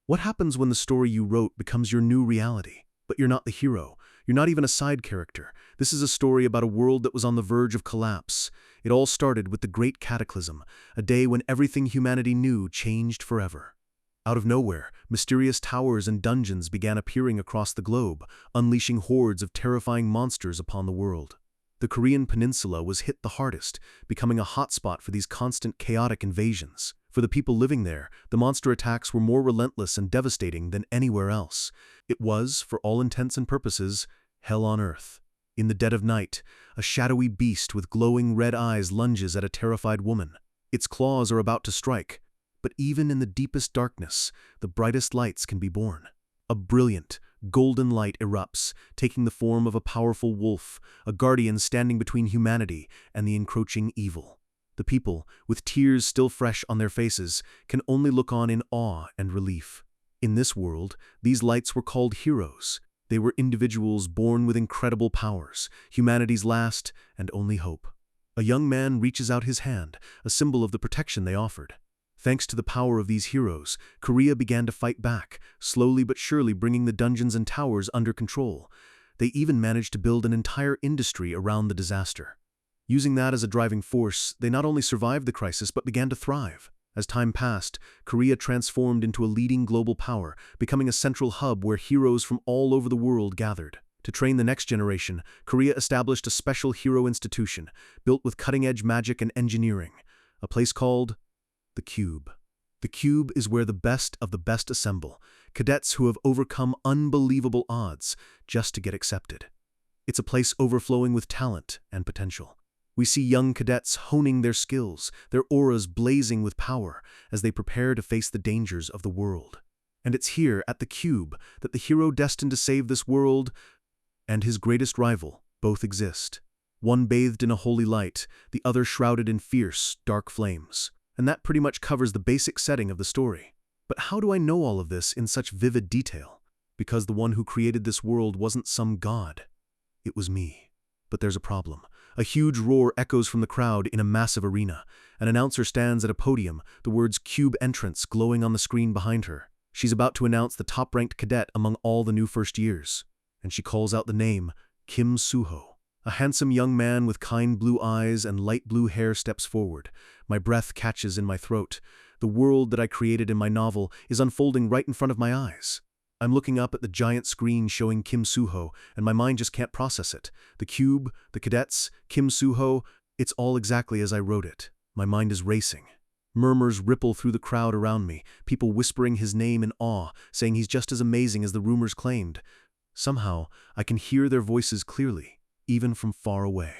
What happens when the story you wrote becomes your new reality? But you're not the hero. You're not even a side character. This is a story about a world that was on the verge of collapse. It all started with the Great Cataclysm, a day when everything humanity knew changed forever. Out of nowhere, mysterious towers and dungeons began appearing across the globe, unleashing hordes of terrifying monsters upon the world. The Korean peninsula was hit the hardest, becoming a hotspot for these constant chaotic invasions. For the people living there, the monster attacks were more relentless and devastating than anywhere else. It was, for all intents and purposes, hell on earth. In the dead of night, a shadowy beast with glowing red eyes lunges at a terrified woman. Its claws are about to strike, but even in the deepest darkness, the brightest lights can be born. A brilliant, golden light erupts, taking the form of a powerful wolf, a guardian standing between humanity and the encroaching evil. The people, with tears still fresh on their faces, can only look on in awe and relief. In this world, these lights were called heroes. They were individuals born with incredible powers, humanity's last and only hope. A young man reaches out his hand, a symbol of the protection they offered. Thanks to the power of these heroes, Korea began to fight back, slowly but surely bringing the dungeons and towers under control. They even managed to build an entire industry around the disaster. Using that as a driving force, they not only survived the crisis but began to thrive. As time passed, Korea transformed into a leading global power, becoming a central hub where heroes from all over the world gathered. To train the next generation, Korea established a special hero institution, built with cutting-edge magic and engineering, a place called the Cube. The Cube is where the best of the best assemble, cadets who have overcome unbelievable odds just to get accepted. It's a place overflowing with talent and potential. We see young cadets honing their skills, their auras blazing with power as they prepare to face the dangers of the world. And it's here at the Cube that the hero destined to save this world and his greatest rival both exist. One bathed in a holy light, the other shrouded in fierce, dark flames. And that pretty much covers the basic setting of the story. But how do I know all of this in such vivid detail? Because the one who created this world wasn't some god. It was me. But there's a problem. A huge roar echoes from the crowd in a massive arena. An announcer stands at a podium, the words Cube Entrance glowing on the screen behind her. She's about to announce the top-ranked cadet among all the new first years. And she calls out the name, Kim Soo-ho. A handsome young man with kind blue eyes and light blue hair steps forward. My breath catches in my throat. The world that I created in my novel is unfolding right in front of my eyes. I'm looking up at the giant screen showing Kim Soo-ho, and my mind just can't process it. The Cube, the cadets, Kim Soo-ho, it's all exactly as I wrote it. My mind is racing. Murmurs ripple through the crowd around me, people whispering his name in awe, saying he's just as amazing as the rumors claimed. Somehow, I can hear their voices clearly, even from far away.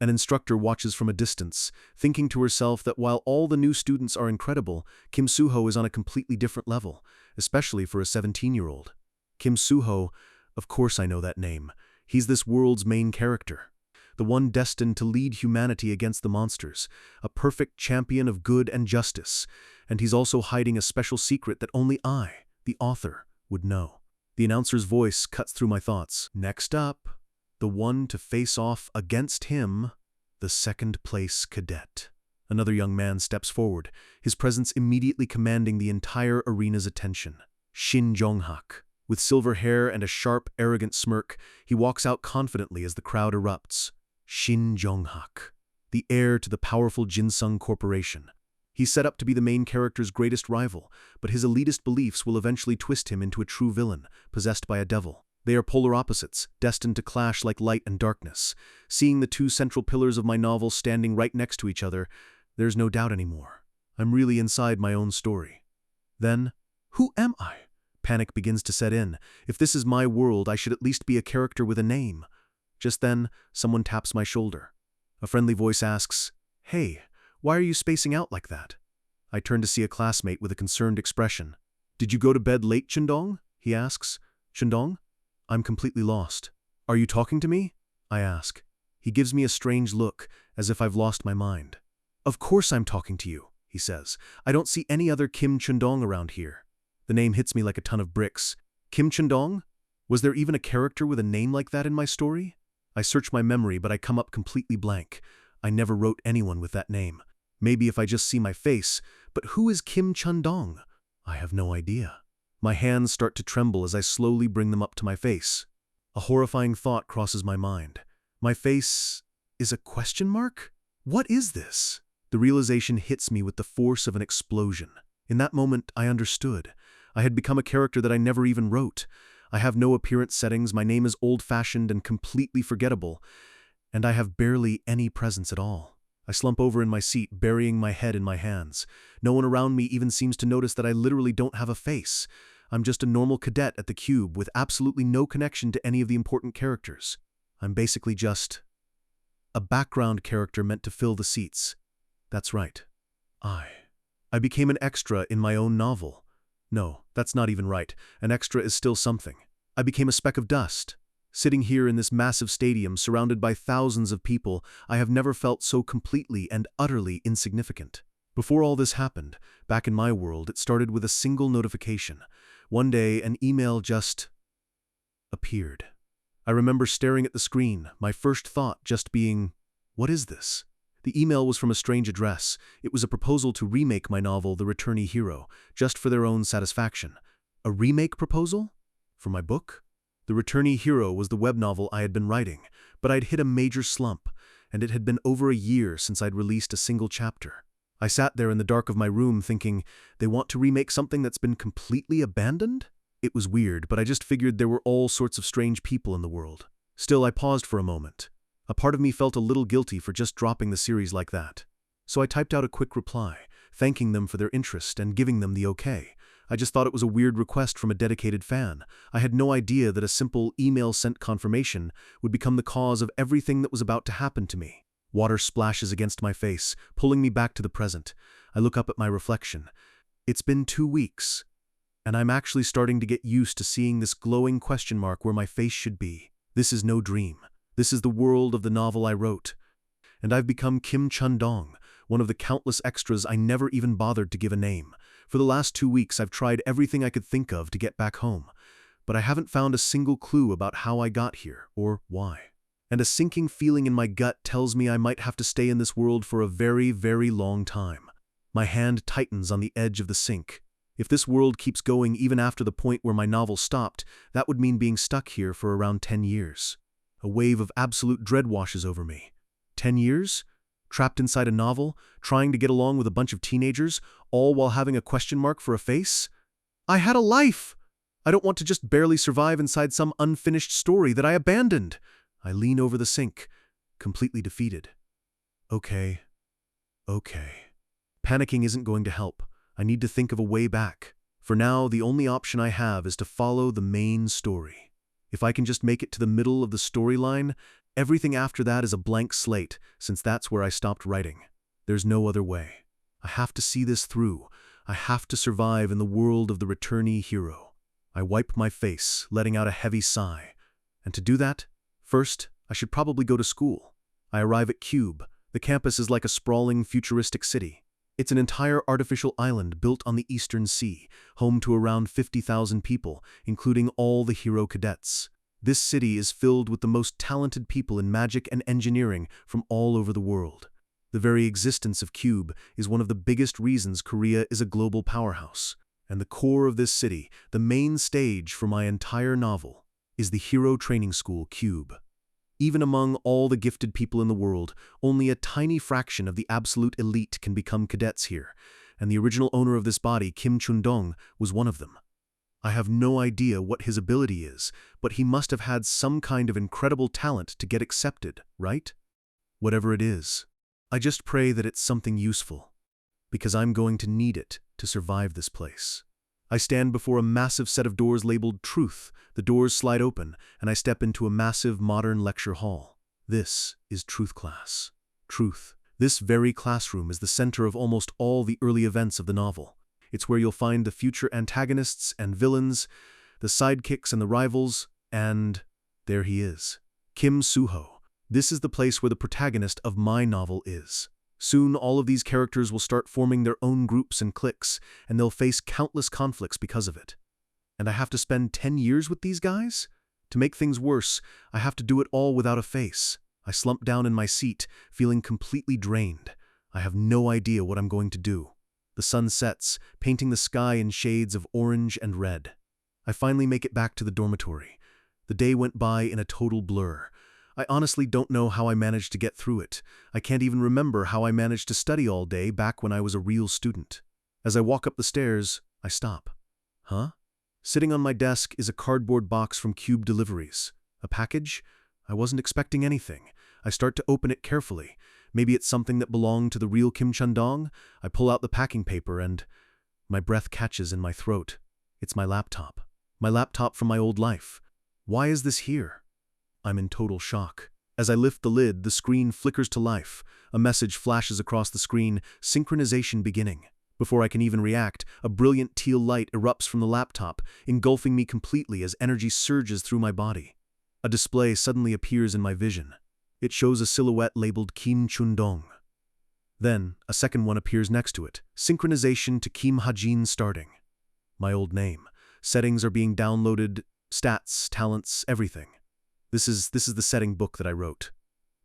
An instructor watches from a distance, thinking to herself that while all the new students are incredible, Kim Soo-ho is on a completely different level, especially for a 17-year-old. Kim Soo-ho, of course I know that name. He's this world's main character, the one destined to lead humanity against the monsters, a perfect champion of good and justice, and he's also hiding a special secret that only I, the author, would know. The announcer's voice cuts through my thoughts. Next up, the one to face off against him, the second-place cadet. Another young man steps forward, his presence immediately commanding the entire arena's attention. Shin Jong-hak. With silver hair and a sharp, arrogant smirk, he walks out confidently as the crowd erupts. Shin Jong-hak, the heir to the powerful Jinsung Corporation. He's set up to be the main character's greatest rival, but his elitist beliefs will eventually twist him into a true villain, possessed by a devil. They are polar opposites, destined to clash like light and darkness. Seeing the two central pillars of my novel standing right next to each other, there's no doubt anymore. I'm really inside my own story. Then, who am I? Panic begins to set in. If this is my world, I should at least be a character with a name. Just then, someone taps my shoulder. A friendly voice asks, "Hey, why are you spacing out like that?" I turn to see a classmate with a concerned expression. "Did you go to bed late, Chandong?" he asks. "Chandong?" I'm completely lost. "Are you talking to me?" I ask. He gives me a strange look, as if I've lost my mind. "Of course I'm talking to you," he says. "I don't see any other Kim Chandong around here." The name hits me like a ton of bricks. Kim Chandong? Was there even a character with a name like that in my story? I search my memory, but I come up completely blank. I never wrote anyone with that name. Maybe if I just see my face, but who is Kim Chandong? I have no idea. My hands start to tremble as I slowly bring them up to my face. A horrifying thought crosses my mind. My face is a question mark? What is this? The realization hits me with the force of an explosion. In that moment, I understood. I had become a character that I never even wrote. I have no appearance settings, my name is old-fashioned and completely forgettable, and I have barely any presence at all. I slump over in my seat, burying my head in my hands. No one around me even seems to notice that I literally don't have a face. I'm just a normal cadet at the Cube with absolutely no connection to any of the important characters. I'm basically just a background character meant to fill the seats. That's right. I became an extra in my own novel. No, that's not even right. An extra is still something. I became a speck of dust. Sitting here in this massive stadium surrounded by thousands of people, I have never felt so completely and utterly insignificant. Before all this happened, back in my world, it started with a single notification. One day, an email just appeared. I remember staring at the screen, my first thought just being, what is this? The email was from a strange address. It was a proposal to remake my novel, The Returnee Hero, just for their own satisfaction. A remake proposal? For my book? The Returnee Hero was the web novel I had been writing, but I'd hit a major slump, and it had been over a year since I'd released a single chapter. I sat there in the dark of my room thinking, they want to remake something that's been completely abandoned? It was weird, but I just figured there were all sorts of strange people in the world. Still, I paused for a moment. A part of me felt a little guilty for just dropping the series like that. So I typed out a quick reply, thanking them for their interest and giving them the okay. I just thought it was a weird request from a dedicated fan. I had no idea that a simple email-sent confirmation would become the cause of everything that was about to happen to me. Water splashes against my face, pulling me back to the present. I look up at my reflection. It's been 2 weeks, and I'm actually starting to get used to seeing this glowing question mark where my face should be. This is no dream. This is the world of the novel I wrote. And I've become Kim Chun-dong, one of the countless extras I never even bothered to give a name. For the last 2 weeks, I've tried everything I could think of to get back home, but I haven't found a single clue about how I got here or why. And a sinking feeling in my gut tells me I might have to stay in this world for a very, very long time. My hand tightens on the edge of the sink. If this world keeps going even after the point where my novel stopped, that would mean being stuck here for around 10 years. A wave of absolute dread washes over me. 10 years? Trapped inside a novel, trying to get along with a bunch of teenagers, all while having a question mark for a face? I had a life! I don't want to just barely survive inside some unfinished story that I abandoned. I lean over the sink, completely defeated. Okay. Panicking isn't going to help. I need to think of a way back. For now, the only option I have is to follow the main story. If I can just make it to the middle of the storyline, everything after that is a blank slate, since that's where I stopped writing. There's no other way. I have to see this through. I have to survive in the world of the returnee hero. I wipe my face, letting out a heavy sigh. And to do that, first, I should probably go to school. I arrive at Cube. The campus is like a sprawling, futuristic city. It's an entire artificial island built on the Eastern Sea, home to around 50,000 people, including all the hero cadets. This city is filled with the most talented people in magic and engineering from all over the world. The very existence of Cube is one of the biggest reasons Korea is a global powerhouse. And the core of this city, the main stage for my entire novel, is the hero training school Cube. Even among all the gifted people in the world, only a tiny fraction of the absolute elite can become cadets here, and the original owner of this body, Kim Chun-dong, was one of them. I have no idea what his ability is, but he must have had some kind of incredible talent to get accepted, right? Whatever it is, I just pray that it's something useful, because I'm going to need it to survive this place. I stand before a massive set of doors labeled Truth. The doors slide open, and I step into a massive modern lecture hall. This is Truth class. Truth. This very classroom is the center of almost all the early events of the novel. It's where you'll find the future antagonists and villains, the sidekicks and the rivals, and there he is, Kim Soo-ho. This is the place where the protagonist of my novel is. Soon, all of these characters will start forming their own groups and cliques, and they'll face countless conflicts because of it. And I have to spend 10 years with these guys? To make things worse, I have to do it all without a face. I slump down in my seat, feeling completely drained. I have no idea what I'm going to do. The sun sets, painting the sky in shades of orange and red. I finally make it back to the dormitory. The day went by in a total blur. I honestly don't know how I managed to get through it. I can't even remember how I managed to study all day back when I was a real student. As I walk up the stairs, I stop. Huh? Sitting on my desk is a cardboard box from Cube Deliveries. A package? I wasn't expecting anything. I start to open it carefully. Maybe it's something that belonged to the real Kim Chun-dong? I pull out the packing paper and my breath catches in my throat. It's my laptop. My laptop from my old life. Why is this here? I'm in total shock. As I lift the lid, the screen flickers to life. A message flashes across the screen, synchronization beginning. Before I can even react, a brilliant teal light erupts from the laptop, engulfing me completely as energy surges through my body. A display suddenly appears in my vision. It shows a silhouette labeled Kim Chun-dong. Then, a second one appears next to it, synchronization to Kim Ha-jin starting. My old name. Settings are being downloaded, stats, talents, everything. This is the setting book that I wrote.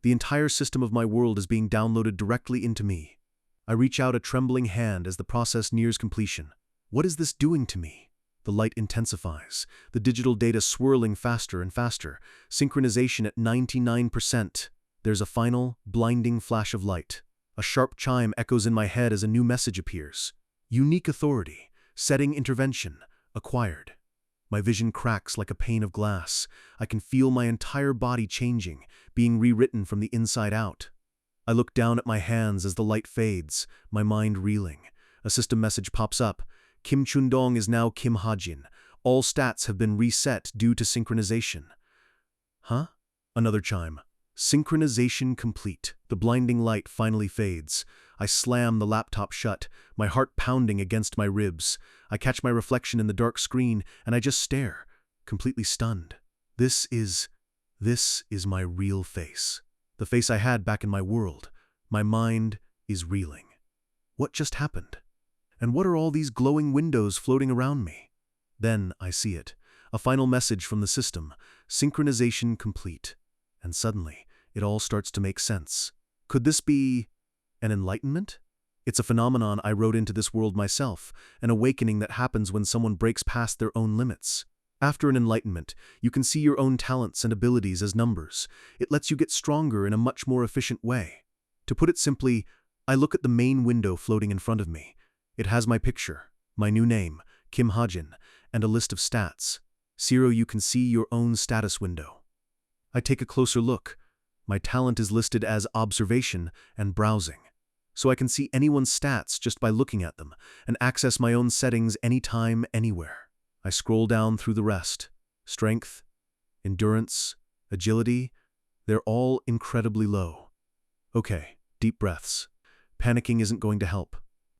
The entire system of my world is being downloaded directly into me. I reach out a trembling hand as the process nears completion. What is this doing to me? The light intensifies, the digital data swirling faster and faster, synchronization at 99%. There's a final, blinding flash of light. A sharp chime echoes in my head as a new message appears. Unique authority, setting intervention, acquired. My vision cracks like a pane of glass. I can feel my entire body changing, being rewritten from the inside out. I look down at my hands as the light fades, my mind reeling. A system message pops up. Kim Chun-dong is now Kim Ha-jin. All stats have been reset due to synchronization. Huh? Another chime. Synchronization complete. The blinding light finally fades. I slam the laptop shut, my heart pounding against my ribs. I catch my reflection in the dark screen, and I just stare, completely stunned. This is my real face. The face I had back in my world. My mind is reeling. What just happened? And what are all these glowing windows floating around me? Then I see it. A final message from the system. Synchronization complete. And suddenly, it all starts to make sense. Could this be an enlightenment? It's a phenomenon I wrote into this world myself, an awakening that happens when someone breaks past their own limits. After an enlightenment, you can see your own talents and abilities as numbers. It lets you get stronger in a much more efficient way. To put it simply, I look at the main window floating in front of me. It has my picture, my new name, Kim Ha-jin, and a list of stats. Zero, you can see your own status window. I take a closer look. My talent is listed as observation and browsing. So I can see anyone's stats just by looking at them and access my own settings anytime, anywhere. I scroll down through the rest. Strength, endurance, agility, they're all incredibly low. Okay, deep breaths. Panicking isn't going to help.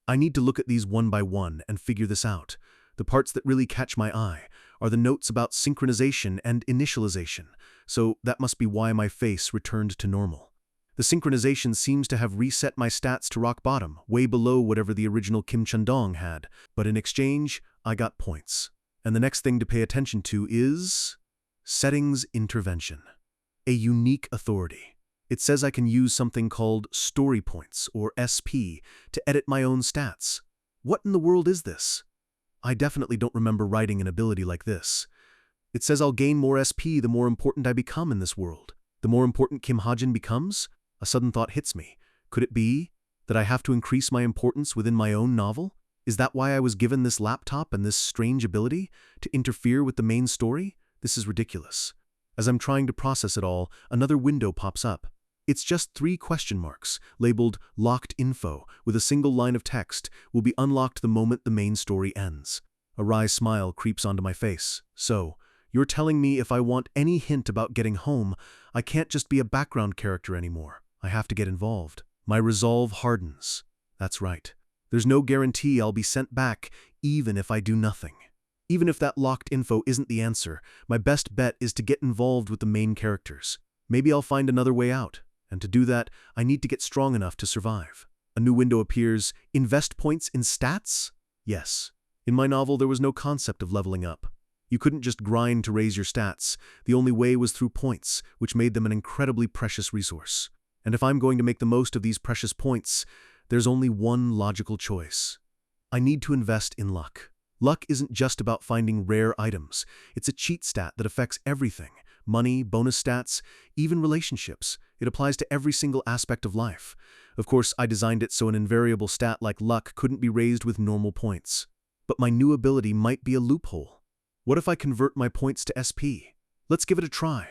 I need to look at these one by one and figure this out. The parts that really catch my eye are the notes about synchronization and initialization, so that must be why my face returned to normal. The synchronization seems to have reset my stats to rock bottom, way below whatever the original Kim Chun-dong had, but in exchange, I got points. And the next thing to pay attention to is settings intervention. A unique authority. It says I can use something called story points, or SP, to edit my own stats. What in the world is this? I definitely don't remember writing an ability like this. It says I'll gain more SP the more important I become in this world. The more important Kim Ha-jin becomes? A sudden thought hits me. Could it be that I have to increase my importance within my own novel? Is that why I was given this laptop and this strange ability to interfere with the main story? This is ridiculous. As I'm trying to process it all, another window pops up. It's just 3 question marks, labeled Locked Info, with a single line of text, will be unlocked the moment the main story ends. A wry smile creeps onto my face. So, you're telling me if I want any hint about getting home, I can't just be a background character anymore. I have to get involved. My resolve hardens. That's right. There's no guarantee I'll be sent back, even if I do nothing. Even if that locked info isn't the answer, my best bet is to get involved with the main characters. Maybe I'll find another way out. And to do that, I need to get strong enough to survive. A new window appears. Invest points in stats? Yes. In my novel, there was no concept of leveling up. You couldn't just grind to raise your stats. The only way was through points, which made them an incredibly precious resource. And if I'm going to make the most of these precious points, there's only one logical choice. I need to invest in luck. Luck isn't just about finding rare items. It's a cheat stat that affects everything. Money, bonus stats, even relationships. It applies to every single aspect of life. Of course, I designed it so an invariable stat like luck couldn't be raised with normal points. But my new ability might be a loophole. What if I convert my points to SP? Let's give it a try,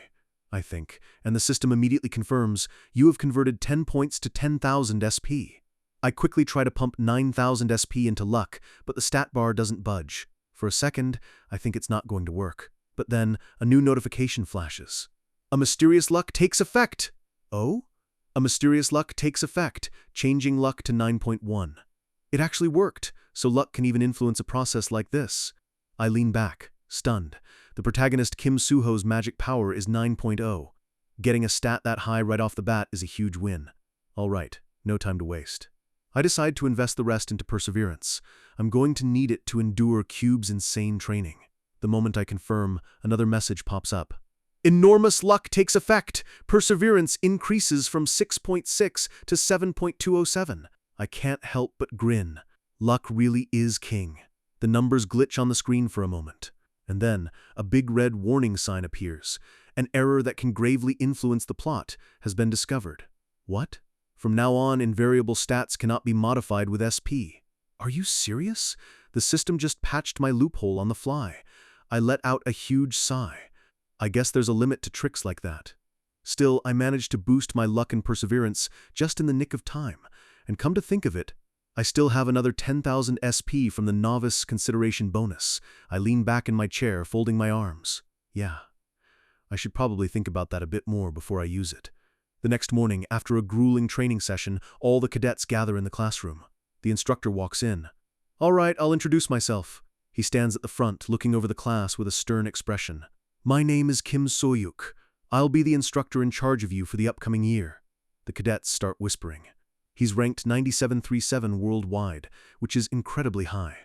I think, and the system immediately confirms you have converted 10 points to 10,000 SP. I quickly try to pump 9,000 SP into luck, but the stat bar doesn't budge. For a second, I think it's not going to work. But then, a new notification flashes. A mysterious luck takes effect! Oh? A mysterious luck takes effect, changing luck to 9.1. It actually worked, so luck can even influence a process like this. I lean back, stunned. The protagonist Kim Soo-ho's magic power is 9.0. Getting a stat that high right off the bat is a huge win. All right, no time to waste. I decide to invest the rest into perseverance. I'm going to need it to endure Cube's insane training. The moment I confirm, another message pops up. Enormous luck takes effect. Perseverance increases from 6.6 to 7.207. I can't help but grin. Luck really is king. The numbers glitch on the screen for a moment. And then, a big red warning sign appears. An error that can gravely influence the plot has been discovered. What? From now on, invariable stats cannot be modified with SP. Are you serious? The system just patched my loophole on the fly. I let out a huge sigh. I guess there's a limit to tricks like that. Still, I managed to boost my luck and perseverance just in the nick of time. And come to think of it, I still have another 10,000 SP from the novice consideration bonus. I lean back in my chair, folding my arms. Yeah, I should probably think about that a bit more before I use it. The next morning, after a grueling training session, all the cadets gather in the classroom. The instructor walks in. All right, I'll introduce myself. He stands at the front, looking over the class with a stern expression. My name is Kim Soo-hyuk. I'll be the instructor in charge of you for the upcoming year. The cadets start whispering. He's ranked 9737 worldwide, which is incredibly high.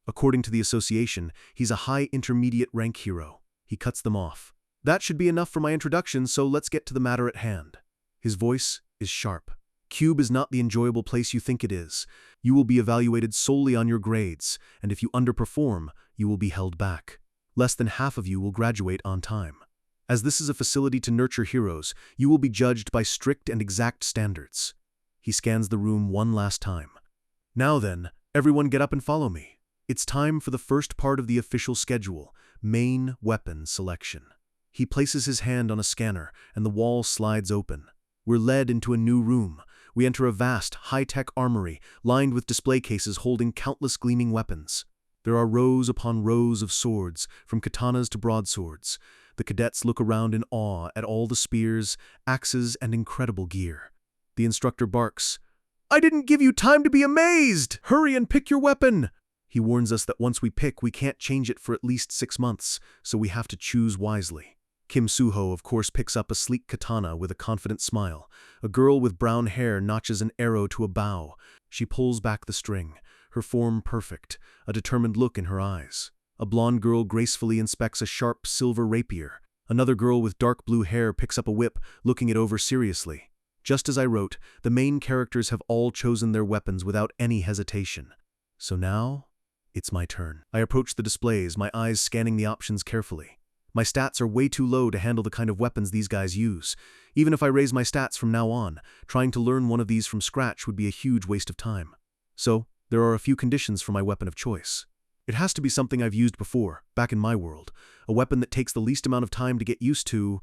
According to the association, he's a high intermediate rank hero. He cuts them off. That should be enough for my introduction, so let's get to the matter at hand. His voice is sharp. Cube is not the enjoyable place you think it is. You will be evaluated solely on your grades, and if you underperform, you will be held back. Less than half of you will graduate on time. As this is a facility to nurture heroes, you will be judged by strict and exact standards. He scans the room one last time. Now then, everyone get up and follow me. It's time for the first part of the official schedule, main weapon selection. He places his hand on a scanner, and the wall slides open. We're led into a new room. We enter a vast, high-tech armory, lined with display cases holding countless gleaming weapons. There are rows upon rows of swords, from katanas to broadswords. The cadets look around in awe at all the spears, axes, and incredible gear. The instructor barks, "I didn't give you time to be amazed! Hurry and pick your weapon!" He warns us that once we pick, we can't change it for at least 6 months, so we have to choose wisely. Kim Soo-ho, of course, picks up a sleek katana with a confident smile. A girl with brown hair notches an arrow to a bow. She pulls back the string, her form perfect, a determined look in her eyes. A blonde girl gracefully inspects a sharp silver rapier. Another girl with dark blue hair picks up a whip, looking it over seriously. Just as I wrote, the main characters have all chosen their weapons without any hesitation. So now, it's my turn. I approach the displays, my eyes scanning the options carefully. My stats are way too low to handle the kind of weapons these guys use. Even if I raise my stats from now on, trying to learn one of these from scratch would be a huge waste of time. So, there are a few conditions for my weapon of choice. It has to be something I've used before, back in my world. A weapon that takes the least amount of time to get used to.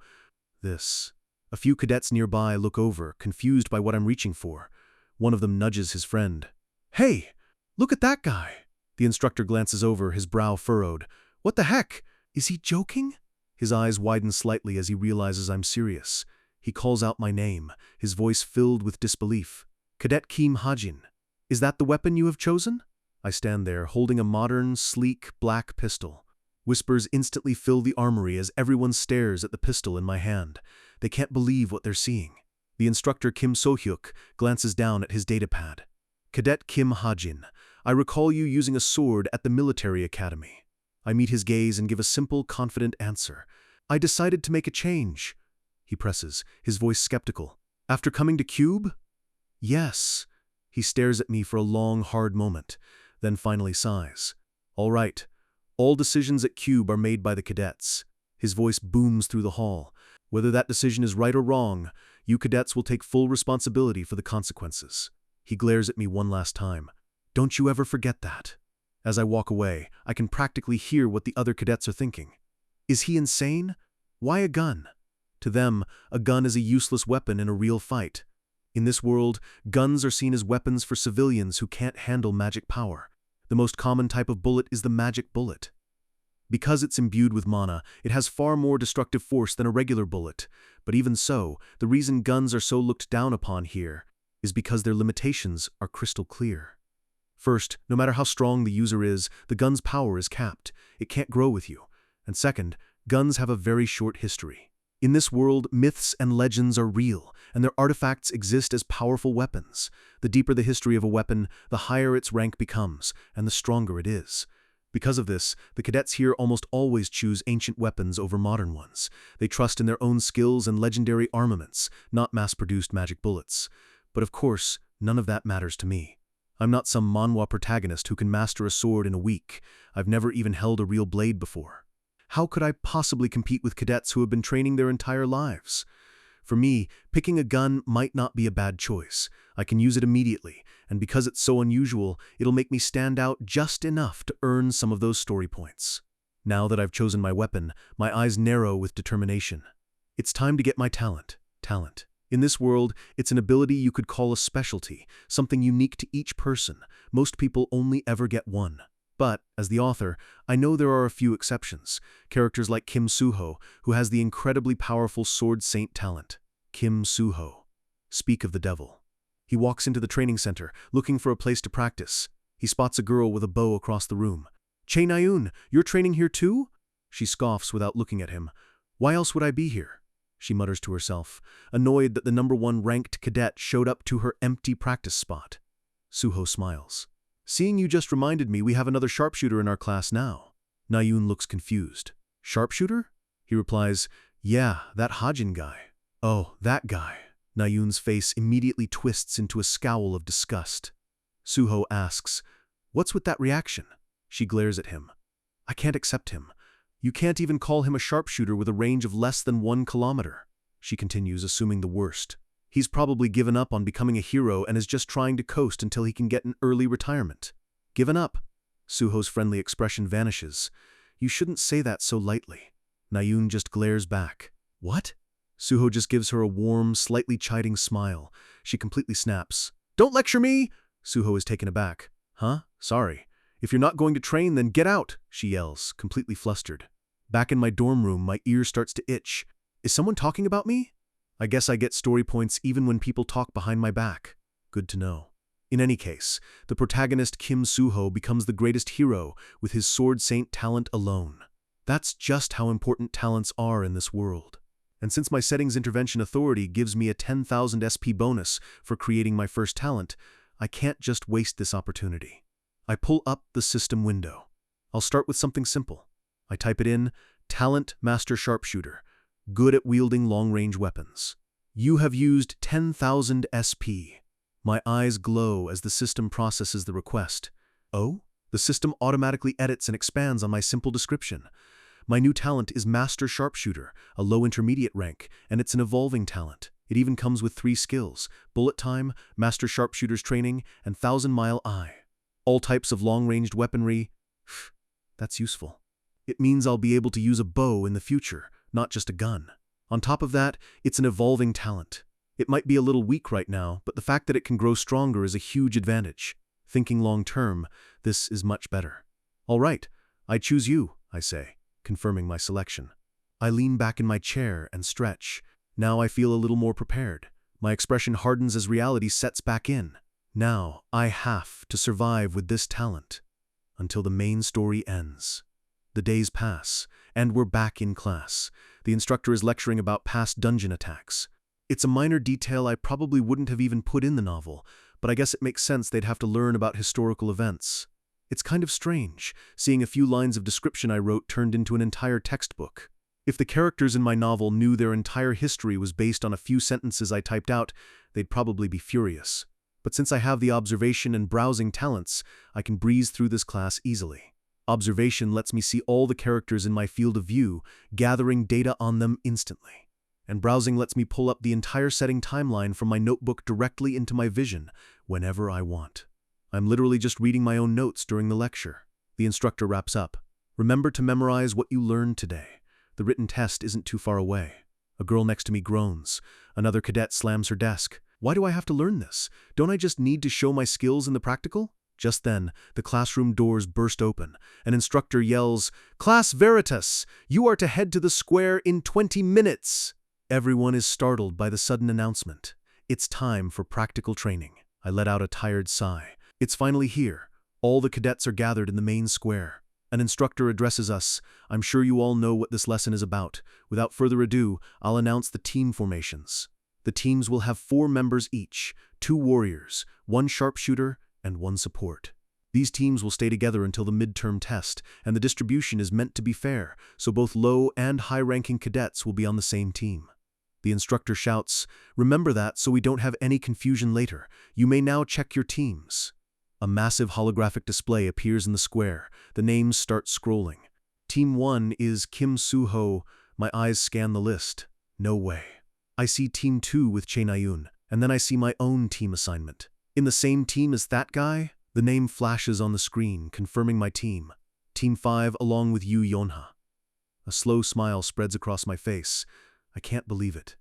This. A few cadets nearby look over, confused by what I'm reaching for. One of them nudges his friend. "Hey, look at that guy!" The instructor glances over, his brow furrowed. "What the heck? Is he joking?" His eyes widen slightly as he realizes I'm serious. He calls out my name, his voice filled with disbelief. "Cadet Kim Hajin. Is that the weapon you have chosen?" I stand there, holding a modern, sleek, black pistol. Whispers instantly fill the armory as everyone stares at the pistol in my hand. They can't believe what they're seeing. The instructor Kim Soo-hyuk glances down at his datapad. "Cadet Kim Hajin, I recall you using a sword at the military academy." I meet his gaze and give a simple, confident answer. "I decided to make a change." He presses, his voice skeptical. "After coming to Cube?" "Yes." He stares at me for a long, hard moment. then finally sighs. All right. All decisions at Cube are made by the cadets. His voice booms through the hall. Whether that decision is right or wrong, you cadets will take full responsibility for the consequences. He glares at me one last time. Don't you ever forget that. As I walk away, I can practically hear what the other cadets are thinking. Is he insane? Why a gun? To them, a gun is a useless weapon in a real fight. In this world, guns are seen as weapons for civilians who can't handle magic power. The most common type of bullet is the magic bullet. Because it's imbued with mana, it has far more destructive force than a regular bullet. But even so, the reason guns are so looked down upon here is because their limitations are crystal clear. First, no matter how strong the user is, the gun's power is capped. It can't grow with you. And second, guns have a very short history. In this world, myths and legends are real, and their artifacts exist as powerful weapons. The deeper the history of a weapon, the higher its rank becomes, and the stronger it is. Because of this, the cadets here almost always choose ancient weapons over modern ones. They trust in their own skills and legendary armaments, not mass-produced magic bullets. But of course, none of that matters to me. I'm not some Manhwa protagonist who can master a sword in a week. I've never even held a real blade before. How could I possibly compete with cadets who have been training their entire lives? For me, picking a gun might not be a bad choice. I can use it immediately, and because it's so unusual, it'll make me stand out just enough to earn some of those story points. Now that I've chosen my weapon, my eyes narrow with determination. It's time to get my talent. In this world, it's an ability you could call a specialty, something unique to each person. Most people only ever get one. But, as the author, I know there are a few exceptions. Characters like Kim Suho, who has the incredibly powerful Sword Saint talent. Kim Suho. Speak of the devil. He walks into the training center, looking for a place to practice. He spots a girl with a bow across the room. "Chae Naeun, you're training here too?" She scoffs without looking at him. "Why else would I be here?" She mutters to herself, annoyed that the #1 ranked cadet showed up to her empty practice spot. Suho smiles. "Seeing you just reminded me we have another sharpshooter in our class now." Naeun looks confused. "Sharpshooter?" He replies, "Yeah, that Hajin guy." "Oh, that guy." Naeun's face immediately twists into a scowl of disgust. Suho asks, "What's with that reaction?" She glares at him. "I can't accept him. You can't even call him a sharpshooter with a range of less than 1 kilometer." She continues, assuming the worst. "He's probably given up on becoming a hero and is just trying to coast until he can get an early retirement." "Given up?" Suho's friendly expression vanishes. "You shouldn't say that so lightly." Naeun just glares back. "What?" Suho just gives her a warm, slightly chiding smile. She completely snaps. "Don't lecture me!" Suho is taken aback. "Huh? Sorry. If you're not going to train, then get out!" she yells, completely flustered. Back in my dorm room, my ear starts to itch. Is someone talking about me? I guess I get story points even when people talk behind my back. Good to know. In any case, the protagonist Kim Suho becomes the greatest hero with his Sword Saint talent alone. That's just how important talents are in this world. And since my settings intervention authority gives me a 10,000 SP bonus for creating my first talent, I can't just waste this opportunity. I pull up the system window. I'll start with something simple. I type it in, Talent Master Sharpshooter, good at wielding long-range weapons. You have used 10,000 SP. My eyes glow as the system processes the request. Oh? The system automatically edits and expands on my simple description. My new talent is Master Sharpshooter, a low-intermediate rank, and it's an evolving talent. It even comes with 3 skills: Bullet Time, Master Sharpshooter's Training, and 1,000-Mile Eye. All types of long-ranged weaponry. That's useful. It means I'll be able to use a bow in the future, not just a gun. On top of that, it's an evolving talent. It might be a little weak right now, but the fact that it can grow stronger is a huge advantage. Thinking long-term, this is much better. All right, I choose you, I say, confirming my selection. I lean back in my chair and stretch. Now I feel a little more prepared. My expression hardens as reality sets back in. Now I have to survive with this talent until the main story ends. The days pass, and we're back in class. The instructor is lecturing about past dungeon attacks. It's a minor detail I probably wouldn't have even put in the novel, but I guess it makes sense they'd have to learn about historical events. It's kind of strange, seeing a few lines of description I wrote turned into an entire textbook. If the characters in my novel knew their entire history was based on a few sentences I typed out, they'd probably be furious. But since I have the observation and browsing talents, I can breeze through this class easily. Observation lets me see all the characters in my field of view, gathering data on them instantly. And browsing lets me pull up the entire setting timeline from my notebook directly into my vision whenever I want. I'm literally just reading my own notes during the lecture. The instructor wraps up. Remember to memorize what you learned today. The written test isn't too far away. A girl next to me groans. Another cadet slams her desk. Why do I have to learn this? Don't I just need to show my skills in the practical? Just then, the classroom doors burst open. An instructor yells, "Class Veritas, you are to head to the square in 20 minutes." Everyone is startled by the sudden announcement. It's time for practical training. I let out a tired sigh. It's finally here. All the cadets are gathered in the main square. An instructor addresses us. I'm sure you all know what this lesson is about. Without further ado, I'll announce the team formations. The teams will have 4 members each, 2 warriors, 1 sharpshooter, and 1 support. These teams will stay together until the midterm test, and the distribution is meant to be fair, so both low and high-ranking cadets will be on the same team. The instructor shouts, "Remember that so we don't have any confusion later. You may now check your teams." A massive holographic display appears in the square. The names start scrolling. Team 1 is Kim Soo-ho. My eyes scan the list. No way. I see Team 2 with Chae Na-yoon, and then I see my own team assignment. In the same team as that guy? The name flashes on the screen, confirming my team. Team 5 along with Yoo Yeon-ha. A slow smile spreads across my face. I can't believe it.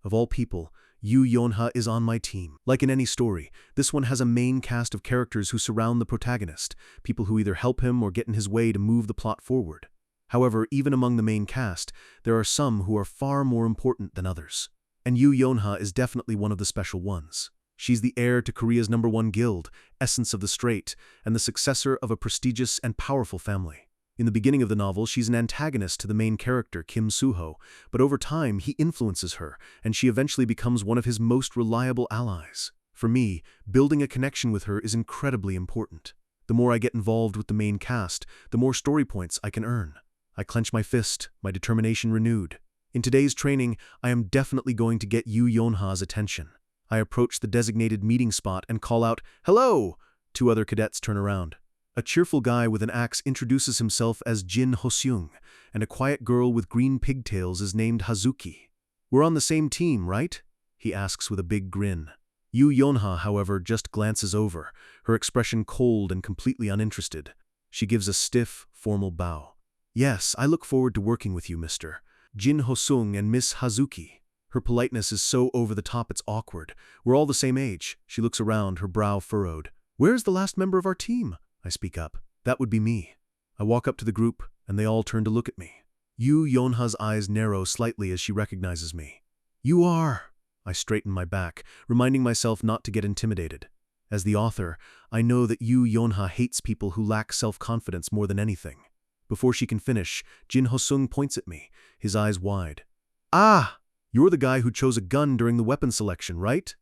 Of all people, Yoo Yeon-ha is on my team. Like in any story, this one has a main cast of characters who surround the protagonist, people who either help him or get in his way to move the plot forward. However, even among the main cast, there are some who are far more important than others. And Yoo Yeon-ha is definitely one of the special ones. She's the heir to Korea's #1 guild, Essence of the Straight, and the successor of a prestigious and powerful family. In the beginning of the novel, she's an antagonist to the main character, Kim Soo-ho, but over time he influences her, and she eventually becomes one of his most reliable allies. For me, building a connection with her is incredibly important. The more I get involved with the main cast, the more story points I can earn. I clench my fist, my determination renewed. In today's training, I am definitely going to get Yoo Yeon-ha's attention. I approach the designated meeting spot and call out, "Hello!" 2 other cadets turn around. A cheerful guy with an axe introduces himself as Jin Ho-seung, and a quiet girl with green pigtails is named Hazuki. "We're on the same team, right?" he asks with a big grin. Yoo Yeon-ha, however, just glances over, her expression cold and completely uninterested. She gives a stiff, formal bow. "Yes, I look forward to working with you, Mr. Jin Ho-seung and Miss Hazuki." Her politeness is so over the top it's awkward. We're all the same age. She looks around, her brow furrowed. "Where's the last member of our team?" I speak up. "That would be me." I walk up to the group, and they all turn to look at me. Yoo Yeon-ha's eyes narrow slightly as she recognizes me. "You are." I straighten my back, reminding myself not to get intimidated. As the author, I know that Yoo Yeon-ha hates people who lack self-confidence more than anything. Before she can finish, Jin Ho-seung points at me, his eyes wide. "Ah! You're the guy who chose a gun during the weapon selection, right?"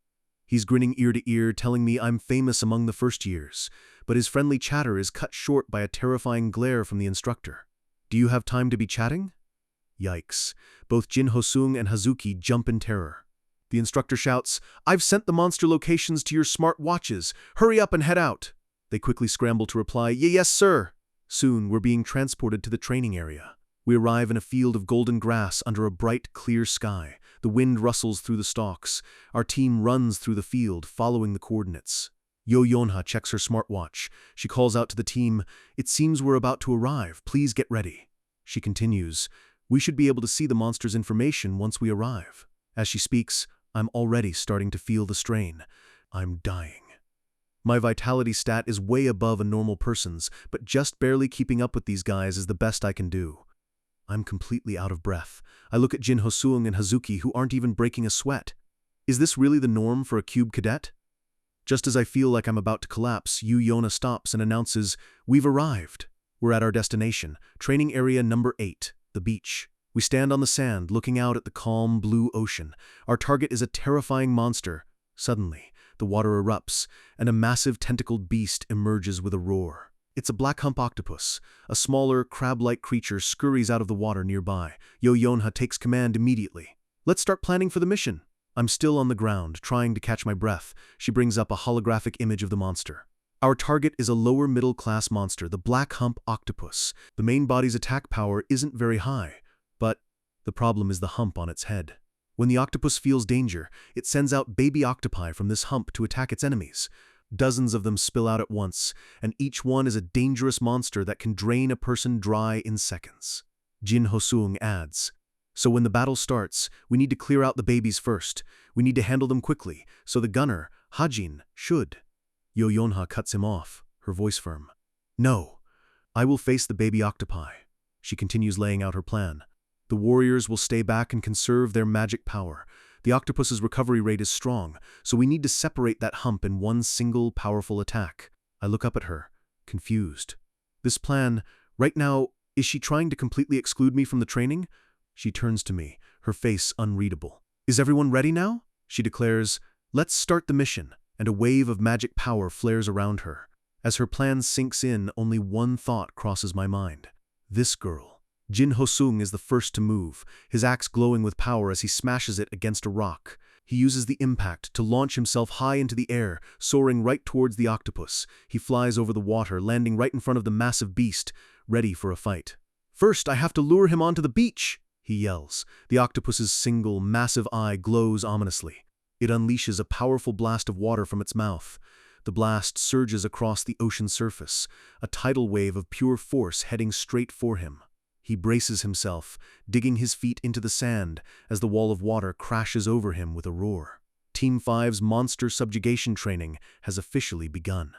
He's grinning ear to ear, telling me I'm famous among the first years, but his friendly chatter is cut short by a terrifying glare from the instructor. "Do you have time to be chatting?" Yikes. Both Jin Ho-seung and Hazuki jump in terror. The instructor shouts, "I've sent the monster locations to your smart watches. Hurry up and head out." They quickly scramble to reply, Yes, sir." Soon, we're being transported to the training area. We arrive in a field of golden grass under a bright, clear sky. The wind rustles through the stalks. Our team runs through the field, following the coordinates. Yoo Yeon-ha checks her smartwatch. She calls out to the team, "It seems we're about to arrive. Please get ready." She continues, "We should be able to see the monster's information once we arrive." As she speaks, I'm already starting to feel the strain. I'm dying. My vitality stat is way above a normal person's, but just barely keeping up with these guys is the best I can do. I'm completely out of breath. I look at Jin Ho-seung and Hazuki, who aren't even breaking a sweat. Is this really the norm for a cube cadet? Just as I feel like I'm about to collapse, Yoo Yeon-ha stops and announces, "We've arrived." We're at our destination, training area number 8, the beach. We stand on the sand, looking out at the calm blue ocean. Our target is a terrifying monster. Suddenly, the water erupts, and a massive tentacled beast emerges with a roar. It's a black hump octopus. A smaller, crab-like creature scurries out of the water nearby. Yoo Yeon-ha takes command immediately. "Let's start planning for the mission." I'm still on the ground, trying to catch my breath. She brings up a holographic image of the monster. Our target is a lower middle-class monster, the black hump octopus. The main body's attack power isn't very high, but the problem is the hump on its head. When the octopus feels danger, it sends out baby octopi from this hump to attack its enemies. Dozens of them spill out at once, and each one is a dangerous monster that can drain a person dry in seconds. Jin Hoseung adds, "So when the battle starts, we need to clear out the babies first. We need to handle them quickly, so the gunner, Hajin, should." Yo Yonha cuts him off, her voice firm. "No, I will face the baby octopi." She continues laying out her plan. "The warriors will stay back and conserve their magic power. The octopus's recovery rate is strong, so we need to separate that hump in one single powerful attack." I look up at her, confused. This plan, right now, is she trying to completely exclude me from the training? She turns to me, her face unreadable. "Is everyone ready now?" She declares, "Let's start the mission," and a wave of magic power flares around her. As her plan sinks in, only one thought crosses my mind. This girl. Jin Hoseung is the first to move, his axe glowing with power as he smashes it against a rock. He uses the impact to launch himself high into the air, soaring right towards the octopus. He flies over the water, landing right in front of the massive beast, ready for a fight. "First, I have to lure him onto the beach," he yells. The octopus's single, massive eye glows ominously. It unleashes a powerful blast of water from its mouth. The blast surges across the ocean surface, a tidal wave of pure force heading straight for him. He braces himself, digging his feet into the sand as the wall of water crashes over him with a roar. Team 5's monster subjugation training has officially begun.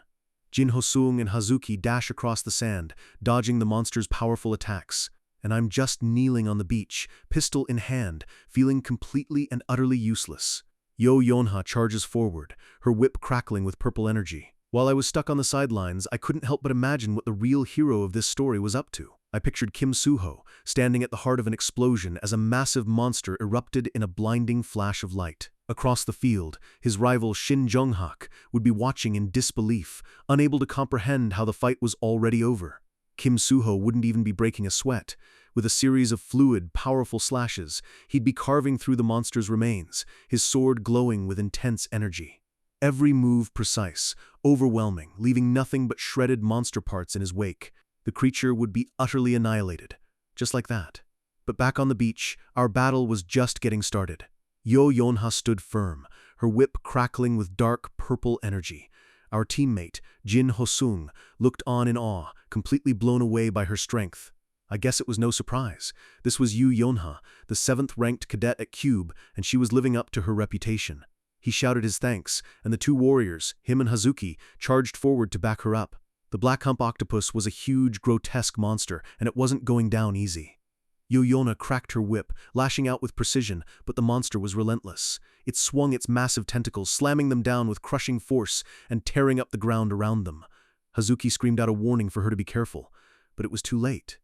Jin Hoseung and Hazuki dash across the sand, dodging the monster's powerful attacks. And I'm just kneeling on the beach, pistol in hand, feeling completely and utterly useless. Yo Yonha charges forward, her whip crackling with purple energy. While I was stuck on the sidelines, I couldn't help but imagine what the real hero of this story was up to. I pictured Kim Soo-ho, standing at the heart of an explosion as a massive monster erupted in a blinding flash of light. Across the field, his rival Shin Jung-hak would be watching in disbelief, unable to comprehend how the fight was already over. Kim Soo-ho wouldn't even be breaking a sweat. With a series of fluid, powerful slashes, he'd be carving through the monster's remains, his sword glowing with intense energy. Every move precise, overwhelming, leaving nothing but shredded monster parts in his wake. The creature would be utterly annihilated, just like that. But back on the beach, our battle was just getting started. Yo Yonha stood firm, her whip crackling with dark purple energy. Our teammate, Jin Hoseung, looked on in awe, completely blown away by her strength. I guess it was no surprise. This was Yo Yonha, the 7th-ranked cadet at Cube, and she was living up to her reputation. He shouted his thanks, and the two warriors, him and Hazuki, charged forward to back her up. The black hump octopus was a huge, grotesque monster, and it wasn't going down easy. Yo Yonha cracked her whip, lashing out with precision, but the monster was relentless. It swung its massive tentacles, slamming them down with crushing force and tearing up the ground around them. Hazuki screamed out a warning for her to be careful, but it was too late.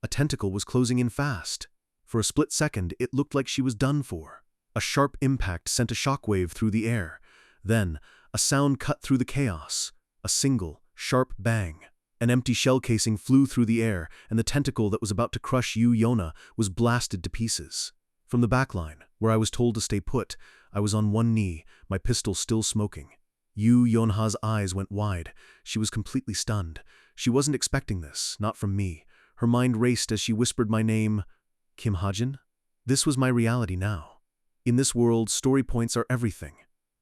A tentacle was closing in fast. For a split second, it looked like she was done for. A sharp impact sent a shockwave through the air. Then, a sound cut through the chaos. A single, sharp bang. An empty shell casing flew through the air, and the tentacle that was about to crush Yo Yonha was blasted to pieces. From the backline, where I was told to stay put, I was on one knee, my pistol still smoking. Yo Yonha's eyes went wide. She was completely stunned. She wasn't expecting this, not from me. Her mind raced as she whispered my name, Kim Hajin. This was my reality now. In this world, story points are everything.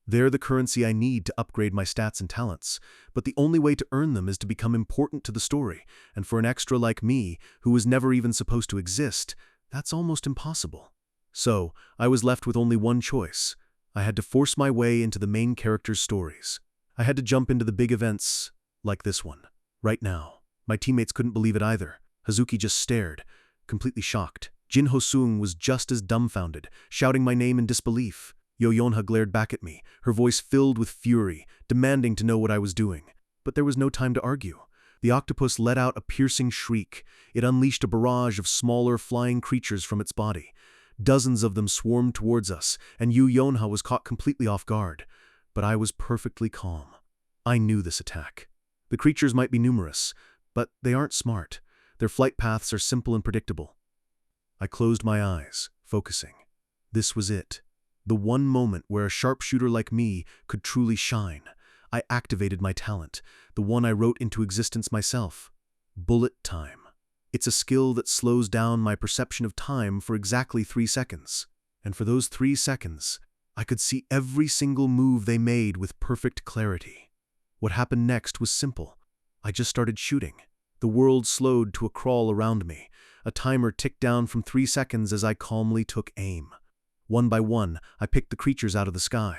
They're the currency I need to upgrade my stats and talents, but the only way to earn them is to become important to the story, and for an extra like me, who was never even supposed to exist, that's almost impossible. So, I was left with only one choice. I had to force my way into the main character's stories. I had to jump into the big events, like this one, right now. My teammates couldn't believe it either. Hazuki just stared, completely shocked. Jin Hoseung was just as dumbfounded, shouting my name in disbelief. Yo Yonha glared back at me, her voice filled with fury, demanding to know what I was doing. But there was no time to argue. The octopus let out a piercing shriek. It unleashed a barrage of smaller, flying creatures from its body. Dozens of them swarmed towards us, and Yo Yonha was caught completely off guard. But I was perfectly calm. I knew this attack. The creatures might be numerous, but they aren't smart. Their flight paths are simple and predictable. I closed my eyes, focusing. This was it. The one moment where a sharpshooter like me could truly shine. I activated my talent, the one I wrote into existence myself. Bullet time. It's a skill that slows down my perception of time for exactly 3 seconds. And for those 3 seconds, I could see every single move they made with perfect clarity. What happened next was simple. I just started shooting. The world slowed to a crawl around me. A timer ticked down from 3 seconds as I calmly took aim. One by one, I picked the creatures out of the sky.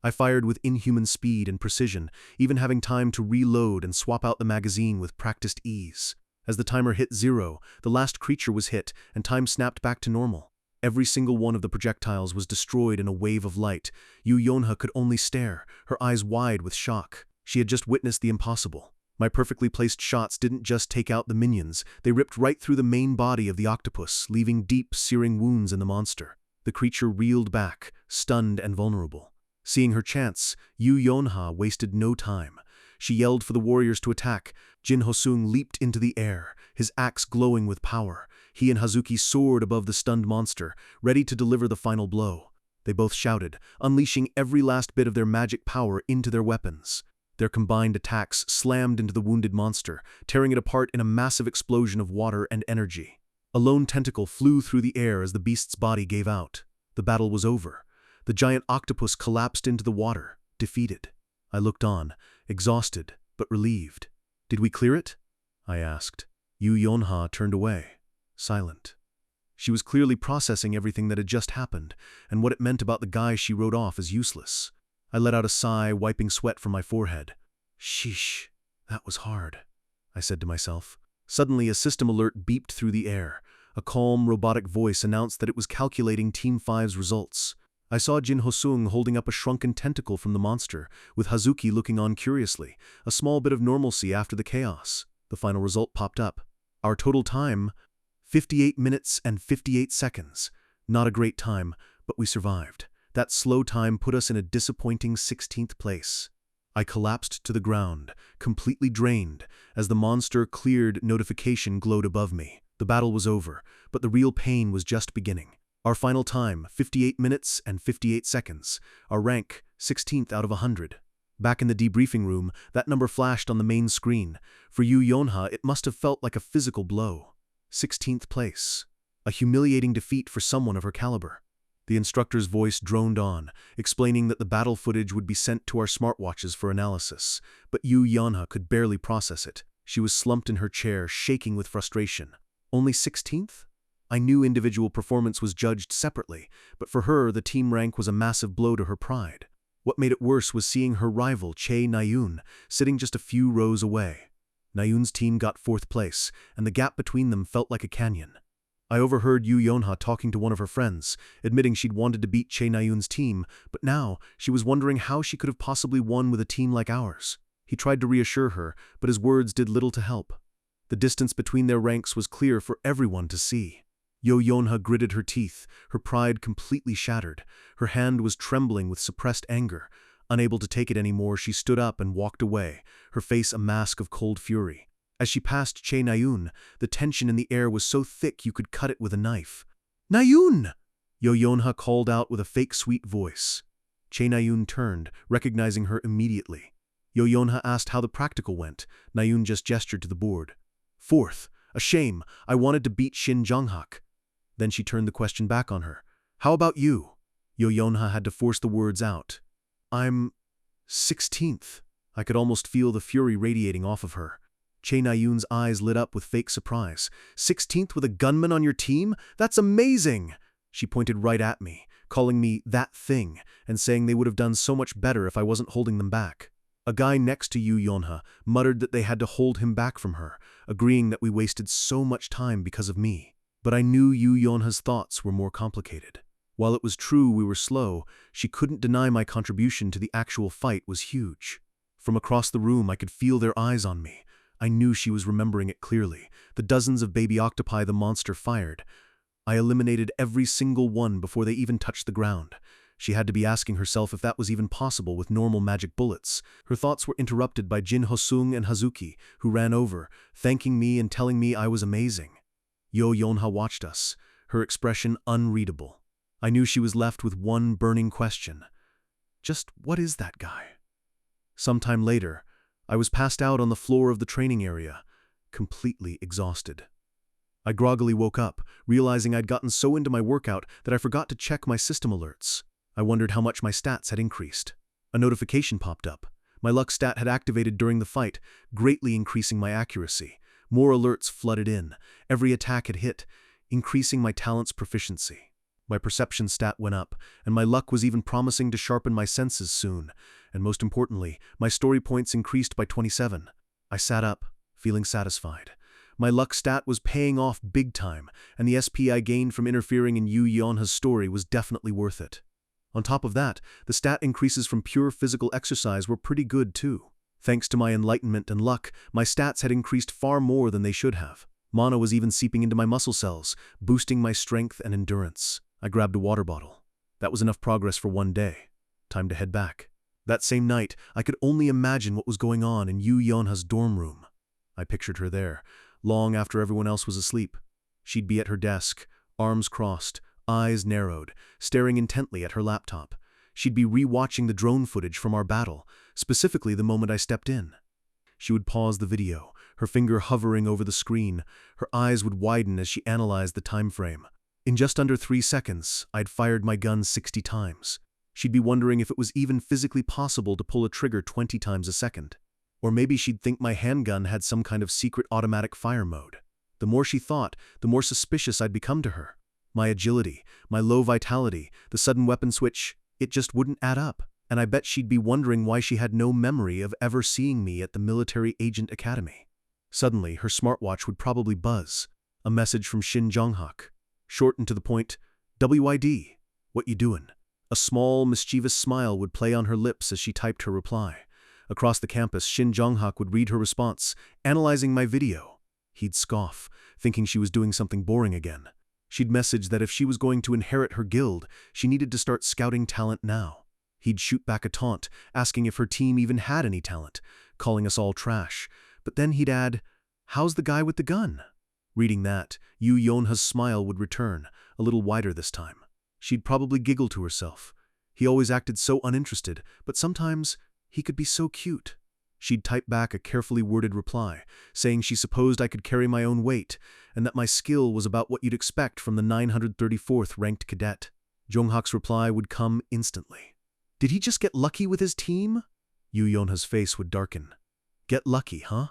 I fired with inhuman speed and precision, even having time to reload and swap out the magazine with practiced ease. As the timer hit 0, the last creature was hit, and time snapped back to normal. Every single one of the projectiles was destroyed in a wave of light. Yu Yonha could only stare, her eyes wide with shock. She had just witnessed the impossible. My perfectly placed shots didn't just take out the minions, they ripped right through the main body of the octopus, leaving deep, searing wounds in the monster. The creature reeled back, stunned and vulnerable. Seeing her chance, Yu Yonha wasted no time. She yelled for the warriors to attack. Jin Hosung leaped into the air, his axe glowing with power. He and Hazuki soared above the stunned monster, ready to deliver the final blow. They both shouted, unleashing every last bit of their magic power into their weapons. Their combined attacks slammed into the wounded monster, tearing it apart in a massive explosion of water and energy. A lone tentacle flew through the air as the beast's body gave out. The battle was over. The giant octopus collapsed into the water, defeated. I looked on, exhausted but relieved. "Did we clear it?" I asked. Yu Yonha turned away, silent. She was clearly processing everything that had just happened, and what it meant about the guy she wrote off as useless. I let out a sigh, wiping sweat from my forehead. "Sheesh, that was hard," I said to myself. Suddenly, a system alert beeped through the air. A calm, robotic voice announced that it was calculating Team 5's results. I saw Jin Hosung holding up a shrunken tentacle from the monster, with Hazuki looking on curiously, a small bit of normalcy after the chaos. The final result popped up. Our total time, 58 minutes and 58 seconds. Not a great time, but we survived. That slow time put us in a disappointing 16th place. I collapsed to the ground, completely drained, as the monster cleared notification glowed above me. The battle was over, but the real pain was just beginning. Our final time, 58 minutes and 58 seconds. Our rank, 16th out of 100. Back in the debriefing room, that number flashed on the main screen. For Yu Yonha, it must have felt like a physical blow. 16th place. A humiliating defeat for someone of her caliber. The instructor's voice droned on, explaining that the battle footage would be sent to our smartwatches for analysis. But Yu Yonha could barely process it. She was slumped in her chair, shaking with frustration. Only 16th? I knew individual performance was judged separately, but for her, the team rank was a massive blow to her pride. What made it worse was seeing her rival, Che Nayun, sitting just a few rows away. Nayun's team got 4th place, and the gap between them felt like a canyon. I overheard Yu Yonha talking to one of her friends, admitting she'd wanted to beat Che Nayun's team, but now she was wondering how she could have possibly won with a team like ours. He tried to reassure her, but his words did little to help. The distance between their ranks was clear for everyone to see. Yu Yonha gritted her teeth, her pride completely shattered. Her hand was trembling with suppressed anger. Unable to take it anymore, she stood up and walked away, her face a mask of cold fury. As she passed Che Nayun, the tension in the air was so thick you could cut it with a knife. "Nayun!" Yu Yonha called out with a fake sweet voice. Che Nayun turned, recognizing her immediately. Yu Yonha asked how the practical went. Nayun just gestured to the board. "4th. A shame. I wanted to beat Shin Jonghak." Then she turned the question back on her. "How about you?" Yu Yonha had to force the words out. "I'm 16th. I could almost feel the fury radiating off of her. Che Nayun's eyes lit up with fake surprise. "16th with a gunman on your team? That's amazing!" She pointed right at me, calling me that thing, and saying they would have done so much better if I wasn't holding them back. A guy next to Yu Yonha muttered that they had to hold him back from her, agreeing that we wasted so much time because of me. But I knew Yu Yonha's thoughts were more complicated. While it was true we were slow, she couldn't deny my contribution to the actual fight was huge. From across the room I could feel their eyes on me. I knew she was remembering it clearly, the dozens of baby octopi the monster fired. I eliminated every single one before they even touched the ground. She had to be asking herself if that was even possible with normal magic bullets. Her thoughts were interrupted by Jin Hosung and Hazuki, who ran over, thanking me and telling me I was amazing. Yu Yonha watched us, her expression unreadable. I knew she was left with one burning question. Just what is that guy? Sometime later, I was passed out on the floor of the training area, completely exhausted. I groggily woke up, realizing I'd gotten so into my workout that I forgot to check my system alerts. I wondered how much my stats had increased. A notification popped up. My luck stat had activated during the fight, greatly increasing my accuracy. More alerts flooded in. Every attack had hit, increasing my talent's proficiency. My perception stat went up, and my luck was even promising to sharpen my senses soon. And most importantly, my story points increased by 27. I sat up, feeling satisfied. My luck stat was paying off big time, and the SP I gained from interfering in Yu Yeonha's story was definitely worth it. On top of that, the stat increases from pure physical exercise were pretty good too. Thanks to my enlightenment and luck, my stats had increased far more than they should have. Mana was even seeping into my muscle cells, boosting my strength and endurance. I grabbed a water bottle. That was enough progress for one day. Time to head back. That same night, I could only imagine what was going on in Yu Yeonha's dorm room. I pictured her there, long after everyone else was asleep. She'd be at her desk, arms crossed, eyes narrowed, staring intently at her laptop. She'd be re-watching the drone footage from our battle, specifically the moment I stepped in. She would pause the video, her finger hovering over the screen. Her eyes would widen as she analyzed the time frame. In just under 3 seconds, I'd fired my gun 60 times. She'd be wondering if it was even physically possible to pull a trigger 20 times a second. Or maybe she'd think my handgun had some kind of secret automatic fire mode. The more she thought, the more suspicious I'd become to her. My agility, my low vitality, the sudden weapon switch, it just wouldn't add up. And I bet she'd be wondering why she had no memory of ever seeing me at the Military Agent Academy. Suddenly, her smartwatch would probably buzz. A message from Shin Jong-hak. Short and to the point, "WID, what you doin'?" A small, mischievous smile would play on her lips as she typed her reply. Across the campus, Shin Jong-hak would read her response, analyzing my video. He'd scoff, thinking she was doing something boring again. She'd message that if she was going to inherit her guild, she needed to start scouting talent now. He'd shoot back a taunt, asking if her team even had any talent, calling us all trash. But then he'd add, "How's the guy with the gun?" Reading that, Yu Yeonha's smile would return, a little wider this time. She'd probably giggle to herself. He always acted so uninterested, but sometimes he could be so cute. She'd type back a carefully worded reply, saying she supposed I could carry my own weight, and that my skill was about what you'd expect from the 934th ranked cadet. Jong-hak's reply would come instantly. Did he just get lucky with his team? Yu Yeonha's face would darken. Get lucky, huh?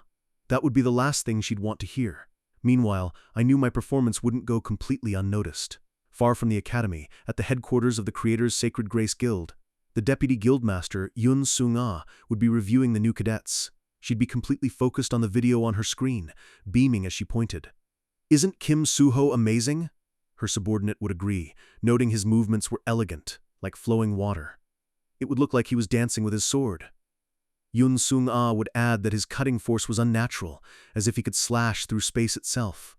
That would be the last thing she'd want to hear. Meanwhile, I knew my performance wouldn't go completely unnoticed. Far from the academy, at the headquarters of the Creators' Sacred Grace Guild, the deputy guildmaster, Yoon Sung-ah, would be reviewing the new cadets. She'd be completely focused on the video on her screen, beaming as she pointed. "Isn't Kim Soo-ho amazing?" Her subordinate would agree, noting his movements were elegant, like flowing water. It would look like he was dancing with his sword. Yoon Sung-ah would add that his cutting force was unnatural, as if he could slash through space itself.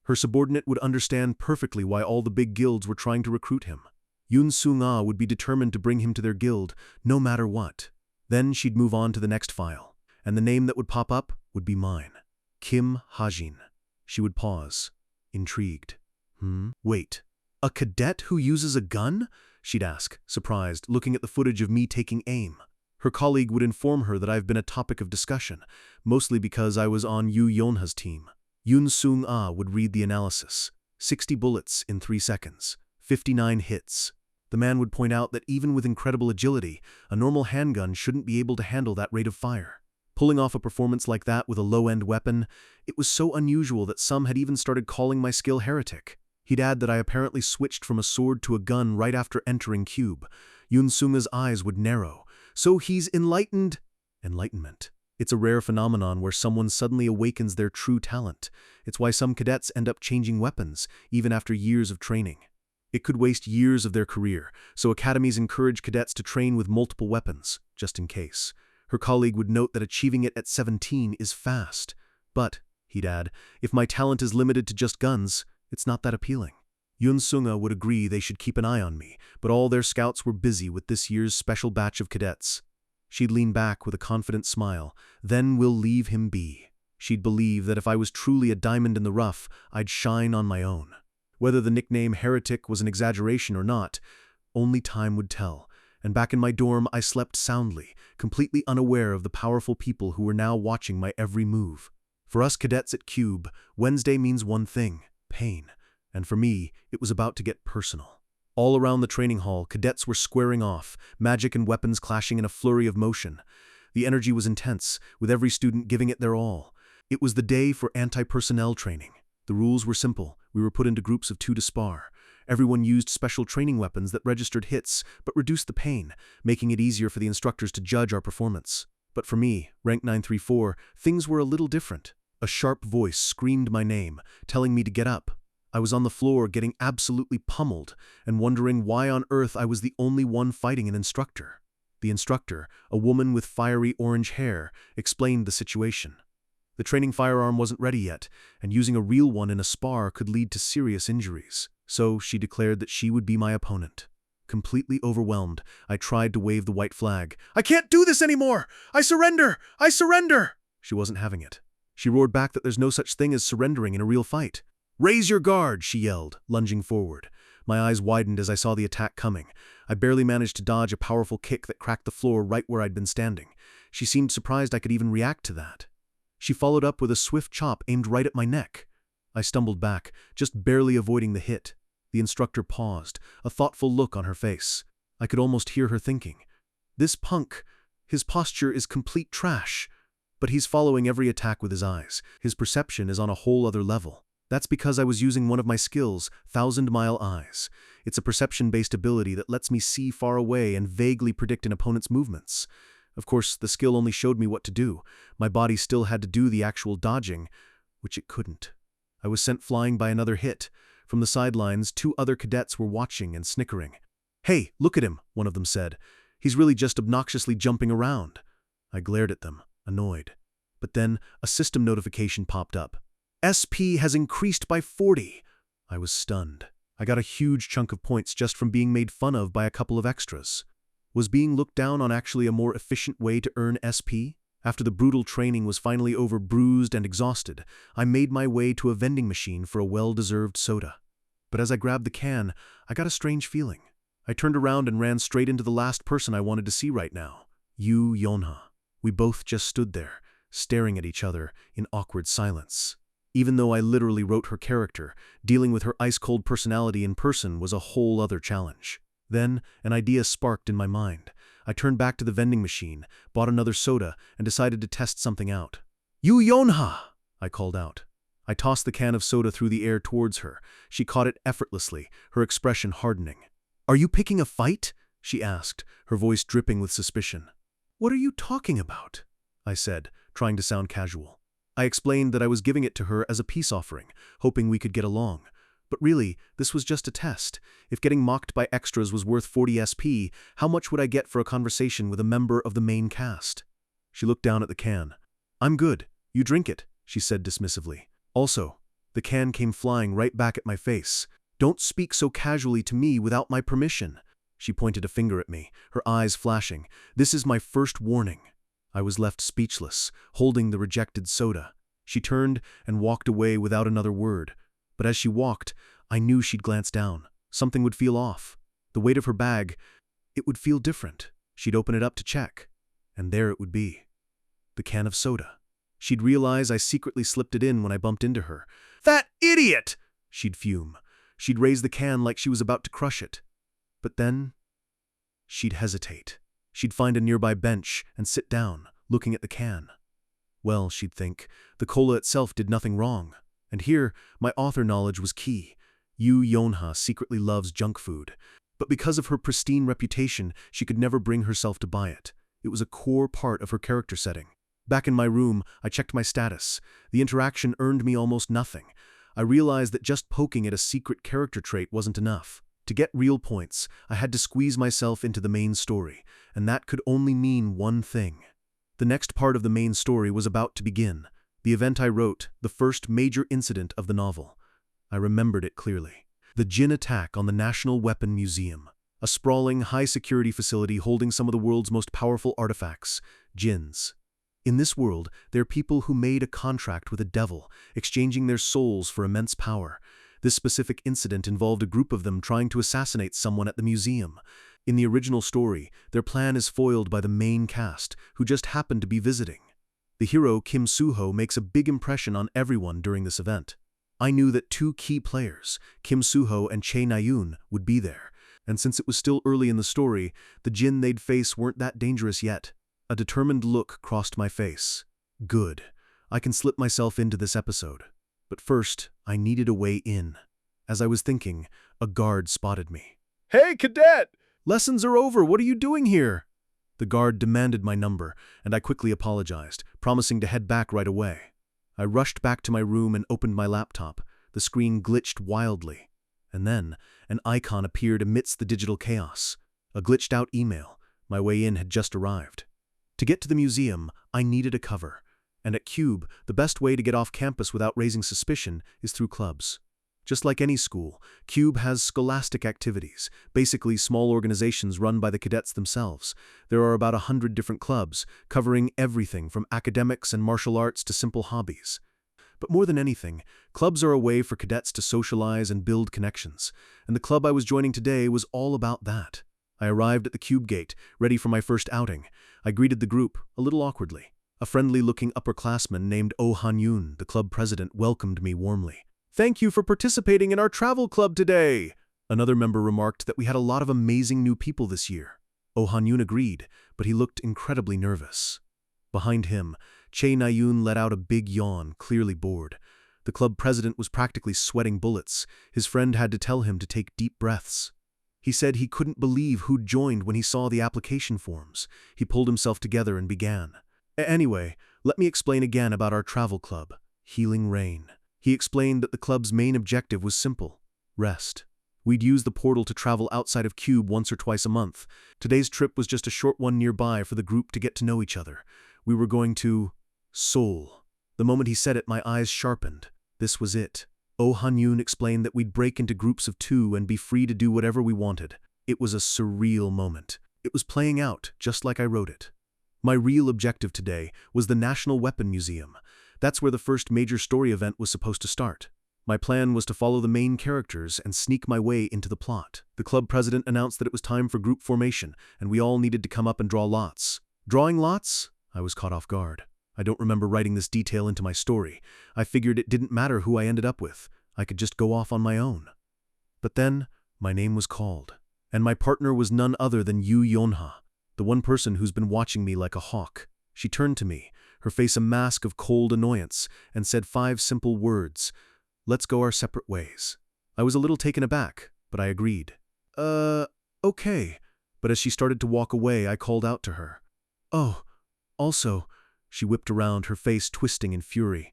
Her subordinate would understand perfectly why all the big guilds were trying to recruit him. Yoon Sung-ah would be determined to bring him to their guild, no matter what. Then she'd move on to the next file, and the name that would pop up would be mine. Kim Hajin. She would pause, intrigued. Wait, a cadet who uses a gun? She'd ask, surprised, looking at the footage of me taking aim. Her colleague would inform her that I've been a topic of discussion, mostly because I was on Yu Yeonha's team. Yoon Sung-ah would read the analysis. 60 bullets in 3 seconds. 59 hits. The man would point out that even with incredible agility, a normal handgun shouldn't be able to handle that rate of fire. Pulling off a performance like that with a low-end weapon, it was so unusual that some had even started calling my skill heretic. He'd add that I apparently switched from a sword to a gun right after entering Cube. Yoon Sung-ah's eyes would narrow. So he's enlightened. Enlightenment. It's a rare phenomenon where someone suddenly awakens their true talent. It's why some cadets end up changing weapons, even after years of training. It could waste years of their career, so academies encourage cadets to train with multiple weapons, just in case. Her colleague would note that achieving it at 17 is fast. But, he'd add, if my talent is limited to just guns, it's not that appealing. Yoon Sung-ah would agree they should keep an eye on me, but all their scouts were busy with this year's special batch of cadets. She'd lean back with a confident smile, "Then we'll leave him be." She'd believe that if I was truly a diamond in the rough, I'd shine on my own. Whether the nickname heretic was an exaggeration or not, only time would tell. And back in my dorm, I slept soundly, completely unaware of the powerful people who were now watching my every move. For us cadets at Cube, Wednesday means one thing: pain. And for me, it was about to get personal. All around the training hall, cadets were squaring off, magic and weapons clashing in a flurry of motion. The energy was intense, with every student giving it their all. It was the day for anti-personnel training. The rules were simple. We were put into groups of 2 to spar. Everyone used special training weapons that registered hits but reduced the pain, making it easier for the instructors to judge our performance. But for me, rank 934, things were a little different. A sharp voice screamed my name, telling me to get up. I was on the floor getting absolutely pummeled and wondering why on earth I was the only one fighting an instructor. The instructor, a woman with fiery orange hair, explained the situation. The training firearm wasn't ready yet, and using a real one in a spar could lead to serious injuries. So she declared that she would be my opponent. Completely overwhelmed, I tried to wave the white flag. "I can't do this anymore! I surrender! I surrender!" She wasn't having it. She roared back that there's no such thing as surrendering in a real fight. "Raise your guard," she yelled, lunging forward. My eyes widened as I saw the attack coming. I barely managed to dodge a powerful kick that cracked the floor right where I'd been standing. She seemed surprised I could even react to that. She followed up with a swift chop aimed right at my neck. I stumbled back, just barely avoiding the hit. The instructor paused, a thoughtful look on her face. I could almost hear her thinking, "This punk, his posture is complete trash. But he's following every attack with his eyes. His perception is on a whole other level." That's because I was using one of my skills, 1,000-mile eyes. It's a perception-based ability that lets me see far away and vaguely predict an opponent's movements. Of course, the skill only showed me what to do. My body still had to do the actual dodging, which it couldn't. I was sent flying by another hit. From the sidelines, 2 other cadets were watching and snickering. "Hey, look at him," one of them said. "He's really just obnoxiously jumping around." I glared at them, annoyed. But then a system notification popped up. "SP has increased by 40. I was stunned. I got a huge chunk of points just from being made fun of by a couple of extras. Was being looked down on actually a more efficient way to earn SP? After the brutal training was finally over, bruised and exhausted, I made my way to a vending machine for a well-deserved soda. But as I grabbed the can, I got a strange feeling. I turned around and ran straight into the last person I wanted to see right now, Yu Yonha. We both just stood there, staring at each other in awkward silence. Even though I literally wrote her character, dealing with her ice-cold personality in person was a whole other challenge. Then, an idea sparked in my mind. I turned back to the vending machine, bought another soda, and decided to test something out. "Yu Yonha!" I called out. I tossed the can of soda through the air towards her. She caught it effortlessly, her expression hardening. "Are you picking a fight?" she asked, her voice dripping with suspicion. "What are you talking about?" I said, trying to sound casual. I explained that I was giving it to her as a peace offering, hoping we could get along. But really, this was just a test. If getting mocked by extras was worth 40 SP, how much would I get for a conversation with a member of the main cast? She looked down at the can. "I'm good. You drink it," she said dismissively. Also, the can came flying right back at my face. "Don't speak so casually to me without my permission." She pointed a finger at me, her eyes flashing. "This is my first warning." I was left speechless, holding the rejected soda. She turned and walked away without another word. But as she walked, I knew she'd glance down. Something would feel off. The weight of her bag, it would feel different. She'd open it up to check. And there it would be. The can of soda. She'd realize I secretly slipped it in when I bumped into her. "That idiot!" she'd fume. She'd raise the can like she was about to crush it. But then, she'd hesitate. She'd find a nearby bench and sit down, looking at the can. Well, she'd think, the cola itself did nothing wrong. And here, my author knowledge was key. Yu Yonha secretly loves junk food. But because of her pristine reputation, she could never bring herself to buy it. It was a core part of her character setting. Back in my room, I checked my status. The interaction earned me almost nothing. I realized that just poking at a secret character trait wasn't enough. To get real points, I had to squeeze myself into the main story, and that could only mean one thing. The next part of the main story was about to begin. The event I wrote, the first major incident of the novel. I remembered it clearly. The Jin attack on the National Weapon Museum. A sprawling, high-security facility holding some of the world's most powerful artifacts, Jins. In this world, there are people who made a contract with a devil, exchanging their souls for immense power. This specific incident involved a group of them trying to assassinate someone at the museum. In the original story, their plan is foiled by the main cast, who just happened to be visiting. The hero, Kim Soo-ho, makes a big impression on everyone during this event. I knew that two key players, Kim Soo-ho and Chae Na-yoon, would be there, and since it was still early in the story, the Jin they'd face weren't that dangerous yet. A determined look crossed my face. Good. I can slip myself into this episode. But first, I needed a way in. As I was thinking, a guard spotted me. Hey, cadet! "Lessons are over, what are you doing here?" The guard demanded my number, and I quickly apologized, promising to head back right away. I rushed back to my room and opened my laptop. The screen glitched wildly. And then, an icon appeared amidst the digital chaos. A glitched-out email. My way in had just arrived. To get to the museum, I needed a cover. And at Cube, the best way to get off campus without raising suspicion is through clubs. Just like any school, Cube has scholastic activities, basically small organizations run by the cadets themselves. There are about 100 different clubs, covering everything from academics and martial arts to simple hobbies. But more than anything, clubs are a way for cadets to socialize and build connections, and the club I was joining today was all about that. I arrived at the Cube gate, ready for my first outing. I greeted the group, a little awkwardly. A friendly-looking upperclassman named Oh Han-yoon, the club president, welcomed me warmly. "Thank you for participating in our travel club today." Another member remarked that we had a lot of amazing new people this year. Oh Han-yoon agreed, but he looked incredibly nervous. Behind him, Chae Na-yoon let out a big yawn, clearly bored. The club president was practically sweating bullets. His friend had to tell him to take deep breaths. He said he couldn't believe who'd joined when he saw the application forms. He pulled himself together and began. "Anyway, let me explain again about our travel club, Healing Rain." He explained that the club's main objective was simple: rest. We'd use the portal to travel outside of Cube once or twice a month. Today's trip was just a short one nearby for the group to get to know each other. We were going to Seoul. The moment he said it, my eyes sharpened. This was it. Oh Han-yoon explained that we'd break into groups of 2 and be free to do whatever we wanted. It was a surreal moment. It was playing out, just like I wrote it. My real objective today was the National Weapon Museum. That's where the first major story event was supposed to start. My plan was to follow the main characters and sneak my way into the plot. The club president announced that it was time for group formation, and we all needed to come up and draw lots. Drawing lots? I was caught off guard. I don't remember writing this detail into my story. I figured it didn't matter who I ended up with. I could just go off on my own. But then, my name was called. And my partner was none other than Yoo Yeon-ha, the one person who's been watching me like a hawk. She turned to me, her face a mask of cold annoyance, and said 5 simple words: "Let's go our separate ways." I was a little taken aback, but I agreed. Okay. But as she started to walk away, I called out to her. "Oh, also," she whipped around, her face twisting in fury.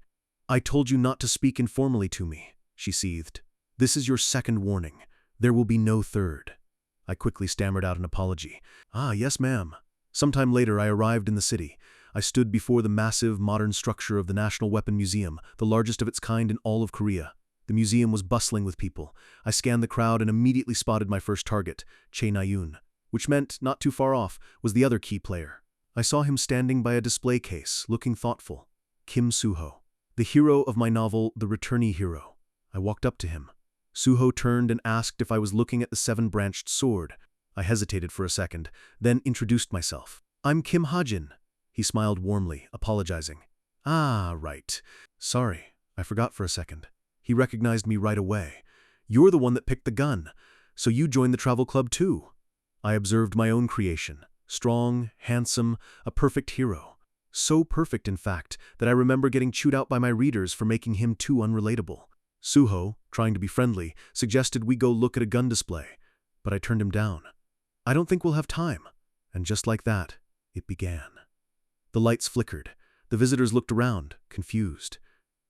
"I told you not to speak informally to me," she seethed. "This is your second warning. There will be no third." I quickly stammered out an apology. Yes, ma'am." Sometime later, I arrived in the city. I stood before the massive, modern structure of the National Weapon Museum, the largest of its kind in all of Korea. The museum was bustling with people. I scanned the crowd and immediately spotted my first target, Chae Na-yoon, which meant, not too far off, was the other key player. I saw him standing by a display case, looking thoughtful. Kim Soo-ho, the hero of my novel, The Returnee Hero. I walked up to him. Soo-ho turned and asked if I was looking at the 7-branched sword. I hesitated for a second, then introduced myself. "I'm Kim Ha-jin." He smiled warmly, apologizing. Right. Sorry, I forgot for a second." He recognized me right away. "You're the one that picked the gun, so you joined the travel club too." I observed my own creation. Strong, handsome, a perfect hero. So perfect, in fact, that I remember getting chewed out by my readers for making him too unrelatable. Soo-ho, trying to be friendly, suggested we go look at a gun display, but I turned him down. "I don't think we'll have time." And just like that, it began. The lights flickered. The visitors looked around, confused.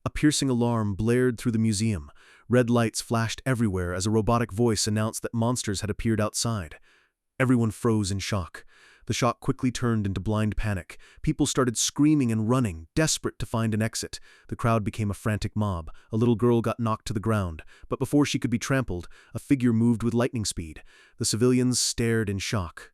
A piercing alarm blared through the museum. Red lights flashed everywhere as a robotic voice announced that monsters had appeared outside. Everyone froze in shock. The shock quickly turned into blind panic. People started screaming and running, desperate to find an exit. The crowd became a frantic mob. A little girl got knocked to the ground, but before she could be trampled, a figure moved with lightning speed. The civilians stared in shock.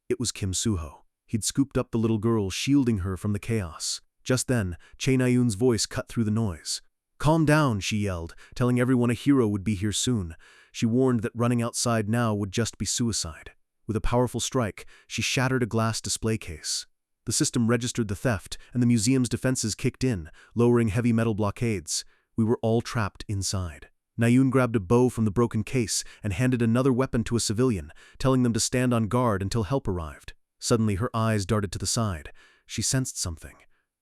It was Kim Soo-ho. He'd scooped up the little girl, shielding her from the chaos. Just then, Chae Na-yoon's voice cut through the noise. "Calm down," she yelled, telling everyone a hero would be here soon. She warned that running outside now would just be suicide. With a powerful strike, she shattered a glass display case. The system registered the theft, and the museum's defenses kicked in, lowering heavy metal blockades. We were all trapped inside. Nayun grabbed a bow from the broken case and handed another weapon to a civilian, telling them to stand on guard until help arrived. Suddenly, her eyes darted to the side. She sensed something.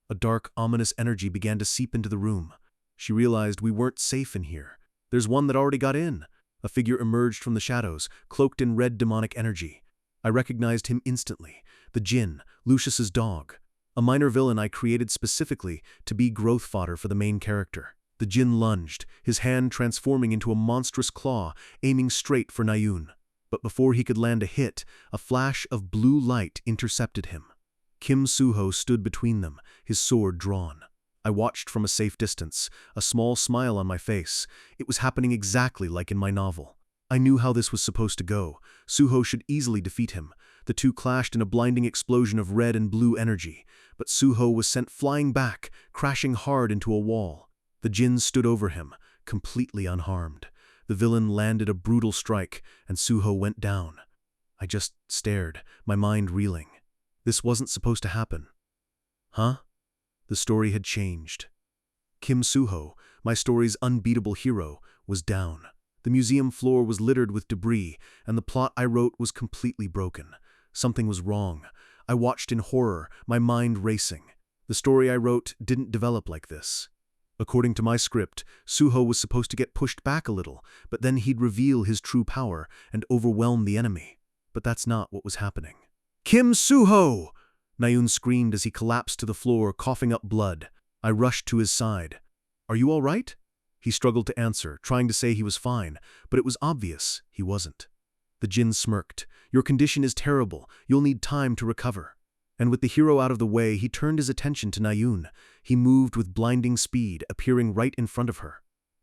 A dark, ominous energy began to seep into the room. She realized we weren't safe in here. "There's one that already got in." A figure emerged from the shadows, cloaked in red demonic energy. I recognized him instantly. The Jinn, Lucius's dog. A minor villain I created specifically to be growth fodder for the main character. The Jinn lunged, his hand transforming into a monstrous claw, aiming straight for Nayun. But before he could land a hit, a flash of blue light intercepted him. Kim Suho stood between them, his sword drawn. I watched from a safe distance, a small smile on my face. It was happening exactly like in my novel. I knew how this was supposed to go. Suho should easily defeat him. The two clashed in a blinding explosion of red and blue energy, but Suho was sent flying back, crashing hard into a wall. The Jinn stood over him, completely unharmed. The villain landed a brutal strike, and Suho went down. I just stared, my mind reeling. This wasn't supposed to happen. Huh? The story had changed. Kim Suho, my story's unbeatable hero, was down. The museum floor was littered with debris, and the plot I wrote was completely broken. Something was wrong. I watched in horror, my mind racing. The story I wrote didn't develop like this. According to my script, Suho was supposed to get pushed back a little, but then he'd reveal his true power and overwhelm the enemy. But that's not what was happening. "Kim Suho!" Nayun screamed as he collapsed to the floor, coughing up blood. I rushed to his side. "Are you all right?" He struggled to answer, trying to say he was fine, but it was obvious he wasn't. The Jinn smirked. "Your condition is terrible. You'll need time to recover." And with the hero out of the way, he turned his attention to Nayun. He moved with blinding speed, appearing right in front of her.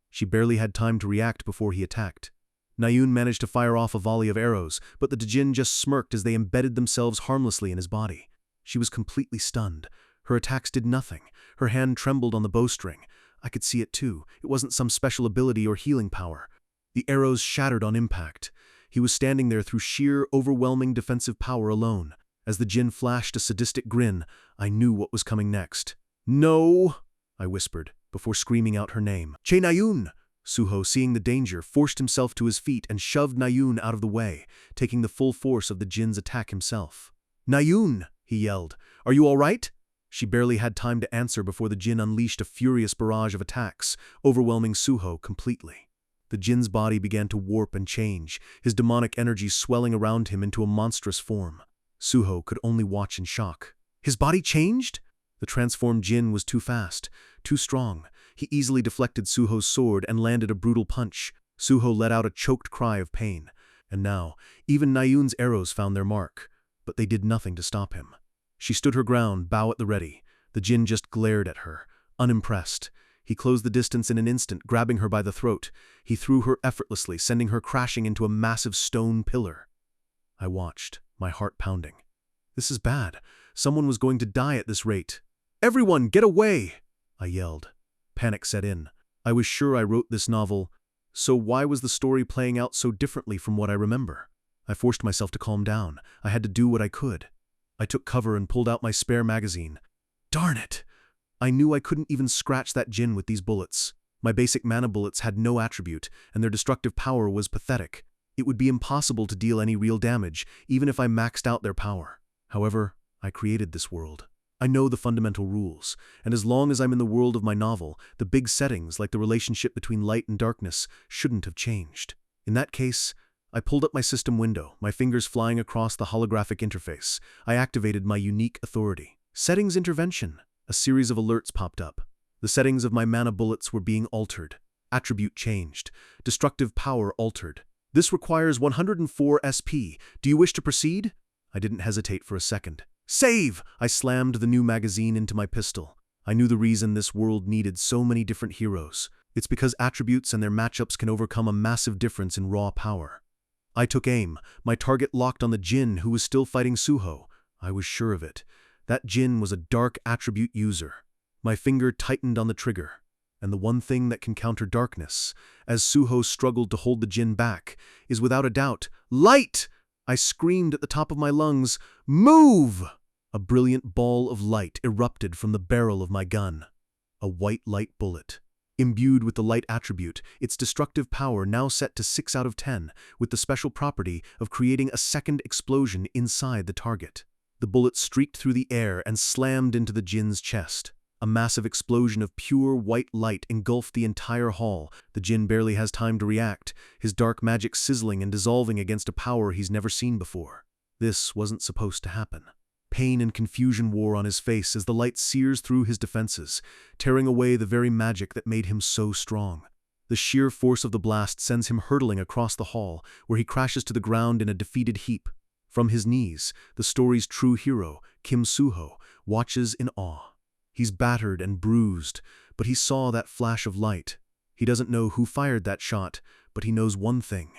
She barely had time to react before he attacked. Nayun managed to fire off a volley of arrows, but the Jinn just smirked as they embedded themselves harmlessly in his body. She was completely stunned. Her attacks did nothing. Her hand trembled on the bowstring. I could see it too. It wasn't some special ability or healing power. The arrows shattered on impact. He was standing there through sheer, overwhelming defensive power alone. As the Jinn flashed a sadistic grin, I knew what was coming next. "No!" I whispered, before screaming out her name. "Che Nayun!" Suho, seeing the danger, forced himself to his feet and shoved Nayun out of the way, taking the full force of the Jinn's attack himself. "Nayun!" he yelled. "Are you all right?" She barely had time to answer before the Jinn unleashed a furious barrage of attacks, overwhelming Suho completely. The Jinn's body began to warp and change, his demonic energy swelling around him into a monstrous form. Suho could only watch in shock. His body changed? The transformed Jinn was too fast, too strong. He easily deflected Suho's sword and landed a brutal punch. Suho let out a choked cry of pain. And now, even Nayun's arrows found their mark, but they did nothing to stop him. She stood her ground, bow at the ready. The Jinn just glared at her, unimpressed. He closed the distance in an instant, grabbing her by the throat. He threw her effortlessly, sending her crashing into a massive stone pillar. I watched, my heart pounding. This is bad. Someone was going to die at this rate. "Everyone, get away!" I yelled. Panic set in. I was sure I wrote this novel, so why was the story playing out so differently from what I remember? I forced myself to calm down. I had to do what I could. I took cover and pulled out my spare magazine. Darn it! I knew I couldn't even scratch that Jinn with these bullets. My basic mana bullets had no attribute, and their destructive power was pathetic. It would be impossible to deal any real damage, even if I maxed out their power. However, I created this world. I know the fundamental rules, and as long as I'm in the world of my novel, the big settings, like the relationship between light and darkness, shouldn't have changed. In that case, I pulled up my system window, my fingers flying across the holographic interface. I activated my unique authority. Settings intervention. A series of alerts popped up. The settings of my mana bullets were being altered. Attribute changed. Destructive power altered. This requires 104 SP. Do you wish to proceed? I didn't hesitate for a second. Save! I slammed the new magazine into my pistol. I knew the reason this world needed so many different heroes. It's because attributes and their matchups can overcome a massive difference in raw power. I took aim. My target locked on the Jinn who was still fighting Suho. I was sure of it. That Jinn was a dark attribute user. My finger tightened on the trigger. and the one thing that can counter darkness, as Suho struggled to hold the Jinn back, is without a doubt light! I screamed at the top of my lungs, "Move!" A brilliant ball of light erupted from the barrel of my gun. A white light bullet. Imbued with the light attribute, its destructive power now set to 6 out of 10, with the special property of creating a second explosion inside the target. The bullet streaked through the air and slammed into the Jinn's chest. A massive explosion of pure white light engulfed the entire hall. The Jinn barely has time to react, his dark magic sizzling and dissolving against a power he's never seen before. This wasn't supposed to happen. Pain and confusion wore on his face as the light sears through his defenses, tearing away the very magic that made him so strong. The sheer force of the blast sends him hurtling across the hall, where he crashes to the ground in a defeated heap. From his knees, the story's true hero, Kim Suho, watches in awe. He's battered and bruised, but he saw that flash of light. He doesn't know who fired that shot, but he knows one thing.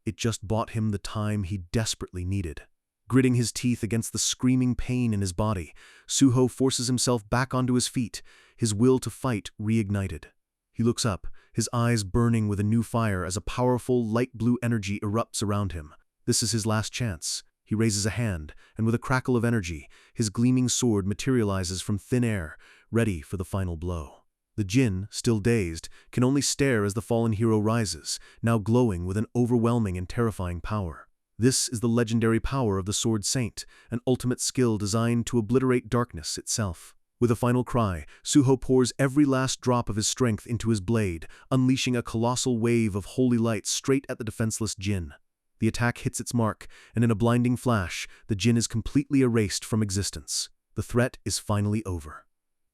It just bought him the time he desperately needed. Gritting his teeth against the screaming pain in his body, Suho forces himself back onto his feet, his will to fight reignited. He looks up, his eyes burning with a new fire as a powerful light blue energy erupts around him. This is his last chance. He raises a hand, and with a crackle of energy, his gleaming sword materializes from thin air, ready for the final blow. The Jinn, still dazed, can only stare as the fallen hero rises, now glowing with an overwhelming and terrifying power. This is the legendary power of the Sword Saint, an ultimate skill designed to obliterate darkness itself. With a final cry, Suho pours every last drop of his strength into his blade, unleashing a colossal wave of holy light straight at the defenseless Jinn. The attack hits its mark, and in a blinding flash, the Jinn is completely erased from existence. The threat is finally over.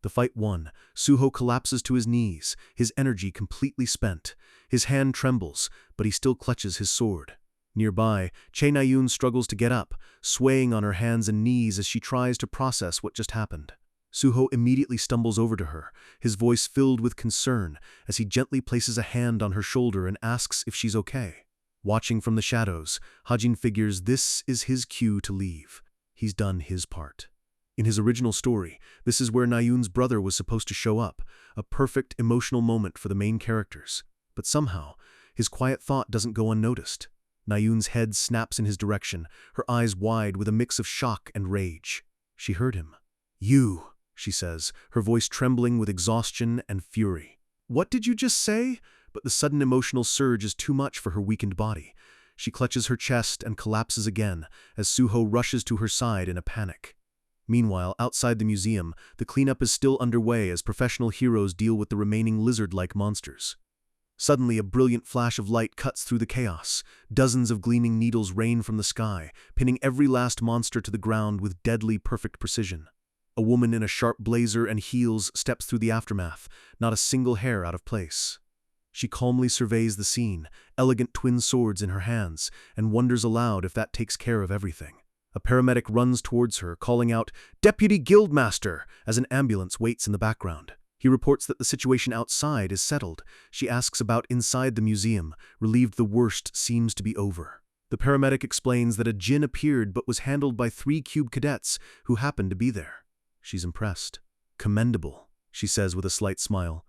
The fight won, Suho collapses to his knees, his energy completely spent. His hand trembles, but he still clutches his sword. Nearby, Che Nayun struggles to get up, swaying on her hands and knees as she tries to process what just happened. Suho immediately stumbles over to her, his voice filled with concern as he gently places a hand on her shoulder and asks if she's okay. Watching from the shadows, Hajin figures this is his cue to leave. He's done his part. In his original story, this is where Nayun's brother was supposed to show up, a perfect emotional moment for the main characters. But somehow, his quiet thought doesn't go unnoticed. Nayun's head snaps in his direction, her eyes wide with a mix of shock and rage. She heard him. "You," she says, her voice trembling with exhaustion and fury. "What did you just say?" But the sudden emotional surge is too much for her weakened body. She clutches her chest and collapses again as Suho rushes to her side in a panic. Meanwhile, outside the museum, the cleanup is still underway as professional heroes deal with the remaining lizard-like monsters. Suddenly, a brilliant flash of light cuts through the chaos. Dozens of gleaming needles rain from the sky, pinning every last monster to the ground with deadly perfect precision. A woman in a sharp blazer and heels steps through the aftermath, not a single hair out of place. She calmly surveys the scene, elegant twin swords in her hands, and wonders aloud if that takes care of everything. A paramedic runs towards her, calling out, "Deputy Guildmaster!" as an ambulance waits in the background. He reports that the situation outside is settled. She asks about inside the museum, relieved the worst seems to be over. The paramedic explains that a Jinn appeared but was handled by 3 cube cadets who happened to be there. She's impressed. "Commendable," she says with a slight smile.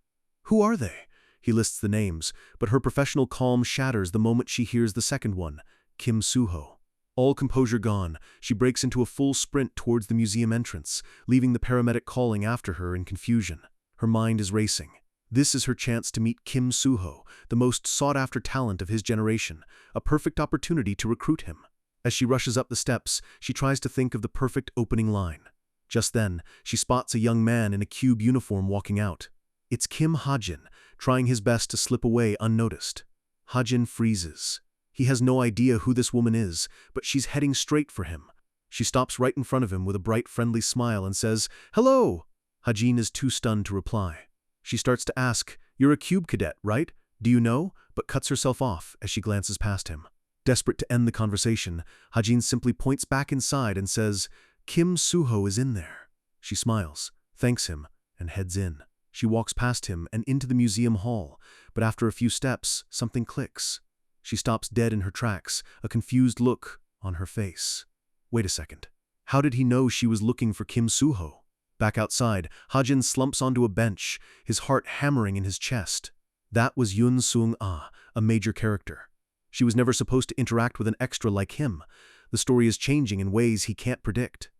"Who are they?" He lists the names, but her professional calm shatters the moment she hears the second one, Kim Suho. All composure gone, she breaks into a full sprint towards the museum entrance, leaving the paramedic calling after her in confusion. Her mind is racing. This is her chance to meet Kim Suho, the most sought-after talent of his generation, a perfect opportunity to recruit him. As she rushes up the steps, she tries to think of the perfect opening line. Just then, she spots a young man in a cube uniform walking out. It's Kim Hajin, trying his best to slip away unnoticed. Hajin freezes. He has no idea who this woman is, but she's heading straight for him. She stops right in front of him with a bright, friendly smile and says, "Hello!" Hajin is too stunned to reply. She starts to ask, "You're a cube cadet, right? Do you know?" but cuts herself off as she glances past him. Desperate to end the conversation, Hajin simply points back inside and says, "Kim Suho is in there." She smiles, thanks him, and heads in. She walks past him and into the museum hall, but after a few steps, something clicks. She stops dead in her tracks, a confused look on her face. Wait a second. How did he know she was looking for Kim Suho? Back outside, Hajin slumps onto a bench, his heart hammering in his chest. That was Yun Sung-ah, a major character. She was never supposed to interact with an extra like him. The story is changing in ways he can't predict.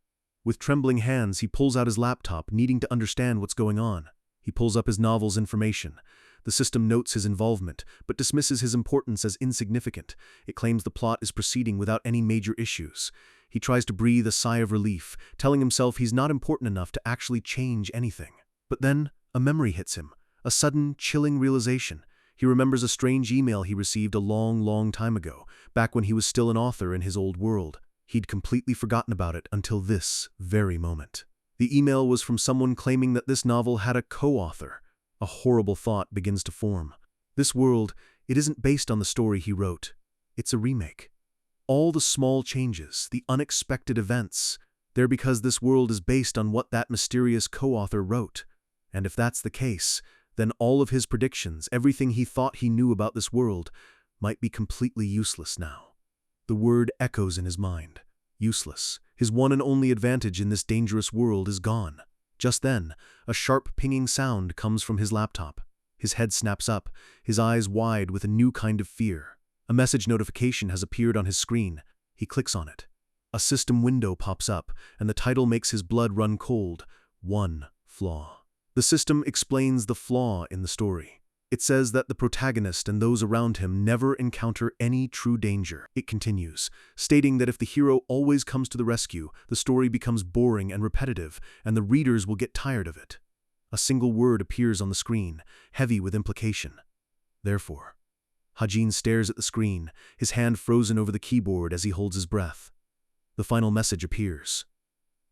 With trembling hands, he pulls out his laptop, needing to understand what's going on. He pulls up his novel's information. The system notes his involvement, but dismisses his importance as insignificant. It claims the plot is proceeding without any major issues. He tries to breathe a sigh of relief, telling himself he's not important enough to actually change anything. But then, a memory hits him. A sudden, chilling realization. He remembers a strange email he received a long time ago, back when he was still an author in his old world. He'd completely forgotten about it until this very moment. The email was from someone claiming that this novel had a co-author. A horrible thought begins to form. This world, it isn't based on the story he wrote. It's a remake. All the small changes, the unexpected events, they're because this world is based on what that mysterious co-author wrote. And if that's the case, then all of his predictions, everything he thought he knew about this world, might be completely useless now. The word echoes in his mind. Useless. His one and only advantage in this dangerous world is gone. Just then, a sharp pinging sound comes from his laptop. His head snaps up, his eyes wide with a new kind of fear. A message notification has appeared on his screen. He clicks on it. A system window pops up, and the title makes his blood run cold. One flaw. The system explains the flaw in the story. It says that the protagonist and those around him never encounter any true danger. It continues, stating that if the hero always comes to the rescue, the story becomes boring and repetitive, and the readers will get tired of it. A single word appears on the screen, heavy with implication. Therefore. Hajin stares at the screen, his hand frozen over the keyboard as he holds his breath. The final message appears.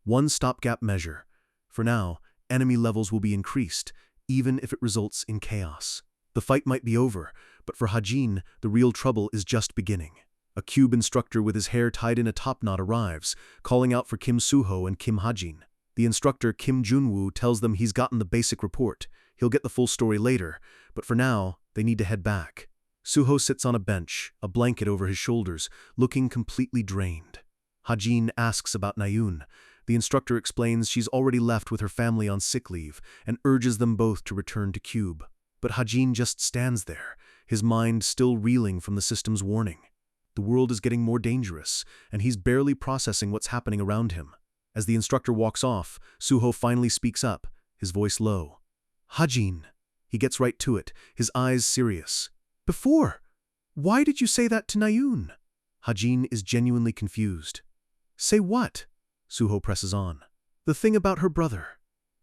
One stopgap measure. For now, enemy levels will be increased, even if it results in chaos. The fight might be over, but for Hajin, the real trouble is just beginning. A cube instructor with his hair tied in a topknot arrives, calling out for Kim Suho and Kim Hajin. The instructor, Kim Junwoo, tells them he's gotten the basic report. He'll get the full story later, but for now, they need to head back. Suho sits on a bench, a blanket over his shoulders, looking completely drained. Hajin asks about Nayun. The instructor explains she's already left with her family on sick leave and urges them both to return to Cube. But Hajin just stands there, his mind still reeling from the system's warning. The world is getting more dangerous, and he's barely processing what's happening around him. As the instructor walks off, Suho finally speaks up, his voice low. Hajin. He gets right to it, his eyes serious. Before, why did you say that to Nayun? Hajin is genuinely confused. Say what? Suho presses on. The thing about her brother.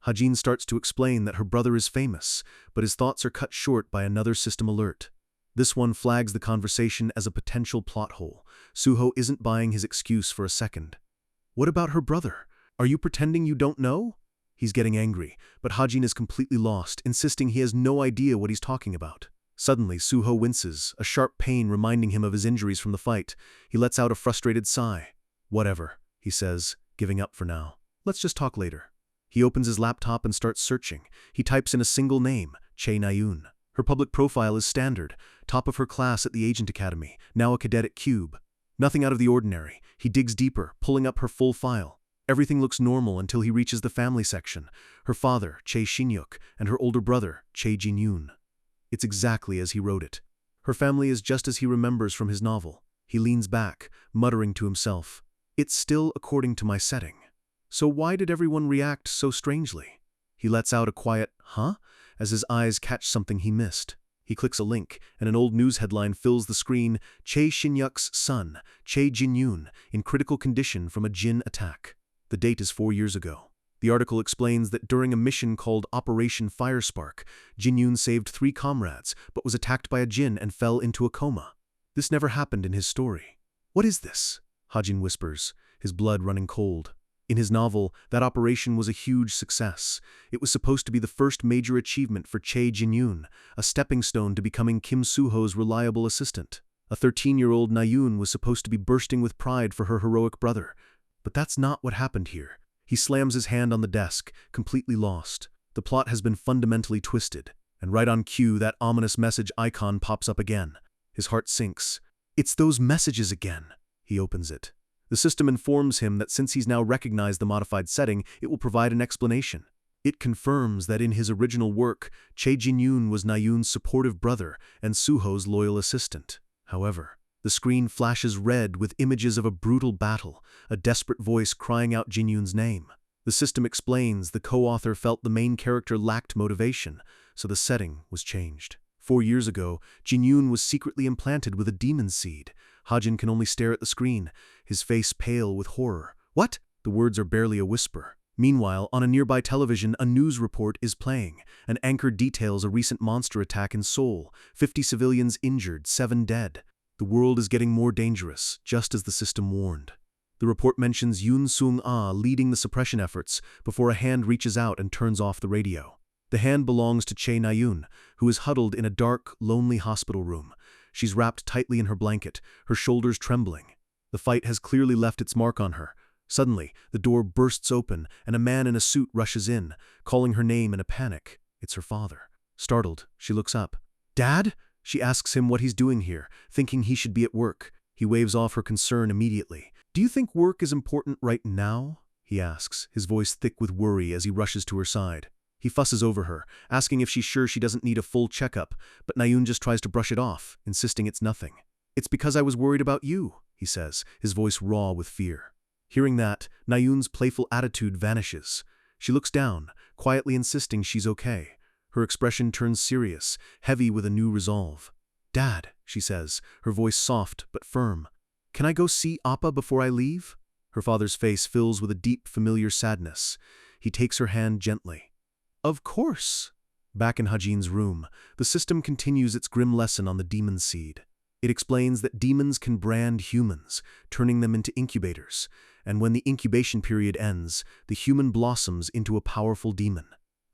Hajin starts to explain that her brother is famous, but his thoughts are cut short by another system alert. This one flags the conversation as a potential plot hole. Suho isn't buying his excuse for a second. What about her brother? Are you pretending you don't know? He's getting angry, but Hajin is completely lost, insisting he has no idea what he's talking about. Suddenly, Suho winces, a sharp pain reminding him of his injuries from the fight. He lets out a frustrated sigh. Whatever, he says, giving up for now. Let's just talk later. He opens his laptop and starts searching. He types in a single name, Chae Nayun. Her public profile is standard, top of her class at the Agent Academy, now a cadet at Cube. Nothing out of the ordinary. He digs deeper, pulling up her full file. Everything looks normal until he reaches the family section. Her father, Chae Shin-yuk, and her older brother, Chae Jin-yoon. It's exactly as he wrote it. Her family is just as he remembers from his novel. He leans back, muttering to himself. It's still according to my setting. So why did everyone react so strangely? He lets out a quiet, huh? As his eyes catch something he missed. He clicks a link, and an old news headline fills the screen. Chae Shin-yuk's son, Chae Jin-yoon, in critical condition from a Jin attack. The date is 4 years ago. The article explains that during a mission called Operation Firespark, Jin-yoon saved 3 comrades, but was attacked by a Jin and fell into a coma. This never happened in his story. What is this? Hajin whispers, his blood running cold. In his novel, that operation was a huge success. It was supposed to be the first major achievement for Chae Jin-yoon, a stepping stone to becoming Kim Suho's reliable assistant. A 13-year-old Nayun was supposed to be bursting with pride for her heroic brother. But that's not what happened here. He slams his hand on the desk, completely lost. The plot has been fundamentally twisted, and right on cue, that ominous message icon pops up again. His heart sinks. It's those messages again. He opens it. The system informs him that since he's now recognized the modified setting, it will provide an explanation. It confirms that in his original work, Che Jinyun was Nayun's supportive brother and Suho's loyal assistant. However, the screen flashes red with images of a brutal battle, a desperate voice crying out Jinyun's name. The system explains the co-author felt the main character lacked motivation, so the setting was changed. 4 years ago, Jinyun was secretly implanted with a demon seed. Hajin can only stare at the screen, his face pale with horror. What? The words are barely a whisper. Meanwhile, on a nearby television, a news report is playing. An anchor details a recent monster attack in Seoul. 50 civilians injured, 7 dead. The world is getting more dangerous, just as the system warned. The report mentions Yoon Sung-ah leading the suppression efforts before a hand reaches out and turns off the radio. The hand belongs to Che Nayun, who is huddled in a dark, lonely hospital room. She's wrapped tightly in her blanket, her shoulders trembling. The fight has clearly left its mark on her. Suddenly, the door bursts open and a man in a suit rushes in, calling her name in a panic. It's her father. Startled, she looks up. "Dad?" She asks him what he's doing here, thinking he should be at work. He waves off her concern immediately. "Do you think work is important right now?" he asks, his voice thick with worry as he rushes to her side. He fusses over her, asking if she's sure she doesn't need a full checkup, but Nayun just tries to brush it off, insisting it's nothing. "It's because I was worried about you," he says, his voice raw with fear. Hearing that, Nayun's playful attitude vanishes. She looks down, quietly insisting she's okay. Her expression turns serious, heavy with a new resolve. "Dad," she says, her voice soft but firm. "Can I go see Appa before I leave?" Her father's face fills with a deep, familiar sadness. He takes her hand gently. "Of course." Back in Hajin's room, the system continues its grim lesson on the demon seed. It explains that demons can brand humans, turning them into incubators, and when the incubation period ends, the human blossoms into a powerful demon.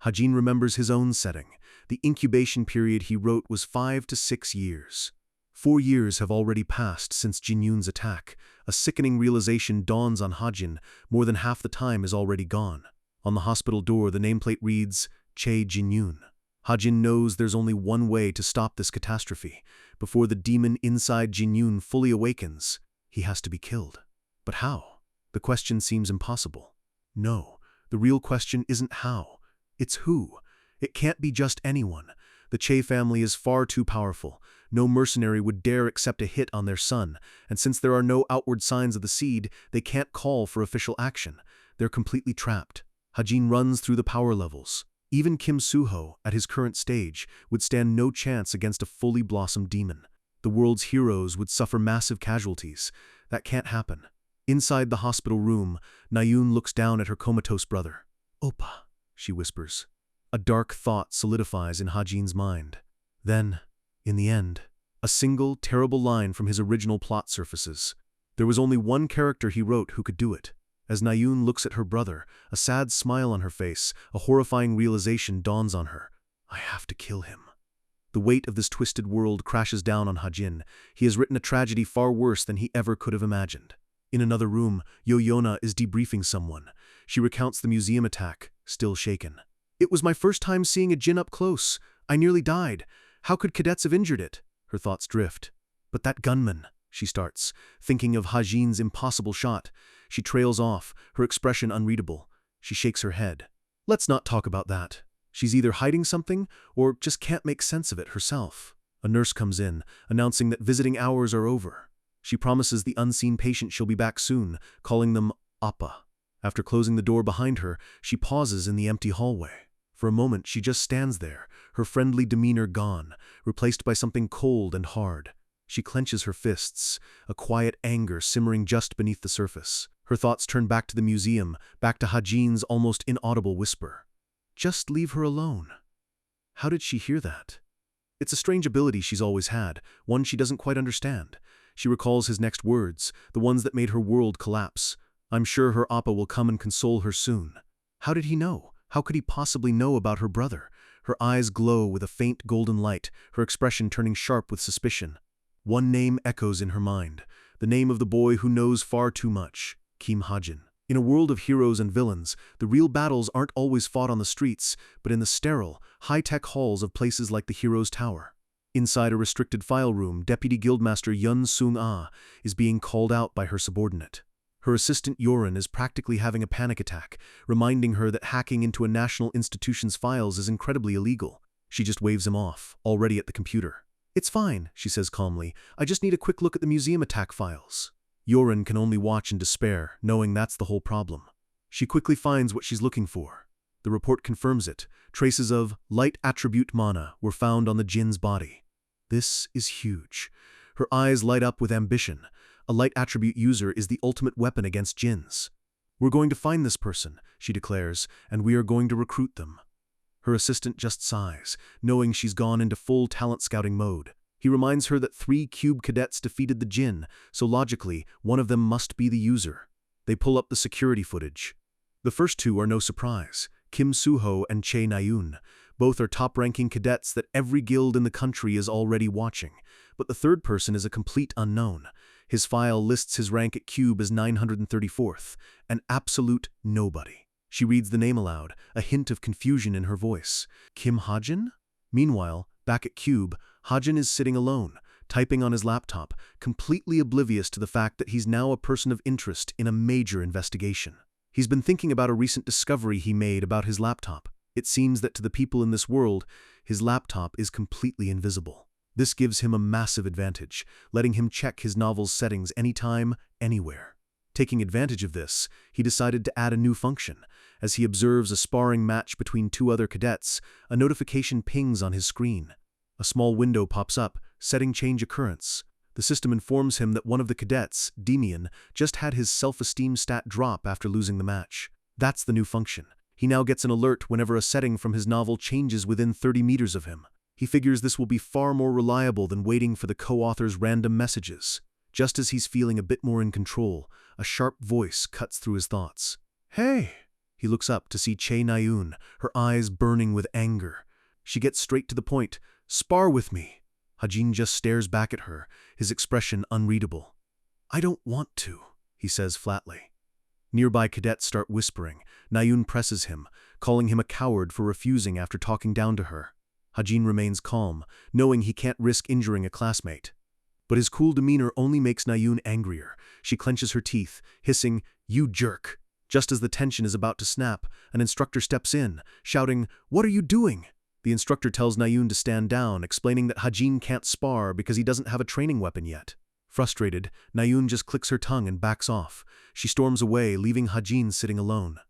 Hajin remembers his own setting. The incubation period he wrote was 5 to 6 years. 4 years have already passed since Jinyun's attack. A sickening realization dawns on Hajin. More than half the time is already gone. On the hospital door, the nameplate reads, Che Jinyun. Hajin knows there's only one way to stop this catastrophe. Before the demon inside Jinyun fully awakens, he has to be killed. But how? The question seems impossible. No, the real question isn't how. It's who. It can't be just anyone. The Che family is far too powerful. No mercenary would dare accept a hit on their son, and since there are no outward signs of the seed, they can't call for official action. They're completely trapped. Hajin runs through the power levels. Even Kim Suho, at his current stage, would stand no chance against a fully blossomed demon. The world's heroes would suffer massive casualties. That can't happen. Inside the hospital room, Nayun looks down at her comatose brother. "Oppa," she whispers. A dark thought solidifies in Hajin's mind. Then, in the end, a single, terrible line from his original plot surfaces. There was only one character he wrote who could do it. As Nayun looks at her brother, a sad smile on her face, a horrifying realization dawns on her. I have to kill him. The weight of this twisted world crashes down on Hajin. He has written a tragedy far worse than he ever could have imagined. In another room, Yo-Yona is debriefing someone. She recounts the museum attack, still shaken. "It was my first time seeing a djinn up close. I nearly died. How could cadets have injured it?" Her thoughts drift. "But that gunman," she starts, thinking of Hajin's impossible shot. She trails off, her expression unreadable. She shakes her head. Let's not talk about that. She's either hiding something or just can't make sense of it herself. A nurse comes in, announcing that visiting hours are over. She promises the unseen patient she'll be back soon, calling them Appa. After closing the door behind her, she pauses in the empty hallway. For a moment, she just stands there, her friendly demeanor gone, replaced by something cold and hard. She clenches her fists, a quiet anger simmering just beneath the surface. Her thoughts turn back to the museum, back to Hajin's almost inaudible whisper. Just leave her alone. How did she hear that? It's a strange ability she's always had, one she doesn't quite understand. She recalls his next words, the ones that made her world collapse. I'm sure her Appa will come and console her soon. How did he know? How could he possibly know about her brother? Her eyes glow with a faint golden light, her expression turning sharp with suspicion. One name echoes in her mind, the name of the boy who knows far too much, Kim Hajin. In a world of heroes and villains, the real battles aren't always fought on the streets, but in the sterile, high-tech halls of places like the Hero's Tower. Inside a restricted file room, Deputy Guildmaster Yoon Sung-ah is being called out by her subordinate. Her assistant Yorin is practically having a panic attack, reminding her that hacking into a national institution's files is incredibly illegal. She just waves him off, already at the computer. "It's fine," she says calmly. "I just need a quick look at the museum attack files." Yorin can only watch in despair, knowing that's the whole problem. She quickly finds what she's looking for. The report confirms it. Traces of light attribute mana were found on the Jin's body. This is huge. Her eyes light up with ambition. A light attribute user is the ultimate weapon against Jins. "We're going to find this person," she declares, "and we are going to recruit them." Her assistant just sighs, knowing she's gone into full talent scouting mode. He reminds her that 3 cube cadets defeated the Jin, so logically, one of them must be the user. They pull up the security footage. The first 2 are no surprise, Kim Suho and Chae Nayun. Both are top-ranking cadets that every guild in the country is already watching. But the third person is a complete unknown. His file lists his rank at Cube as 934th, an absolute nobody. She reads the name aloud, a hint of confusion in her voice. Kim Hajin? Meanwhile, back at Cube, Hajin is sitting alone, typing on his laptop, completely oblivious to the fact that he's now a person of interest in a major investigation. He's been thinking about a recent discovery he made about his laptop. It seems that to the people in this world, his laptop is completely invisible. This gives him a massive advantage, letting him check his novel's settings anytime, anywhere. Taking advantage of this, he decided to add a new function. As he observes a sparring match between 2 other cadets, a notification pings on his screen. A small window pops up, setting change occurrence. The system informs him that one of the cadets, Demian, just had his self-esteem stat drop after losing the match. That's the new function. He now gets an alert whenever a setting from his novel changes within 30 meters of him. He figures this will be far more reliable than waiting for the co-author's random messages. Just as he's feeling a bit more in control, a sharp voice cuts through his thoughts. "Hey!" He looks up to see Chae Nayun, her eyes burning with anger. She gets straight to the point. "Spar with me." Hajin just stares back at her, his expression unreadable. "I don't want to," he says flatly. Nearby cadets start whispering. Nayun presses him, calling him a coward for refusing after talking down to her. Hajin remains calm, knowing he can't risk injuring a classmate. But his cool demeanor only makes Nayun angrier. She clenches her teeth, hissing, "You jerk." Just as the tension is about to snap, an instructor steps in, shouting, "What are you doing?" The instructor tells Nayun to stand down, explaining that Hajin can't spar because he doesn't have a training weapon yet. Frustrated, Nayun just clicks her tongue and backs off. She storms away, leaving Hajin sitting alone.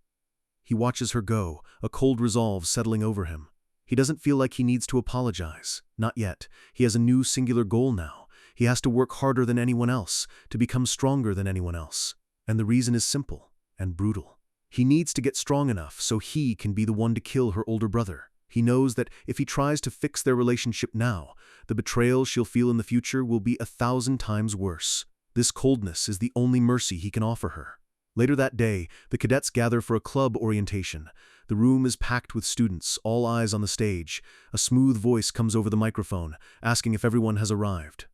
He watches her go, a cold resolve settling over him. He doesn't feel like he needs to apologize. Not yet. He has a new singular goal now. He has to work harder than anyone else, to become stronger than anyone else. And the reason is simple and brutal. He needs to get strong enough so he can be the one to kill her older brother. He knows that if he tries to fix their relationship now, the betrayal she'll feel in the future will be 1,000 times worse. This coldness is the only mercy he can offer her. Later that day, the cadets gather for a club orientation. The room is packed with students, all eyes on the stage. A smooth voice comes over the microphone, asking if everyone has arrived.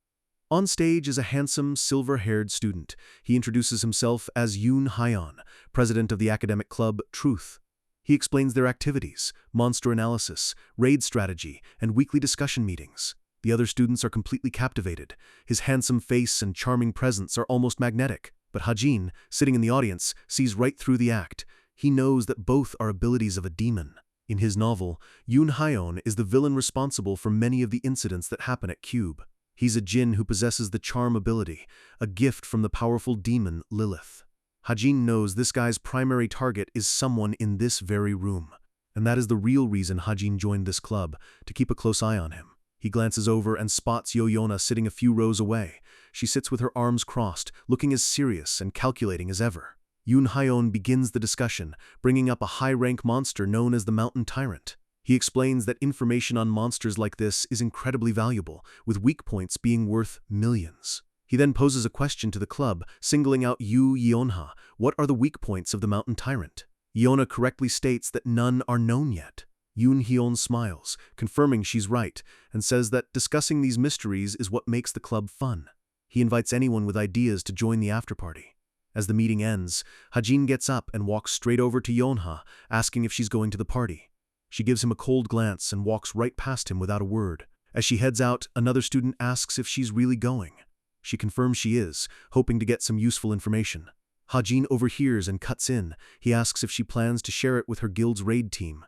On stage is a handsome, silver-haired student. He introduces himself as Yoon Hyeon, president of the academic club Truth. He explains their activities, monster analysis, raid strategy, and weekly discussion meetings. The other students are completely captivated. His handsome face and charming presence are almost magnetic. But Hajin, sitting in the audience, sees right through the act. He knows that both are abilities of a demon. In his novel, Yoon Hyeon is the villain responsible for many of the incidents that happen at Cube. He's a Jin who possesses the charm ability, a gift from the powerful demon Lilith. Hajin knows this guy's primary target is someone in this very room. And that is the real reason Hajin joined this club, to keep a close eye on him. He glances over and spots Yoyona sitting a few rows away. She sits with her arms crossed, looking as serious and calculating as ever. Yoon Hyeon begins the discussion, bringing up a high-rank monster known as the Mountain Tyrant. He explains that information on monsters like this is incredibly valuable, with weak points being worth millions. He then poses a question to the club, singling out Yu Yeonha. What are the weak points of the Mountain Tyrant? Yeona correctly states that none are known yet. Yoon Hyeon smiles, confirming she's right, and says that discussing these mysteries is what makes the club fun. He invites anyone with ideas to join the after-party. As the meeting ends, Hajin gets up and walks straight over to Yeonha, asking if she's going to the party. She gives him a cold glance and walks right past him without a word. As she heads out, another student asks if she's really going. She confirms she is, hoping to get some useful information. Hajin overhears and cuts in. He asks if she plans to share it with her guild's raid team.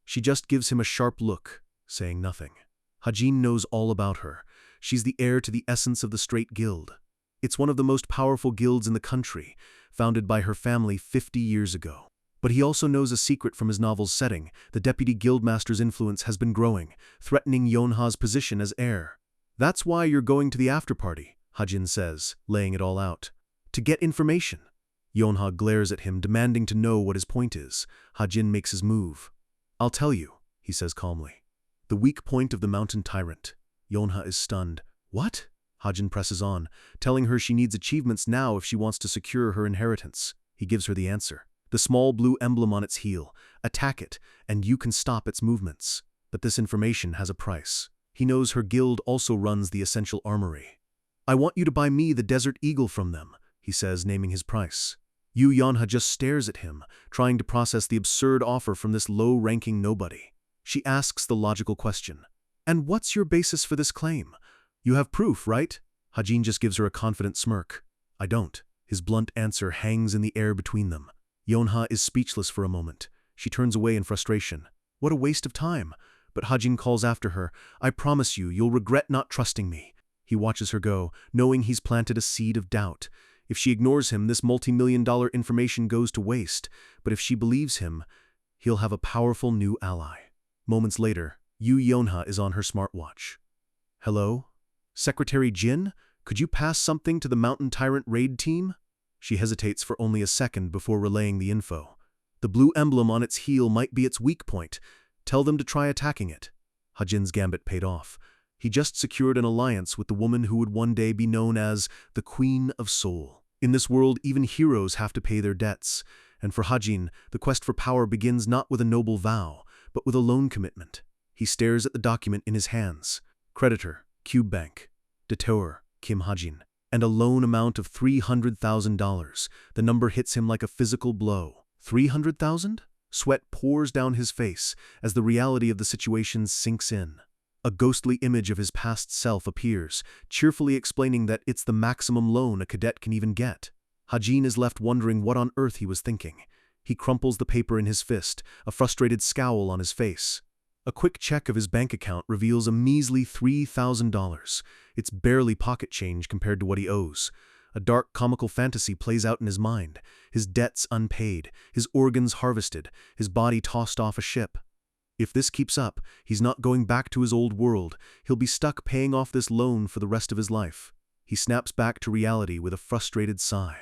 She just gives him a sharp look, saying nothing. Hajin knows all about her. She's the heir to the essence of the Straight Guild. It's one of the most powerful guilds in the country, founded by her family 50 years ago. But he also knows a secret from his novel's setting. The deputy guildmaster's influence has been growing, threatening Yonha's position as heir. That's why you're going to the after-party, Hajin says, laying it all out. To get information. Yonha glares at him, demanding to know what his point is. Hajin makes his move. I'll tell you, he says calmly. The weak point of the mountain tyrant. Yonha is stunned. What? Hajin presses on, telling her she needs achievements now if she wants to secure her inheritance. He gives her the answer. The small blue emblem on its heel. Attack it, and you can stop its movements. But this information has a price. He knows her guild also runs the essential armory. I want you to buy me the Desert Eagle from them, he says, naming his price. Yonha just stares at him, trying to process the absurd offer from this low-ranking nobody. She asks the logical question. And what's your basis for this claim? You have proof, right? Hajin just gives her a confident smirk. I don't. His blunt answer hangs in the air between them. Yonha is speechless for a moment. She turns away in frustration. What a waste of time. But Hajin calls after her. I promise you, you'll regret not trusting me. He watches her go, knowing he's planted a seed of doubt. If she ignores him, this multi-million-dollar information goes to waste. But if she believes him, he'll have a powerful new ally. Moments later, Yonha is on her smartwatch. Hello? Secretary Jin? Could you pass something to the Mountain Tyrant raid team? She hesitates for only a second before relaying the info. The blue emblem on its heel might be its weak point. Tell them to try attacking it. Hajin's gambit paid off. He just secured an alliance with the woman who would one day be known as the Queen of Soul. In this world, even heroes have to pay their debts. And for Hajin, the quest for power begins not with a noble vow, but with a loan commitment. He stares at the document in his hands. Creditor, Cube Bank. Debtor, Kim Hajin. And a loan amount of $300,000. The number hits him like a physical blow. 300,000? Sweat pours down his face as the reality of the situation sinks in. A ghostly image of his past self appears, cheerfully explaining that it's the maximum loan a cadet can even get. Hajin is left wondering what on earth he was thinking. He crumples the paper in his fist, a frustrated scowl on his face. A quick check of his bank account reveals a measly $3,000. It's barely pocket change compared to what he owes. A dark comical fantasy plays out in his mind. His debts unpaid, his organs harvested, his body tossed off a ship. If this keeps up, he's not going back to his old world. He'll be stuck paying off this loan for the rest of his life. He snaps back to reality with a frustrated sigh.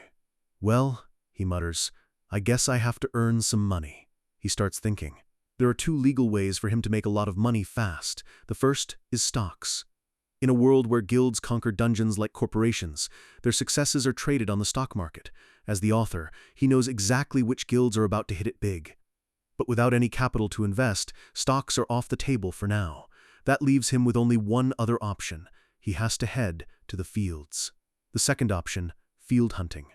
Well, he mutters, I guess I have to earn some money. He starts thinking. There are two legal ways for him to make a lot of money fast. The first is stocks. In a world where guilds conquer dungeons like corporations, their successes are traded on the stock market. As the author, he knows exactly which guilds are about to hit it big. But without any capital to invest, stocks are off the table for now. That leaves him with only one other option. He has to head to the fields. The second option, field hunting.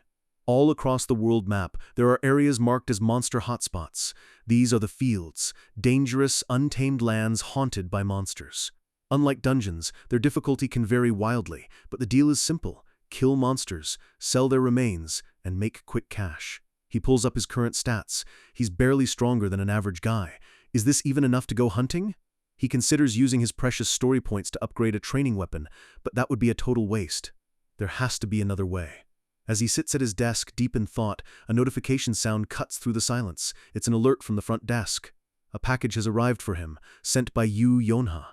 All across the world map, there are areas marked as monster hotspots. These are the fields, dangerous, untamed lands haunted by monsters. Unlike dungeons, their difficulty can vary wildly, but the deal is simple. Kill monsters, sell their remains, and make quick cash. He pulls up his current stats. He's barely stronger than an average guy. Is this even enough to go hunting? He considers using his precious story points to upgrade a training weapon, but that would be a total waste. There has to be another way. As he sits at his desk, deep in thought, a notification sound cuts through the silence. It's an alert from the front desk. A package has arrived for him, sent by Yonha.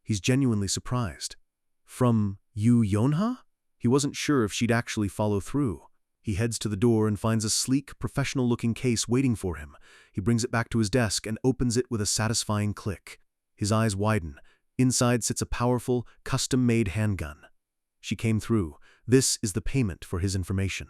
He's genuinely surprised. From Yonha? He wasn't sure if she'd actually follow through. He heads to the door and finds a sleek, professional-looking case waiting for him. He brings it back to his desk and opens it with a satisfying click. His eyes widen. Inside sits a powerful, custom-made handgun. She came through. This is the payment for his information.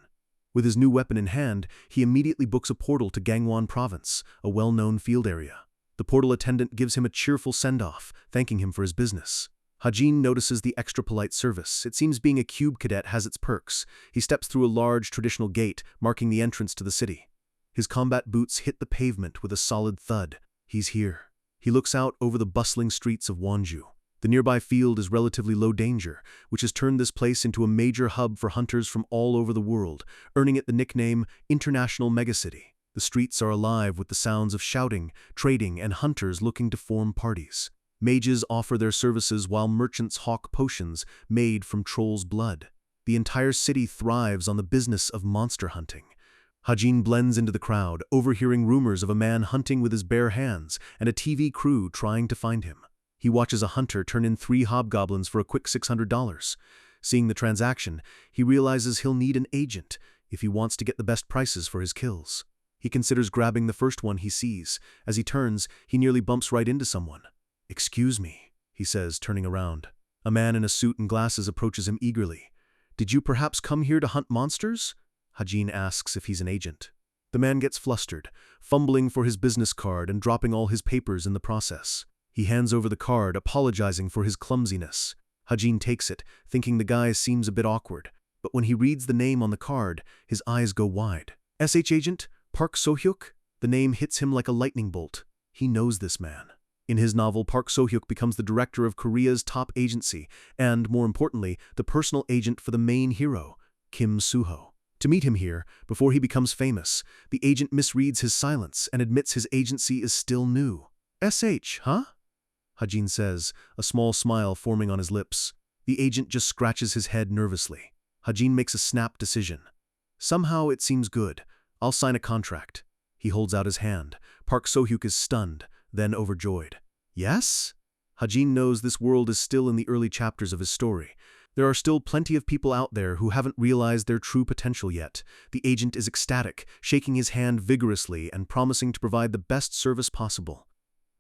With his new weapon in hand, he immediately books a portal to Gangwon Province, a well-known field area. The portal attendant gives him a cheerful send-off, thanking him for his business. Hajin notices the extra polite service. It seems being a cube cadet has its perks. He steps through a large, traditional gate, marking the entrance to the city. His combat boots hit the pavement with a solid thud. He's here. He looks out over the bustling streets of Wonju. The nearby field is relatively low danger, which has turned this place into a major hub for hunters from all over the world, earning it the nickname International Megacity. The streets are alive with the sounds of shouting, trading, and hunters looking to form parties. Mages offer their services while merchants hawk potions made from trolls' blood. The entire city thrives on the business of monster hunting. Hajin blends into the crowd, overhearing rumors of a man hunting with his bare hands and a TV crew trying to find him. He watches a hunter turn in 3 hobgoblins for a quick $600. Seeing the transaction, he realizes he'll need an agent if he wants to get the best prices for his kills. He considers grabbing the first one he sees. As he turns, he nearly bumps right into someone. "Excuse me," he says, turning around. A man in a suit and glasses approaches him eagerly. "Did you perhaps come here to hunt monsters?" Hajin asks if he's an agent. The man gets flustered, fumbling for his business card and dropping all his papers in the process. He hands over the card, apologizing for his clumsiness. Hajin takes it, thinking the guy seems a bit awkward. But when he reads the name on the card, his eyes go wide. "SH Agent Park So-hyuk?" The name hits him like a lightning bolt. He knows this man. In his novel, Park So-hyuk becomes the director of Korea's top agency and, more importantly, the personal agent for the main hero, Kim Soo-ho. To meet him here, before he becomes famous, the agent misreads his silence and admits his agency is still new. "SH, huh?" Hajin says, a small smile forming on his lips. The agent just scratches his head nervously. Hajin makes a snap decision. "Somehow it seems good. I'll sign a contract." He holds out his hand. Park So-hyuk is stunned, then overjoyed. "Yes?" Hajin knows this world is still in the early chapters of his story. There are still plenty of people out there who haven't realized their true potential yet. The agent is ecstatic, shaking his hand vigorously and promising to provide the best service possible.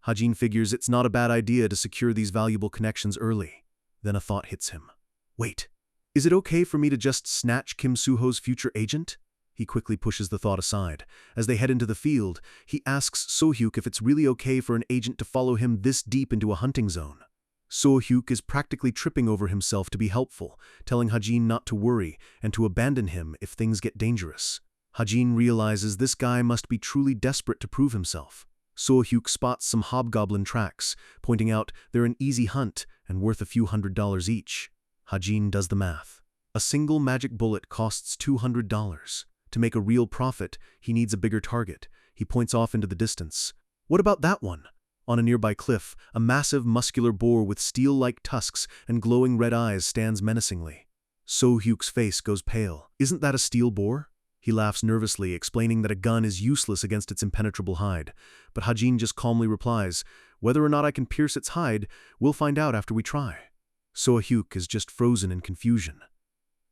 Hajin figures it's not a bad idea to secure these valuable connections early. Then a thought hits him. "Wait, is it okay for me to just snatch Kim Soo-ho's future agent?" He quickly pushes the thought aside. As they head into the field, he asks So-hyuk if it's really okay for an agent to follow him this deep into a hunting zone. So-hyuk is practically tripping over himself to be helpful, telling Hajin not to worry and to abandon him if things get dangerous. Hajin realizes this guy must be truly desperate to prove himself. So-hyuk spots some hobgoblin tracks, pointing out they're an easy hunt and worth a few $100s each. Hajin does the math. A single magic bullet costs $200. To make a real profit, he needs a bigger target. He points off into the distance. "What about that one?" On a nearby cliff, a massive muscular boar with steel-like tusks and glowing red eyes stands menacingly. So-hyuk's face goes pale. "Isn't that a steel boar?" He laughs nervously, explaining that a gun is useless against its impenetrable hide. But Hajin just calmly replies, "Whether or not I can pierce its hide, we'll find out after we try." So-hyuk is just frozen in confusion.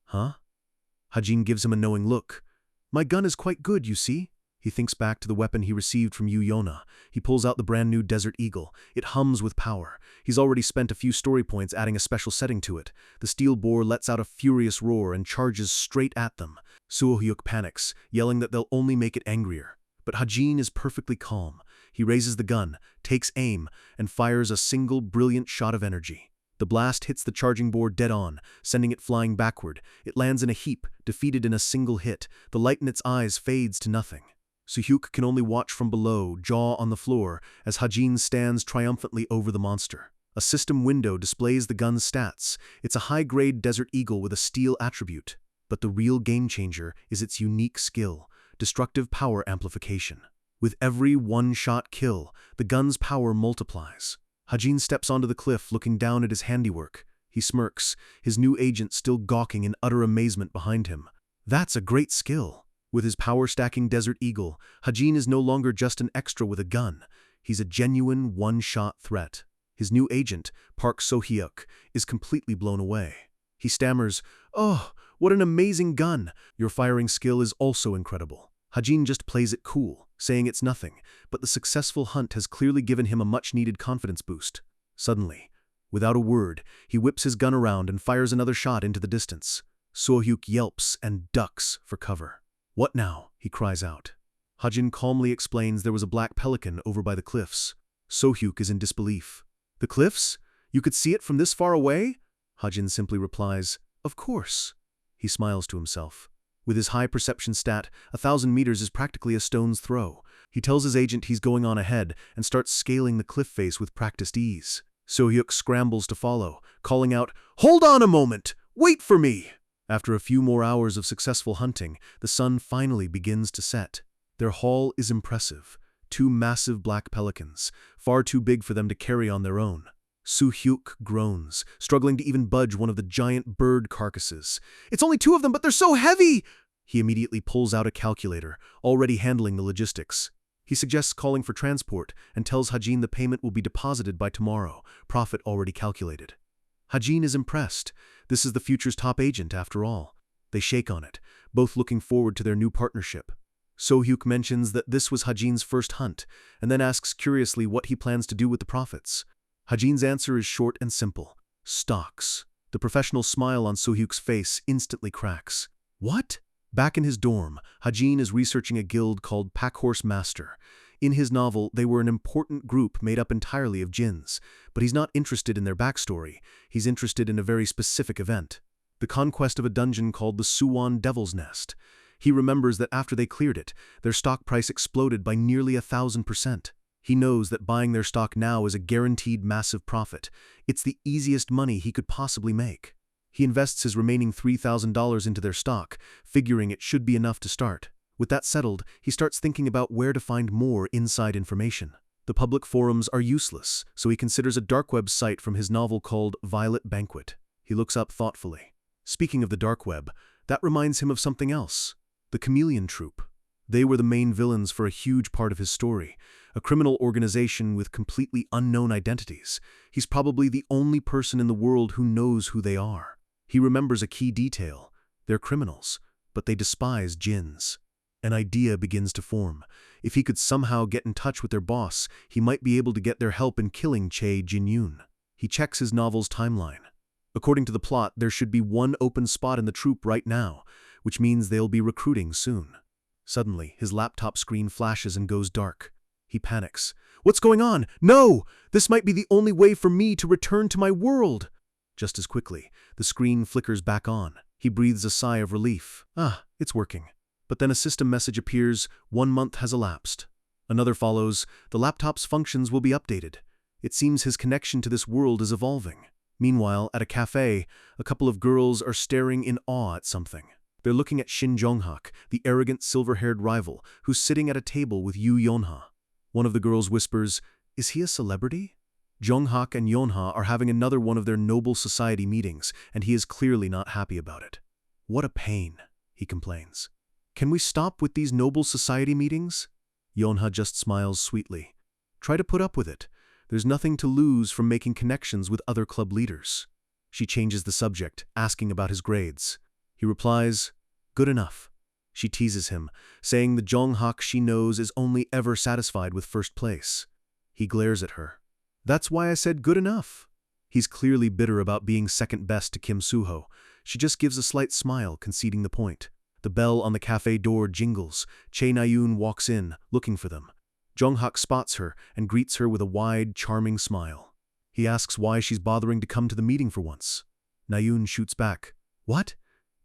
"Huh?" Hajin gives him a knowing look. "My gun is quite good, you see." He thinks back to the weapon he received from Yu Yona. He pulls out the brand new Desert Eagle. It hums with power. He's already spent a few story points adding a special setting to it. The steel boar lets out a furious roar and charges straight at them. So-hyuk panics, yelling that they'll only make it angrier. But Hajin is perfectly calm. He raises the gun, takes aim, and fires a single brilliant shot of energy. The blast hits the charging boar dead on, sending it flying backward. It lands in a heap, defeated in a single hit. The light in its eyes fades to nothing. So-hyuk can only watch from below, jaw on the floor, as Hajin stands triumphantly over the monster. A system window displays the gun's stats. It's a high-grade Desert Eagle with a steel attribute. But the real game-changer is its unique skill, destructive power amplification. With every one-shot kill, the gun's power multiplies. Hajin steps onto the cliff, looking down at his handiwork. He smirks, his new agent still gawking in utter amazement behind him. That's a great skill. With his power-stacking Desert Eagle, Hajin is no longer just an extra with a gun. He's a genuine one-shot threat. His new agent, Park So-hyuk, is completely blown away. He stammers, "Oh, what an amazing gun! Your firing skill is also incredible." Hajin just plays it cool, saying it's nothing, but the successful hunt has clearly given him a much-needed confidence boost. Suddenly, without a word, he whips his gun around and fires another shot into the distance. So-hyuk yelps and ducks for cover. "What now?" he cries out. Hajin calmly explains there was a black pelican over by the cliffs. So-hyuk is in disbelief. "The cliffs? You could see it from this far away?" Hajin simply replies, "Of course." He smiles to himself. With his high perception stat, 1,000 meters is practically a stone's throw. He tells his agent he's going on ahead and starts scaling the cliff face with practiced ease. So-hyuk scrambles to follow, calling out, "Hold on a moment! Wait for me!" After a few more hours of successful hunting, the sun finally begins to set. Their haul is impressive. 2 massive black pelicans, far too big for them to carry on their own. So-hyuk groans, struggling to even budge one of the giant bird carcasses. "It's only 2 of them, but they're so heavy!" He immediately pulls out a calculator, already handling the logistics. He suggests calling for transport and tells Hajin the payment will be deposited by tomorrow, profit already calculated. Hajin is impressed. This is the future's top agent, after all. They shake on it, both looking forward to their new partnership. So-hyuk mentions that this was Hajin's first hunt, and then asks curiously what he plans to do with the profits. Hajin's answer is short and simple. Stocks. The professional smile on So-hyuk's face instantly cracks. What? Back in his dorm, Hajin is researching a guild called Packhorse Master. In his novel, they were an important group made up entirely of djinns, but he's not interested in their backstory. He's interested in a very specific event. The conquest of a dungeon called the Suwon Devil's Nest. He remembers that after they cleared it, their stock price exploded by nearly 1,000%. He knows that buying their stock now is a guaranteed massive profit. It's the easiest money he could possibly make. He invests his remaining $3,000 into their stock, figuring it should be enough to start. With that settled, he starts thinking about where to find more inside information. The public forums are useless, so he considers a dark web site from his novel called Violet Banquet. He looks up thoughtfully. Speaking of the dark web, that reminds him of something else. The Chameleon Troupe. They were the main villains for a huge part of his story, a criminal organization with completely unknown identities. He's probably the only person in the world who knows who they are. He remembers a key detail. They're criminals, but they despise djinns. An idea begins to form. If he could somehow get in touch with their boss, he might be able to get their help in killing Chae Jin-yoon. He checks his novel's timeline. According to the plot, there should be 1 open spot in the troupe right now, which means they'll be recruiting soon. Suddenly, his laptop screen flashes and goes dark. He panics. "What's going on? No! This might be the only way for me to return to my world!" Just as quickly, the screen flickers back on. He breathes a sigh of relief. It's working. But then a system message appears, 1 month has elapsed. Another follows, the laptop's functions will be updated. It seems his connection to this world is evolving. Meanwhile, at a cafe, a couple of girls are staring in awe at something. They're looking at Shin Jong-hak, the arrogant silver-haired rival, who's sitting at a table with Yoo Yeonha. One of the girls whispers, "Is he a celebrity?" Jong-hak and Yeonha are having another one of their noble society meetings, and he is clearly not happy about it. "What a pain," he complains. "Can we stop with these noble society meetings?" Yeonha just smiles sweetly. "Try to put up with it. There's nothing to lose from making connections with other club leaders." She changes the subject, asking about his grades. He replies, "Good enough." She teases him, saying the Jong-hak she knows is only ever satisfied with first place. He glares at her. "That's why I said good enough." He's clearly bitter about being second best to Kim Soo-ho. She just gives a slight smile, conceding the point. The bell on the cafe door jingles. Chae Na-yoon walks in, looking for them. Jong-hak spots her and greets her with a wide, charming smile. He asks why she's bothering to come to the meeting for once. Na-yoon shoots back. "What?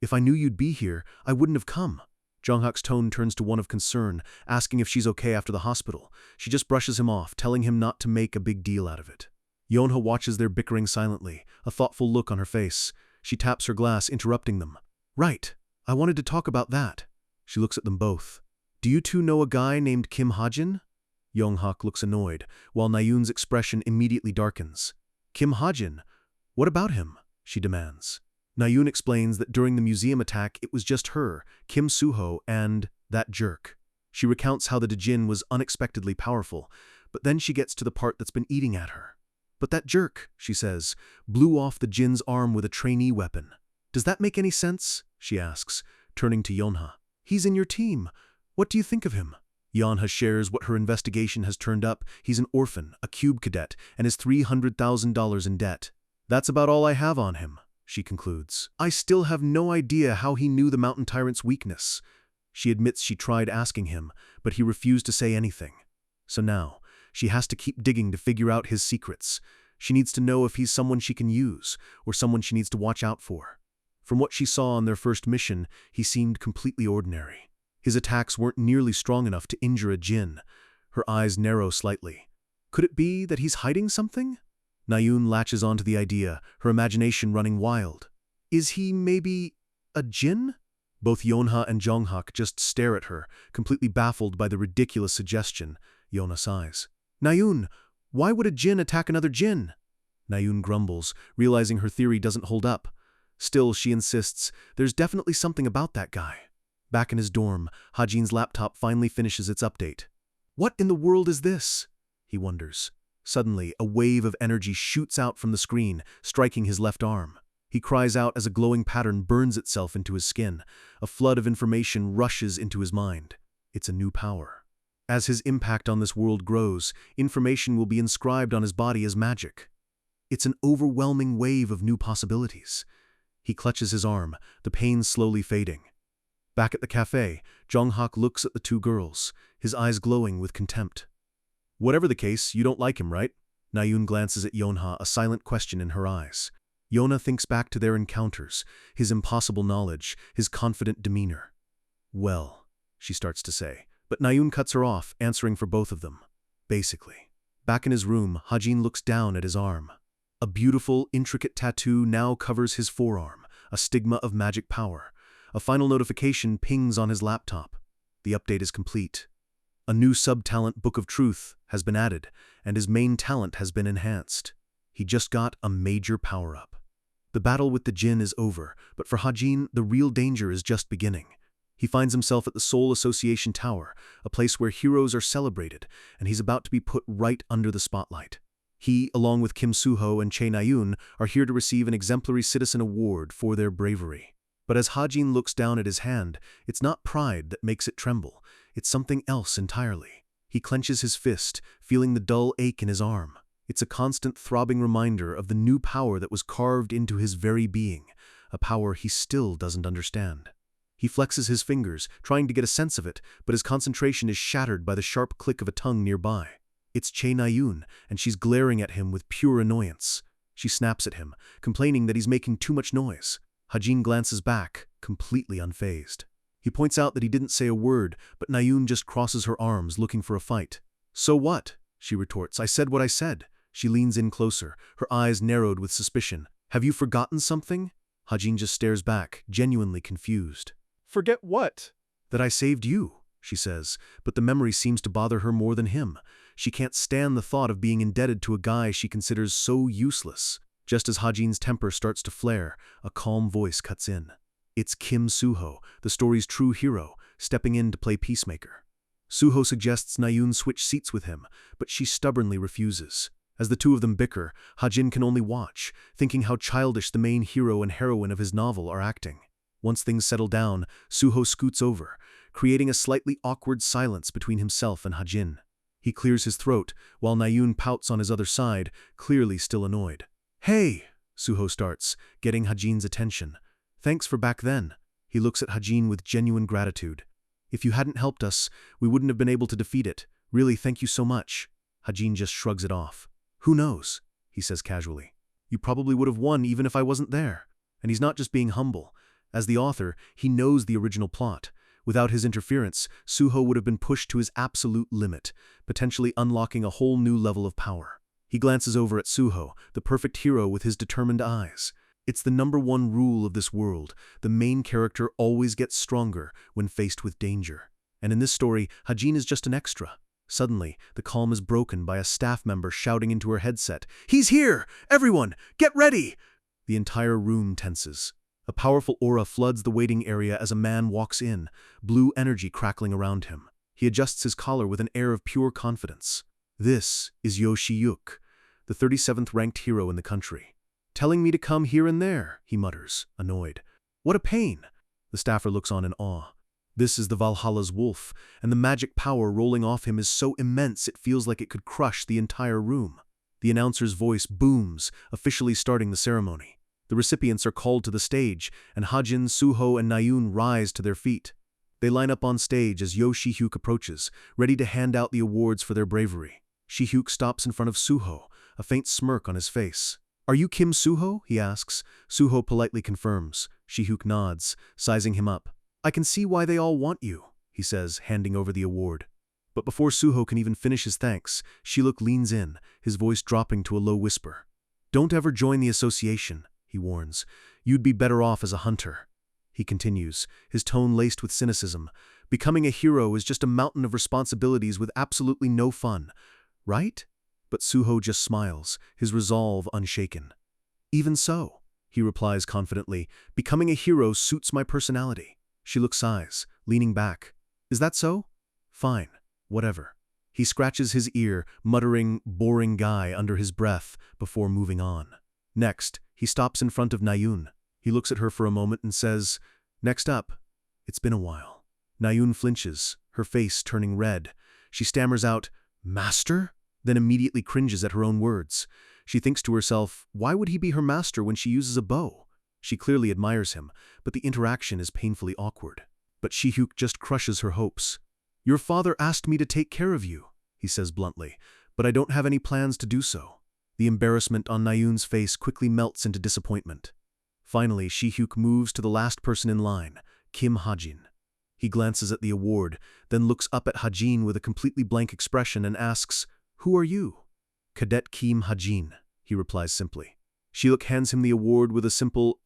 If I knew you'd be here, I wouldn't have come." Jong-hak's tone turns to one of concern, asking if she's okay after the hospital. She just brushes him off, telling him not to make a big deal out of it. Yeonha watches their bickering silently, a thoughtful look on her face. She taps her glass, interrupting them. "Right. I wanted to talk about that." She looks at them both. "Do you two know a guy named Kim Ha-jin?" Jong-hak looks annoyed, while Na-yoon's expression immediately darkens. "Kim Ha-jin? What about him?" she demands. Na-yoon explains that during the museum attack, it was just her, Kim Soo-ho, and that jerk. She recounts how the Djinn was unexpectedly powerful, but then she gets to the part that's been eating at her. "But that jerk," she says, "blew off the Djinn's arm with a trainee weapon. Does that make any sense?" she asks, turning to Yeonha. "He's in your team. What do you think of him?" Yeonha shares what her investigation has turned up. He's an orphan, a cube cadet, and is $300,000 in debt. "That's about all I have on him," she concludes. "I still have no idea how he knew the mountain tyrant's weakness." She admits she tried asking him, but he refused to say anything. So now, she has to keep digging to figure out his secrets. She needs to know if he's someone she can use, or someone she needs to watch out for. From what she saw on their first mission, he seemed completely ordinary. His attacks weren't nearly strong enough to injure a djinn. Her eyes narrow slightly. Could it be that he's hiding something? Nayun latches onto the idea, her imagination running wild. Is he maybe a jinn? Both Yonha and Jonghak just stare at her, completely baffled by the ridiculous suggestion. Yona sighs. Nayun, why would a jinn attack another jinn? Nayun grumbles, realizing her theory doesn't hold up. Still, she insists, there's definitely something about that guy. Back in his dorm, Hajin's laptop finally finishes its update. What in the world is this? He wonders. Suddenly, a wave of energy shoots out from the screen, striking his left arm. He cries out as a glowing pattern burns itself into his skin. A flood of information rushes into his mind. It's a new power. As his impact on this world grows, information will be inscribed on his body as magic. It's an overwhelming wave of new possibilities. He clutches his arm, the pain slowly fading. Back at the cafe, Jonghak looks at the two girls, his eyes glowing with contempt. Whatever the case, you don't like him, right? Nayun glances at Yonha, a silent question in her eyes. Yona thinks back to their encounters, his impossible knowledge, his confident demeanor. Well, she starts to say, but Nayun cuts her off, answering for both of them. Basically. Back in his room, Hajin looks down at his arm. A beautiful, intricate tattoo now covers his forearm, a stigma of magic power. A final notification pings on his laptop. The update is complete. A new sub-talent Book of Truth has been added, and his main talent has been enhanced. He just got a major power-up. The battle with the jinn is over, but for Hajin, the real danger is just beginning. He finds himself at the Seoul Association Tower, a place where heroes are celebrated, and he's about to be put right under the spotlight. He, along with Kim Soo-ho and Chae Na-yoon, are here to receive an Exemplary Citizen Award for their bravery. But as Hajin looks down at his hand, it's not pride that makes it tremble. It's something else entirely. He clenches his fist, feeling the dull ache in his arm. It's a constant throbbing reminder of the new power that was carved into his very being, a power he still doesn't understand. He flexes his fingers, trying to get a sense of it, but his concentration is shattered by the sharp click of a tongue nearby. It's Chae Na-yoon, and she's glaring at him with pure annoyance. She snaps at him, complaining that he's making too much noise. Hajin glances back, completely unfazed. He points out that he didn't say a word, but Na-yoon just crosses her arms, looking for a fight. So what? She retorts. I said what I said. She leans in closer, her eyes narrowed with suspicion. Have you forgotten something? Hajin just stares back, genuinely confused. Forget what? That I saved you, she says, but the memory seems to bother her more than him. She can't stand the thought of being indebted to a guy she considers so useless. Just as Hajin's temper starts to flare, a calm voice cuts in. It's Kim Soo-ho, the story's true hero, stepping in to play peacemaker. Soo-ho suggests Na-yoon switch seats with him, but she stubbornly refuses. As the two of them bicker, Hajin can only watch, thinking how childish the main hero and heroine of his novel are acting. Once things settle down, Soo-ho scoots over, creating a slightly awkward silence between himself and Hajin. He clears his throat, while Na-yoon pouts on his other side, clearly still annoyed. Hey, Soo-ho starts, getting Hajin's attention. Thanks for back then. He looks at Hajin with genuine gratitude. If you hadn't helped us, we wouldn't have been able to defeat it. Really, thank you so much. Hajin just shrugs it off. Who knows? He says casually. You probably would have won even if I wasn't there. And he's not just being humble. As the author, he knows the original plot. Without his interference, Soo-ho would have been pushed to his absolute limit, potentially unlocking a whole new level of power. He glances over at Soo-ho, the perfect hero with his determined eyes. It's the #1 rule of this world. The main character always gets stronger when faced with danger. And in this story, Hajin is just an extra. Suddenly, the calm is broken by a staff member shouting into her headset, "He's here! Everyone, get ready!" The entire room tenses. A powerful aura floods the waiting area as a man walks in, blue energy crackling around him. He adjusts his collar with an air of pure confidence. This is Yoshi-yuk, the 37th ranked hero in the country. Telling me to come here and there, he mutters, annoyed. What a pain! The staffer looks on in awe. This is the Valhalla's wolf, and the magic power rolling off him is so immense it feels like it could crush the entire room. The announcer's voice booms, officially starting the ceremony. The recipients are called to the stage, and Hajin, Soo-ho, and Na-yoon rise to their feet. They line up on stage as Yoshi-hyuk approaches, ready to hand out the awards for their bravery. Shi-hyuk stops in front of Soo-ho, a faint smirk on his face. Are you Kim Soo-ho? He asks. Soo-ho politely confirms. Shi-hyuk nods, sizing him up. I can see why they all want you, he says, handing over the award. But before Soo-ho can even finish his thanks, Shi-hyuk leans in, his voice dropping to a low whisper. Don't ever join the association, he warns. You'd be better off as a hunter. He continues, his tone laced with cynicism. Becoming a hero is just a mountain of responsibilities with absolutely no fun, right? But Suho just smiles, his resolve unshaken. Even so, he replies confidently, becoming a hero suits my personality. She looks sighs, leaning back. Is that so? Fine, whatever. He scratches his ear, muttering, boring guy under his breath, before moving on. Next, he stops in front of Nayun. He looks at her for a moment and says, next up. It's been a while. Nayun flinches, her face turning red. She stammers out, master? Then immediately cringes at her own words. She thinks to herself, why would he be her master when she uses a bow? She clearly admires him, but the interaction is painfully awkward. But Shihyuk just crushes her hopes. Your father asked me to take care of you, he says bluntly, but I don't have any plans to do so. The embarrassment on Nayun's face quickly melts into disappointment. Finally, Shihyuk moves to the last person in line, Kim Hajin. He glances at the award, then looks up at Hajin with a completely blank expression and asks, who are you? Cadet Kim Hajin, he replies simply. Shihyuk hands him the award with a simple,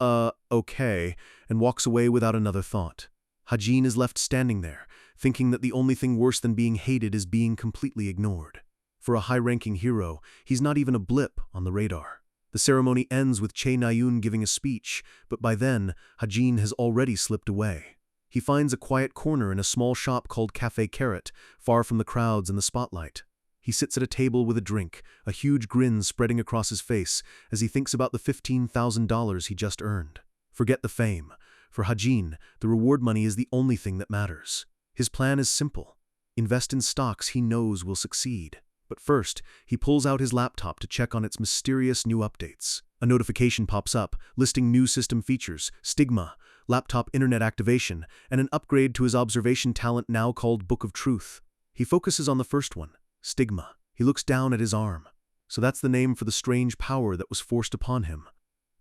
okay, and walks away without another thought. Hajin is left standing there, thinking that the only thing worse than being hated is being completely ignored. For a high-ranking hero, he's not even a blip on the radar. The ceremony ends with Che Nayun giving a speech, but by then, Hajin has already slipped away. He finds a quiet corner in a small shop called Café Carrot, far from the crowds and the spotlight. He sits at a table with a drink, a huge grin spreading across his face as he thinks about the $15,000 he just earned. Forget the fame. For Hajin, the reward money is the only thing that matters. His plan is simple. Invest in stocks he knows will succeed. But first, he pulls out his laptop to check on its mysterious new updates. A notification pops up, listing new system features, Stigma, laptop internet activation, and an upgrade to his observation talent now called Book of Truth. He focuses on the first one, Stigma. He looks down at his arm. So that's the name for the strange power that was forced upon him.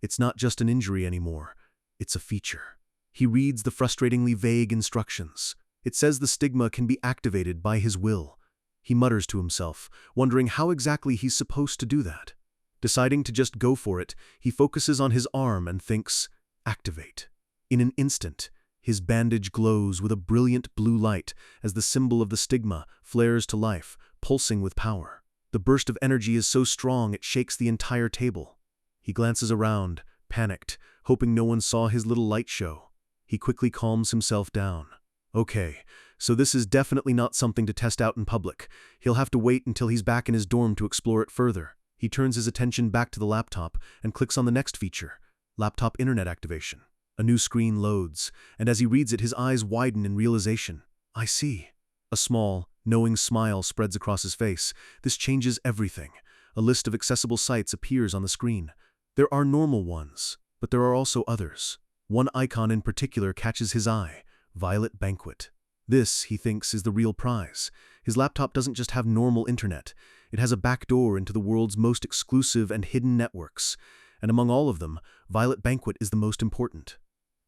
It's not just an injury anymore. It's a feature. He reads the frustratingly vague instructions. It says the stigma can be activated by his will. He mutters to himself, wondering how exactly he's supposed to do that. Deciding to just go for it, he focuses on his arm and thinks, activate. In an instant, his bandage glows with a brilliant blue light as the symbol of the stigma flares to life, pulsing with power. The burst of energy is so strong it shakes the entire table. He glances around, panicked, hoping no one saw his little light show. He quickly calms himself down. Okay, so this is definitely not something to test out in public. He'll have to wait until he's back in his dorm to explore it further. He turns his attention back to the laptop and clicks on the next feature, laptop internet activation. A new screen loads, and as he reads it, his eyes widen in realization. I see. A small, knowing smile spreads across his face. This changes everything. A list of accessible sites appears on the screen. There are normal ones, but there are also others. One icon in particular catches his eye, Violet Banquet. This, he thinks, is the real prize. His laptop doesn't just have normal internet. It has a backdoor into the world's most exclusive and hidden networks. And among all of them, Violet Banquet is the most important.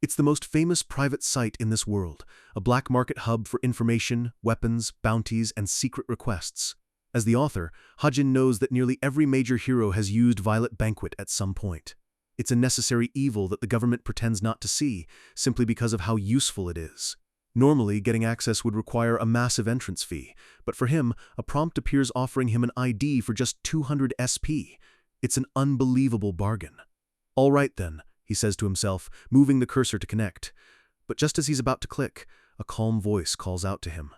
It's the most famous private site in this world, a black market hub for information, weapons, bounties, and secret requests. As the author, Hajin knows that nearly every major hero has used Violet Banquet at some point. It's a necessary evil that the government pretends not to see, simply because of how useful it is. Normally, getting access would require a massive entrance fee, but for him, a prompt appears offering him an ID for just 200 SP. It's an unbelievable bargain. All right then, he says to himself, moving the cursor to connect. But just as he's about to click, a calm voice calls out to him.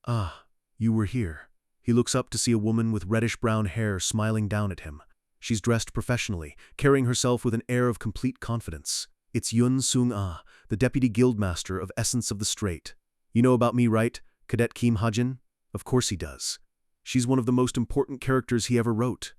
Ah, you were here. He looks up to see a woman with reddish-brown hair smiling down at him. She's dressed professionally, carrying herself with an air of complete confidence. It's Yun Sung-ah, the deputy guildmaster of Essence of the Strait. You know about me, right, Cadet Kim Hajin? Of course he does. She's one of the most important characters he ever wrote.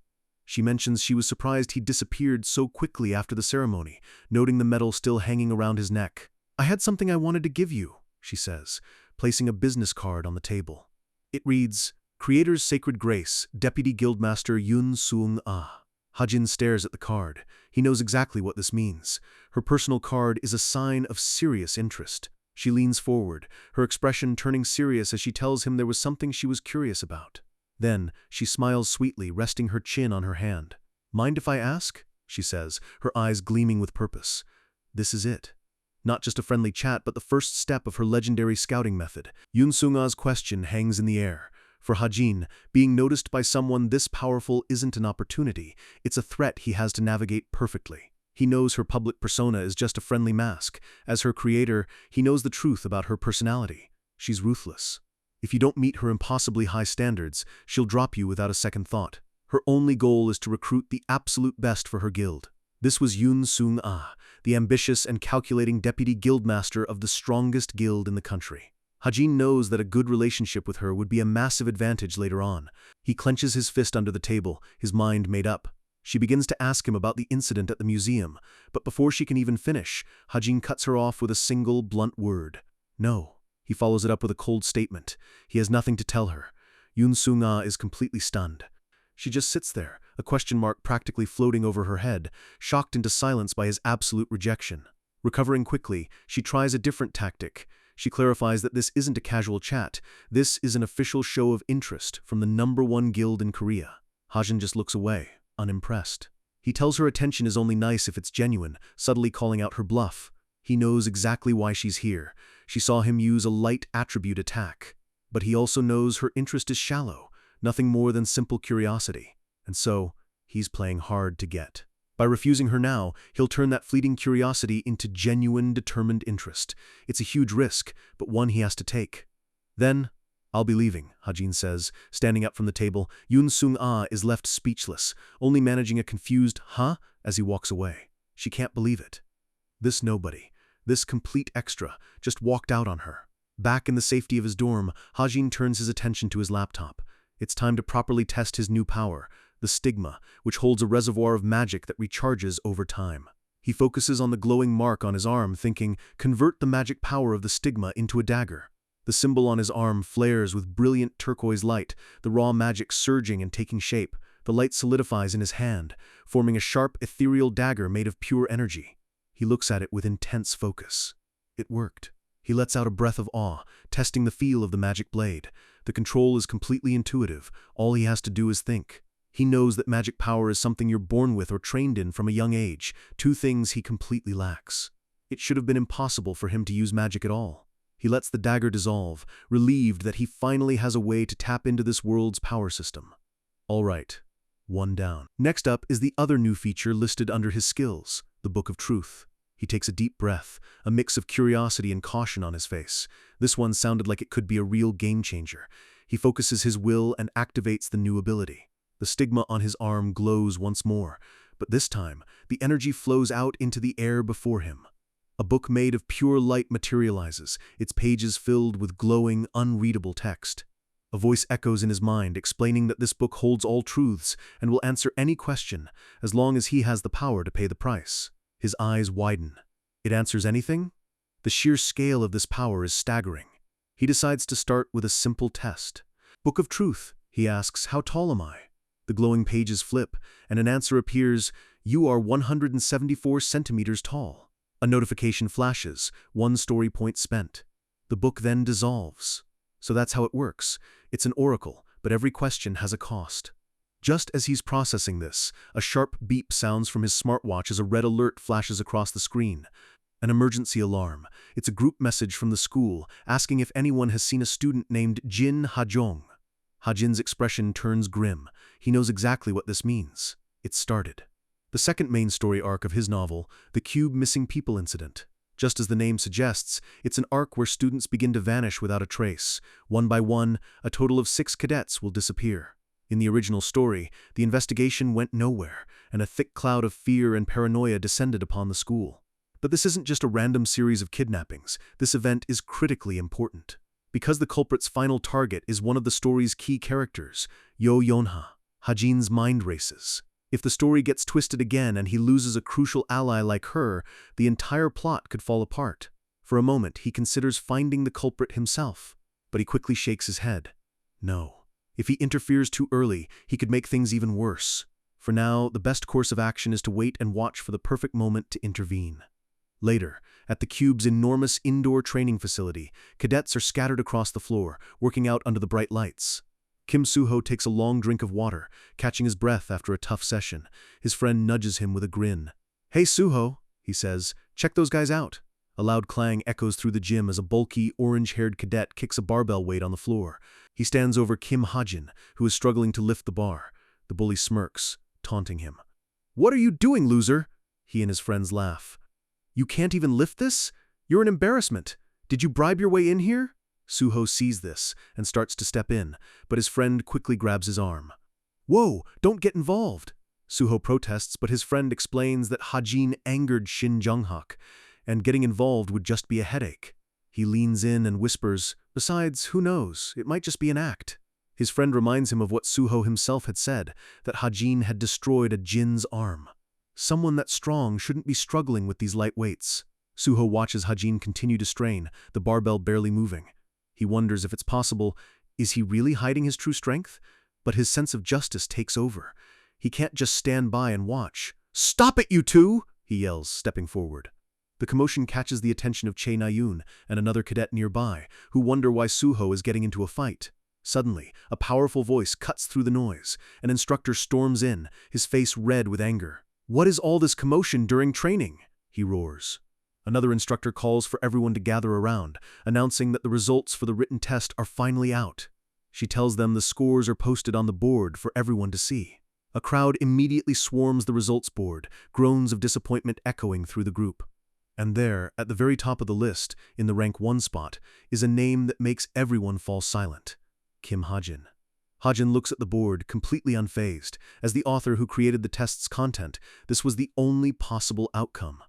She mentions she was surprised he disappeared so quickly after the ceremony, noting the medal still hanging around his neck. I had something I wanted to give you, she says, placing a business card on the table. It reads, Creator's Sacred Grace, Deputy Guildmaster Yun Sung-ah. Hajin stares at the card. He knows exactly what this means. Her personal card is a sign of serious interest. She leans forward, her expression turning serious as she tells him there was something she was curious about. Then, she smiles sweetly, resting her chin on her hand. "Mind if I ask?" she says, her eyes gleaming with purpose. This is it. Not just a friendly chat, but the first step of her legendary scouting method. Yoon Sung-a's question hangs in the air. For Hajin, being noticed by someone this powerful isn't an opportunity, it's a threat he has to navigate perfectly. He knows her public persona is just a friendly mask. As her creator, he knows the truth about her personality. She's ruthless. If you don't meet her impossibly high standards, she'll drop you without a second thought. Her only goal is to recruit the absolute best for her guild. This was Yoon Sung-a, the ambitious and calculating deputy guildmaster of the strongest guild in the country. Hajin knows that a good relationship with her would be a massive advantage later on. He clenches his fist under the table, his mind made up. She begins to ask him about the incident at the museum, but before she can even finish, Hajin cuts her off with a single, blunt word. No. He follows it up with a cold statement. He has nothing to tell her. Yoon Sung-a is completely stunned. She just sits there, a question mark practically floating over her head, shocked into silence by his absolute rejection. Recovering quickly, she tries a different tactic. She clarifies that this isn't a casual chat. This is an official show of interest from the #1 guild in Korea. Hajin just looks away, unimpressed. He tells her attention is only nice if it's genuine, subtly calling out her bluff. He knows exactly why she's here. She saw him use a light attribute attack. But he also knows her interest is shallow, nothing more than simple curiosity. And so, he's playing hard to get. By refusing her now, he'll turn that fleeting curiosity into genuine, determined interest. It's a huge risk, but one he has to take. Then, "I'll be leaving," Hajin says, standing up from the table. Yoon Sung-a is left speechless, only managing a confused "huh?" as he walks away. She can't believe it. This nobody, this complete extra, just walked out on her. Back in the safety of his dorm, Hajin turns his attention to his laptop. It's time to properly test his new power, the stigma, which holds a reservoir of magic that recharges over time. He focuses on the glowing mark on his arm, thinking, convert the magic power of the stigma into a dagger. The symbol on his arm flares with brilliant turquoise light, the raw magic surging and taking shape. The light solidifies in his hand, forming a sharp, ethereal dagger made of pure energy. He looks at it with intense focus. It worked. He lets out a breath of awe, testing the feel of the magic blade. The control is completely intuitive. All he has to do is think. He knows that magic power is something you're born with or trained in from a young age, two things he completely lacks. It should have been impossible for him to use magic at all. He lets the dagger dissolve, relieved that he finally has a way to tap into this world's power system. All right, one down. Next up is the other new feature listed under his skills, the Book of Truth. He takes a deep breath, a mix of curiosity and caution on his face. This one sounded like it could be a real game changer. He focuses his will and activates the new ability. The stigma on his arm glows once more, but this time, the energy flows out into the air before him. A book made of pure light materializes, its pages filled with glowing, unreadable text. A voice echoes in his mind, explaining that this book holds all truths and will answer any question, as long as he has the power to pay the price. His eyes widen. It answers anything? The sheer scale of this power is staggering. He decides to start with a simple test. Book of Truth, he asks, how tall am I? The glowing pages flip, and an answer appears, you are 174 centimeters tall. A notification flashes, 1 story point spent. The book then dissolves. So that's how it works. It's an oracle, but every question has a cost. Just as he's processing this, a sharp beep sounds from his smartwatch as a red alert flashes across the screen. An emergency alarm. It's a group message from the school, asking if anyone has seen a student named Jin Ha-jong. Ha-jin's expression turns grim. He knows exactly what this means. It started. The second main story arc of his novel, The Cube Missing People Incident. Just as the name suggests, it's an arc where students begin to vanish without a trace. One by one, a total of 6 cadets will disappear. In the original story, the investigation went nowhere, and a thick cloud of fear and paranoia descended upon the school. But this isn't just a random series of kidnappings. This event is critically important. Because the culprit's final target is one of the story's key characters, Yo Yonha, Hajin's mind races. If the story gets twisted again and he loses a crucial ally like her, the entire plot could fall apart. For a moment, he considers finding the culprit himself, but he quickly shakes his head. No. If he interferes too early, he could make things even worse. For now, the best course of action is to wait and watch for the perfect moment to intervene. Later, at the Cube's enormous indoor training facility, cadets are scattered across the floor, working out under the bright lights. Kim Suho takes a long drink of water, catching his breath after a tough session. His friend nudges him with a grin. "Hey Suho," he says, "check those guys out." A loud clang echoes through the gym as a bulky, orange-haired cadet kicks a barbell weight on the floor. He stands over Kim Hajin, who is struggling to lift the bar. The bully smirks, taunting him. "What are you doing, loser?" He and his friends laugh. "You can't even lift this? You're an embarrassment. Did you bribe your way in here?" Suho sees this and starts to step in, but his friend quickly grabs his arm. "Whoa, don't get involved." Suho protests, but his friend explains that Hajin angered Shin Jung-hak, and getting involved would just be a headache. He leans in and whispers, "Besides, who knows, it might just be an act." His friend reminds him of what Suho himself had said, that Hajin had destroyed a Jin's arm. Someone that strong shouldn't be struggling with these light weights. Suho watches Hajin continue to strain, the barbell barely moving. He wonders if it's possible, is he really hiding his true strength? But his sense of justice takes over. He can't just stand by and watch. "Stop it, you two!" he yells, stepping forward. The commotion catches the attention of Che Nayun and another cadet nearby, who wonder why Suho is getting into a fight. Suddenly, a powerful voice cuts through the noise. An instructor storms in, his face red with anger. "What is all this commotion during training?" he roars. Another instructor calls for everyone to gather around, announcing that the results for the written test are finally out. She tells them the scores are posted on the board for everyone to see. A crowd immediately swarms the results board, groans of disappointment echoing through the group. And there, at the very top of the list, in the rank 1 spot, is a name that makes everyone fall silent. Kim Hajin. Hajin looks at the board, completely unfazed. As the author who created the test's content, this was the only possible outcome.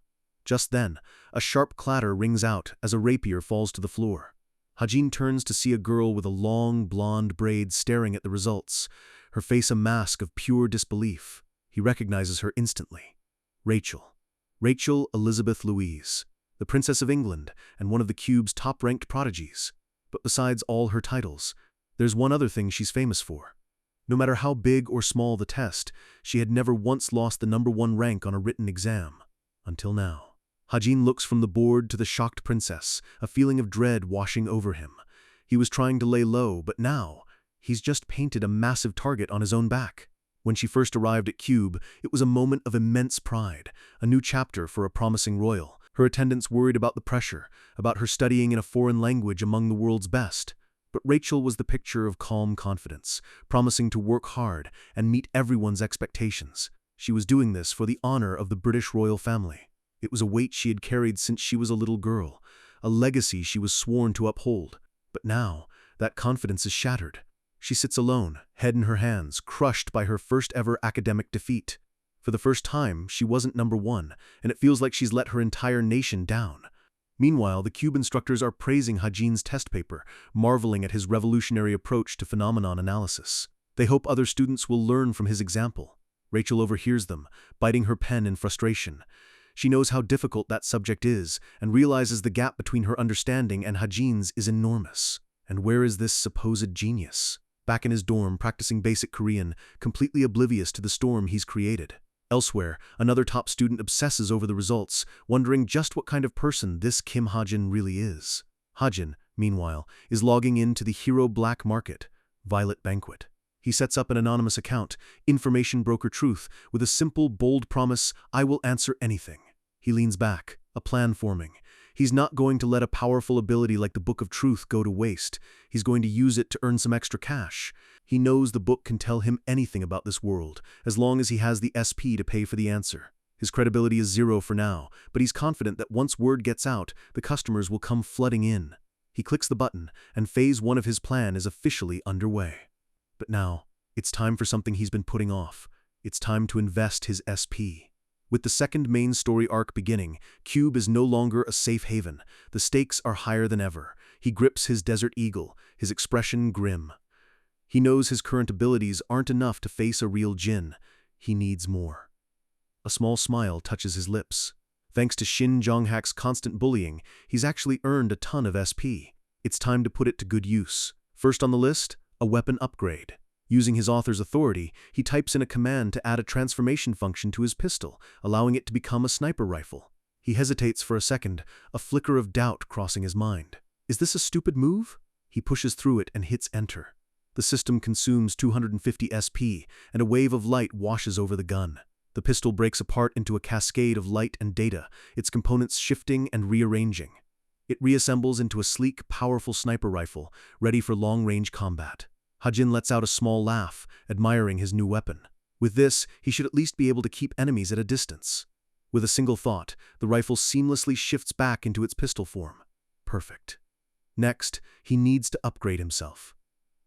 Just then, a sharp clatter rings out as a rapier falls to the floor. Hajin turns to see a girl with a long, blonde braid staring at the results, her face a mask of pure disbelief. He recognizes her instantly. Rachel. Rachel Elizabeth Louise, the Princess of England and one of the Cube's top-ranked prodigies. But besides all her titles, there's one other thing she's famous for. No matter how big or small the test, she had never once lost the #1 rank on a written exam. Until now. Hajin looks from the board to the shocked princess, a feeling of dread washing over him. He was trying to lay low, but now, he's just painted a massive target on his own back. When she first arrived at Cube, it was a moment of immense pride, a new chapter for a promising royal. Her attendants worried about the pressure, about her studying in a foreign language among the world's best. But Rachel was the picture of calm confidence, promising to work hard and meet everyone's expectations. She was doing this for the honor of the British royal family. It was a weight she had carried since she was a little girl, a legacy she was sworn to uphold. But now, that confidence is shattered. She sits alone, head in her hands, crushed by her first-ever academic defeat. For the first time, she wasn't #1, and it feels like she's let her entire nation down. Meanwhile, the Cube instructors are praising Hajin's test paper, marveling at his revolutionary approach to phenomenon analysis. They hope other students will learn from his example. Rachel overhears them, biting her pen in frustration. She knows how difficult that subject is, and realizes the gap between her understanding and Hajin's is enormous. And where is this supposed genius? Back in his dorm, practicing basic Korean, completely oblivious to the storm he's created. Elsewhere, another top student obsesses over the results, wondering just what kind of person this Kim Hajin really is. Hajin, meanwhile, is logging into the hero black market, Violet Banquet. He sets up an anonymous account, Information Broker Truth, with a simple, bold promise, "I will answer anything." He leans back, a plan forming. He's not going to let a powerful ability like the Book of Truth go to waste. He's going to use it to earn some extra cash. He knows the book can tell him anything about this world, as long as he has the SP to pay for the answer. His credibility is 0 for now, but he's confident that once word gets out, the customers will come flooding in. He clicks the button, and phase 1 of his plan is officially underway. But now, it's time for something he's been putting off. It's time to invest his SP. With the second main story arc beginning, Cube is no longer a safe haven. The stakes are higher than ever. He grips his Desert Eagle, his expression grim. He knows his current abilities aren't enough to face a real Jin. He needs more. A small smile touches his lips. Thanks to Shin Jong-hak's constant bullying, he's actually earned a ton of SP. It's time to put it to good use. First on the list, a weapon upgrade. Using his author's authority, he types in a command to add a transformation function to his pistol, allowing it to become a sniper rifle. He hesitates for a second, a flicker of doubt crossing his mind. Is this a stupid move? He pushes through it and hits enter. The system consumes 250 SP, and a wave of light washes over the gun. The pistol breaks apart into a cascade of light and data, its components shifting and rearranging. It reassembles into a sleek, powerful sniper rifle, ready for long-range combat. Hajin lets out a small laugh, admiring his new weapon. With this, he should at least be able to keep enemies at a distance. With a single thought, the rifle seamlessly shifts back into its pistol form. Perfect. Next, he needs to upgrade himself.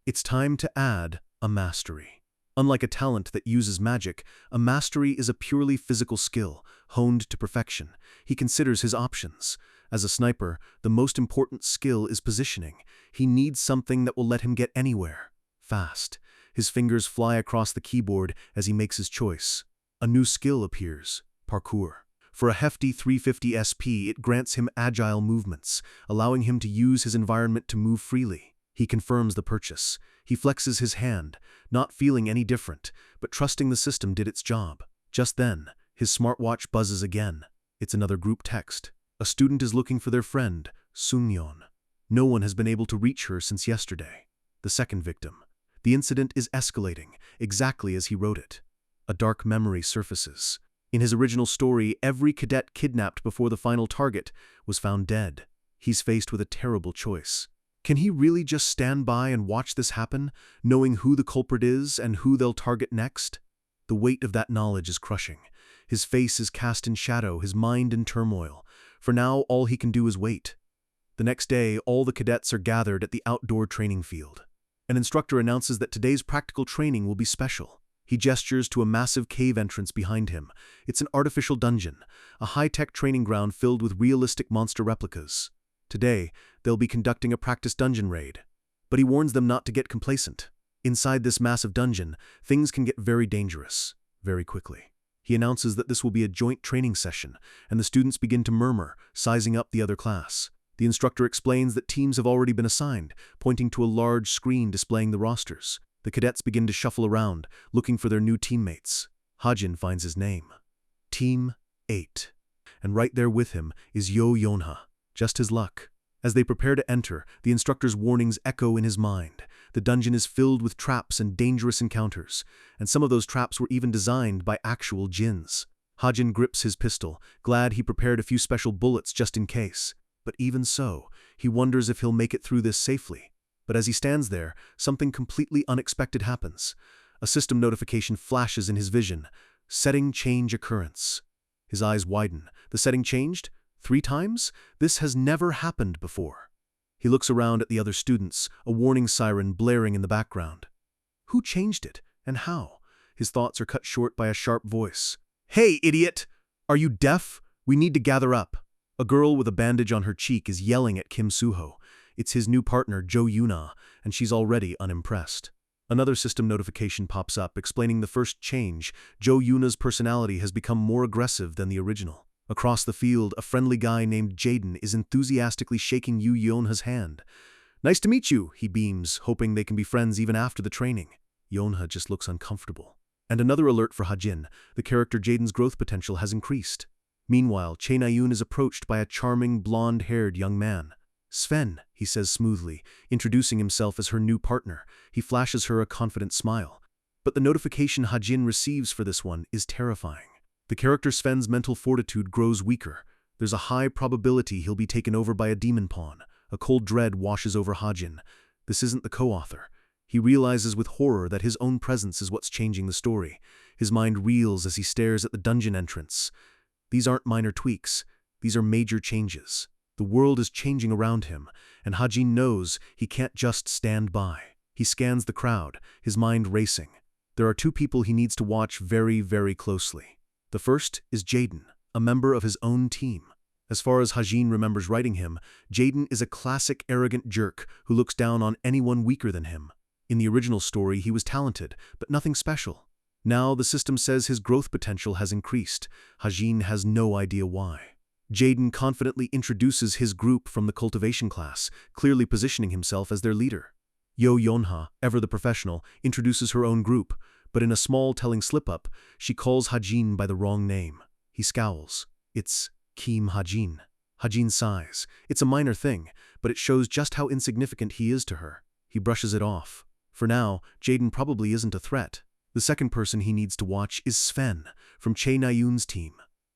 It's time to add a mastery. Unlike a talent that uses magic, a mastery is a purely physical skill, honed to perfection. He considers his options. As a sniper, the most important skill is positioning. He needs something that will let him get anywhere, fast. His fingers fly across the keyboard as he makes his choice. A new skill appears, parkour. For a hefty 350 SP, it grants him agile movements, allowing him to use his environment to move freely. He confirms the purchase. He flexes his hand, not feeling any different, but trusting the system did its job. Just then, his smartwatch buzzes again. It's another group text. A student is looking for their friend, Sungyeon. No one has been able to reach her since yesterday. The second victim. The incident is escalating, exactly as he wrote it. A dark memory surfaces. In his original story, every cadet kidnapped before the final target was found dead. He's faced with a terrible choice. Can he really just stand by and watch this happen, knowing who the culprit is and who they'll target next? The weight of that knowledge is crushing. His face is cast in shadow, his mind in turmoil. For now, all he can do is wait. The next day, all the cadets are gathered at the outdoor training field. An instructor announces that today's practical training will be special. He gestures to a massive cave entrance behind him. It's an artificial dungeon, a high-tech training ground filled with realistic monster replicas. Today, they'll be conducting a practice dungeon raid. But he warns them not to get complacent. Inside this massive dungeon, things can get very dangerous, very quickly. He announces that this will be a joint training session, and the students begin to murmur, sizing up the other class. The instructor explains that teams have already been assigned, pointing to a large screen displaying the rosters. The cadets begin to shuffle around, looking for their new teammates. Hajin finds his name. Team 8. And right there with him is Yo Yonha. Just his luck. As they prepare to enter, the instructor's warnings echo in his mind. The dungeon is filled with traps and dangerous encounters, and some of those traps were even designed by actual jinns. Hajin grips his pistol, glad he prepared a few special bullets just in case. But even so, he wonders if he'll make it through this safely. But as he stands there, something completely unexpected happens. A system notification flashes in his vision. Setting change occurrence. His eyes widen. The setting changed? 3 times? This has never happened before. He looks around at the other students, a warning siren blaring in the background. Who changed it, and how? His thoughts are cut short by a sharp voice. Hey, idiot! Are you deaf? We need to gather up. A girl with a bandage on her cheek is yelling at Kim Suho. It's his new partner, Jo Yuna, and she's already unimpressed. Another system notification pops up explaining the first change. Jo Yuna's personality has become more aggressive than the original. Across the field, a friendly guy named Jaden is enthusiastically shaking Yu Yonha's hand. Nice to meet you, he beams, hoping they can be friends even after the training. Yonha just looks uncomfortable. And another alert for Hajin, the character Jaden's growth potential has increased. Meanwhile, Chae Na-yoon is approached by a charming, blonde-haired young man. Sven, he says smoothly, introducing himself as her new partner. He flashes her a confident smile. But the notification Hajin receives for this one is terrifying. The character Sven's mental fortitude grows weaker. There's a high probability he'll be taken over by a demon pawn. A cold dread washes over Hajin. This isn't the co-author. He realizes with horror that his own presence is what's changing the story. His mind reels as he stares at the dungeon entrance. These aren't minor tweaks. These are major changes. The world is changing around him, and Hajin knows he can't just stand by. He scans the crowd, his mind racing. There are 2 people he needs to watch very, very closely. The first is Jaden, a member of his own team. As far as Hajin remembers writing him, Jaden is a classic arrogant jerk who looks down on anyone weaker than him. In the original story, he was talented, but nothing special. Now the system says his growth potential has increased. Hajin has no idea why. Jaden confidently introduces his group from the cultivation class, clearly positioning himself as their leader. Yo Yonha, ever the professional, introduces her own group, but in a small telling slip-up, she calls Hajin by the wrong name. He scowls. It's Kim Hajin. Hajin sighs. It's a minor thing, but it shows just how insignificant he is to her. He brushes it off. For now, Jaden probably isn't a threat. The second person he needs to watch is Sven, from Chae Na-yoon's team.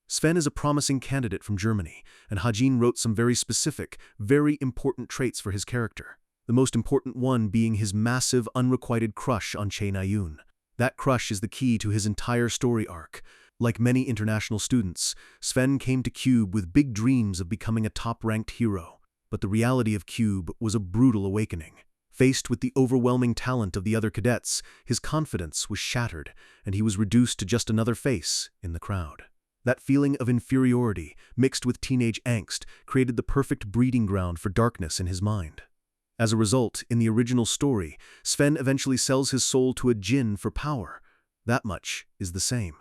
Sven is a promising candidate from Germany, and Ha-jin wrote some very specific, very important traits for his character. The most important one being his massive, unrequited crush on Chae Na-yoon. That crush is the key to his entire story arc. Like many international students, Sven came to Cube with big dreams of becoming a top-ranked hero. But the reality of Cube was a brutal awakening. Faced with the overwhelming talent of the other cadets, his confidence was shattered, and he was reduced to just another face in the crowd. That feeling of inferiority, mixed with teenage angst, created the perfect breeding ground for darkness in his mind. As a result, in the original story, Sven eventually sells his soul to a djinn for power. That much is the same.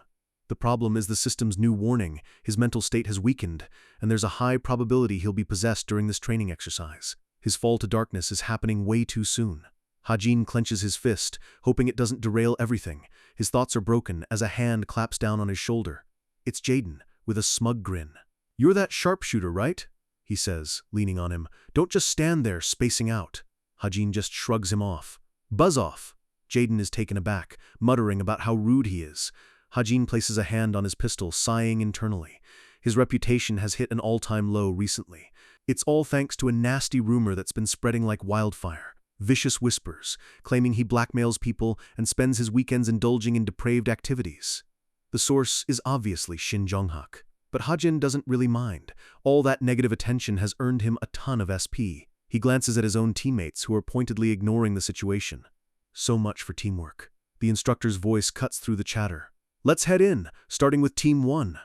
The problem is the system's new warning. His mental state has weakened, and there's a high probability he'll be possessed during this training exercise. His fall to darkness is happening way too soon. Ha-jin clenches his fist, hoping it doesn't derail everything. His thoughts are broken as a hand claps down on his shoulder. It's Jaden, with a smug grin. "You're that sharpshooter, right?" he says, leaning on him. "Don't just stand there, spacing out." Ha-jin just shrugs him off. "Buzz off." Jaden is taken aback, muttering about how rude he is. Ha-jin places a hand on his pistol, sighing internally. His reputation has hit an all-time low recently. It's all thanks to a nasty rumor that's been spreading like wildfire. Vicious whispers, claiming he blackmails people and spends his weekends indulging in depraved activities. The source is obviously Shin Jong-hak. But Ha-jin doesn't really mind. All that negative attention has earned him a ton of SP. He glances at his own teammates who are pointedly ignoring the situation. So much for teamwork. The instructor's voice cuts through the chatter. "Let's head in, starting with Team 1.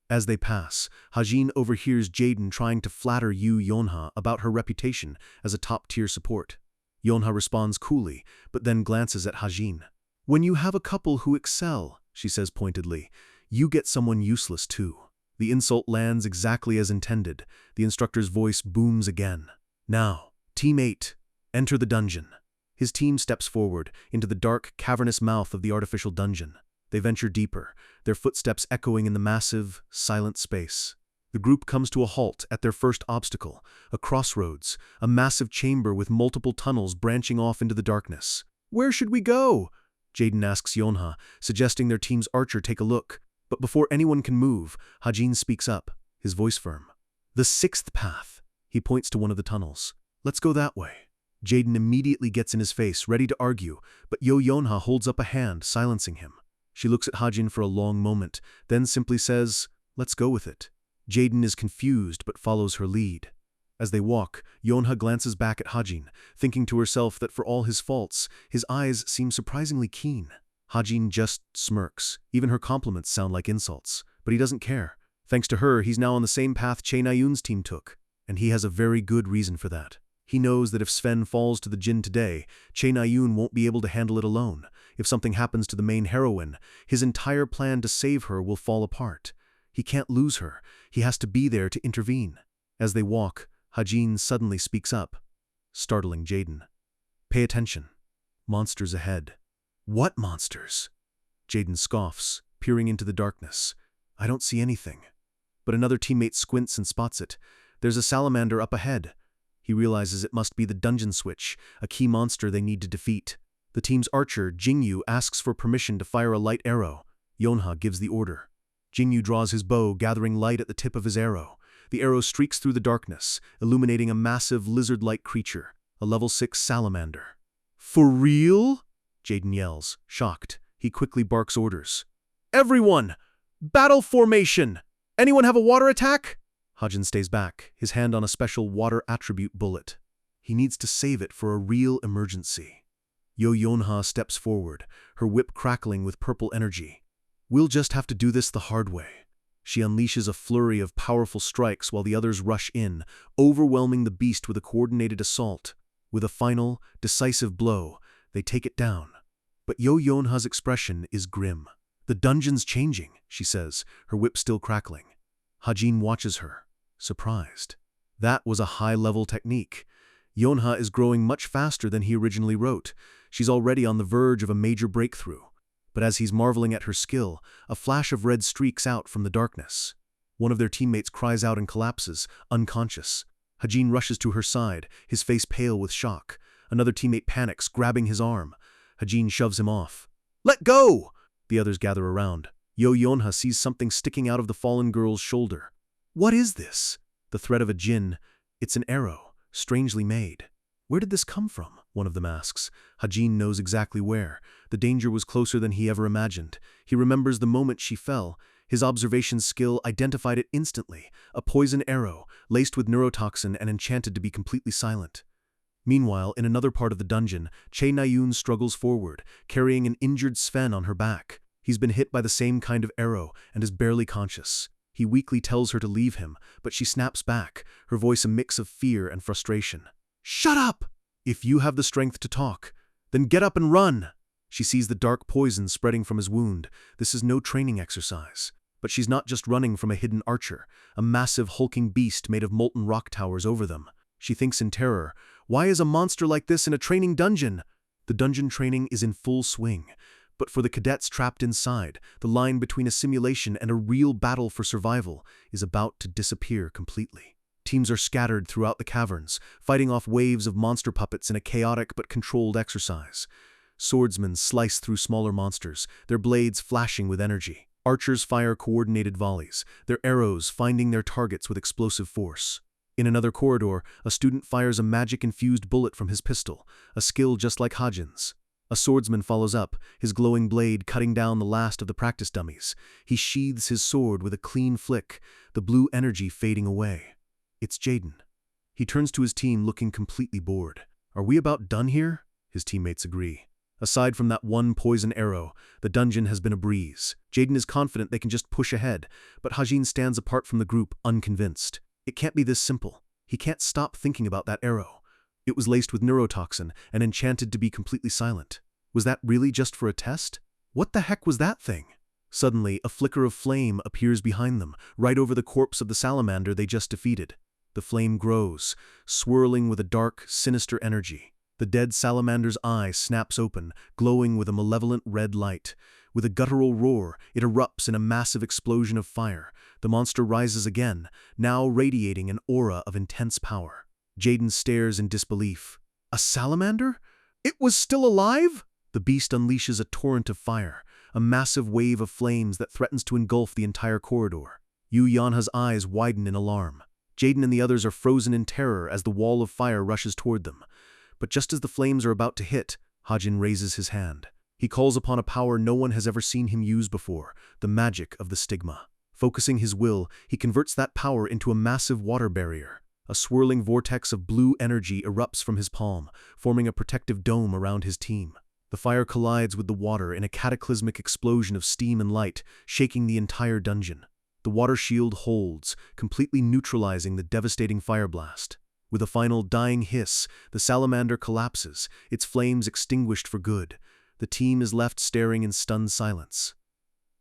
As they pass, Ha-jin overhears Jaden trying to flatter Yoo Yeonha about her reputation as a top-tier support. Yeonha responds coolly, but then glances at Ha-jin. "When you have a couple who excel," she says pointedly, "you get someone useless too." The insult lands exactly as intended. The instructor's voice booms again. "Now, Team 8, enter the dungeon." His team steps forward into the dark, cavernous mouth of the artificial dungeon. They venture deeper, their footsteps echoing in the massive, silent space. The group comes to a halt at their first obstacle, a crossroads, a massive chamber with multiple tunnels branching off into the darkness. "Where should we go?" Jaden asks Yeonha, suggesting their team's archer take a look. But before anyone can move, Ha-jin speaks up, his voice firm. "The 6th path." He points to one of the tunnels. "Let's go that way." Jaden immediately gets in his face, ready to argue, but Yoo Yeonha holds up a hand, silencing him. She looks at Ha-jin for a long moment, then simply says, "Let's go with it." Jaden is confused but follows her lead. As they walk, Yeonha glances back at Ha-jin, thinking to herself that for all his faults, his eyes seem surprisingly keen. Ha-jin just smirks. Even her compliments sound like insults. But he doesn't care. Thanks to her, he's now on the same path Chae Na-yoon's team took. And he has a very good reason for that. He knows that if Sven falls to the djinn today, Chae Na-yoon won't be able to handle it alone. If something happens to the main heroine, his entire plan to save her will fall apart. He can't lose her. He has to be there to intervene. As they walk, Ha-jin suddenly speaks up, startling Jaden. "Pay attention. Monsters ahead." "What monsters?" Jaden scoffs, peering into the darkness. "I don't see anything." But another teammate squints and spots it. There's a salamander up ahead. He realizes it must be the dungeon switch, a key monster they need to defeat. The team's archer, Jingyu, asks for permission to fire a light arrow. Yeonha gives the order. Jingyu draws his bow, gathering light at the tip of his arrow. The arrow streaks through the darkness, illuminating a massive lizard-like creature, a level 6 salamander. "For real?" Jaden yells, shocked. He quickly barks orders. "Everyone! Battle formation! Anyone have a water attack?" Ha-jin stays back, his hand on a special water attribute bullet. He needs to save it for a real emergency. Yoo Yeonha steps forward, her whip crackling with purple energy. "We'll just have to do this the hard way." She unleashes a flurry of powerful strikes while the others rush in, overwhelming the beast with a coordinated assault. With a final, decisive blow, they take it down. But Yoo Yeonha's expression is grim. "The dungeon's changing," she says, her whip still crackling. Ha-jin watches her, surprised. That was a high-level technique. Yeonha is growing much faster than he originally wrote. She's already on the verge of a major breakthrough. But as he's marveling at her skill, a flash of red streaks out from the darkness. One of their teammates cries out and collapses, unconscious. Ha-jin rushes to her side, his face pale with shock. Another teammate panics, grabbing his arm. Hajin shoves him off. Let go! The others gather around. Yonha sees something sticking out of the fallen girl's shoulder. What is this? The thread of a jinn. It's an arrow, strangely made. Where did this come from? One of them asks. Hajin knows exactly where. The danger was closer than he ever imagined. He remembers the moment she fell. His observation skill identified it instantly. A poison arrow, laced with neurotoxin and enchanted to be completely silent. Meanwhile, in another part of the dungeon, Che Nayun struggles forward, carrying an injured Sven on her back. He's been hit by the same kind of arrow and is barely conscious. He weakly tells her to leave him, but she snaps back, her voice a mix of fear and frustration. Shut up! If you have the strength to talk, then get up and run! She sees the dark poison spreading from his wound. This is no training exercise. But she's not just running from a hidden archer, a massive hulking beast made of molten rock towers over them. She thinks in terror, why is a monster like this in a training dungeon? The dungeon training is in full swing. But for the cadets trapped inside, the line between a simulation and a real battle for survival is about to disappear completely. Teams are scattered throughout the caverns, fighting off waves of monster puppets in a chaotic but controlled exercise. Swordsmen slice through smaller monsters, their blades flashing with energy. Archers fire coordinated volleys, their arrows finding their targets with explosive force. In another corridor, a student fires a magic-infused bullet from his pistol, a skill just like Hajin's. A swordsman follows up, his glowing blade cutting down the last of the practice dummies. He sheathes his sword with a clean flick, the blue energy fading away. It's Jaden. He turns to his team looking completely bored. Are we about done here? His teammates agree. Aside from that one poison arrow, the dungeon has been a breeze. Jaden is confident they can just push ahead, but Hajin stands apart from the group, unconvinced. It can't be this simple. He can't stop thinking about that arrow. It was laced with neurotoxin and enchanted to be completely silent. Was that really just for a test? What the heck was that thing? Suddenly, a flicker of flame appears behind them, right over the corpse of the salamander they just defeated. The flame grows, swirling with a dark, sinister energy. The dead salamander's eye snaps open, glowing with a malevolent red light. With a guttural roar, it erupts in a massive explosion of fire. The monster rises again, now radiating an aura of intense power. Jaden stares in disbelief. A salamander? It was still alive? The beast unleashes a torrent of fire, a massive wave of flames that threatens to engulf the entire corridor. Yanha's eyes widen in alarm. Jaden and the others are frozen in terror as the wall of fire rushes toward them. But just as the flames are about to hit, Hajin raises his hand. He calls upon a power no one has ever seen him use before, the magic of the stigma. Focusing his will, he converts that power into a massive water barrier. A swirling vortex of blue energy erupts from his palm, forming a protective dome around his team. The fire collides with the water in a cataclysmic explosion of steam and light, shaking the entire dungeon. The water shield holds, completely neutralizing the devastating fire blast. With a final dying hiss, the salamander collapses, its flames extinguished for good. The team is left staring in stunned silence.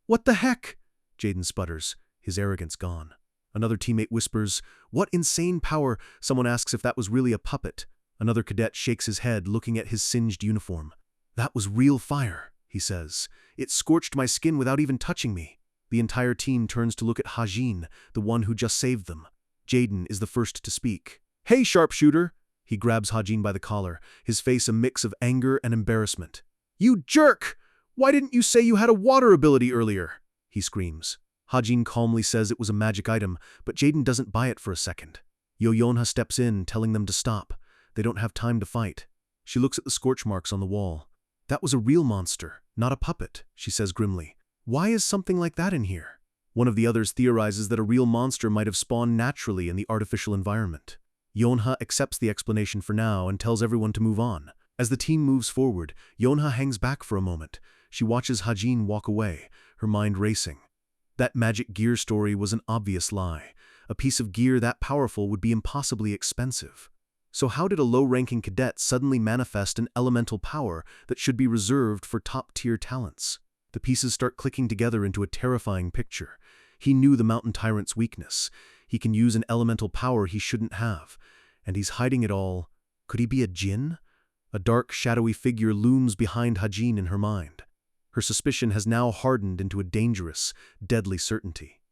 What the heck? Jaden sputters, his arrogance gone. Another teammate whispers, what insane power? Someone asks if that was really a puppet. Another cadet shakes his head, looking at his singed uniform. That was real fire, he says. It scorched my skin without even touching me. The entire team turns to look at Hajin, the one who just saved them. Jaden is the first to speak. Hey, sharpshooter! He grabs Hajin by the collar, his face a mix of anger and embarrassment. You jerk! Why didn't you say you had a water ability earlier? He screams. Hajin calmly says it was a magic item, but Jaden doesn't buy it for a second. Yonha steps in, telling them to stop. They don't have time to fight. She looks at the scorch marks on the wall. That was a real monster, not a puppet, she says grimly. Why is something like that in here? One of the others theorizes that a real monster might have spawned naturally in the artificial environment. Yonha accepts the explanation for now and tells everyone to move on. As the team moves forward, Yonha hangs back for a moment. She watches Hajin walk away, her mind racing. That magic gear story was an obvious lie. A piece of gear that powerful would be impossibly expensive. So how did a low-ranking cadet suddenly manifest an elemental power that should be reserved for top-tier talents? The pieces start clicking together into a terrifying picture. He knew the mountain tyrant's weakness. He can use an elemental power he shouldn't have. And he's hiding it all. Could he be a djinn? A dark, shadowy figure looms behind Hajin in her mind. Her suspicion has now hardened into a dangerous, deadly certainty.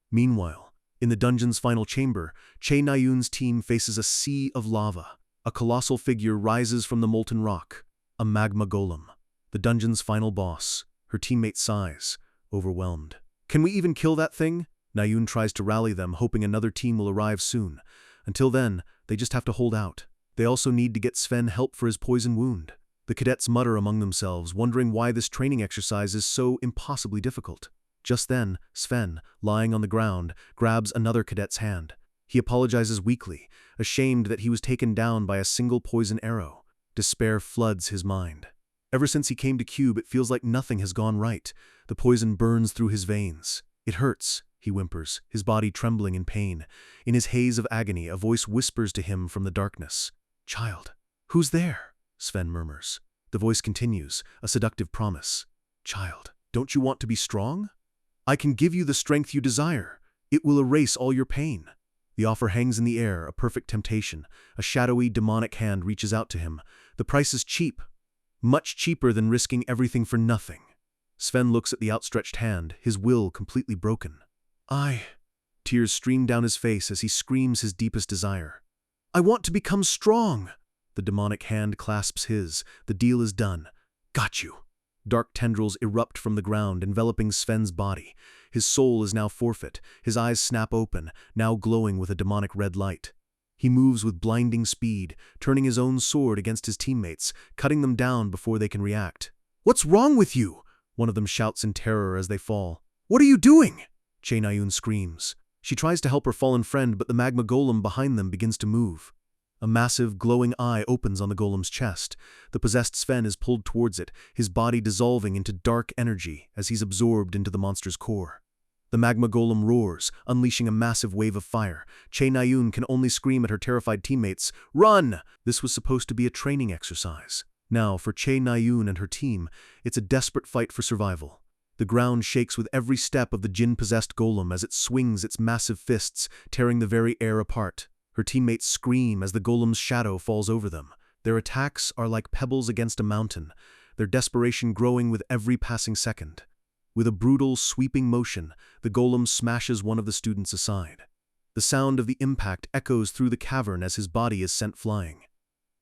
Meanwhile, in the dungeon's final chamber, Che Nayun's team faces a sea of lava. A colossal figure rises from the molten rock, a magma golem. The dungeon's final boss. Her teammate sighs, overwhelmed. Can we even kill that thing? Nayun tries to rally them, hoping another team will arrive soon. Until then, they just have to hold out. They also need to get Sven help for his poison wound. The cadets mutter among themselves, wondering why this training exercise is so impossibly difficult. Just then, Sven, lying on the ground, grabs another cadet's hand. He apologizes weakly, ashamed that he was taken down by a single poison arrow. Despair floods his mind. Ever since he came to Cube, it feels like nothing has gone right. The poison burns through his veins. It hurts, he whimpers, his body trembling in pain. In his haze of agony, a voice whispers to him from the darkness. "Child, who's there?" Sven murmurs. The voice continues, a seductive promise. "Child, don't you want to be strong? I can give you the strength you desire. It will erase all your pain." The offer hangs in the air, a perfect temptation. A shadowy, demonic hand reaches out to him. The price is cheap. Much cheaper than risking everything for nothing. Sven looks at the outstretched hand, his will completely broken. Tears stream down his face as he screams his deepest desire. "I want to become strong!" The demonic hand clasps his. The deal is done. "Got you." Dark tendrils erupt from the ground, enveloping Sven's body. His soul is now forfeit. His eyes snap open, now glowing with a demonic red light. He moves with blinding speed, turning his own sword against his teammates, cutting them down before they can react. "What's wrong with you?" one of them shouts in terror as they fall. "What are you doing?" Nayun screams. She tries to help her fallen friend, but the magma golem behind them begins to move. A massive, glowing eye opens on the golem's chest. The possessed Sven is pulled towards it, his body dissolving into dark energy as he's absorbed into the monster's core. The magma golem roars, unleashing a massive wave of fire. Nayun can only scream at her terrified teammates, "Run!" This was supposed to be a training exercise. Now, for Nayun and her team, it's a desperate fight for survival. The ground shakes with every step of the djinn-possessed golem as it swings its massive fists, tearing the very air apart. Her teammates scream as the golem's shadow falls over them. Their attacks are like pebbles against a mountain, their desperation growing with every passing second. With a brutal, sweeping motion, the golem smashes one of the students aside. The sound of the impact echoes through the cavern as his body is sent flying.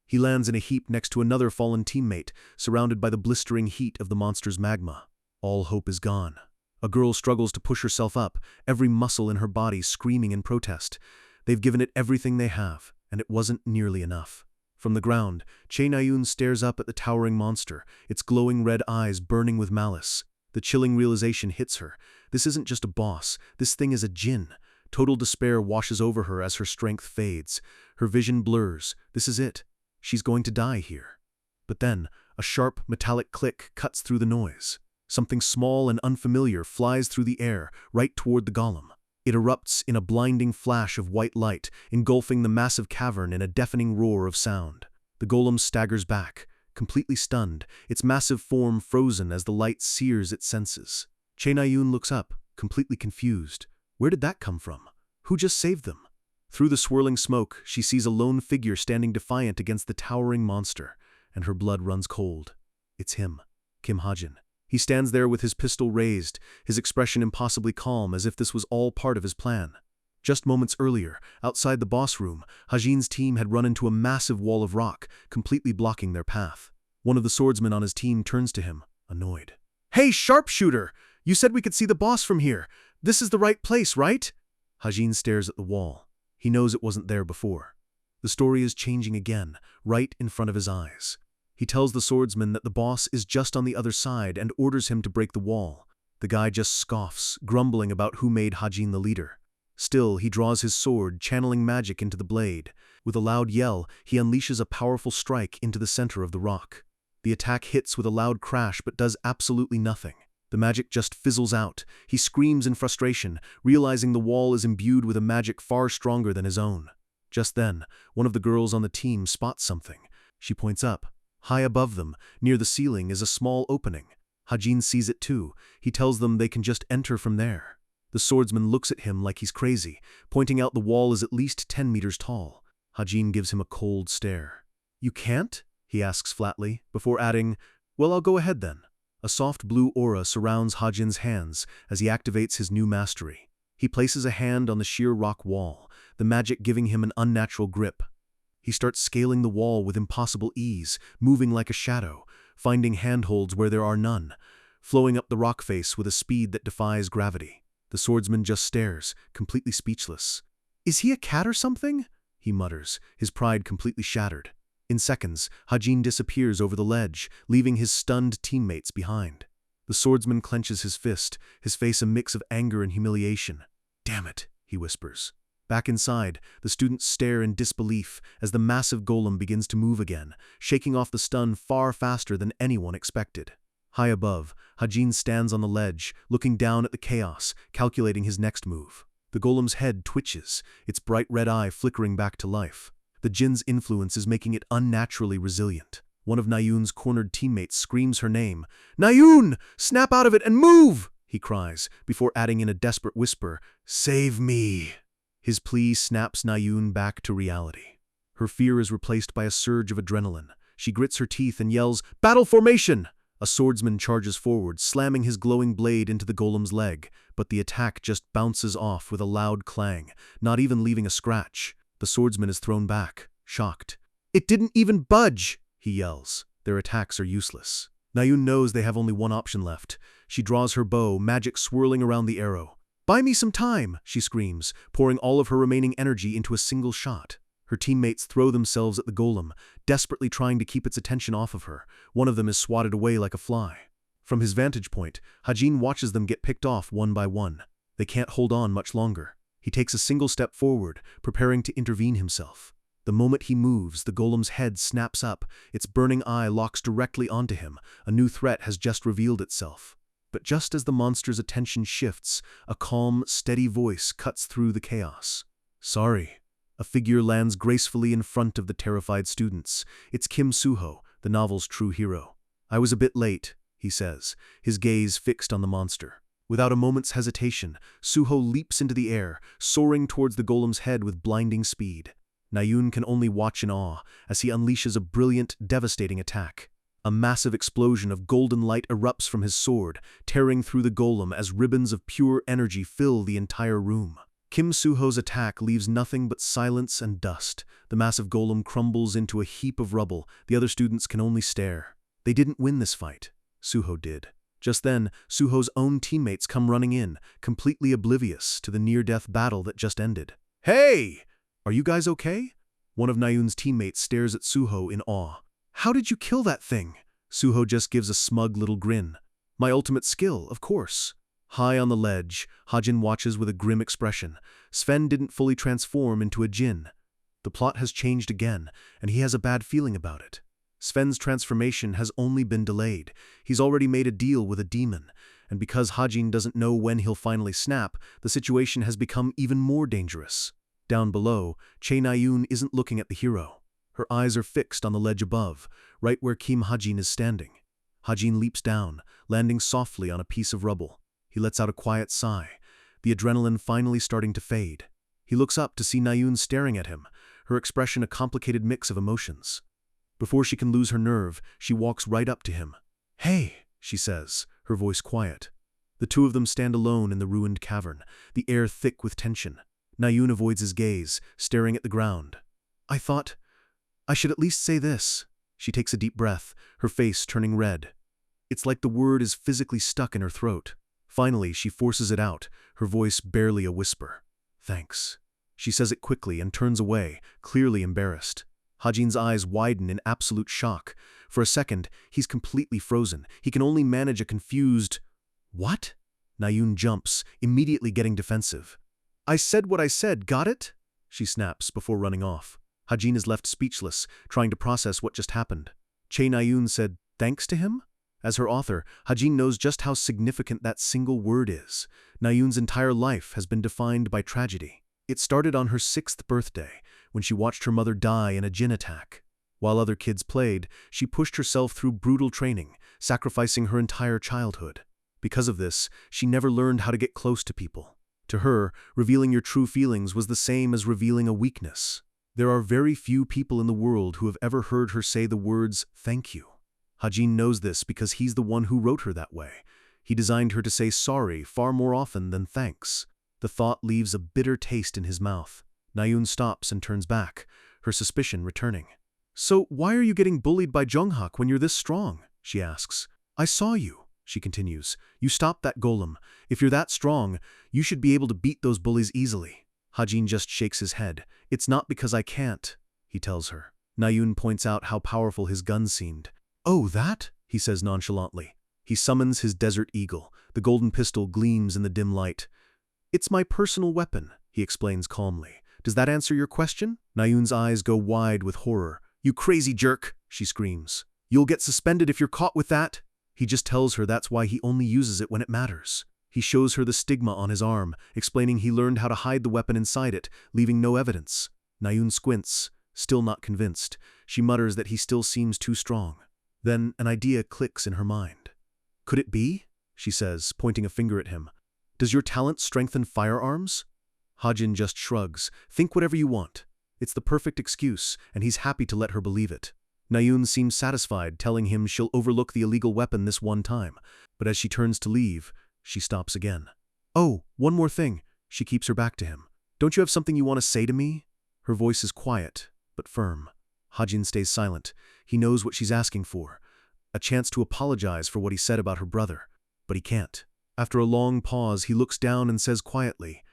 He lands in a heap next to another fallen teammate, surrounded by the blistering heat of the monster's magma. All hope is gone. A girl struggles to push herself up, every muscle in her body screaming in protest. They've given it everything they have, and it wasn't nearly enough. From the ground, Nayun stares up at the towering monster, its glowing red eyes burning with malice. The chilling realization hits her. This isn't just a boss, this thing is a djinn. Total despair washes over her as her strength fades. Her vision blurs. This is it. She's going to die here. But then, a sharp, metallic click cuts through the noise. Something small and unfamiliar flies through the air, right toward the golem. It erupts in a blinding flash of white light, engulfing the massive cavern in a deafening roar of sound. The golem staggers back, completely stunned, its massive form frozen as the light sears its senses. Nayun looks up, completely confused. Where did that come from? Who just saved them? Through the swirling smoke, she sees a lone figure standing defiant against the towering monster, and her blood runs cold. It's him, Kim Ha-jin. He stands there with his pistol raised, his expression impossibly calm, as if this was all part of his plan. Just moments earlier, outside the boss room, Ha-jin's team had run into a massive wall of rock, completely blocking their path. One of the swordsmen on his team turns to him, annoyed. "Hey, sharpshooter! You said we could see the boss from here. This is the right place, right?" Ha-jin stares at the wall. He knows it wasn't there before. The story is changing again, right in front of his eyes. He tells the swordsman that the boss is just on the other side and orders him to break the wall. The guy just scoffs, grumbling about who made Ha-jin the leader. Still, he draws his sword, channeling magic into the blade. With a loud yell, he unleashes a powerful strike into the center of the rock. The attack hits with a loud crash but does absolutely nothing. The magic just fizzles out. He screams in frustration, realizing the wall is imbued with a magic far stronger than his own. Just then, one of the girls on the team spots something. She points up. High above them, near the ceiling, is a small opening. Ha-jin sees it too. He tells them they can just enter from there. The swordsman looks at him like he's crazy, pointing out the wall is at least 10 meters tall. Ha-jin gives him a cold stare. "You can't?" he asks flatly, before adding, "Well, I'll go ahead then." A soft blue aura surrounds Ha-jin's hands as he activates his new mastery. He places a hand on the sheer rock wall, the magic giving him an unnatural grip. He starts scaling the wall with impossible ease, moving like a shadow. finding handholds where there are none, flowing up the rock face with a speed that defies gravity. The swordsman just stares, completely speechless. "Is he a cat or something?" he mutters, his pride completely shattered. In seconds, Hajin disappears over the ledge, leaving his stunned teammates behind. The swordsman clenches his fist, his face a mix of anger and humiliation. "Damn it," he whispers. Back inside, the students stare in disbelief as the massive golem begins to move again, shaking off the stun far faster than anyone expected. High above, Hajin stands on the ledge, looking down at the chaos, calculating his next move. The golem's head twitches, its bright red eye flickering back to life. The Jin's influence is making it unnaturally resilient. One of Nayun's cornered teammates screams her name. "Nayun! Snap out of it and move!" he cries, before adding in a desperate whisper, "Save me!" His plea snaps Nayun back to reality. Her fear is replaced by a surge of adrenaline. She grits her teeth and yells, "Battle formation!" A swordsman charges forward, slamming his glowing blade into the golem's leg, but the attack just bounces off with a loud clang, not even leaving a scratch. The swordsman is thrown back, shocked. "It didn't even budge!" he yells. Their attacks are useless. Nayun knows they have only one option left. She draws her bow, magic swirling around the arrow. "Buy me some time!" she screams, pouring all of her remaining energy into a single shot. Her teammates throw themselves at the golem, desperately trying to keep its attention off of her. One of them is swatted away like a fly. From his vantage point, Hajin watches them get picked off one by one. They can't hold on much longer. He takes a single step forward, preparing to intervene himself. The moment he moves, the golem's head snaps up, its burning eye locks directly onto him. A new threat has just revealed itself. But just as the monster's attention shifts, a calm, steady voice cuts through the chaos. "Sorry." A figure lands gracefully in front of the terrified students. It's Kim Suho, the novel's true hero. "I was a bit late," he says, his gaze fixed on the monster. Without a moment's hesitation, Suho leaps into the air, soaring towards the golem's head with blinding speed. Nayun can only watch in awe as he unleashes a brilliant, devastating attack. A massive explosion of golden light erupts from his sword, tearing through the golem as ribbons of pure energy fill the entire room. Kim Suho's attack leaves nothing but silence and dust. The massive golem crumbles into a heap of rubble. The other students can only stare. They didn't win this fight. Suho did. Just then, Suho's own teammates come running in, completely oblivious to the near-death battle that just ended. "Hey! Are you guys okay?" One of Nayun's teammates stares at Suho in awe. "How did you kill that thing?" Suho just gives a smug little grin. "My ultimate skill, of course." High on the ledge, Hajin watches with a grim expression. Sven didn't fully transform into a Jin. The plot has changed again, and he has a bad feeling about it. Sven's transformation has only been delayed. He's already made a deal with a demon, and because Hajin doesn't know when he'll finally snap, the situation has become even more dangerous. Down below, Che Nayun isn't looking at the hero. Her eyes are fixed on the ledge above, right where Kim Hajin is standing. Hajin leaps down, landing softly on a piece of rubble. He lets out a quiet sigh, the adrenaline finally starting to fade. He looks up to see Nayun staring at him, her expression a complicated mix of emotions. Before she can lose her nerve, she walks right up to him. "Hey," she says, her voice quiet. The two of them stand alone in the ruined cavern, the air thick with tension. Nayun avoids his gaze, staring at the ground. "I thought I should at least say this." She takes a deep breath, her face turning red. It's like the word is physically stuck in her throat. Finally, she forces it out, her voice barely a whisper. "Thanks." She says it quickly and turns away, clearly embarrassed. Hajin's eyes widen in absolute shock. For a second, he's completely frozen. He can only manage a confused, "What?" Nayun jumps, immediately getting defensive. "I said what I said, got it?" she snaps before running off. Hajin is left speechless, trying to process what just happened. Che Nayun said, "Thanks to him?" As her author, Hajin knows just how significant that single word is. Nayun's entire life has been defined by tragedy. It started on her 6th birthday, when she watched her mother die in a Jin attack. While other kids played, she pushed herself through brutal training, sacrificing her entire childhood. Because of this, she never learned how to get close to people. To her, revealing your true feelings was the same as revealing a weakness. There are very few people in the world who have ever heard her say the words, "Thank you." Hajin knows this because he's the one who wrote her that way. He designed her to say sorry far more often than thanks. The thought leaves a bitter taste in his mouth. Nayun stops and turns back, her suspicion returning. "So why are you getting bullied by Junghak when you're this strong?" she asks. I saw you, she continues. You stopped that golem. If you're that strong, you should be able to beat those bullies easily. Hajin just shakes his head. It's not because I can't, he tells her. Nayun points out how powerful his gun seemed. Oh, that? He says nonchalantly. He summons his desert eagle. The golden pistol gleams in the dim light. It's my personal weapon, he explains calmly. Does that answer your question? Nayun's eyes go wide with horror. You crazy jerk, she screams. You'll get suspended if you're caught with that. He just tells her that's why he only uses it when it matters. He shows her the stigma on his arm, explaining he learned how to hide the weapon inside it, leaving no evidence. Nayun squints, still not convinced. She mutters that he still seems too strong. Then an idea clicks in her mind. Could it be? She says, pointing a finger at him. Does your talent strengthen firearms? Hajin just shrugs. Think whatever you want. It's the perfect excuse, and he's happy to let her believe it. Nayun seems satisfied, telling him she'll overlook the illegal weapon this one time. But as she turns to leave, she stops again. Oh, one more thing. She keeps her back to him. Don't you have something you want to say to me? Her voice is quiet, but firm. Hajin stays silent. He knows what she's asking for. A chance to apologize for what he said about her brother. But he can't. After a long pause, he looks down and says quietly,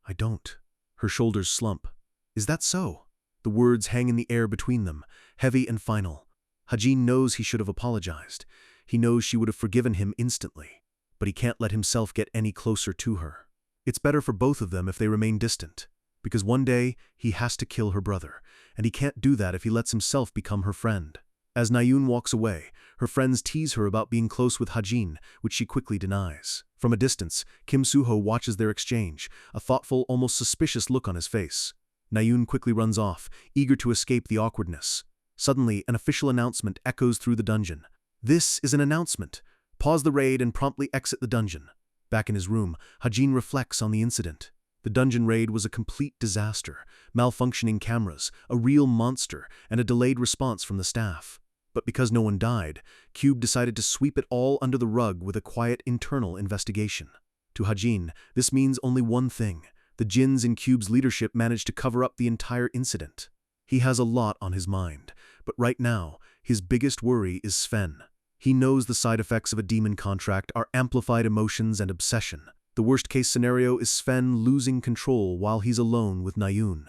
I don't. Her shoulders slump. Is that so? The words hang in the air between them, heavy and final. Hajin knows he should have apologized. He knows she would have forgiven him instantly. But he can't let himself get any closer to her. It's better for both of them if they remain distant. Because one day, he has to kill her brother, and he can't do that if he lets himself become her friend. As Nayun walks away, her friends tease her about being close with Hajin, which she quickly denies. From a distance, Kim Suho watches their exchange, a thoughtful, almost suspicious look on his face. Nayun quickly runs off, eager to escape the awkwardness. Suddenly, an official announcement echoes through the dungeon. This is an announcement. Pause the raid and promptly exit the dungeon. Back in his room, Hajin reflects on the incident. The dungeon raid was a complete disaster, malfunctioning cameras, a real monster, and a delayed response from the staff. But because no one died, Cube decided to sweep it all under the rug with a quiet internal investigation. To Hajin, this means only one thing. The Jinns in Cube's leadership managed to cover up the entire incident. He has a lot on his mind, but right now, his biggest worry is Sven. He knows the side effects of a demon contract are amplified emotions and obsession. The worst-case scenario is Sven losing control while he's alone with Nayun.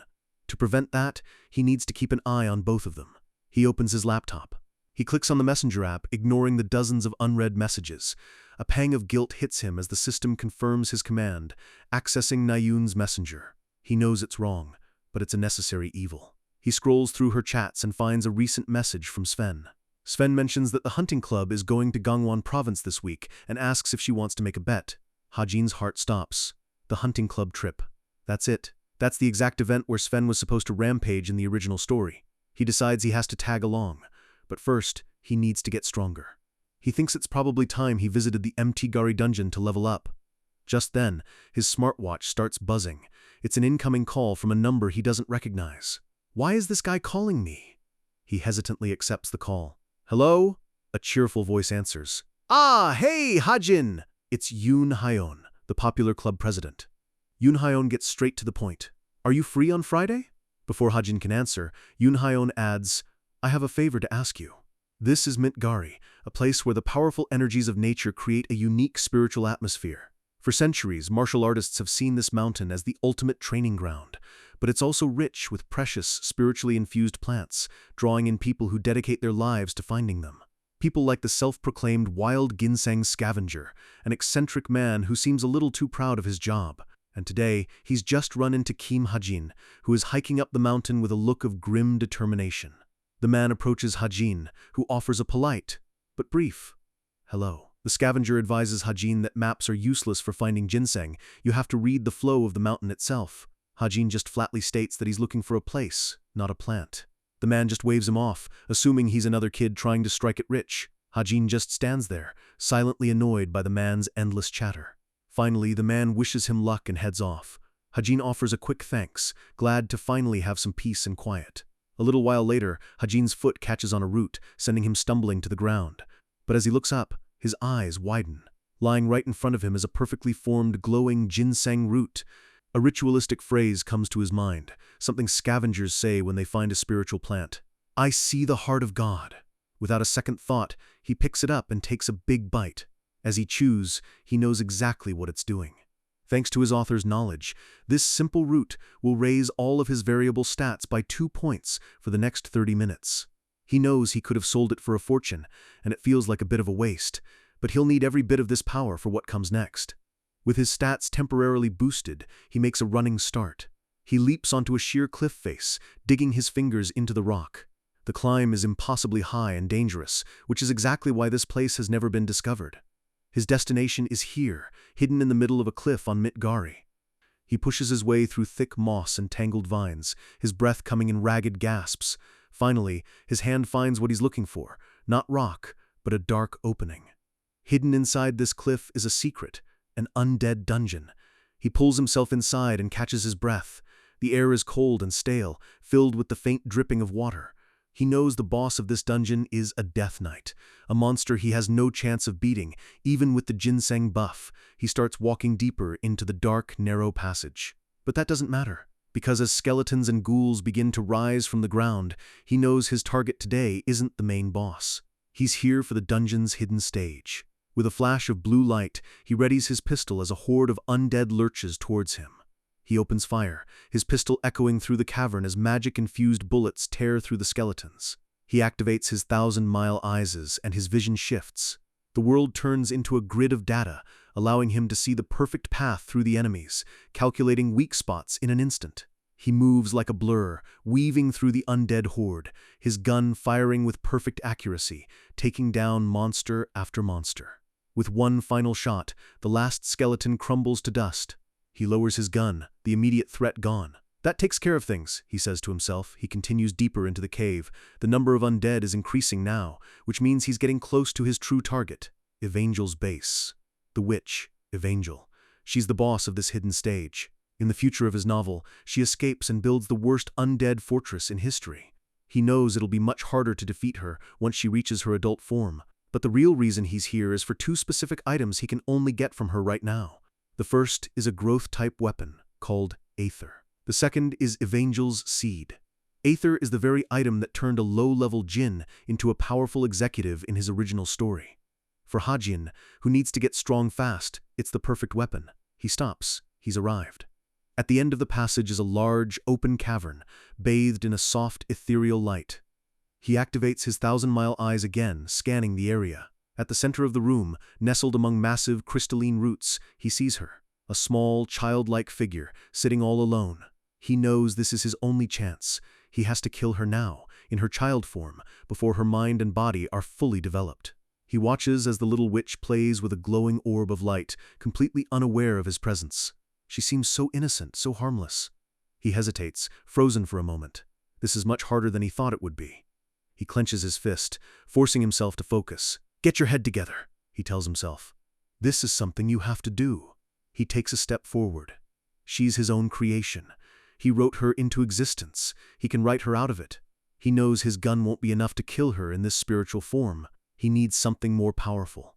To prevent that, he needs to keep an eye on both of them. He opens his laptop. He clicks on the Messenger app, ignoring the dozens of unread messages. A pang of guilt hits him as the system confirms his command, accessing Nayun's messenger. He knows it's wrong, but it's a necessary evil. He scrolls through her chats and finds a recent message from Sven. Sven mentions that the hunting club is going to Gangwon province this week and asks if she wants to make a bet. Hajin's heart stops. The hunting club trip. That's it. That's the exact event where Sven was supposed to rampage in the original story. He decides he has to tag along. But first, he needs to get stronger. He thinks it's probably time he visited the MT Gari dungeon to level up. Just then, his smartwatch starts buzzing. It's an incoming call from a number he doesn't recognize. Why is this guy calling me? He hesitantly accepts the call. Hello? A cheerful voice answers. Ah, hey, Hajin! It's Yoon Hyeon, the popular club president. Yoon Hyeon gets straight to the point. Are you free on Friday? Before Hajin can answer, Yoon Hyeon adds, I have a favor to ask you. This is Mint Gari, a place where the powerful energies of nature create a unique spiritual atmosphere. For centuries, martial artists have seen this mountain as the ultimate training ground, but it's also rich with precious, spiritually infused plants, drawing in people who dedicate their lives to finding them. People like the self-proclaimed wild ginseng scavenger, an eccentric man who seems a little too proud of his job. And today, he's just run into Kim Hajin, who is hiking up the mountain with a look of grim determination. The man approaches Hajin, who offers a polite, but brief, hello. The scavenger advises Hajin that maps are useless for finding ginseng. You have to read the flow of the mountain itself. Hajin just flatly states that he's looking for a place, not a plant. The man just waves him off, assuming he's another kid trying to strike it rich. Hajin just stands there, silently annoyed by the man's endless chatter. Finally, the man wishes him luck and heads off. Hajin offers a quick thanks, glad to finally have some peace and quiet. A little while later, Hajin's foot catches on a root, sending him stumbling to the ground. But as he looks up, his eyes widen. Lying right in front of him is a perfectly formed, glowing ginseng root. A ritualistic phrase comes to his mind, something scavengers say when they find a spiritual plant. I see the heart of God. Without a second thought, he picks it up and takes a big bite. As he chews, he knows exactly what it's doing. Thanks to his author's knowledge, this simple root will raise all of his variable stats by 2 points for the next 30 minutes. He knows he could have sold it for a fortune, and it feels like a bit of a waste, but he'll need every bit of this power for what comes next. With his stats temporarily boosted, he makes a running start. He leaps onto a sheer cliff face, digging his fingers into the rock. The climb is impossibly high and dangerous, which is exactly why this place has never been discovered. His destination is here, hidden in the middle of a cliff on Mitgari. He pushes his way through thick moss and tangled vines, his breath coming in ragged gasps. Finally, his hand finds what he's looking for, not rock, but a dark opening. Hidden inside this cliff is a secret, an undead dungeon. He pulls himself inside and catches his breath. The air is cold and stale, filled with the faint dripping of water. He knows the boss of this dungeon is a Death Knight, a monster he has no chance of beating, even with the ginseng buff. He starts walking deeper into the dark, narrow passage. But that doesn't matter, because as skeletons and ghouls begin to rise from the ground, he knows his target today isn't the main boss. He's here for the dungeon's hidden stage. With a flash of blue light, he readies his pistol as a horde of undead lurches towards him. He opens fire, his pistol echoing through the cavern as magic-infused bullets tear through the skeletons. He activates his 1,000-mile eyes and his vision shifts. The world turns into a grid of data, allowing him to see the perfect path through the enemies, calculating weak spots in an instant. He moves like a blur, weaving through the undead horde, his gun firing with perfect accuracy, taking down monster after monster. With one final shot, the last skeleton crumbles to dust. He lowers his gun, the immediate threat gone. That takes care of things, he says to himself. He continues deeper into the cave. The number of undead is increasing now, which means he's getting close to his true target, Evangel's base. The witch, Evangel. She's the boss of this hidden stage. In the future of his novel, she escapes and builds the worst undead fortress in history. He knows it'll be much harder to defeat her once she reaches her adult form, but the real reason he's here is for 2 specific items he can only get from her right now. The first is a growth-type weapon called Aether. The second is Evangel's seed. Aether is the very item that turned a low-level djinn into a powerful executive in his original story. For Hajin, who needs to get strong fast, it's the perfect weapon. He stops. He's arrived. At the end of the passage is a large, open cavern, bathed in a soft, ethereal light. He activates his 1,000-mile eyes again, scanning the area. At the center of the room, nestled among massive crystalline roots, he sees her, a small, childlike figure, sitting all alone. He knows this is his only chance. He has to kill her now, in her child form, before her mind and body are fully developed. He watches as the little witch plays with a glowing orb of light, completely unaware of his presence. She seems so innocent, so harmless. He hesitates, frozen for a moment. This is much harder than he thought it would be. He clenches his fist, forcing himself to focus. "Get your head together," he tells himself. "This is something you have to do." He takes a step forward. She's his own creation. He wrote her into existence. He can write her out of it. He knows his gun won't be enough to kill her in this spiritual form. He needs something more powerful.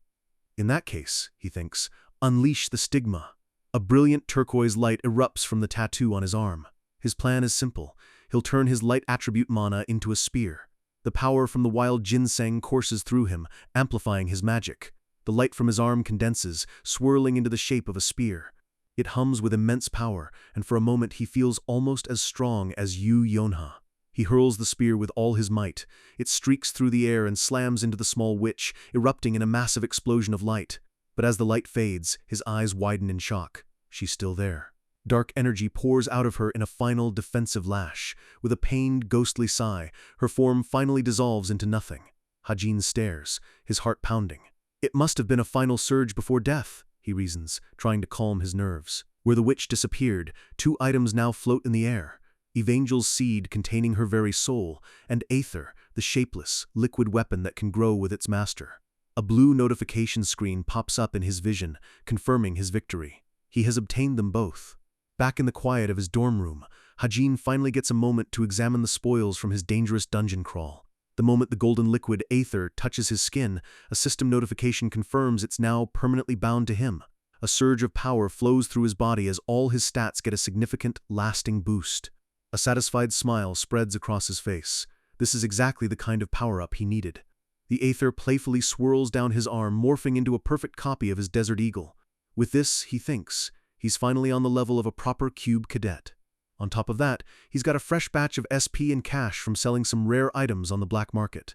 In that case, he thinks, unleash the stigma. A brilliant turquoise light erupts from the tattoo on his arm. His plan is simple. He'll turn his light attribute mana into a spear. The power from the wild ginseng courses through him, amplifying his magic. The light from his arm condenses, swirling into the shape of a spear. It hums with immense power, and for a moment he feels almost as strong as Yu Yonha. He hurls the spear with all his might. It streaks through the air and slams into the small witch, erupting in a massive explosion of light. But as the light fades, his eyes widen in shock. She's still there. Dark energy pours out of her in a final defensive lash. With a pained, ghostly sigh, her form finally dissolves into nothing. Hajin stares, his heart pounding. It must have been a final surge before death, he reasons, trying to calm his nerves. Where the witch disappeared, 2 items now float in the air. Evangel's seed containing her very soul, and Aether, the shapeless, liquid weapon that can grow with its master. A blue notification screen pops up in his vision, confirming his victory. He has obtained them both. Back in the quiet of his dorm room, Hajin finally gets a moment to examine the spoils from his dangerous dungeon crawl. The moment the golden liquid Aether touches his skin, a system notification confirms it's now permanently bound to him. A surge of power flows through his body as all his stats get a significant, lasting boost. A satisfied smile spreads across his face. This is exactly the kind of power-up he needed. The aether playfully swirls down his arm, morphing into a perfect copy of his desert eagle. With this, he thinks, he's finally on the level of a proper cube cadet. On top of that, he's got a fresh batch of SP and cash from selling some rare items on the black market.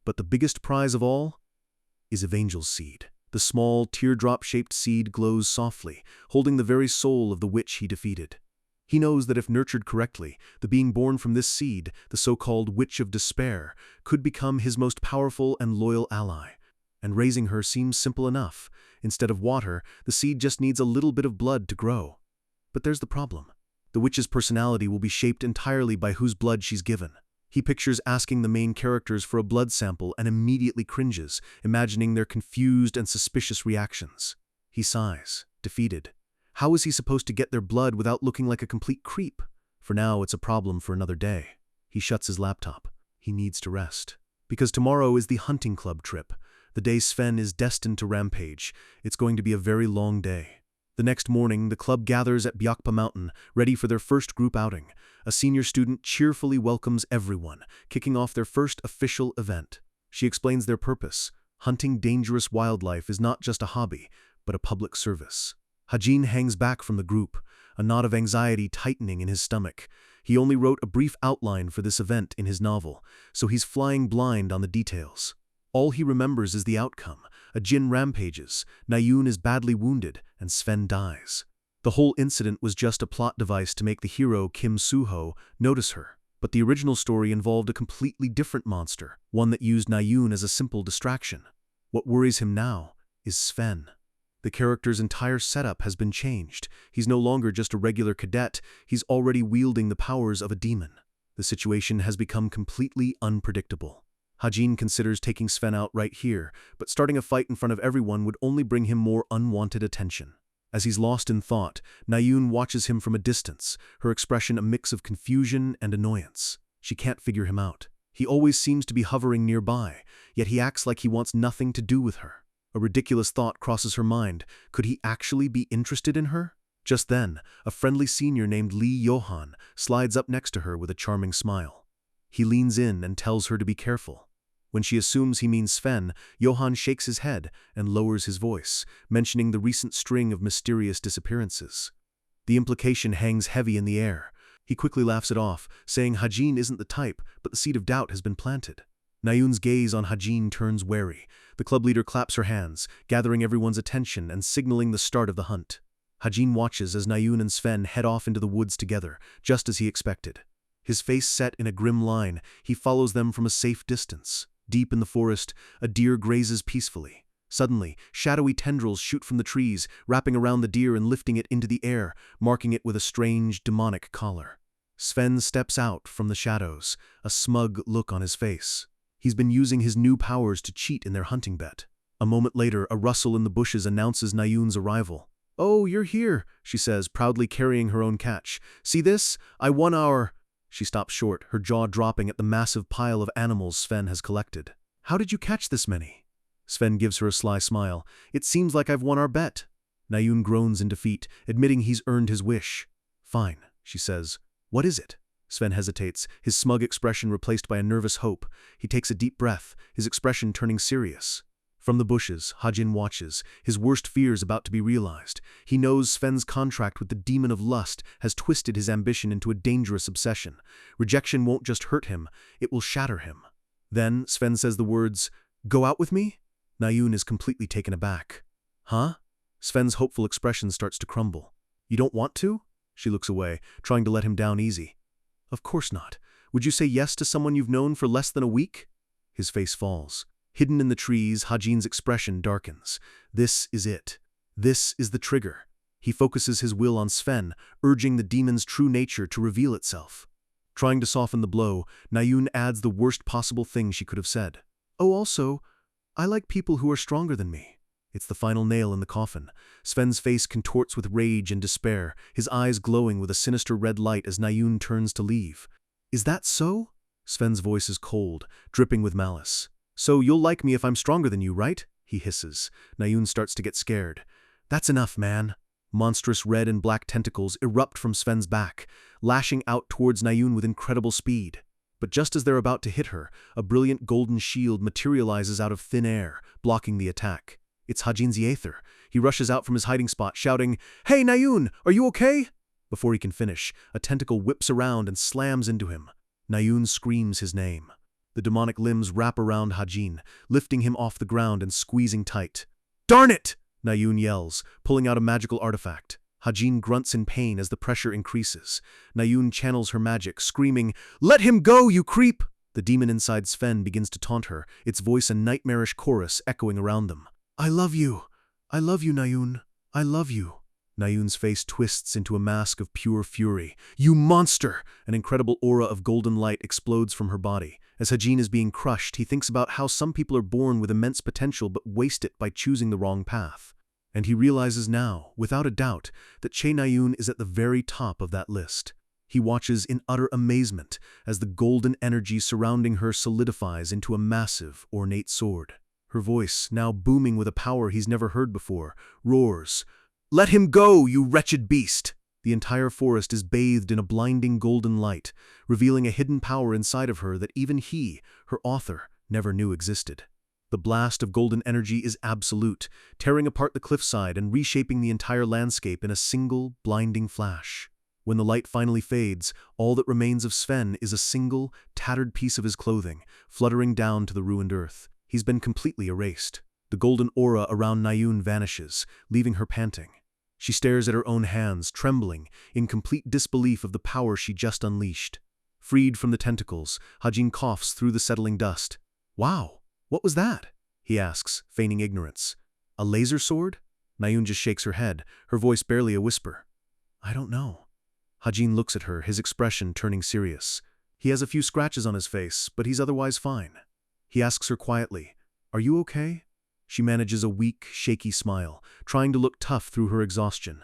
But the biggest prize of all is Evangel's seed. The small, teardrop-shaped seed glows softly, holding the very soul of the witch he defeated. He knows that if nurtured correctly, the being born from this seed, the so-called Witch of Despair, could become his most powerful and loyal ally. And raising her seems simple enough. Instead of water, the seed just needs a little bit of blood to grow. But there's the problem. The witch's personality will be shaped entirely by whose blood she's given. He pictures asking the main characters for a blood sample and immediately cringes, imagining their confused and suspicious reactions. He sighs, defeated. How is he supposed to get their blood without looking like a complete creep? For now, it's a problem for another day. He shuts his laptop. He needs to rest. Because tomorrow is the hunting club trip. The day Sven is destined to rampage. It's going to be a very long day. The next morning, the club gathers at Byakpa Mountain, ready for their first group outing. A senior student cheerfully welcomes everyone, kicking off their first official event. She explains their purpose. Hunting dangerous wildlife is not just a hobby, but a public service. Hajin hangs back from the group, a knot of anxiety tightening in his stomach. He only wrote a brief outline for this event in his novel, so he's flying blind on the details. All he remembers is the outcome. A Jin rampages, Nayun is badly wounded, and Sven dies. The whole incident was just a plot device to make the hero, Kim Soo-ho, notice her. But the original story involved a completely different monster, one that used Nayun as a simple distraction. What worries him now is Sven. The character's entire setup has been changed. He's no longer just a regular cadet, he's already wielding the powers of a demon. The situation has become completely unpredictable. Hajin considers taking Sven out right here, but starting a fight in front of everyone would only bring him more unwanted attention. As he's lost in thought, Nayun watches him from a distance, her expression a mix of confusion and annoyance. She can't figure him out. He always seems to be hovering nearby, yet he acts like he wants nothing to do with her. A ridiculous thought crosses her mind. Could he actually be interested in her? Just then, a friendly senior named Lee Johan slides up next to her with a charming smile. He leans in and tells her to be careful. When she assumes he means Sven, Johan shakes his head and lowers his voice, mentioning the recent string of mysterious disappearances. The implication hangs heavy in the air. He quickly laughs it off, saying Hajin isn't the type, but the seed of doubt has been planted. Nayun's gaze on Hajin turns wary. The club leader claps her hands, gathering everyone's attention and signaling the start of the hunt. Hajin watches as Nayun and Sven head off into the woods together, just as he expected. His face set in a grim line, he follows them from a safe distance. Deep in the forest, a deer grazes peacefully. Suddenly, shadowy tendrils shoot from the trees, wrapping around the deer and lifting it into the air, marking it with a strange, demonic collar. Sven steps out from the shadows, a smug look on his face. He's been using his new powers to cheat in their hunting bet. A moment later, a rustle in the bushes announces Nayun's arrival. "Oh, you're here," she says, proudly carrying her own catch. "See this? I won our—" She stops short, her jaw dropping at the massive pile of animals Sven has collected. "How did you catch this many?" Sven gives her a sly smile. "It seems like I've won our bet." Nayun groans in defeat, admitting he's earned his wish. "Fine," she says. "What is it?" Sven hesitates, his smug expression replaced by a nervous hope. He takes a deep breath, his expression turning serious. From the bushes, Hajin watches, his worst fears about to be realized. He knows Sven's contract with the demon of lust has twisted his ambition into a dangerous obsession. Rejection won't just hurt him, it will shatter him. Then, Sven says the words, "Go out with me?" Nayun is completely taken aback. "Huh?" Sven's hopeful expression starts to crumble. "You don't want to?" She looks away, trying to let him down easy. "Of course not. Would you say yes to someone you've known for less than a week?" His face falls. Hidden in the trees, Hajin's expression darkens. This is it. This is the trigger. He focuses his will on Sven, urging the demon's true nature to reveal itself. Trying to soften the blow, Nayun adds the worst possible thing she could have said. "Oh, also, I like people who are stronger than me." It's the final nail in the coffin. Sven's face contorts with rage and despair, his eyes glowing with a sinister red light as Nayun turns to leave. "Is that so?" Sven's voice is cold, dripping with malice. "So you'll like me if I'm stronger than you, right?" he hisses. Nayun starts to get scared. "That's enough, man." Monstrous red and black tentacles erupt from Sven's back, lashing out towards Nayun with incredible speed. But just as they're about to hit her, a brilliant golden shield materializes out of thin air, blocking the attack. It's Hajin's Aether. He rushes out from his hiding spot, shouting, "Hey, Nayun, are you okay?" Before he can finish, a tentacle whips around and slams into him. Nayun screams his name. The demonic limbs wrap around Hajin, lifting him off the ground and squeezing tight. "Darn it!" Nayun yells, pulling out a magical artifact. Hajin grunts in pain as the pressure increases. Nayun channels her magic, screaming, "Let him go, you creep!" The demon inside Sven begins to taunt her, its voice a nightmarish chorus echoing around them. "I love you. I love you, Nayun. I love you." Nayun's face twists into a mask of pure fury. "You monster!" An incredible aura of golden light explodes from her body. As Hajin is being crushed, he thinks about how some people are born with immense potential but waste it by choosing the wrong path. And he realizes now, without a doubt, that Che Nayun is at the very top of that list. He watches in utter amazement as the golden energy surrounding her solidifies into a massive, ornate sword. Her voice, now booming with a power he's never heard before, roars, "Let him go, you wretched beast!" The entire forest is bathed in a blinding golden light, revealing a hidden power inside of her that even he, her author, never knew existed. The blast of golden energy is absolute, tearing apart the cliffside and reshaping the entire landscape in a single, blinding flash. When the light finally fades, all that remains of Sven is a single, tattered piece of his clothing, fluttering down to the ruined earth. He's been completely erased. The golden aura around Nayun vanishes, leaving her panting. She stares at her own hands, trembling, in complete disbelief of the power she just unleashed. Freed from the tentacles, Hajin coughs through the settling dust. "Wow, what was that?" he asks, feigning ignorance. "A laser sword?" Nayun just shakes her head, her voice barely a whisper. "I don't know." Hajin looks at her, his expression turning serious. He has a few scratches on his face, but he's otherwise fine. He asks her quietly, "Are you okay?" She manages a weak, shaky smile, trying to look tough through her exhaustion.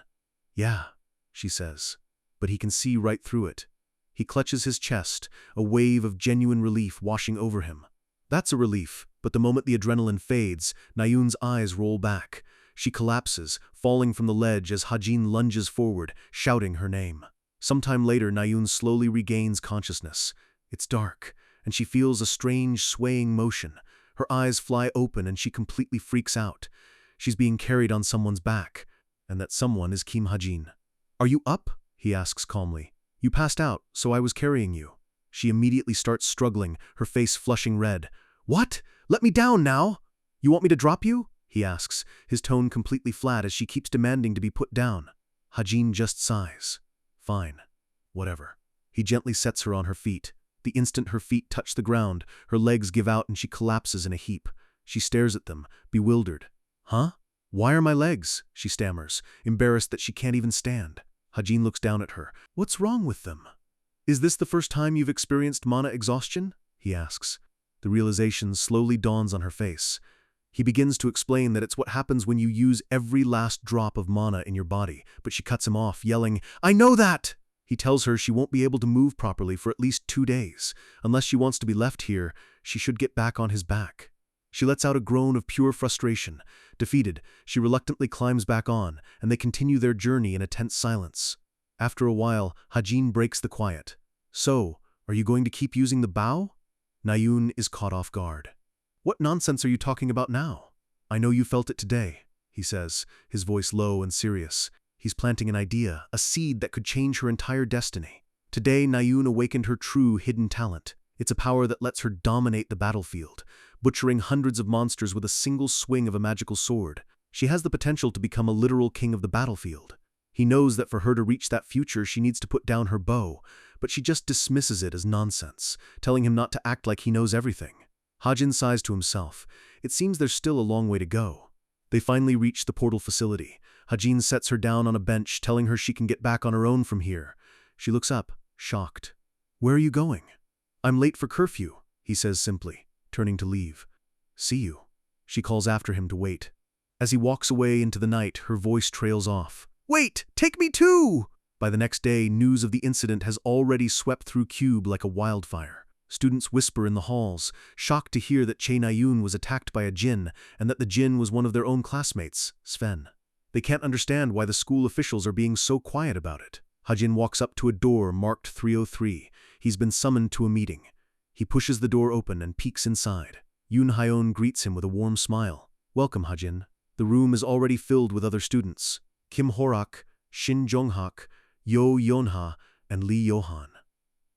"Yeah," she says, but he can see right through it. He clutches his chest, a wave of genuine relief washing over him. That's a relief, but the moment the adrenaline fades, Nayun's eyes roll back. She collapses, falling from the ledge as Hajin lunges forward, shouting her name. Sometime later, Nayun slowly regains consciousness. It's dark, and she feels a strange, swaying motion. Her eyes fly open and she completely freaks out. She's being carried on someone's back, and that someone is Kim Hajin. "Are you up?" he asks calmly. "You passed out, so I was carrying you." She immediately starts struggling, her face flushing red. "What? Let me down now!" "You want me to drop you?" he asks, his tone completely flat as she keeps demanding to be put down. Hajin just sighs. "Fine. Whatever." He gently sets her on her feet. The instant her feet touch the ground, her legs give out and she collapses in a heap. She stares at them, bewildered. "Huh? Why are my legs?" she stammers, embarrassed that she can't even stand. Hajin looks down at her. "What's wrong with them?" "Is this the first time you've experienced mana exhaustion?" he asks. The realization slowly dawns on her face. He begins to explain that it's what happens when you use every last drop of mana in your body, but she cuts him off, yelling, "I know that!" He tells her she won't be able to move properly for at least 2 days. Unless she wants to be left here, she should get back on his back. She lets out a groan of pure frustration. Defeated, she reluctantly climbs back on, and they continue their journey in a tense silence. After a while, Hajin breaks the quiet. "So, are you going to keep using the bow?" Nayun is caught off guard. "What nonsense are you talking about now?" "I know you felt it today," he says, his voice low and serious. He's planting an idea, a seed that could change her entire destiny. Today, Nayun awakened her true hidden talent. It's a power that lets her dominate the battlefield, butchering hundreds of monsters with a single swing of a magical sword. She has the potential to become a literal king of the battlefield. He knows that for her to reach that future, she needs to put down her bow, but she just dismisses it as nonsense, telling him not to act like he knows everything. Hajin sighs to himself. It seems there's still a long way to go. They finally reach the portal facility. Hajin sets her down on a bench, telling her she can get back on her own from here. She looks up, shocked. "Where are you going?" "I'm late for curfew," he says simply, turning to leave. "See you." She calls after him to wait. As he walks away into the night, her voice trails off. "Wait! Take me too!" By the next day, news of the incident has already swept through Cube like a wildfire. Students whisper in the halls, shocked to hear that Che Nayun was attacked by a djinn and that the djinn was one of their own classmates, Sven. They can't understand why the school officials are being so quiet about it. Hajin walks up to a door marked 303. He's been summoned to a meeting. He pushes the door open and peeks inside. Yoon Hyeon greets him with a warm smile. "Welcome, Hajin." The room is already filled with other students. Kim Horak, Shin Jonghak, Yo Yonha, and Lee Yohan.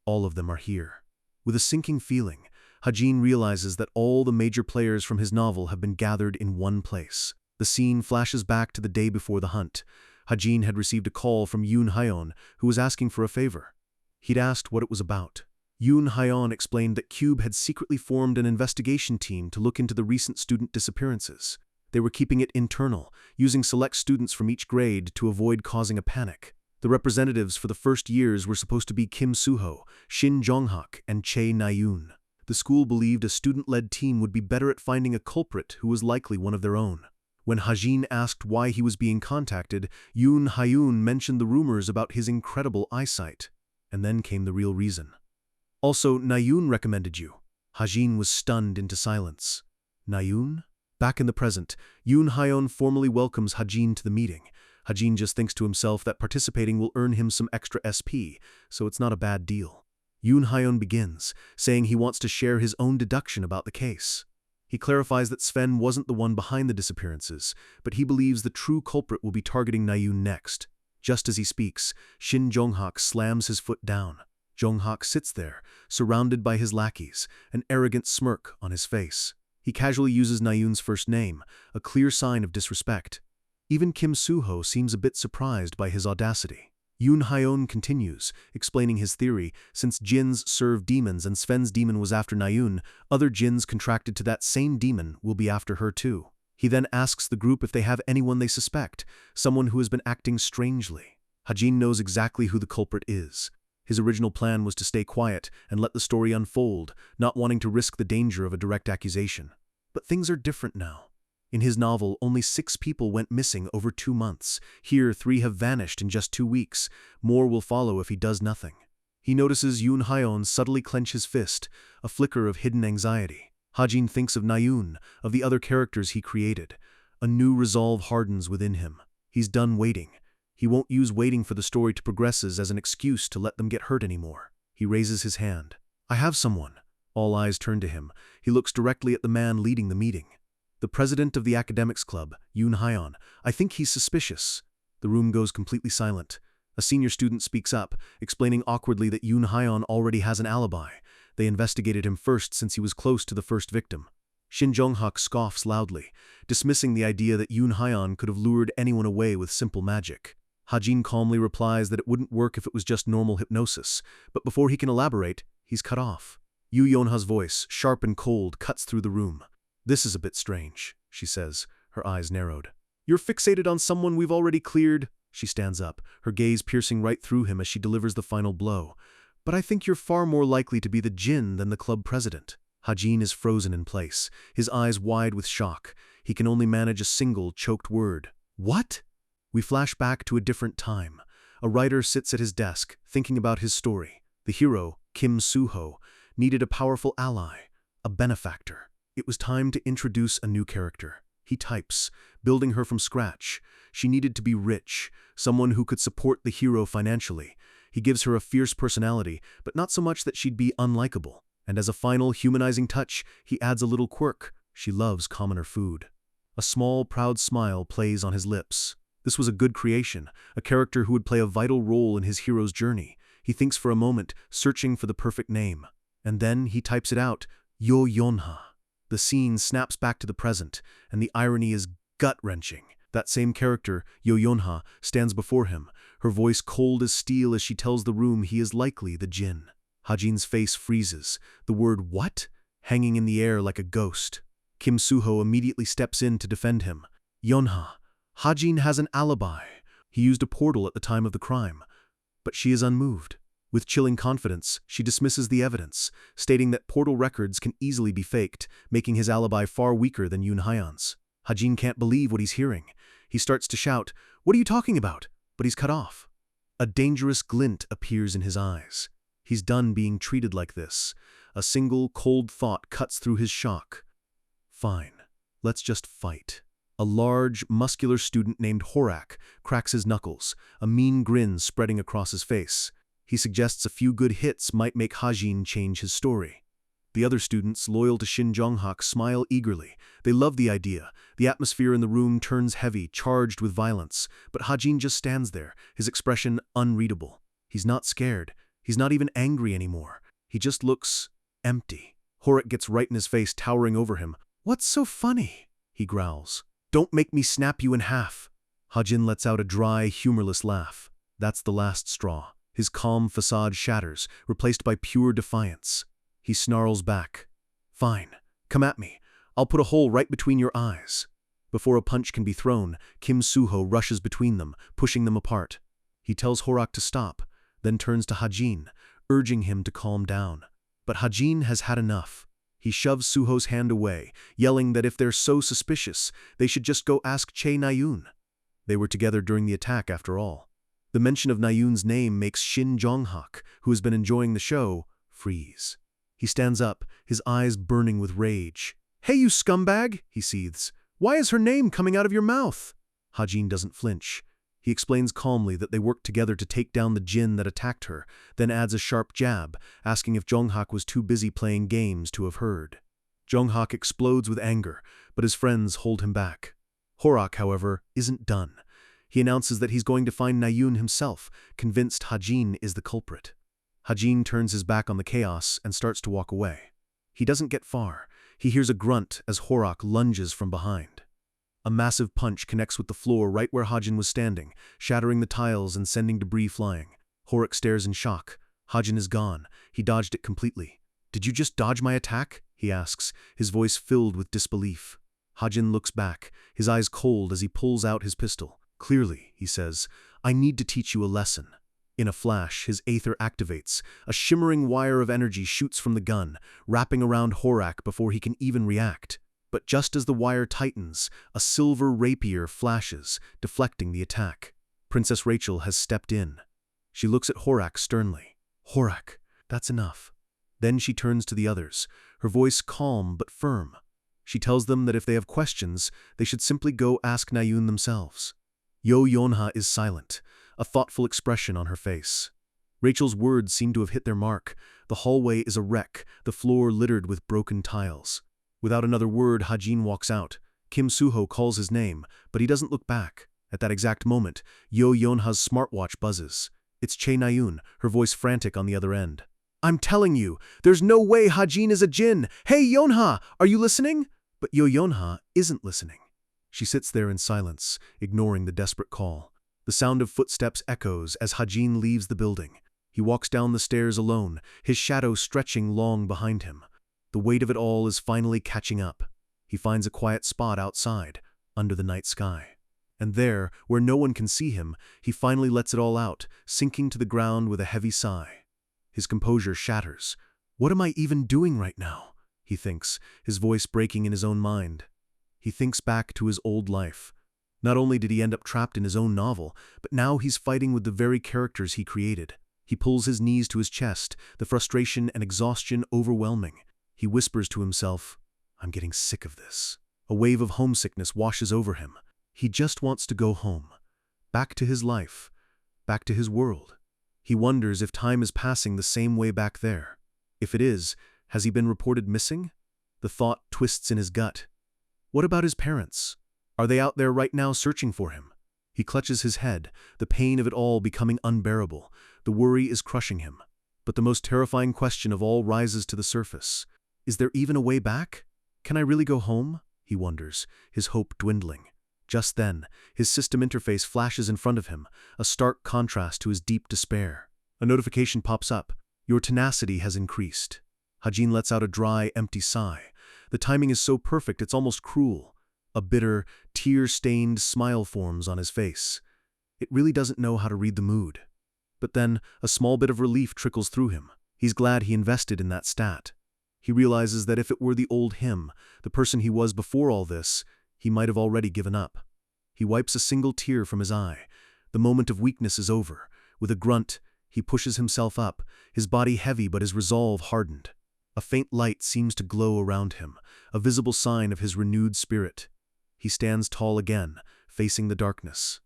All of them are here. With a sinking feeling, Hajin realizes that all the major players from his novel have been gathered in one place. The scene flashes back to the day before the hunt. Hajin had received a call from Yoon Hyeon, who was asking for a favor. He'd asked what it was about. Yoon Hyeon explained that Cube had secretly formed an investigation team to look into the recent student disappearances. They were keeping it internal, using select students from each grade to avoid causing a panic. The representatives for the first years were supposed to be Kim Suho, Shin Jonghak, and Chae Nayoon. The school believed a student-led team would be better at finding a culprit who was likely one of their own. When Hajin asked why he was being contacted, Yoon Hyeon mentioned the rumors about his incredible eyesight. And then came the real reason. "Also, Nayoon recommended you." Hajin was stunned into silence. Nayoon? Back in the present, Yoon Hyeon formally welcomes Hajin to the meeting. Hajin just thinks to himself that participating will earn him some extra SP, so it's not a bad deal. Yoon Hyeon begins, saying he wants to share his own deduction about the case. He clarifies that Sven wasn't the one behind the disappearances, but he believes the true culprit will be targeting Nayoon next. Just as he speaks, Shin Jonghak slams his foot down. Jonghak sits there, surrounded by his lackeys, an arrogant smirk on his face. He casually uses Nayoon's first name, a clear sign of disrespect. Even Kim Suho seems a bit surprised by his audacity. Yoon Hyeon continues, explaining his theory. Since jinns serve demons and Sven's demon was after Nayoon, other jinns contracted to that same demon will be after her too. He then asks the group if they have anyone they suspect, someone who has been acting strangely. Hajin knows exactly who the culprit is. His original plan was to stay quiet and let the story unfold, not wanting to risk the danger of a direct accusation. But things are different now. In his novel, only 6 people went missing over 2 months. Here, 3 have vanished in just 2 weeks. More will follow if he does nothing. He notices Yoon Hyeon subtly clench his fist, a flicker of hidden anxiety. Hajin thinks of Nayoon, of the other characters he created. A new resolve hardens within him. He's done waiting. He won't use waiting for the story to progress as an excuse to let them get hurt anymore. He raises his hand. "I have someone." All eyes turn to him. He looks directly at the man leading the meeting. "The president of the academics club, Yoon Hyeon. I think he's suspicious." The room goes completely silent. A senior student speaks up, explaining awkwardly that Yoon Hyeon already has an alibi. They investigated him first since he was close to the first victim. Shin Jonghak scoffs loudly, dismissing the idea that Yoon Hyeon could have lured anyone away with simple magic. Hajin calmly replies that it wouldn't work if it was just normal hypnosis, but before he can elaborate, he's cut off. Yoo Yonha's voice, sharp and cold, cuts through the room. "This is a bit strange," she says, her eyes narrowed. "You're fixated on someone we've already cleared." She stands up, her gaze piercing right through him as she delivers the final blow. "But I think you're far more likely to be the Jinn than the club president." Hajin is frozen in place, his eyes wide with shock. He can only manage a single, choked word. "What?" We flash back to a different time. A writer sits at his desk, thinking about his story. The hero, Kim Suho, needed a powerful ally, a benefactor. It was time to introduce a new character. He types, building her from scratch. She needed to be rich, someone who could support the hero financially. He gives her a fierce personality, but not so much that she'd be unlikable. And as a final humanizing touch, he adds a little quirk. She loves commoner food. A small, proud smile plays on his lips. This was a good creation, a character who would play a vital role in his hero's journey. He thinks for a moment, searching for the perfect name. And then he types it out, Yo Yonha. The scene snaps back to the present, and the irony is gut-wrenching. That same character, Yo Yonha, stands before him, her voice cold as steel as she tells the room he is likely the Jinn. Hajin's face freezes, the word "what?" hanging in the air like a ghost. Kim Suho immediately steps in to defend him. "Yonha, Hajin has an alibi. He used a portal at the time of the crime." But she is unmoved. With chilling confidence, she dismisses the evidence, stating that portal records can easily be faked, making his alibi far weaker than Yoon Hyeon's. Hajin can't believe what he's hearing. He starts to shout, "What are you talking about?" But he's cut off. A dangerous glint appears in his eyes. He's done being treated like this. A single, cold thought cuts through his shock. "Fine, let's just fight." A large, muscular student named Horak cracks his knuckles, a mean grin spreading across his face. He suggests a few good hits might make Hajin change his story. The other students, loyal to Shin Jonghak, smile eagerly. They love the idea. The atmosphere in the room turns heavy, charged with violence. But Hajin just stands there, his expression unreadable. He's not scared. He's not even angry anymore. He just looks empty. Horak gets right in his face, towering over him. "What's so funny?" he growls. "Don't make me snap you in half." Hajin lets out a dry, humorless laugh. That's the last straw. His calm facade shatters, replaced by pure defiance. He snarls back. "Fine. Come at me. I'll put a hole right between your eyes." Before a punch can be thrown, Kim Suho rushes between them, pushing them apart. He tells Horak to stop, then turns to Hajin, urging him to calm down. But Hajin has had enough. He shoves Suho's hand away, yelling that if they're so suspicious, they should just go ask Che Nayun. They were together during the attack, after all. The mention of Nayun's name makes Shin Jonghak, who has been enjoying the show, freeze. He stands up, his eyes burning with rage. "Hey, you scumbag," he seethes. "Why is her name coming out of your mouth?" Hajin doesn't flinch. He explains calmly that they worked together to take down the djinn that attacked her, then adds a sharp jab, asking if Jonghak was too busy playing games to have heard. Jonghak explodes with anger, but his friends hold him back. Horak, however, isn't done. He announces that he's going to find Nayun himself, convinced Hajin is the culprit. Hajin turns his back on the chaos and starts to walk away. He doesn't get far. He hears a grunt as Horak lunges from behind. A massive punch connects with the floor right where Hajin was standing, shattering the tiles and sending debris flying. Horak stares in shock. Hajin is gone. He dodged it completely. "Did you just dodge my attack?" he asks, his voice filled with disbelief. Hajin looks back, his eyes cold as he pulls out his pistol. "Clearly," he says, "I need to teach you a lesson." In a flash, his aether activates. A shimmering wire of energy shoots from the gun, wrapping around Horak before he can even react. But just as the wire tightens, a silver rapier flashes, deflecting the attack. Princess Rachel has stepped in. She looks at Horak sternly. "Horak, that's enough." Then she turns to the others, her voice calm but firm. She tells them that if they have questions, they should simply go ask Nayun themselves. Yo Yonha is silent, a thoughtful expression on her face. Rachel's words seem to have hit their mark. The hallway is a wreck, the floor littered with broken tiles. Without another word, Hajin walks out. Kim Suho calls his name, but he doesn't look back. At that exact moment, Yo Yonha's smartwatch buzzes. It's Che Nayun, her voice frantic on the other end. "I'm telling you, there's no way Hajin is a djinn! Hey Yonha, are you listening?" But Yo Yonha isn't listening. She sits there in silence, ignoring the desperate call. The sound of footsteps echoes as Hajin leaves the building. He walks down the stairs alone, his shadow stretching long behind him. The weight of it all is finally catching up. He finds a quiet spot outside, under the night sky. And there, where no one can see him, he finally lets it all out, sinking to the ground with a heavy sigh. His composure shatters. "What am I even doing right now?" he thinks, his voice breaking in his own mind. He thinks back to his old life. Not only did he end up trapped in his own novel, but now he's fighting with the very characters he created. He pulls his knees to his chest, the frustration and exhaustion overwhelming. He whispers to himself, "I'm getting sick of this." A wave of homesickness washes over him. He just wants to go home. Back to his life. Back to his world. He wonders if time is passing the same way back there. If it is, has he been reported missing? The thought twists in his gut. What about his parents? Are they out there right now searching for him? He clutches his head, the pain of it all becoming unbearable. The worry is crushing him. But the most terrifying question of all rises to the surface. Is there even a way back? Can I really go home? He wonders, his hope dwindling. Just then, his system interface flashes in front of him, a stark contrast to his deep despair. A notification pops up. Your tenacity has increased. Hajin lets out a dry, empty sigh. The timing is so perfect it's almost cruel. A bitter, tear-stained smile forms on his face. It really doesn't know how to read the mood. But then, a small bit of relief trickles through him. He's glad he invested in that stat. He realizes that if it were the old him, the person he was before all this, he might have already given up. He wipes a single tear from his eye. The moment of weakness is over. With a grunt, he pushes himself up, his body heavy but his resolve hardened. A faint light seems to glow around him, a visible sign of his renewed spirit. He stands tall again, facing the darkness.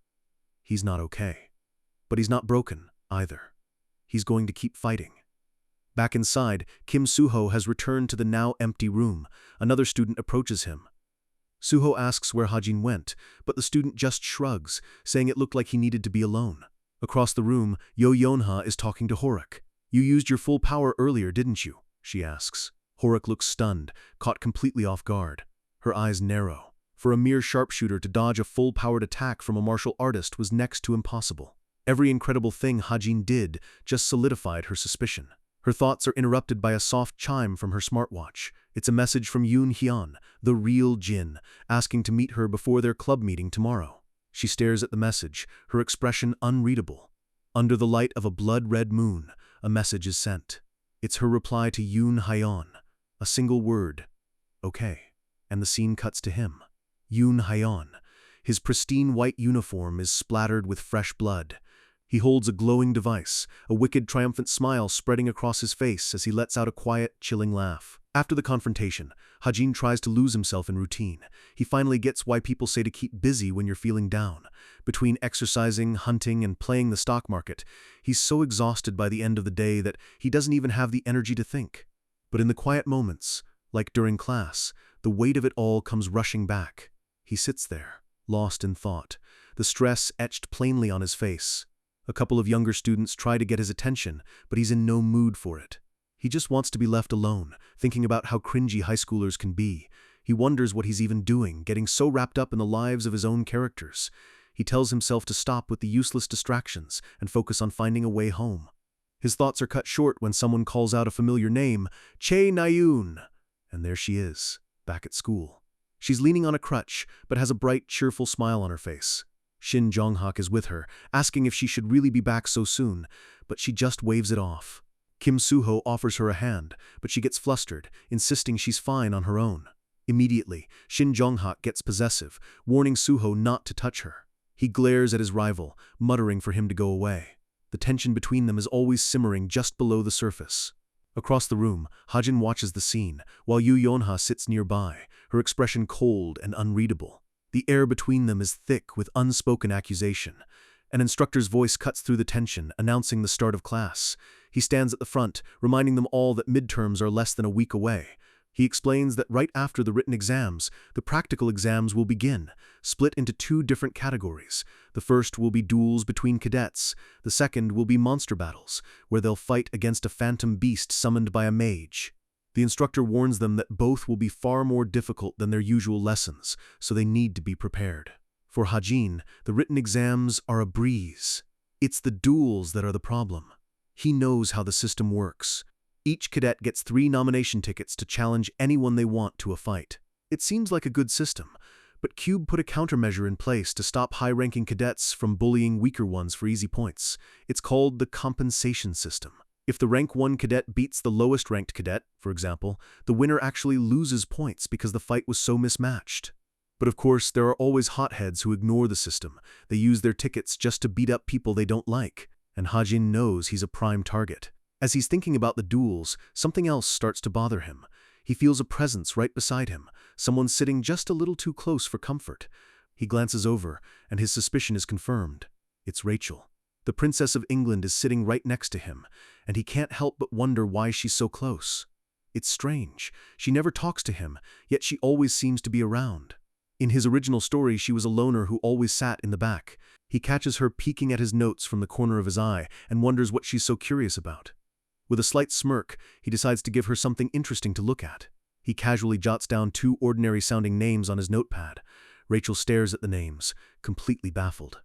He's not okay. But he's not broken, either. He's going to keep fighting. Back inside, Kim Suho has returned to the now empty room. Another student approaches him. Suho asks where Hajin went, but the student just shrugs, saying it looked like he needed to be alone. Across the room, Yo Yonha is talking to Horik. "You used your full power earlier, didn't you?" she asks. Horik looks stunned, caught completely off guard. Her eyes narrow. For a mere sharpshooter to dodge a full-powered attack from a martial artist was next to impossible. Every incredible thing Hajin did just solidified her suspicion. Her thoughts are interrupted by a soft chime from her smartwatch. It's a message from Yoon Hyun, the real Jin, asking to meet her before their club meeting tomorrow. She stares at the message, her expression unreadable. Under the light of a blood-red moon, a message is sent. It's her reply to Yoon Hyun. A single word, "Okay." And the scene cuts to him. Yoon Hyun. His pristine white uniform is splattered with fresh blood. He holds a glowing device, a wicked, triumphant smile spreading across his face as he lets out a quiet, chilling laugh. After the confrontation, Hajin tries to lose himself in routine. He finally gets why people say to keep busy when you're feeling down. Between exercising, hunting, and playing the stock market, he's so exhausted by the end of the day that he doesn't even have the energy to think. But in the quiet moments, like during class, the weight of it all comes rushing back. He sits there, lost in thought, the stress etched plainly on his face. A couple of younger students try to get his attention, but he's in no mood for it. He just wants to be left alone, thinking about how cringy high schoolers can be. He wonders what he's even doing, getting so wrapped up in the lives of his own characters. He tells himself to stop with the useless distractions and focus on finding a way home. His thoughts are cut short when someone calls out a familiar name, Chae Na-yoon. And there she is, back at school. She's leaning on a crutch, but has a bright, cheerful smile on her face. Shin Jong-hak is with her, asking if she should really be back so soon, but she just waves it off. Kim Suho offers her a hand, but she gets flustered, insisting she's fine on her own. Immediately, Shin Jong-hak gets possessive, warning Suho not to touch her. He glares at his rival, muttering for him to go away. The tension between them is always simmering just below the surface. Across the room, Hajin watches the scene, while Yoo Yonha sits nearby, her expression cold and unreadable. The air between them is thick with unspoken accusation. An instructor's voice cuts through the tension, announcing the start of class. He stands at the front, reminding them all that midterms are less than a week away. He explains that right after the written exams, the practical exams will begin, split into two different categories. The first will be duels between cadets. The second will be monster battles, where they'll fight against a phantom beast summoned by a mage. The instructor warns them that both will be far more difficult than their usual lessons, so they need to be prepared. For Hajin, the written exams are a breeze. It's the duels that are the problem. He knows how the system works. Each cadet gets 3 nomination tickets to challenge anyone they want to a fight. It seems like a good system, but Cube put a countermeasure in place to stop high-ranking cadets from bullying weaker ones for easy points. It's called the compensation system. If the rank 1 cadet beats the lowest ranked cadet, for example, the winner actually loses points because the fight was so mismatched. But of course, there are always hotheads who ignore the system. They use their tickets just to beat up people they don't like, and Hajin knows he's a prime target. As he's thinking about the duels, something else starts to bother him. He feels a presence right beside him, someone sitting just a little too close for comfort. He glances over, and his suspicion is confirmed. It's Rachel. The Princess of England is sitting right next to him, and he can't help but wonder why she's so close. It's strange. She never talks to him, yet she always seems to be around. In his original story, she was a loner who always sat in the back. He catches her peeking at his notes from the corner of his eye and wonders what she's so curious about. With a slight smirk, he decides to give her something interesting to look at. He casually jots down 2 ordinary-sounding names on his notepad. Rachel stares at the names, completely baffled.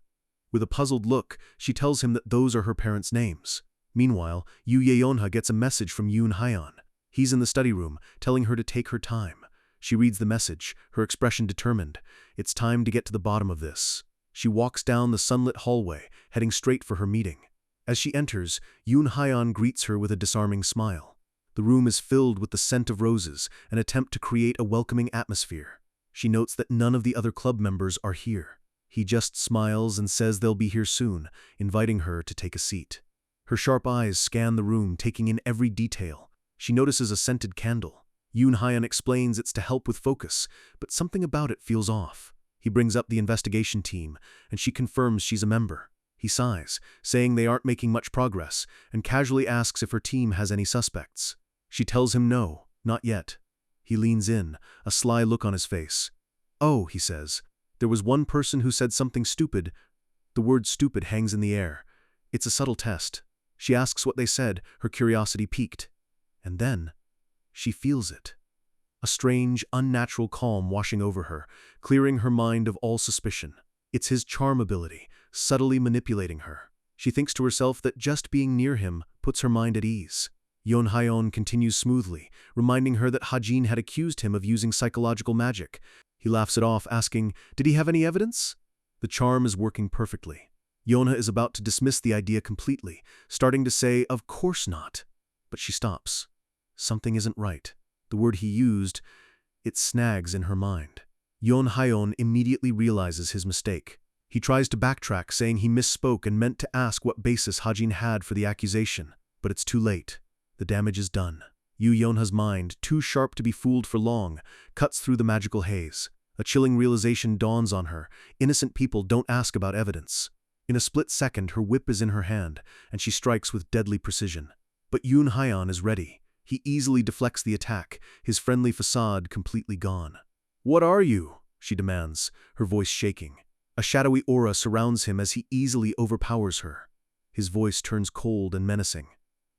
With a puzzled look, she tells him that those are her parents' names. Meanwhile, Yoo Yeonha gets a message from Yoon Hyun. He's in the study room, telling her to take her time. She reads the message, her expression determined. It's time to get to the bottom of this. She walks down the sunlit hallway, heading straight for her meeting. As she enters, Yoon Hyun greets her with a disarming smile. The room is filled with the scent of roses, an attempt to create a welcoming atmosphere. She notes that none of the other club members are here. He just smiles and says they'll be here soon, inviting her to take a seat. Her sharp eyes scan the room, taking in every detail. She notices a scented candle. Yoon Hyun explains it's to help with focus, but something about it feels off. He brings up the investigation team, and she confirms she's a member. He sighs, saying they aren't making much progress, and casually asks if her team has any suspects. She tells him no, not yet. He leans in, a sly look on his face. "Oh," he says, "there was one person who said something stupid." The word stupid hangs in the air. It's a subtle test. She asks what they said, her curiosity piqued. And then, she feels it. A strange, unnatural calm washing over her, clearing her mind of all suspicion. It's his charm ability, subtly manipulating her. She thinks to herself that just being near him puts her mind at ease. Yoon Hyeon continues smoothly, reminding her that Hajin had accused him of using psychological magic. He laughs it off, asking, did he have any evidence? The charm is working perfectly. Yonha is about to dismiss the idea completely, starting to say, of course not. But she stops. Something isn't right. The word he used, it snags in her mind. Yoon Hyeon immediately realizes his mistake. He tries to backtrack, saying he misspoke and meant to ask what basis Hajin had for the accusation. But it's too late. The damage is done. Yu Yonha's mind, too sharp to be fooled for long, cuts through the magical haze. A chilling realization dawns on her. Innocent people don't ask about evidence. In a split second, her whip is in her hand, and she strikes with deadly precision. But Yoon Hyeon is ready. He easily deflects the attack, his friendly facade completely gone. "What are you?" she demands, her voice shaking. A shadowy aura surrounds him as he easily overpowers her. His voice turns cold and menacing.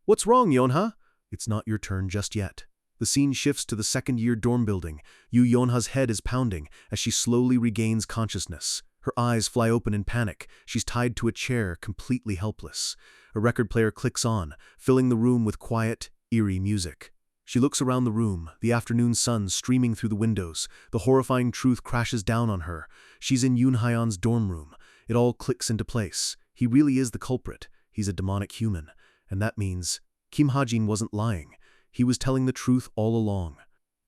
"What's wrong, Yonha?" "It's not your turn just yet." The scene shifts to the second-year dorm building. Yu Yonha's head is pounding as she slowly regains consciousness. Her eyes fly open in panic. She's tied to a chair, completely helpless. A record player clicks on, filling the room with quiet, eerie music. She looks around the room, the afternoon sun streaming through the windows. The horrifying truth crashes down on her. She's in Yoon Hyeon's dorm room. It all clicks into place. He really is the culprit. He's a demonic human. And that means Kim Hajin wasn't lying. He was telling the truth all along.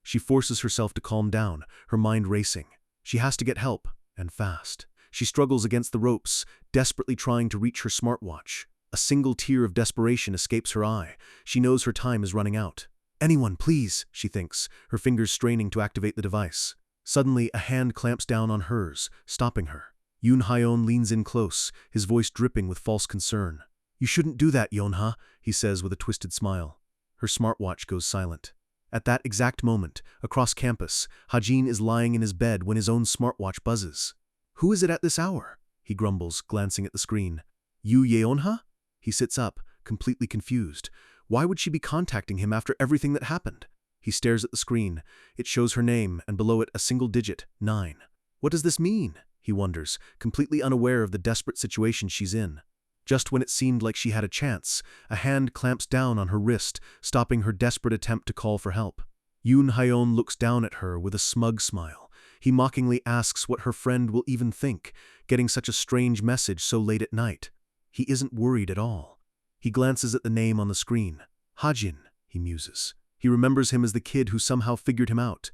She forces herself to calm down, her mind racing. She has to get help, and fast. She struggles against the ropes, desperately trying to reach her smartwatch. A single tear of desperation escapes her eye. She knows her time is running out. "Anyone, please," she thinks, her fingers straining to activate the device. Suddenly, a hand clamps down on hers, stopping her. Yoon Hyeon leans in close, his voice dripping with false concern. "You shouldn't do that, Yonha," he says with a twisted smile. Her smartwatch goes silent. At that exact moment, across campus, Hajin is lying in his bed when his own smartwatch buzzes. "Who is it at this hour?" he grumbles, glancing at the screen. "Yu Yeonha?" He sits up, completely confused. Why would she be contacting him after everything that happened? He stares at the screen. It shows her name, and below it a single digit, 9. What does this mean? He wonders, completely unaware of the desperate situation she's in. Just when it seemed like she had a chance, a hand clamps down on her wrist, stopping her desperate attempt to call for help. Yoon Hyeon looks down at her with a smug smile. He mockingly asks what her friend will even think, getting such a strange message so late at night. He isn't worried at all. He glances at the name on the screen. Hajin, he muses. He remembers him as the kid who somehow figured him out.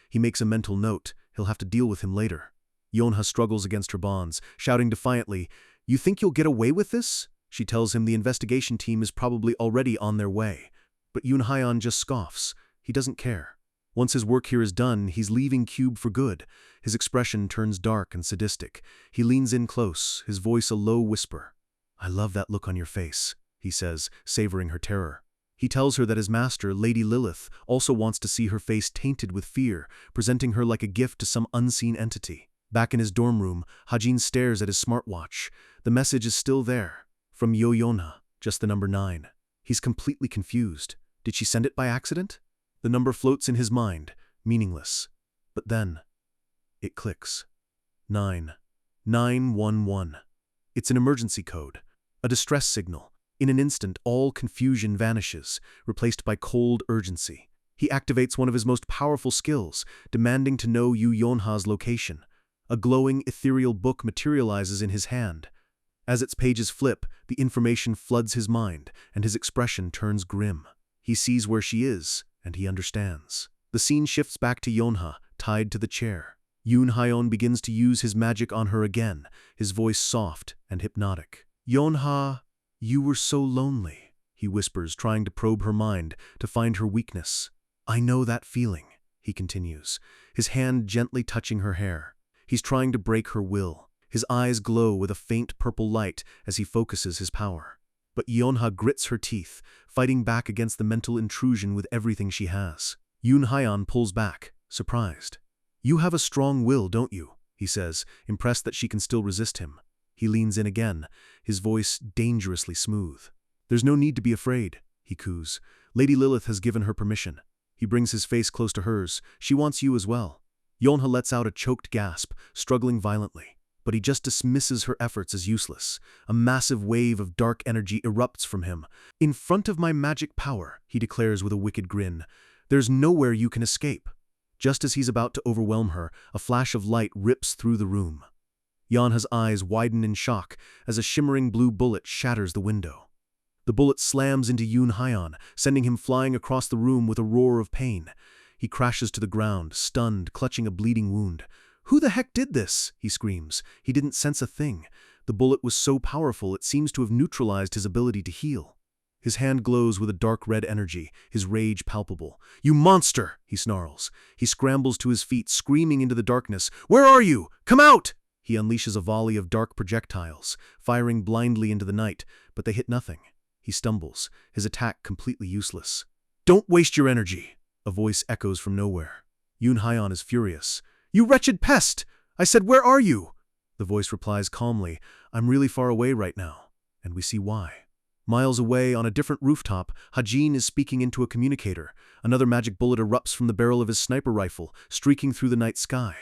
He makes a mental note. He'll have to deal with him later. Yonha struggles against her bonds, shouting defiantly, "You think you'll get away with this?" She tells him the investigation team is probably already on their way. But Yoon Hyeon just scoffs. He doesn't care. Once his work here is done, he's leaving Cube for good. His expression turns dark and sadistic. He leans in close, his voice a low whisper. "I love that look on your face," he says, savoring her terror. He tells her that his master, Lady Lilith, also wants to see her face tainted with fear, presenting her like a gift to some unseen entity. Back in his dorm room, Hajin stares at his smartwatch. The message is still there. From Yo Yonha, just the number 9. He's completely confused. Did she send it by accident? The number floats in his mind, meaningless. But then, it clicks. 911. It's an emergency code, a distress signal. In an instant, all confusion vanishes, replaced by cold urgency. He activates one of his most powerful skills, demanding to know Yu Yonha's location. A glowing, ethereal book materializes in his hand. As its pages flip, the information floods his mind, and his expression turns grim. He sees where she is, and he understands. The scene shifts back to Yonha, tied to the chair. Yoon Hyeon begins to use his magic on her again, his voice soft and hypnotic. "Yonha, you were so lonely," he whispers, trying to probe her mind, to find her weakness. "I know that feeling," he continues, his hand gently touching her hair. He's trying to break her will. His eyes glow with a faint purple light as he focuses his power. But Yeonha grits her teeth, fighting back against the mental intrusion with everything she has. Yoon Hyeon pulls back, surprised. "You have a strong will, don't you?" he says, impressed that she can still resist him. He leans in again, his voice dangerously smooth. "There's no need to be afraid," he coos. "Lady Lilith has given her permission." He brings his face close to hers. "She wants you as well." Yeonha lets out a choked gasp, struggling violently. But he just dismisses her efforts as useless. A massive wave of dark energy erupts from him. "In front of my magic power," he declares with a wicked grin, "there's nowhere you can escape." Just as he's about to overwhelm her, a flash of light rips through the room. Yeonha's eyes widen in shock as a shimmering blue bullet shatters the window. The bullet slams into Yoon Hyeon, sending him flying across the room with a roar of pain. He crashes to the ground, stunned, clutching a bleeding wound. "Who the heck did this?" he screams. He didn't sense a thing. The bullet was so powerful it seems to have neutralized his ability to heal. His hand glows with a dark red energy, his rage palpable. "You monster!" he snarls. He scrambles to his feet, screaming into the darkness. "Where are you? Come out!" He unleashes a volley of dark projectiles, firing blindly into the night, but they hit nothing. He stumbles, his attack completely useless. "Don't waste your energy!" a voice echoes from nowhere. Yoon Hyeon is furious. "You wretched pest! I said, where are you?" The voice replies calmly, "I'm really far away right now." And we see why. Miles away, on a different rooftop, Hajin is speaking into a communicator. Another magic bullet erupts from the barrel of his sniper rifle, streaking through the night sky.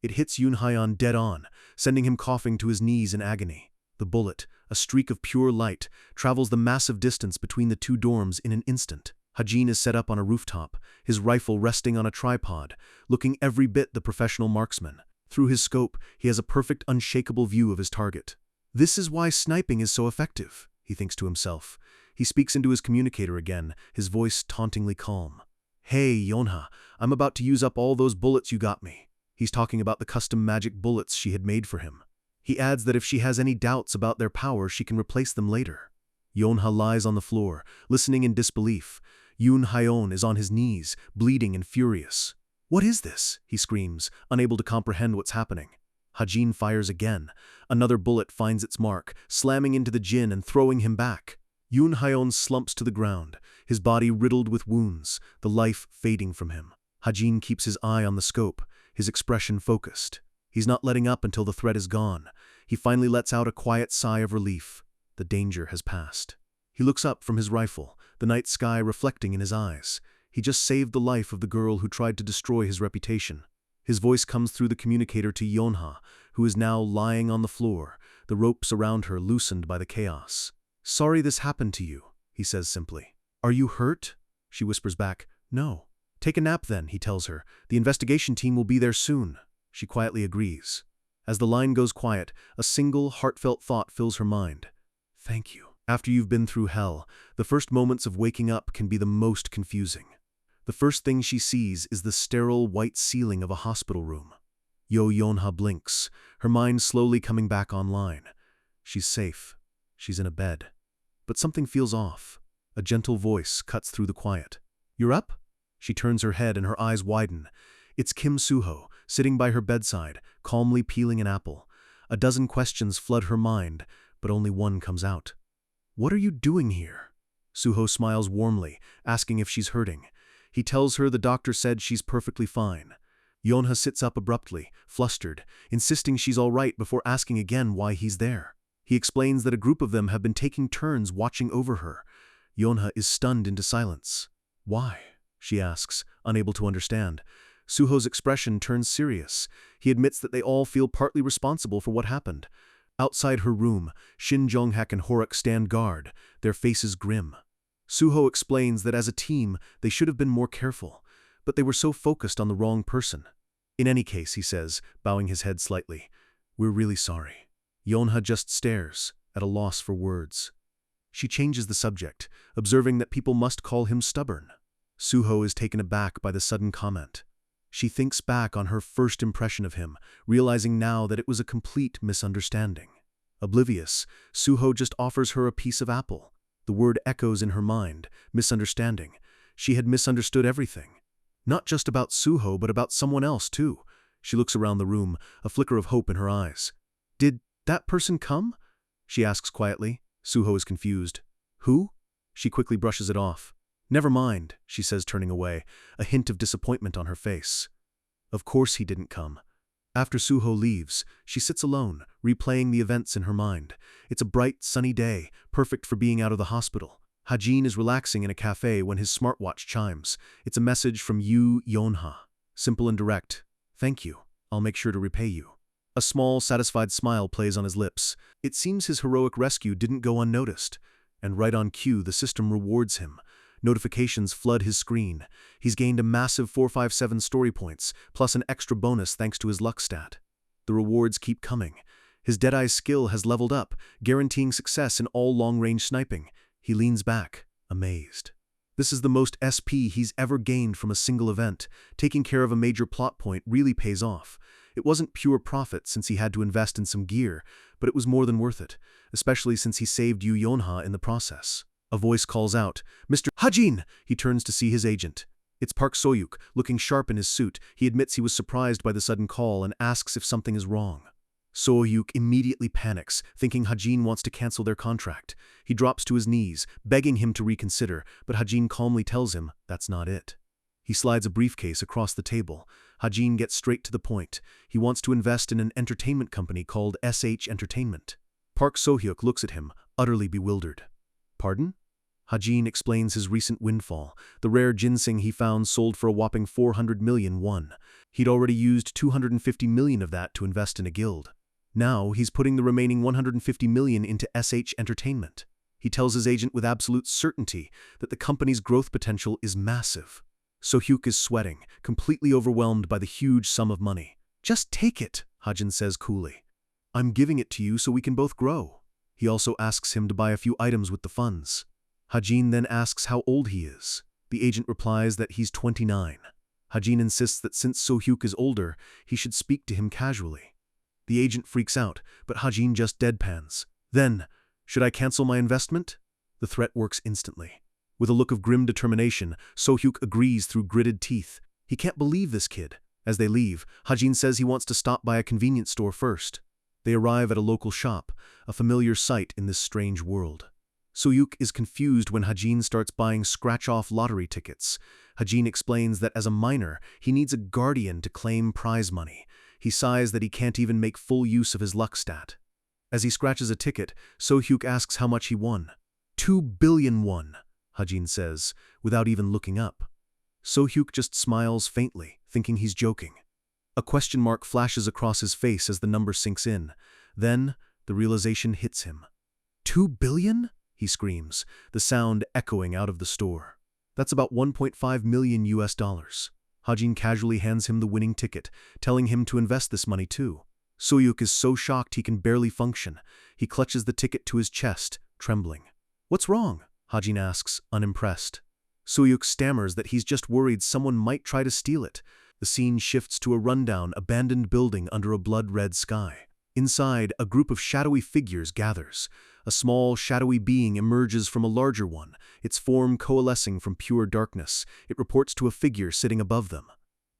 It hits Yoon Hyeon dead on, sending him coughing to his knees in agony. The bullet, a streak of pure light, travels the massive distance between the two dorms in an instant. Hajin is set up on a rooftop, his rifle resting on a tripod, looking every bit the professional marksman. Through his scope, he has a perfect, unshakable view of his target. "This is why sniping is so effective," he thinks to himself. He speaks into his communicator again, his voice tauntingly calm. "Hey, Yeonha, I'm about to use up all those bullets you got me." He's talking about the custom magic bullets she had made for him. He adds that if she has any doubts about their power, she can replace them later. Yeonha lies on the floor, listening in disbelief. Yoon Hyeon is on his knees, bleeding and furious. "What is this?" he screams, unable to comprehend what's happening. Hajin fires again. Another bullet finds its mark, slamming into the Jin and throwing him back. Yoon Hyeon slumps to the ground, his body riddled with wounds, the life fading from him. Hajin keeps his eye on the scope, his expression focused. He's not letting up until the threat is gone. He finally lets out a quiet sigh of relief. The danger has passed. He looks up from his rifle, the night sky reflecting in his eyes. He just saved the life of the girl who tried to destroy his reputation. His voice comes through the communicator to Yeonha, who is now lying on the floor, the ropes around her loosened by the chaos. "Sorry this happened to you," he says simply. "Are you hurt?" She whispers back, "No." "Take a nap then," he tells her. "The investigation team will be there soon." She quietly agrees. As the line goes quiet, a single, heartfelt thought fills her mind. "Thank you." After you've been through hell, the first moments of waking up can be the most confusing. The first thing she sees is the sterile white ceiling of a hospital room. Yeonha blinks, her mind slowly coming back online. She's safe. She's in a bed. But something feels off. A gentle voice cuts through the quiet. "You're up?" She turns her head and her eyes widen. It's Kim Suho, sitting by her bedside, calmly peeling an apple. A dozen questions flood her mind, but only one comes out. "What are you doing here?" Suho smiles warmly, asking if she's hurting. He tells her the doctor said she's perfectly fine. Yeonha sits up abruptly, flustered, insisting she's all right before asking again why he's there. He explains that a group of them have been taking turns watching over her. Yeonha is stunned into silence. "Why?" she asks, unable to understand. Suho's expression turns serious. He admits that they all feel partly responsible for what happened. Outside her room, Shin Jong-hak and Horak stand guard, their faces grim. Suho explains that as a team, they should have been more careful, but they were so focused on the wrong person. "In any case," he says, bowing his head slightly, "we're really sorry." Yeonha just stares, at a loss for words. She changes the subject, observing that people must call him stubborn. Suho is taken aback by the sudden comment. She thinks back on her first impression of him, realizing now that it was a complete misunderstanding. Oblivious, Suho just offers her a piece of apple. The word echoes in her mind, misunderstanding. She had misunderstood everything. Not just about Suho, but about someone else, too. She looks around the room, a flicker of hope in her eyes. Did that person come? She asks quietly. Suho is confused. Who? She quickly brushes it off. Never mind, she says, turning away, a hint of disappointment on her face. Of course he didn't come. After Suho leaves, she sits alone, replaying the events in her mind. It's a bright, sunny day, perfect for being out of the hospital. Hajin is relaxing in a cafe when his smartwatch chimes. It's a message from Yu Yonha. Simple and direct. Thank you. I'll make sure to repay you. A small, satisfied smile plays on his lips. It seems his heroic rescue didn't go unnoticed. And right on cue, the system rewards him. Notifications flood his screen. He's gained a massive 457 story points, plus an extra bonus thanks to his luck stat. The rewards keep coming. His Deadeye's skill has leveled up, guaranteeing success in all long-range sniping. He leans back, amazed. This is the most SP he's ever gained from a single event. Taking care of a major plot point really pays off. It wasn't pure profit since he had to invest in some gear, but it was more than worth it, especially since he saved Yu Yonha in the process. A voice calls out, Mr. Hajin! He turns to see his agent. It's Park Soyuk, looking sharp in his suit. He admits he was surprised by the sudden call and asks if something is wrong. Soyuk immediately panics, thinking Hajin wants to cancel their contract. He drops to his knees, begging him to reconsider, but Hajin calmly tells him that's not it. He slides a briefcase across the table. Hajin gets straight to the point. He wants to invest in an entertainment company called SH Entertainment. Park Sohyuk looks at him, utterly bewildered. Pardon? Hajin explains his recent windfall. The rare ginseng he found sold for a whopping 400 million won. He'd already used 250 million of that to invest in a guild. Now he's putting the remaining 150 million into SH Entertainment. He tells his agent with absolute certainty that the company's growth potential is massive. Sohyuk is sweating, completely overwhelmed by the huge sum of money. Just take it, Hajin says coolly. I'm giving it to you so we can both grow. He also asks him to buy a few items with the funds. Hajin then asks how old he is. The agent replies that he's 29. Hajin insists that since Sohyuk is older, he should speak to him casually. The agent freaks out, but Hajin just deadpans. Then, should I cancel my investment? The threat works instantly. With a look of grim determination, Sohyuk agrees through gritted teeth. He can't believe this kid. As they leave, Hajin says he wants to stop by a convenience store first. They arrive at a local shop, a familiar sight in this strange world. Sohyuk is confused when Hajin starts buying scratch-off lottery tickets. Hajin explains that as a minor, he needs a guardian to claim prize money. He sighs that he can't even make full use of his luck stat. As he scratches a ticket, Sohyuk asks how much he won. 2 billion won, Hajin says, without even looking up. Sohyuk just smiles faintly, thinking he's joking. A question mark flashes across his face as the number sinks in. Then, the realization hits him. 2 billion? He screams, the sound echoing out of the store. That's about 1.5 million US dollars. Hajin casually hands him the winning ticket, telling him to invest this money too. Sohyuk is so shocked he can barely function. He clutches the ticket to his chest, trembling. What's wrong? Hajin asks, unimpressed. Sohyuk stammers that he's just worried someone might try to steal it. The scene shifts to a rundown, abandoned building under a blood-red sky. Inside, a group of shadowy figures gathers. A small, shadowy being emerges from a larger one, its form coalescing from pure darkness. It reports to a figure sitting above them.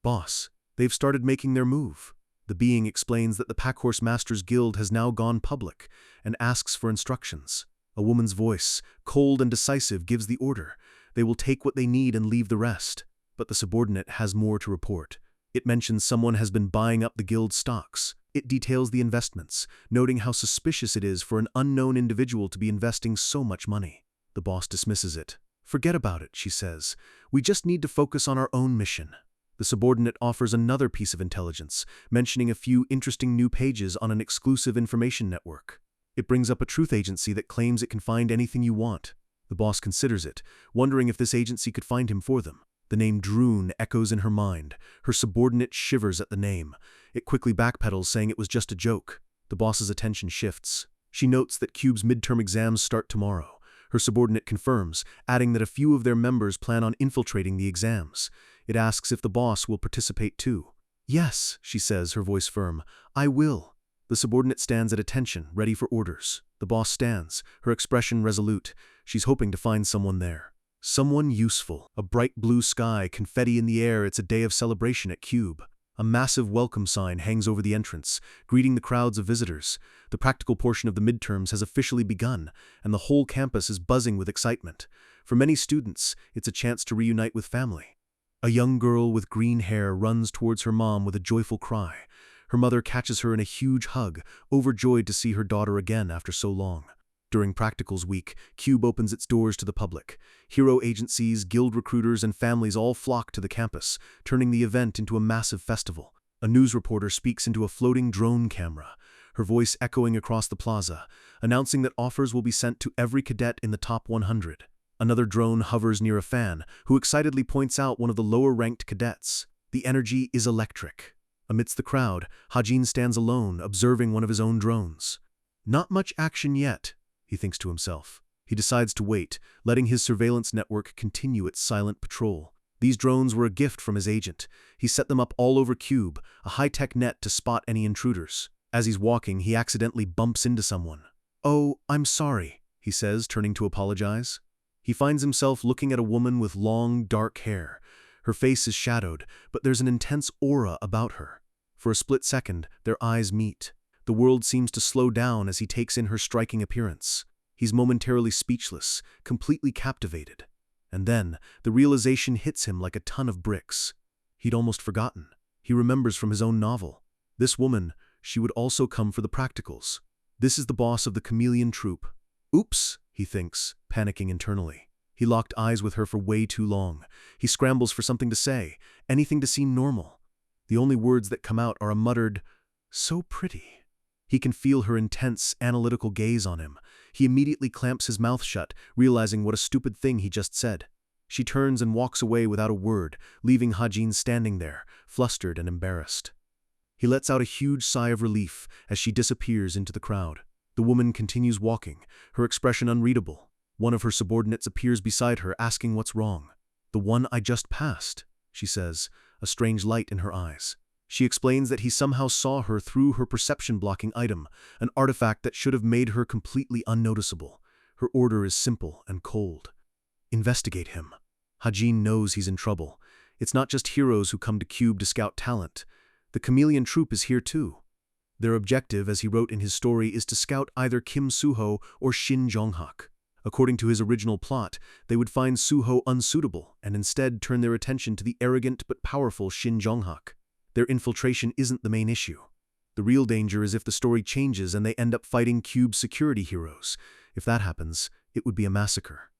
Boss, they've started making their move. The being explains that the Packhorse Masters Guild has now gone public, and asks for instructions. A woman's voice, cold and decisive, gives the order. They will take what they need and leave the rest. But the subordinate has more to report. It mentions someone has been buying up the guild's stocks. It details the investments, noting how suspicious it is for an unknown individual to be investing so much money. The boss dismisses it. Forget about it, she says. We just need to focus on our own mission. The subordinate offers another piece of intelligence, mentioning a few interesting new pages on an exclusive information network. It brings up a truth agency that claims it can find anything you want. The boss considers it, wondering if this agency could find him for them. The name Droon echoes in her mind. Her subordinate shivers at the name. It quickly backpedals, saying it was just a joke. The boss's attention shifts. She notes that Cube's midterm exams start tomorrow. Her subordinate confirms, adding that a few of their members plan on infiltrating the exams. It asks if the boss will participate too. Yes, she says, her voice firm. I will. The subordinate stands at attention, ready for orders. The boss stands, her expression resolute. She's hoping to find someone there. Someone useful. A bright blue sky, confetti in the air, it's a day of celebration at Cube. A massive welcome sign hangs over the entrance, greeting the crowds of visitors. The practical portion of the midterms has officially begun, and the whole campus is buzzing with excitement. For many students, it's a chance to reunite with family. A young girl with green hair runs towards her mom with a joyful cry. Her mother catches her in a huge hug, overjoyed to see her daughter again after so long. During Practicals Week, CUBE opens its doors to the public. Hero agencies, guild recruiters, and families all flock to the campus, turning the event into a massive festival. A news reporter speaks into a floating drone camera, her voice echoing across the plaza, announcing that offers will be sent to every cadet in the top 100. Another drone hovers near a fan, who excitedly points out one of the lower-ranked cadets. The energy is electric. Amidst the crowd, Hajin stands alone, observing one of his own drones. Not much action yet, he thinks to himself. He decides to wait, letting his surveillance network continue its silent patrol. These drones were a gift from his agent. He set them up all over CUBE, a high-tech net to spot any intruders. As he's walking, he accidentally bumps into someone. "Oh, I'm sorry," he says, turning to apologize. He finds himself looking at a woman with long, dark hair. Her face is shadowed, but there's an intense aura about her. For a split second, their eyes meet. The world seems to slow down as he takes in her striking appearance. He's momentarily speechless, completely captivated. And then, the realization hits him like a ton of bricks. He'd almost forgotten. He remembers from his own novel. This woman, she would also come for the practicals. This is the boss of the chameleon troupe. Oops, he thinks, panicking internally. He locked eyes with her for way too long. He scrambles for something to say, anything to seem normal. The only words that come out are a muttered, "So pretty." He can feel her intense, analytical gaze on him. He immediately clamps his mouth shut, realizing what a stupid thing he just said. She turns and walks away without a word, leaving Hajin standing there, flustered and embarrassed. He lets out a huge sigh of relief as she disappears into the crowd. The woman continues walking, her expression unreadable. One of her subordinates appears beside her, asking what's wrong. "The one I just passed," she says, a strange light in her eyes. She explains that he somehow saw her through her perception-blocking item, an artifact that should have made her completely unnoticeable. Her order is simple and cold. Investigate him. Hajin knows he's in trouble. It's not just heroes who come to CUBE to scout talent. The chameleon troupe is here too. Their objective, as he wrote in his story, is to scout either Kim Suho or Shin Jonghak. According to his original plot, they would find Suho unsuitable and instead turn their attention to the arrogant but powerful Shin Jonghak. Their infiltration isn't the main issue. The real danger is if the story changes and they end up fighting CUBE security heroes. If that happens, it would be a massacre.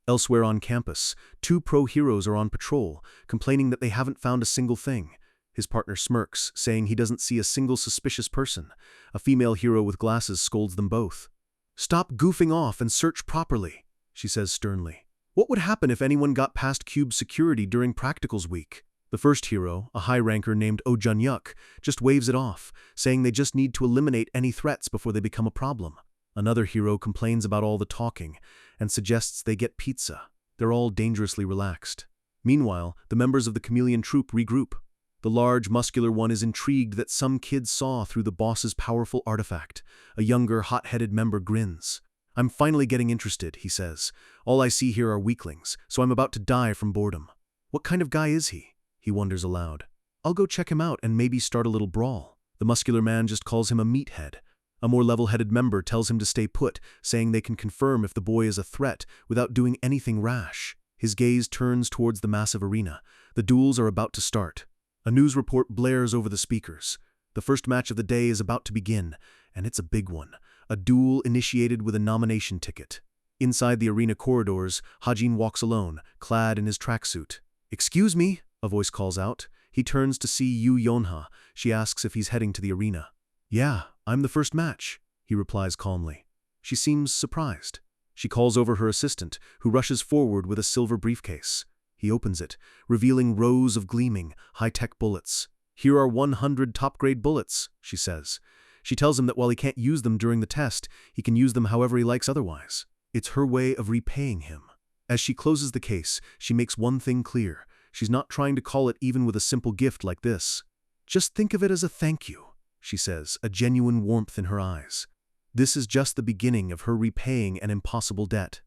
Elsewhere on campus, two pro-heroes are on patrol, complaining that they haven't found a single thing. His partner smirks, saying he doesn't see a single suspicious person. A female hero with glasses scolds them both. "Stop goofing off and search properly," she says sternly. "What would happen if anyone got past CUBE security during Practicals Week?" The first hero, a high ranker named Oh Jun-yuk, just waves it off, saying they just need to eliminate any threats before they become a problem. Another hero complains about all the talking and suggests they get pizza. They're all dangerously relaxed. Meanwhile, the members of the chameleon troupe regroup. The large, muscular one is intrigued that some kid saw through the boss's powerful artifact. A younger, hot-headed member grins. "I'm finally getting interested," he says. "All I see here are weaklings, so I'm about to die from boredom." "What kind of guy is he?" he wonders aloud. "I'll go check him out and maybe start a little brawl." The muscular man just calls him a meathead. A more level-headed member tells him to stay put, saying they can confirm if the boy is a threat without doing anything rash. His gaze turns towards the massive arena. The duels are about to start. A news report blares over the speakers. The first match of the day is about to begin, and it's a big one. A duel initiated with a nomination ticket. Inside the arena corridors, Hajin walks alone, clad in his tracksuit. "Excuse me," a voice calls out. He turns to see Yu Yonha. She asks if he's heading to the arena. "Yeah, I'm the first match," he replies calmly. She seems surprised. She calls over her assistant, who rushes forward with a silver briefcase. He opens it, revealing rows of gleaming, high-tech bullets. "Here are 100 top-grade bullets," she says. She tells him that while he can't use them during the test, he can use them however he likes otherwise. It's her way of repaying him. As she closes the case, she makes one thing clear. She's not trying to call it even with a simple gift like this. "Just think of it as a thank you," she says, a genuine warmth in her eyes. This is just the beginning of her repaying an impossible debt.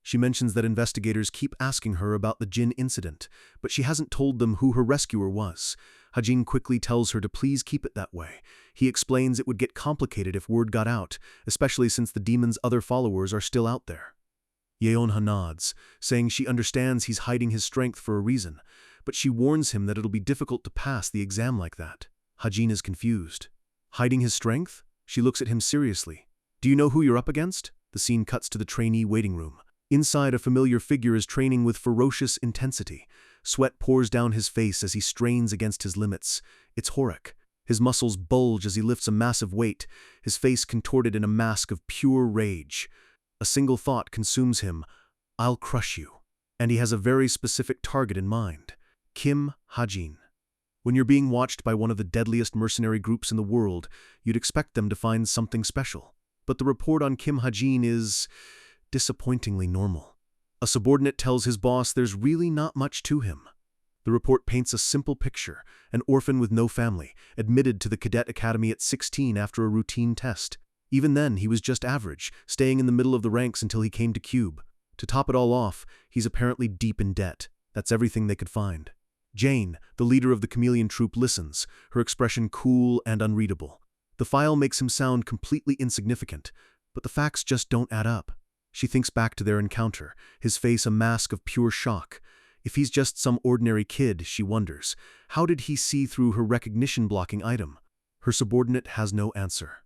She mentions that investigators keep asking her about the Jin incident, but she hasn't told them who her rescuer was. Hajin quickly tells her to please keep it that way. He explains it would get complicated if word got out, especially since the demon's other followers are still out there. Yeonha nods, saying she understands he's hiding his strength for a reason, but she warns him that it'll be difficult to pass the exam like that. Hajin is confused. Hiding his strength? She looks at him seriously. Do you know who you're up against? The scene cuts to the trainee waiting room. Inside, a familiar figure is training with ferocious intensity. Sweat pours down his face as he strains against his limits. It's Horak. His muscles bulge as he lifts a massive weight, his face contorted in a mask of pure rage. A single thought consumes him: I'll crush you. And he has a very specific target in mind: Kim Hajin. When you're being watched by one of the deadliest mercenary groups in the world, you'd expect them to find something special. But the report on Kim Hajin is disappointingly normal. A subordinate tells his boss there's really not much to him. The report paints a simple picture: an orphan with no family, admitted to the cadet academy at 16 after a routine test. Even then, he was just average, staying in the middle of the ranks until he came to Cube. To top it all off, he's apparently deep in debt. That's everything they could find. Jane, the leader of the chameleon troop, listens, her expression cool and unreadable. The file makes him sound completely insignificant, but the facts just don't add up. She thinks back to their encounter, his face a mask of pure shock. If he's just some ordinary kid, she wonders, how did he see through her recognition-blocking item? Her subordinate has no answer.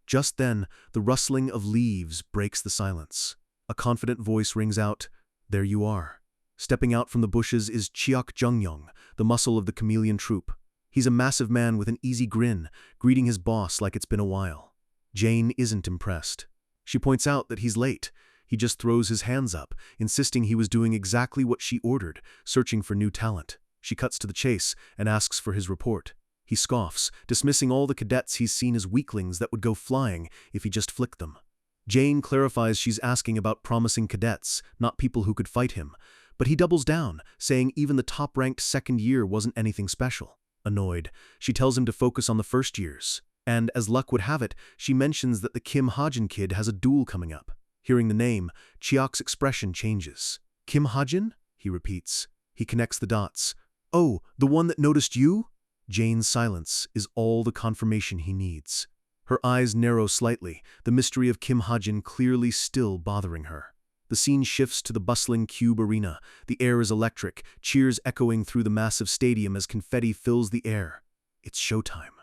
Just then, the rustling of leaves breaks the silence. A confident voice rings out, "There you are." Stepping out from the bushes is Cheok Jung-young, the muscle of the chameleon troop. He's a massive man with an easy grin, greeting his boss like it's been a while. Jane isn't impressed. She points out that he's late. He just throws his hands up, insisting he was doing exactly what she ordered, searching for new talent. She cuts to the chase and asks for his report. He scoffs, dismissing all the cadets he's seen as weaklings that would go flying if he just flicked them. Jane clarifies she's asking about promising cadets, not people who could fight him. But he doubles down, saying even the top-ranked second year wasn't anything special. Annoyed, she tells him to focus on the first years. And, as luck would have it, she mentions that the Kim Hajin kid has a duel coming up. Hearing the name, Cheok's expression changes. Kim Hajin? He repeats. He connects the dots. Oh, the one that noticed you? Jane's silence is all the confirmation he needs. Her eyes narrow slightly, the mystery of Kim Hajin clearly still bothering her. The scene shifts to the bustling Cube arena. The air is electric, cheers echoing through the massive stadium as confetti fills the air. It's showtime.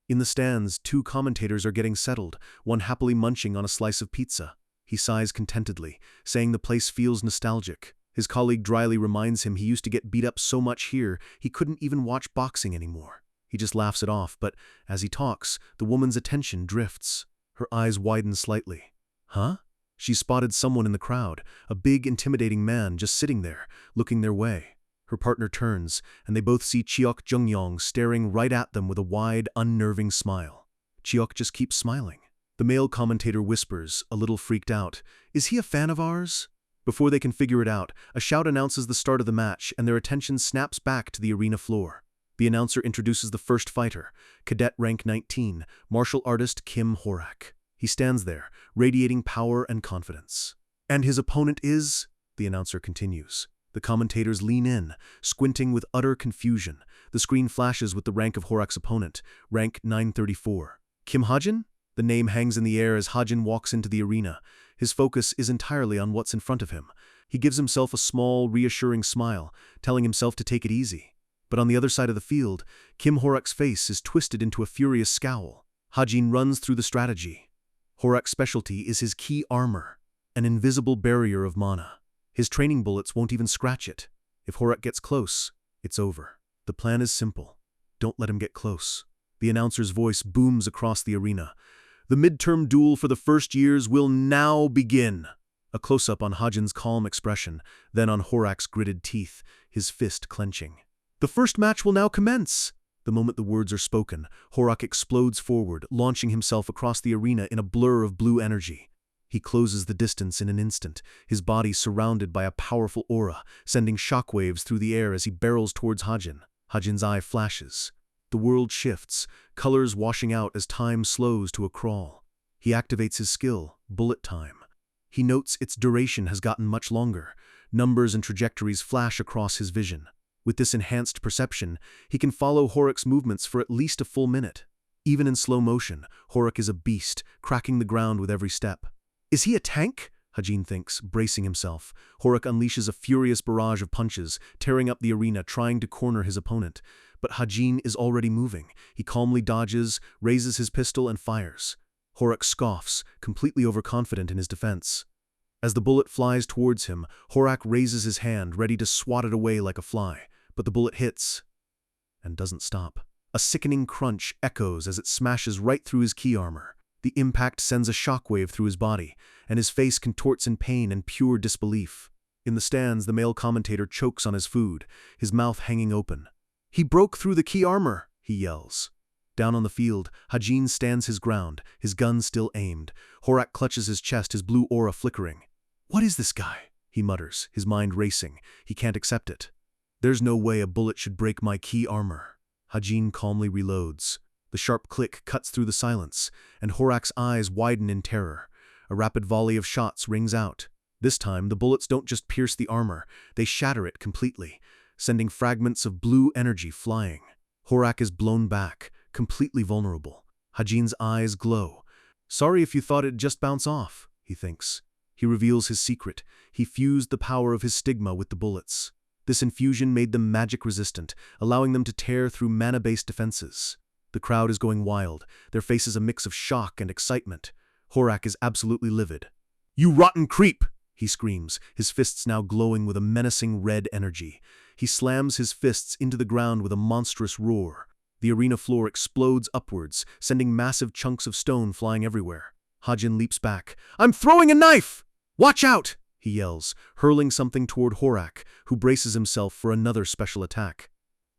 In the stands, two commentators are getting settled, one happily munching on a slice of pizza. He sighs contentedly, saying the place feels nostalgic. His colleague dryly reminds him he used to get beat up so much here he couldn't even watch boxing anymore. He just laughs it off, but as he talks, the woman's attention drifts. Her eyes widen slightly. Huh? She's spotted someone in the crowd, a big, intimidating man just sitting there, looking their way. Her partner turns, and they both see Cheok Jung-young staring right at them with a wide, unnerving smile. Cheok just keeps smiling. The male commentator whispers, a little freaked out, "Is he a fan of ours?" Before they can figure it out, a shout announces the start of the match, and their attention snaps back to the arena floor. The announcer introduces the first fighter, cadet rank 19, martial artist Kim Horak. He stands there, radiating power and confidence. And his opponent is, the announcer continues. The commentators lean in, squinting with utter confusion. The screen flashes with the rank of Horak's opponent, rank 934. Kim Hajin? The name hangs in the air as Hajin walks into the arena. His focus is entirely on what's in front of him. He gives himself a small, reassuring smile, telling himself to take it easy. But on the other side of the field, Kim Horak's face is twisted into a furious scowl. Hajin runs through the strategy. Horak's specialty is his key armor, an invisible barrier of mana. His training bullets won't even scratch it. If Horak gets close, it's over. The plan is simple. Don't let him get close. The announcer's voice booms across the arena. The midterm duel for the first years will now begin. A close-up on Hajin's calm expression, then on Horak's gritted teeth, his fist clenching. The first match will now commence. The moment the words are spoken, Horak explodes forward, launching himself across the arena in a blur of blue energy. He closes the distance in an instant, his body surrounded by a powerful aura, sending shockwaves through the air as he barrels towards Hajin. Hajin's eye flashes. The world shifts, colors washing out as time slows to a crawl. He activates his skill, bullet time. He notes its duration has gotten much longer. Numbers and trajectories flash across his vision. With this enhanced perception, he can follow Horrocks' movements for at least a full minute. Even in slow motion, Horrock is a beast, cracking the ground with every step. Is he a tank? Hajin thinks, bracing himself. Horrock unleashes a furious barrage of punches, tearing up the arena, trying to corner his opponent. But Hajin is already moving. He calmly dodges, raises his pistol, and fires. Horrock scoffs, completely overconfident in his defense. As the bullet flies towards him, Horrock raises his hand, ready to swat it away like a fly. But the bullet hits and doesn't stop. A sickening crunch echoes as it smashes right through his key armor. The impact sends a shockwave through his body, and his face contorts in pain and pure disbelief. In the stands, the male commentator chokes on his food, his mouth hanging open. "He broke through the key armor," he yells. Down on the field, Hajin stands his ground, his gun still aimed. Horrock clutches his chest, his blue aura flickering. "What is this guy?" he mutters, his mind racing. He can't accept it. "There's no way a bullet should break my key armor." Hajin calmly reloads. The sharp click cuts through the silence, and Horrock's eyes widen in terror. A rapid volley of shots rings out. This time, the bullets don't just pierce the armor, they shatter it completely, sending fragments of blue energy flying. Horrock is blown back, completely vulnerable. Hajin's eyes glow. "Sorry if you thought it'd just bounce off," he thinks. He reveals his secret. He fused the power of his stigma with the bullets. This infusion made them magic-resistant, allowing them to tear through mana-based defenses. The crowd is going wild, their faces a mix of shock and excitement. Horrock is absolutely livid. "You rotten creep!" he screams, his fists now glowing with a menacing red energy. He slams his fists into the ground with a monstrous roar. The arena floor explodes upwards, sending massive chunks of stone flying everywhere. Hajin leaps back. "I'm throwing a knife! Watch out!" he yells, hurling something toward Horrock, who braces himself for another special attack.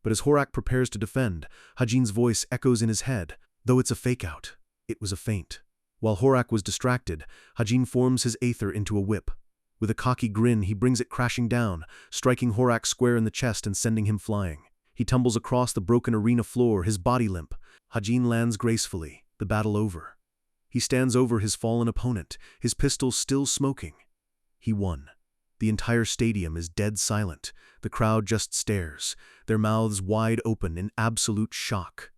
But as Horrock prepares to defend, Hajin's voice echoes in his head. Though it's a fake-out, it was a feint. While Horrock was distracted, Hajin forms his aether into a whip. With a cocky grin, he brings it crashing down, striking Horrock square in the chest and sending him flying. He tumbles across the broken arena floor, his body limp. Hajin lands gracefully, the battle over. He stands over his fallen opponent, his pistol still smoking. He won. The entire stadium is dead silent. The crowd just stares, their mouths wide open in absolute shock.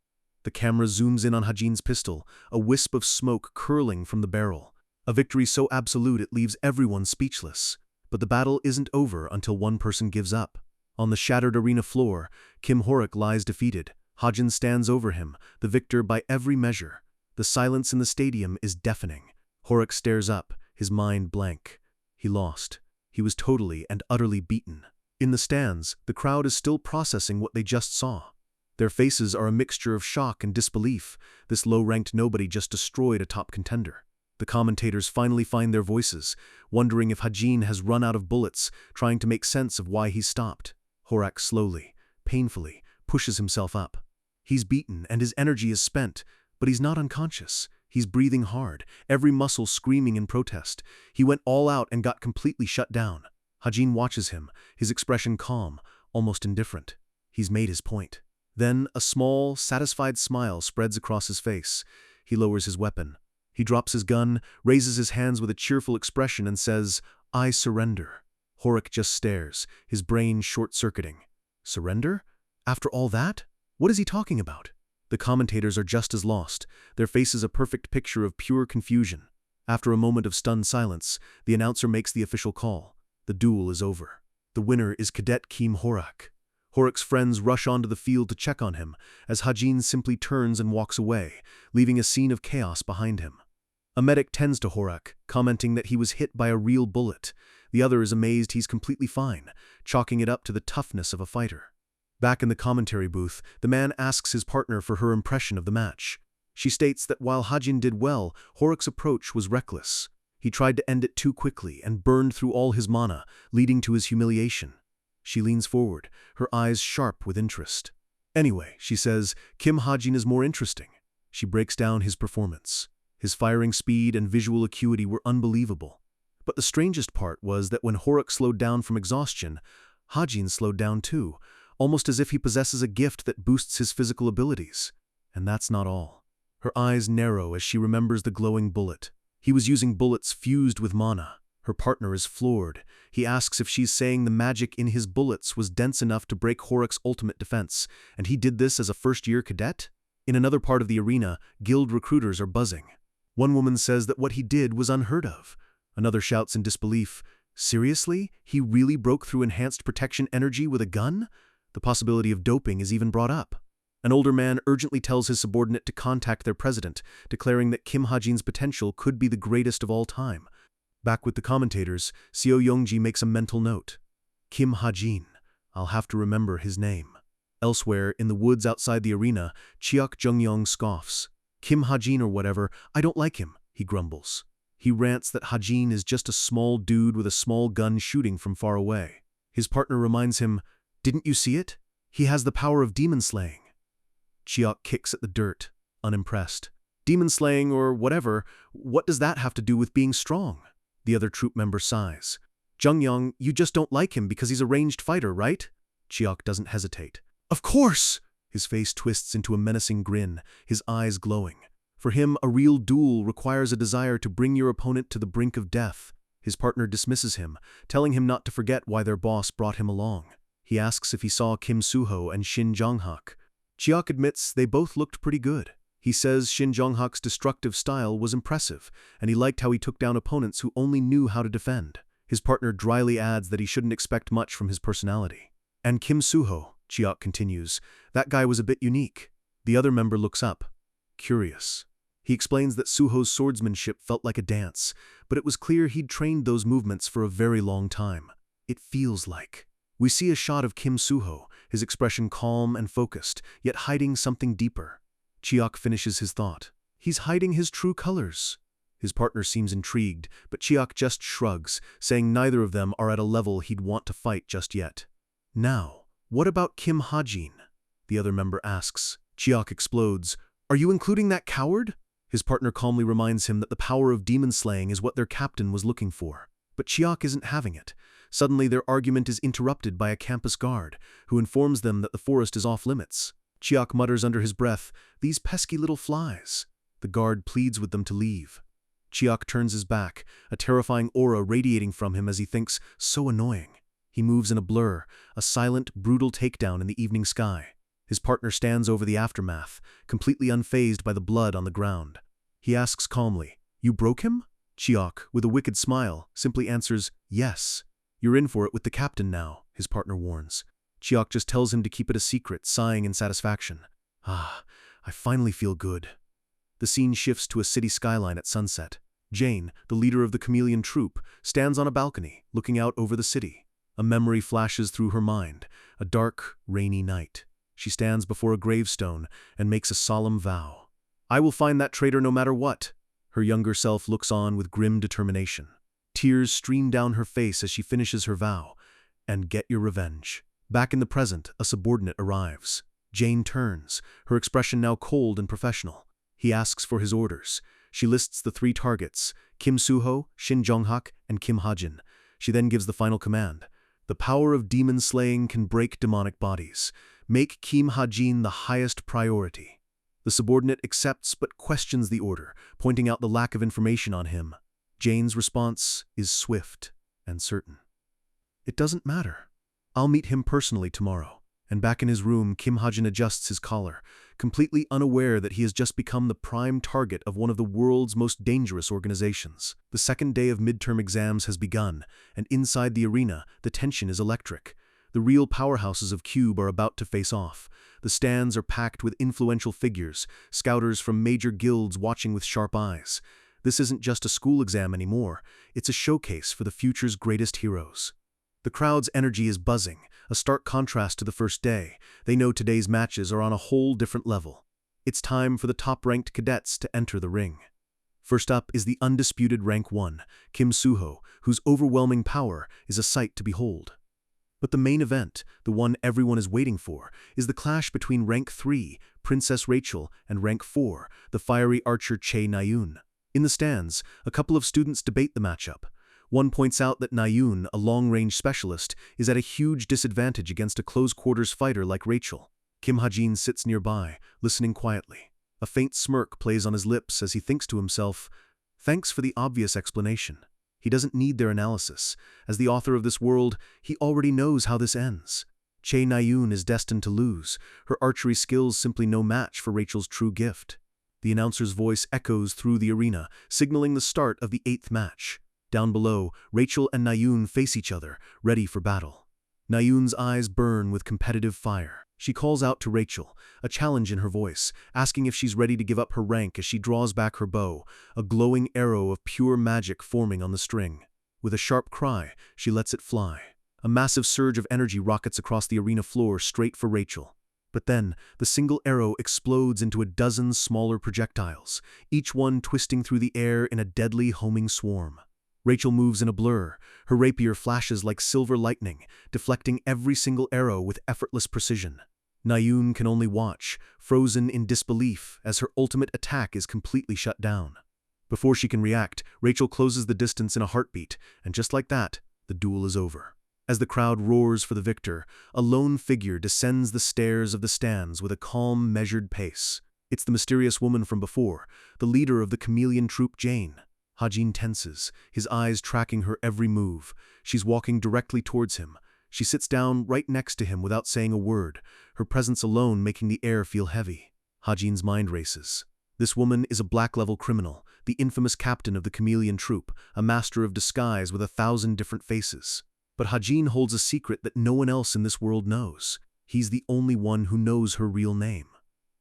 The camera zooms in on Hajin's pistol, a wisp of smoke curling from the barrel. A victory so absolute it leaves everyone speechless. But the battle isn't over until one person gives up. On the shattered arena floor, Kim Horrock lies defeated. Hajin stands over him, the victor by every measure. The silence in the stadium is deafening. Horrock stares up, his mind blank. He lost. He was totally and utterly beaten. In the stands, the crowd is still processing what they just saw. Their faces are a mixture of shock and disbelief. This low-ranked nobody just destroyed a top contender. The commentators finally find their voices, wondering if Hajin has run out of bullets, trying to make sense of why he stopped. Horrock slowly, painfully, pushes himself up. He's beaten and his energy is spent, but he's not unconscious. He's breathing hard, every muscle screaming in protest. He went all out and got completely shut down. Hajin watches him, his expression calm, almost indifferent. He's made his point. Then a small, satisfied smile spreads across his face. He lowers his weapon. He drops his gun, raises his hands with a cheerful expression and says, "I surrender." Horrock just stares, his brain short-circuiting. Surrender? After all that? What is he talking about? The commentators are just as lost, their faces a perfect picture of pure confusion. After a moment of stunned silence, the announcer makes the official call. The duel is over. The winner is Cadet Kim Horrock. Horrock's friends rush onto the field to check on him, as Hajin simply turns and walks away, leaving a scene of chaos behind him. A medic tends to Horrock, commenting that he was hit by a real bullet. The other is amazed he's completely fine, chalking it up to the toughness of a fighter. Back in the commentary booth, the man asks his partner for her impression of the match. She states that while Hajin did well, Horrock's approach was reckless. He tried to end it too quickly and burned through all his mana, leading to his humiliation. She leans forward, her eyes sharp with interest. "Anyway," she says, "Kim Hajin is more interesting." She breaks down his performance. His firing speed and visual acuity were unbelievable. But the strangest part was that when Horrock slowed down from exhaustion, Hajin slowed down too, almost as if he possesses a gift that boosts his physical abilities. And that's not all. Her eyes narrow as she remembers the glowing bullet. He was using bullets fused with mana. Her partner is floored. He asks if she's saying the magic in his bullets was dense enough to break Horrocks' ultimate defense, and he did this as a first-year cadet? In another part of the arena, guild recruiters are buzzing. One woman says that what he did was unheard of. Another shouts in disbelief, "Seriously? He really broke through enhanced protection energy with a gun?" The possibility of doping is even brought up. An older man urgently tells his subordinate to contact their president, declaring that Kim Ha-jin's potential could be the greatest of all time. Back with the commentators, Seo Yongji makes a mental note. Kim Ha-jin. I'll have to remember his name. Elsewhere, in the woods outside the arena, Chiok Jung-yong scoffs. Kim Ha-jin or whatever, I don't like him, he grumbles. He rants that Ha-jin is just a small dude with a small gun shooting from far away. His partner reminds him, didn't you see it? He has the power of demon slaying. Chiok kicks at the dirt, unimpressed. Demon slaying or whatever, what does that have to do with being strong? The other troop member sighs. Jung-yong, you just don't like him because he's a ranged fighter, right? Chiok doesn't hesitate. Of course! His face twists into a menacing grin, his eyes glowing. For him, a real duel requires a desire to bring your opponent to the brink of death. His partner dismisses him, telling him not to forget why their boss brought him along. He asks if he saw Kim Soo-ho and Shin Jong-hak. Chiok admits they both looked pretty good. He says Shin Jong-hak's destructive style was impressive, and he liked how he took down opponents who only knew how to defend. His partner dryly adds that he shouldn't expect much from his personality. And Kim Soo-ho, Chiok continues, that guy was a bit unique. The other member looks up, curious. He explains that Soo-ho's swordsmanship felt like a dance, but it was clear he'd trained those movements for a very long time. It feels like. We see a shot of Kim Soo-ho, his expression calm and focused, yet hiding something deeper. Chiok finishes his thought. He's hiding his true colors. His partner seems intrigued, but Chiok just shrugs, saying neither of them are at a level he'd want to fight just yet. Now, what about Kim Ha-jin? The other member asks. Chiok explodes. Are you including that coward? His partner calmly reminds him that the power of demon slaying is what their captain was looking for. But Chiok isn't having it. Suddenly their argument is interrupted by a campus guard, who informs them that the forest is off limits. Chiok mutters under his breath, these pesky little flies. The guard pleads with them to leave. Chiok turns his back, a terrifying aura radiating from him as he thinks, so annoying. He moves in a blur, a silent, brutal takedown in the evening sky. His partner stands over the aftermath, completely unfazed by the blood on the ground. He asks calmly, you broke him? Chiok, with a wicked smile, simply answers, yes. You're in for it with the captain now, his partner warns. Chiok just tells him to keep it a secret, sighing in satisfaction. Ah, I finally feel good. The scene shifts to a city skyline at sunset. Jane, the leader of the chameleon troop, stands on a balcony, looking out over the city. A memory flashes through her mind, a dark, rainy night. She stands before a gravestone and makes a solemn vow. I will find that traitor no matter what. Her younger self looks on with grim determination. Tears stream down her face as she finishes her vow. And get your revenge. Back in the present, a subordinate arrives. Jane turns, her expression now cold and professional. He asks for his orders. She lists the 3 targets, Kim Soo-ho, Shin Jong-hak, and Kim Ha-jin. She then gives the final command. The power of demon slaying can break demonic bodies. Make Kim Ha-jin the highest priority. The subordinate accepts but questions the order, pointing out the lack of information on him. Jane's response is swift and certain. It doesn't matter. I'll meet him personally tomorrow. And back in his room, Kim Ha-jin adjusts his collar, completely unaware that he has just become the prime target of one of the world's most dangerous organizations. The second day of midterm exams has begun, and inside the arena, the tension is electric. The real powerhouses of Cube are about to face off. The stands are packed with influential figures, scouters from major guilds watching with sharp eyes. This isn't just a school exam anymore, it's a showcase for the future's greatest heroes. The crowd's energy is buzzing, a stark contrast to the first day. They know today's matches are on a whole different level. It's time for the top-ranked cadets to enter the ring. First up is the undisputed rank 1, Kim Soo-ho, whose overwhelming power is a sight to behold. But the main event, the one everyone is waiting for, is the clash between rank 3, Princess Rachel, and rank 4, the fiery archer Chae Na-yoon. In the stands, a couple of students debate the matchup. One points out that Na-yoon, a long-range specialist, is at a huge disadvantage against a close-quarters fighter like Rachel. Kim Ha-jin sits nearby, listening quietly. A faint smirk plays on his lips as he thinks to himself, thanks for the obvious explanation. He doesn't need their analysis. As the author of this world, he already knows how this ends. Chae Na-yoon is destined to lose. Her archery skills simply no match for Rachel's true gift. The announcer's voice echoes through the arena, signaling the start of the 8th match. Down below, Rachel and Na-yoon face each other, ready for battle. Na-yoon's eyes burn with competitive fire. She calls out to Rachel, a challenge in her voice, asking if she's ready to give up her rank as she draws back her bow, a glowing arrow of pure magic forming on the string. With a sharp cry, she lets it fly. A massive surge of energy rockets across the arena floor straight for Rachel. But then, the single arrow explodes into a dozen smaller projectiles, each one twisting through the air in a deadly homing swarm. Rachel moves in a blur. Her rapier flashes like silver lightning, deflecting every single arrow with effortless precision. Na-yoon can only watch, frozen in disbelief, as her ultimate attack is completely shut down. Before she can react, Rachel closes the distance in a heartbeat, and just like that, the duel is over. As the crowd roars for the victor, a lone figure descends the stairs of the stands with a calm, measured pace. It's the mysterious woman from before, the leader of the chameleon troupe Jane. Ha-jin tenses, his eyes tracking her every move. She's walking directly towards him. She sits down right next to him without saying a word, her presence alone making the air feel heavy. Ha-jin's mind races. This woman is a black-level criminal, the infamous captain of the chameleon troupe, a master of disguise with 1,000 different faces. But Ha-jin holds a secret that no one else in this world knows. He's the only one who knows her real name.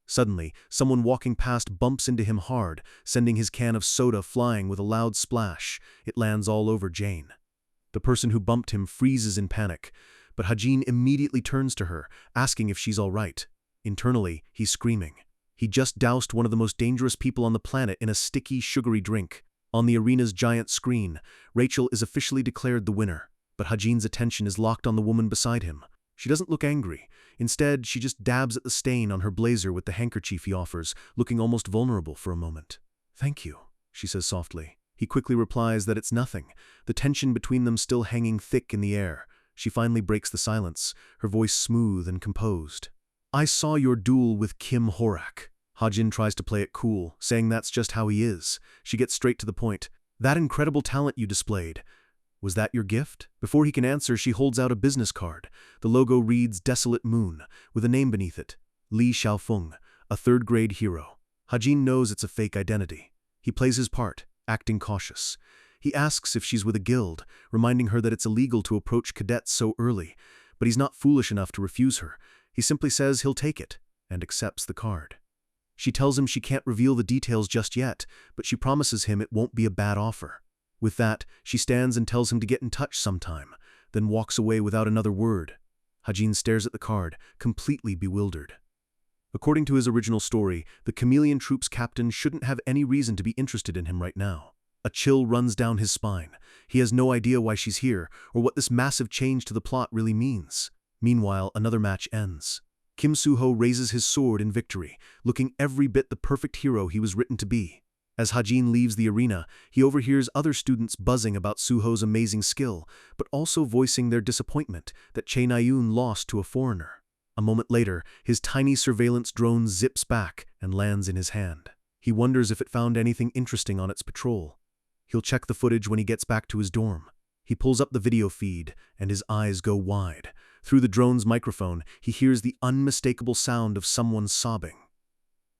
Suddenly, someone walking past bumps into him hard, sending his can of soda flying with a loud splash. It lands all over Jane. The person who bumped him freezes in panic, but Ha-jin immediately turns to her, asking if she's all right. Internally, he's screaming. He just doused one of the most dangerous people on the planet in a sticky, sugary drink. On the arena's giant screen, Rachel is officially declared the winner, but Ha-jin's attention is locked on the woman beside him. She doesn't look angry. Instead, she just dabs at the stain on her blazer with the handkerchief he offers, looking almost vulnerable for a moment. "Thank you," she says softly. He quickly replies that it's nothing, the tension between them still hanging thick in the air. She finally breaks the silence, her voice smooth and composed. "I saw your duel with Kim Horak." Ha-jin tries to play it cool, saying that's just how he is. She gets straight to the point. "That incredible talent you displayed. Was that your gift?" Before he can answer, she holds out a business card. The logo reads Desolate Moon, with a name beneath it, Lee Xiaofeng, a 3rd-grade hero. Ha-jin knows it's a fake identity. He plays his part, acting cautious. He asks if she's with a guild, reminding her that it's illegal to approach cadets so early, but he's not foolish enough to refuse her. He simply says he'll take it, and accepts the card. She tells him she can't reveal the details just yet, but she promises him it won't be a bad offer. With that, she stands and tells him to get in touch sometime, then walks away without another word. Ha-jin stares at the card, completely bewildered. According to his original story, the chameleon troupe's captain shouldn't have any reason to be interested in him right now. A chill runs down his spine. He has no idea why she's here, or what this massive change to the plot really means. Meanwhile, another match ends. Kim Soo-ho raises his sword in victory, looking every bit the perfect hero he was written to be. As Ha-jin leaves the arena, he overhears other students buzzing about Soo-ho's amazing skill, but also voicing their disappointment that Chae Na-yoon lost to a foreigner. A moment later, his tiny surveillance drone zips back and lands in his hand. He wonders if it found anything interesting on its patrol. He'll check the footage when he gets back to his dorm. He pulls up the video feed, and his eyes go wide. Through the drone's microphone, he hears the unmistakable sound of someone sobbing.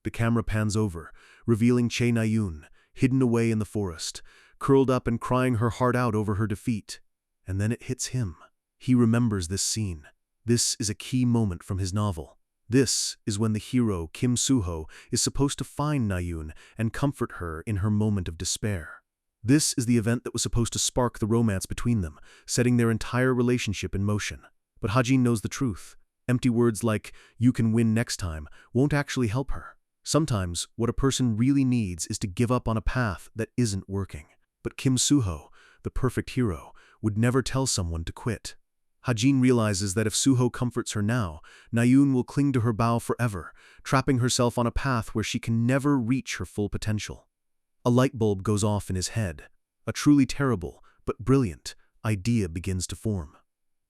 The camera pans over, revealing Chae Na-yoon, hidden away in the forest, curled up and crying her heart out over her defeat. And then it hits him. He remembers this scene. This is a key moment from his novel. This is when the hero, Kim Soo-ho, is supposed to find Na-yoon and comfort her in her moment of despair. This is the event that was supposed to spark the romance between them, setting their entire relationship in motion. But Ha-jin knows the truth. Empty words like, "you can win next time," won't actually help her. Sometimes, what a person really needs is to give up on a path that isn't working. But Kim Soo-ho, the perfect hero, would never tell someone to quit. Ha-jin realizes that if Soo-ho comforts her now, Na-yoon will cling to her bow forever, trapping herself on a path where she can never reach her full potential. A light bulb goes off in his head. A truly terrible, but brilliant, idea begins to form.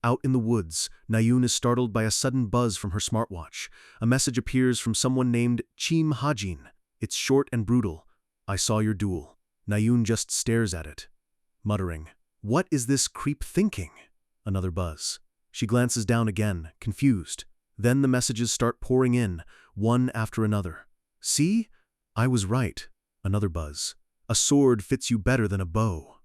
Out in the woods, Na-yoon is startled by a sudden buzz from her smartwatch. A message appears from someone named Chim Ha-jin. It's short and brutal. "I saw your duel." Na-yoon just stares at it. muttering, "What is this creep thinking?" Another buzz. She glances down again, confused. Then the messages start pouring in, one after another. "See? I was right." Another buzz. "A sword fits you better than a bow."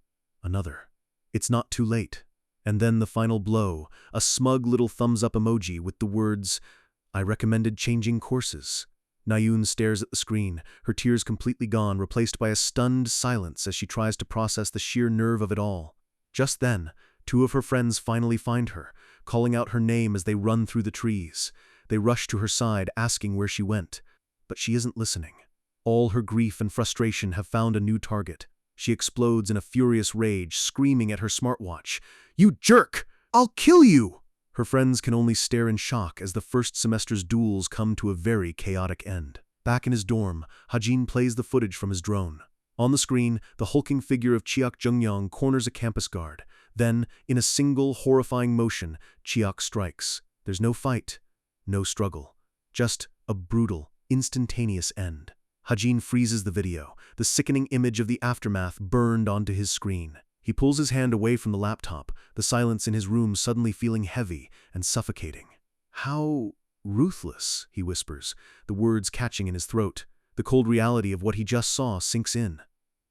Another. "It's not too late." And then the final blow, a smug little thumbs-up emoji with the words, "I recommended changing courses." Nayun stares at the screen, her tears completely gone, replaced by a stunned silence as she tries to process the sheer nerve of it all. Just then, two of her friends finally find her, calling out her name as they run through the trees. They rush to her side, asking where she went. But she isn't listening. All her grief and frustration have found a new target. She explodes in a furious rage, screaming at her smartwatch, "You jerk! I'll kill you!" Her friends can only stare in shock as the first semester's duels come to a very chaotic end. Back in his dorm, Hajin plays the footage from his drone. On the screen, the hulking figure of Chiak Jungyong corners a campus guard. Then, in a single horrifying motion, Chiak strikes. There's no fight, no struggle. Just a brutal, instantaneous end. Hajin freezes the video, the sickening image of the aftermath burned onto his screen. He pulls his hand away from the laptop, the silence in his room suddenly feeling heavy and suffocating. "How ruthless," he whispers, the words catching in his throat. The cold reality of what he just saw sinks in.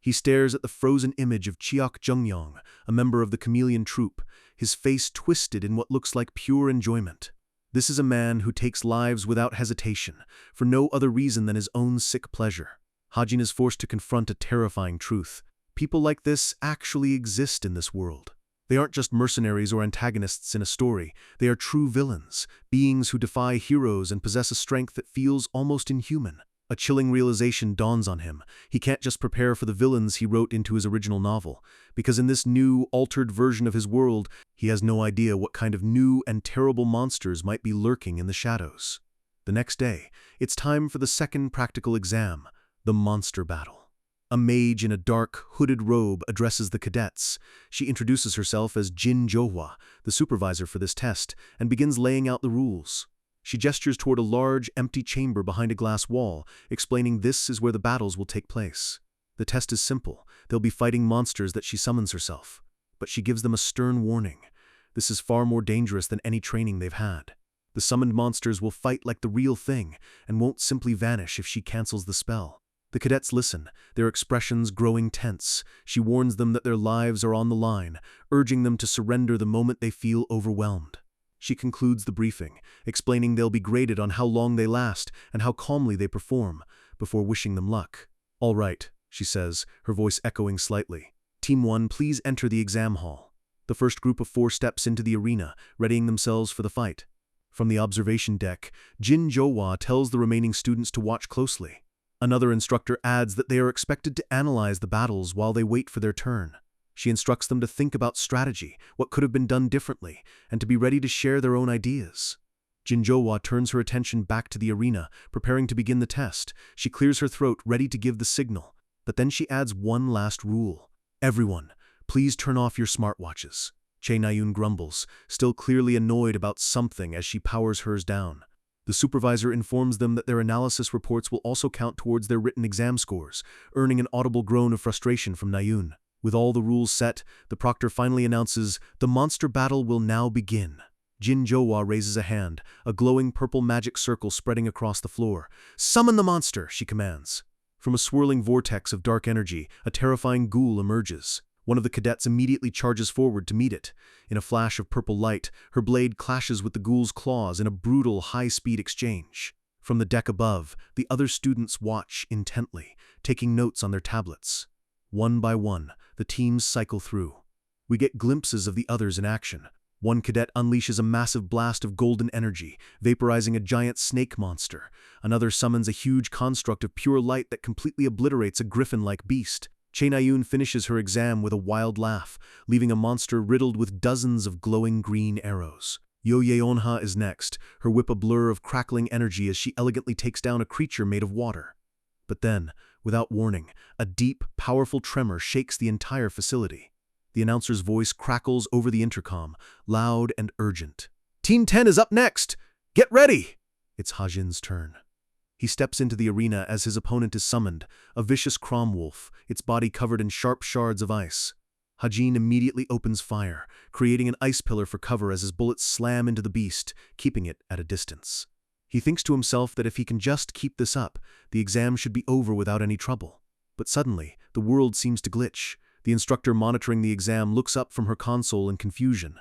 He stares at the frozen image of Chiak Jungyong, a member of the chameleon troupe, his face twisted in what looks like pure enjoyment. This is a man who takes lives without hesitation, for no other reason than his own sick pleasure. Hajin is forced to confront a terrifying truth. People like this actually exist in this world. They aren't just mercenaries or antagonists in a story. They are true villains, beings who defy heroes and possess a strength that feels almost inhuman. A chilling realization dawns on him. He can't just prepare for the villains he wrote into his original novel, because in this new, altered version of his world, he has no idea what kind of new and terrible monsters might be lurking in the shadows. The next day, it's time for the second practical exam, the monster battle. A mage in a dark, hooded robe addresses the cadets. She introduces herself as Jin Johua, the supervisor for this test, and begins laying out the rules. She gestures toward a large, empty chamber behind a glass wall, explaining this is where the battles will take place. The test is simple. They'll be fighting monsters that she summons herself. But she gives them a stern warning. This is far more dangerous than any training they've had. The summoned monsters will fight like the real thing, and won't simply vanish if she cancels the spell. The cadets listen, their expressions growing tense. She warns them that their lives are on the line, urging them to surrender the moment they feel overwhelmed. She concludes the briefing, explaining they'll be graded on how long they last and how calmly they perform, before wishing them luck. "All right," she says, her voice echoing slightly. "Team 1, please enter the exam hall." The first group of 4 steps into the arena, readying themselves for the fight. From the observation deck, Jin Johua tells the remaining students to watch closely. Another instructor adds that they are expected to analyze the battles while they wait for their turn. She instructs them to think about strategy, what could have been done differently, and to be ready to share their own ideas. Jin Johua turns her attention back to the arena, preparing to begin the test. She clears her throat, ready to give the signal. But then she adds one last rule. "Everyone, please turn off your smartwatches." Che Nayun grumbles, still clearly annoyed about something as she powers hers down. The supervisor informs them that their analysis reports will also count towards their written exam scores, earning an audible groan of frustration from Nayun. With all the rules set, the proctor finally announces, "The monster battle will now begin." Jin Johua raises a hand, a glowing purple magic circle spreading across the floor. "Summon the monster," she commands. From a swirling vortex of dark energy, a terrifying ghoul emerges. One of the cadets immediately charges forward to meet it. In a flash of purple light, her blade clashes with the ghoul's claws in a brutal, high-speed exchange. From the deck above, the other students watch intently, taking notes on their tablets. One by one, the teams cycle through. We get glimpses of the others in action. One cadet unleashes a massive blast of golden energy, vaporizing a giant snake monster. Another summons a huge construct of pure light that completely obliterates a griffin-like beast. Che Nayun finishes her exam with a wild laugh, leaving a monster riddled with dozens of glowing green arrows. Yo Yeonha is next, her whip a blur of crackling energy as she elegantly takes down a creature made of water. But then, without warning, a deep, powerful tremor shakes the entire facility. The announcer's voice crackles over the intercom, loud and urgent. "Team 10 is up next! Get ready!" It's Hajin's turn. He steps into the arena as his opponent is summoned, a vicious cromwolf, its body covered in sharp shards of ice. Hajin immediately opens fire, creating an ice pillar for cover as his bullets slam into the beast, keeping it at a distance. He thinks to himself that if he can just keep this up, the exam should be over without any trouble. But suddenly, the world seems to glitch. The instructor monitoring the exam looks up from her console in confusion.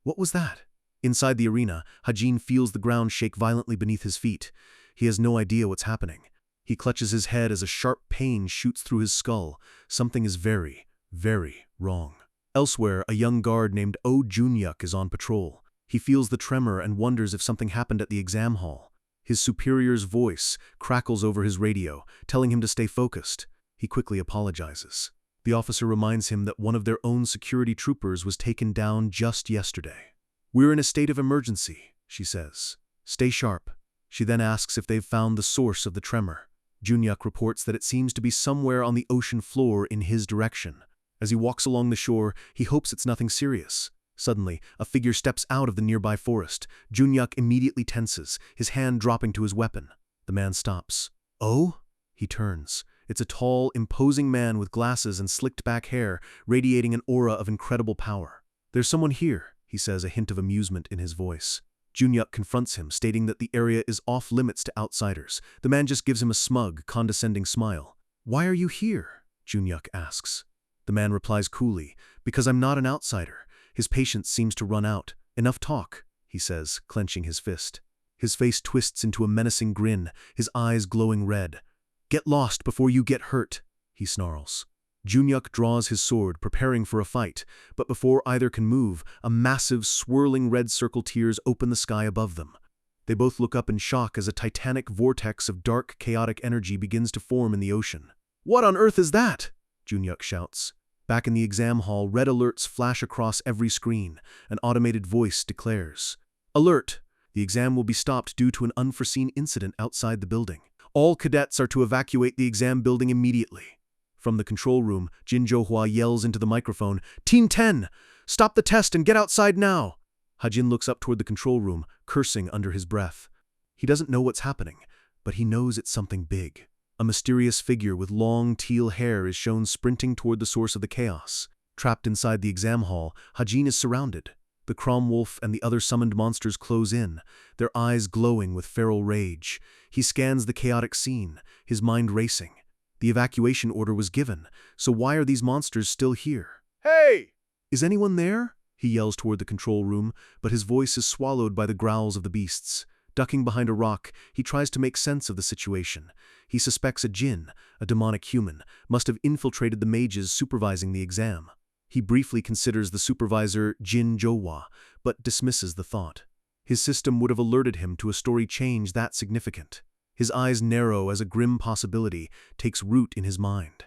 What was that? Inside the arena, Hajin feels the ground shake violently beneath his feet. He has no idea what's happening. He clutches his head as a sharp pain shoots through his skull. Something is very, very wrong. Elsewhere, a young guard named Oh Junyuk is on patrol. He feels the tremor and wonders if something happened at the exam hall. His superior's voice crackles over his radio, telling him to stay focused. He quickly apologizes. The officer reminds him that one of their own security troopers was taken down just yesterday. "We're in a state of emergency," she says. "Stay sharp." She then asks if they've found the source of the tremor. Junyuk reports that it seems to be somewhere on the ocean floor in his direction. As he walks along the shore, he hopes it's nothing serious. Suddenly, a figure steps out of the nearby forest. Junyuk immediately tenses, his hand dropping to his weapon. The man stops. "Oh?" He turns. It's a tall, imposing man with glasses and slicked-back hair, radiating an aura of incredible power. "There's someone here," he says, a hint of amusement in his voice. Junyuk confronts him, stating that the area is off-limits to outsiders. The man just gives him a smug, condescending smile. "Why are you here?" Junyuk asks. The man replies coolly, "Because I'm not an outsider." His patience seems to run out. "Enough talk," he says, clenching his fist. His face twists into a menacing grin, his eyes glowing red. "Get lost before you get hurt," he snarls. Junyuk draws his sword, preparing for a fight, but before either can move, a massive, swirling red circle tears open the sky above them. They both look up in shock as a titanic vortex of dark, chaotic energy begins to form in the ocean. "What on earth is that?" Junyuk shouts. Back in the exam hall, red alerts flash across every screen. An automated voice declares, "Alert! The exam will be stopped due to an unforeseen incident outside the building. All cadets are to evacuate the exam building immediately." From the control room, Jin Johua yells into the microphone, "Team 10! Stop the test and get outside now!" Hajin looks up toward the control room, cursing under his breath. He doesn't know what's happening, but he knows it's something big. A mysterious figure with long teal hair is shown sprinting toward the source of the chaos. Trapped inside the exam hall, Hajin is surrounded. The Cromwolf and the other summoned monsters close in, their eyes glowing with feral rage. He scans the chaotic scene, his mind racing. The evacuation order was given, so why are these monsters still here? "Hey! Is anyone there?" He yells toward the control room, but his voice is swallowed by the growls of the beasts. Ducking behind a rock, he tries to make sense of the situation. He suspects a jinn, a demonic human, must have infiltrated the mages supervising the exam. He briefly considers the supervisor Jin Johua, but dismisses the thought. His system would have alerted him to a story change that significant. His eyes narrow as a grim possibility takes root in his mind.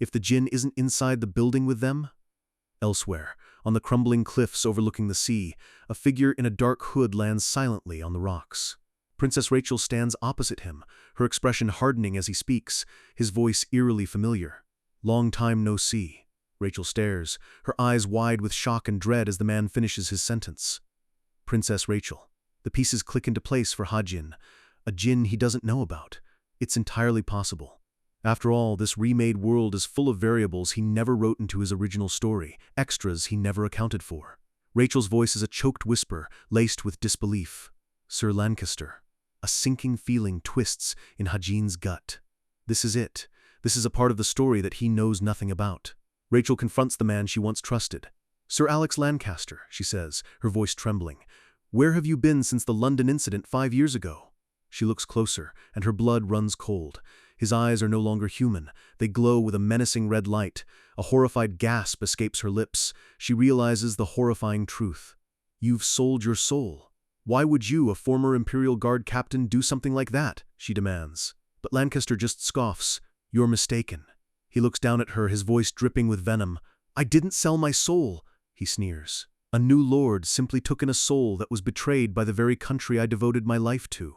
If the jinn isn't inside the building with them? Elsewhere, on the crumbling cliffs overlooking the sea, a figure in a dark hood lands silently on the rocks. Princess Rachel stands opposite him, her expression hardening as he speaks, his voice eerily familiar. "Long time no see." Rachel stares, her eyes wide with shock and dread as the man finishes his sentence. Princess Rachel. The pieces click into place for Hajin, a jinn he doesn't know about. It's entirely possible. After all, this remade world is full of variables he never wrote into his original story, extras he never accounted for. Rachel's voice is a choked whisper, laced with disbelief. "Sir Lancaster." A sinking feeling twists in Hajin's gut. This is it. This is a part of the story that he knows nothing about. Rachel confronts the man she once trusted. "Sir Alex Lancaster," she says, her voice trembling. "Where have you been since the London incident 5 years ago?" She looks closer, and her blood runs cold. His eyes are no longer human. They glow with a menacing red light. A horrified gasp escapes her lips. She realizes the horrifying truth. "You've sold your soul. Why would you, a former Imperial Guard captain, do something like that?" she demands. But Lancaster just scoffs. "You're mistaken." He looks down at her, his voice dripping with venom. "I didn't sell my soul," he sneers. "A new lord simply took in a soul that was betrayed by the very country I devoted my life to."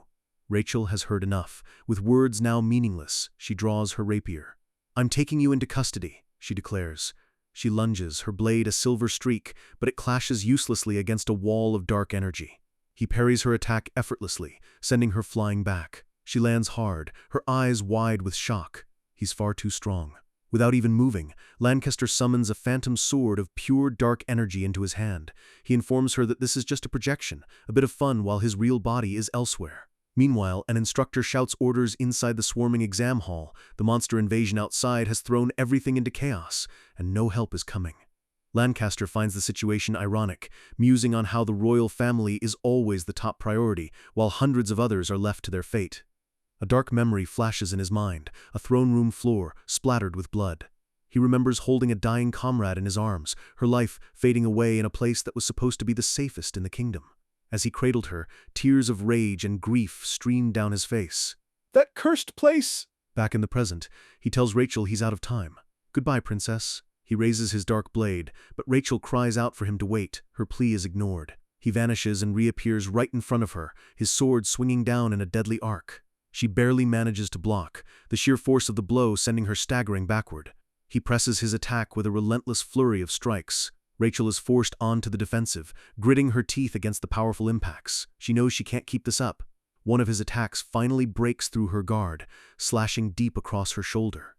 Rachel has heard enough. With words now meaningless, she draws her rapier. "I'm taking you into custody," she declares. She lunges, her blade a silver streak, but it clashes uselessly against a wall of dark energy. He parries her attack effortlessly, sending her flying back. She lands hard, her eyes wide with shock. He's far too strong. Without even moving, Lancaster summons a phantom sword of pure dark energy into his hand. He informs her that this is just a projection, a bit of fun while his real body is elsewhere. Meanwhile, an instructor shouts orders inside the swarming exam hall. The monster invasion outside has thrown everything into chaos, and no help is coming. Lancaster finds the situation ironic, musing on how the royal family is always the top priority, while hundreds of others are left to their fate. A dark memory flashes in his mind, a throne room floor splattered with blood. He remembers holding a dying comrade in his arms, her life fading away in a place that was supposed to be the safest in the kingdom. As he cradled her, tears of rage and grief streamed down his face. That cursed place! Back in the present, he tells Rachel he's out of time. Goodbye, princess. He raises his dark blade, but Rachel cries out for him to wait. Her plea is ignored. He vanishes and reappears right in front of her, his sword swinging down in a deadly arc. She barely manages to block, the sheer force of the blow sending her staggering backward. He presses his attack with a relentless flurry of strikes. Rachel is forced onto the defensive, gritting her teeth against the powerful impacts. She knows she can't keep this up. One of his attacks finally breaks through her guard, slashing deep across her shoulder.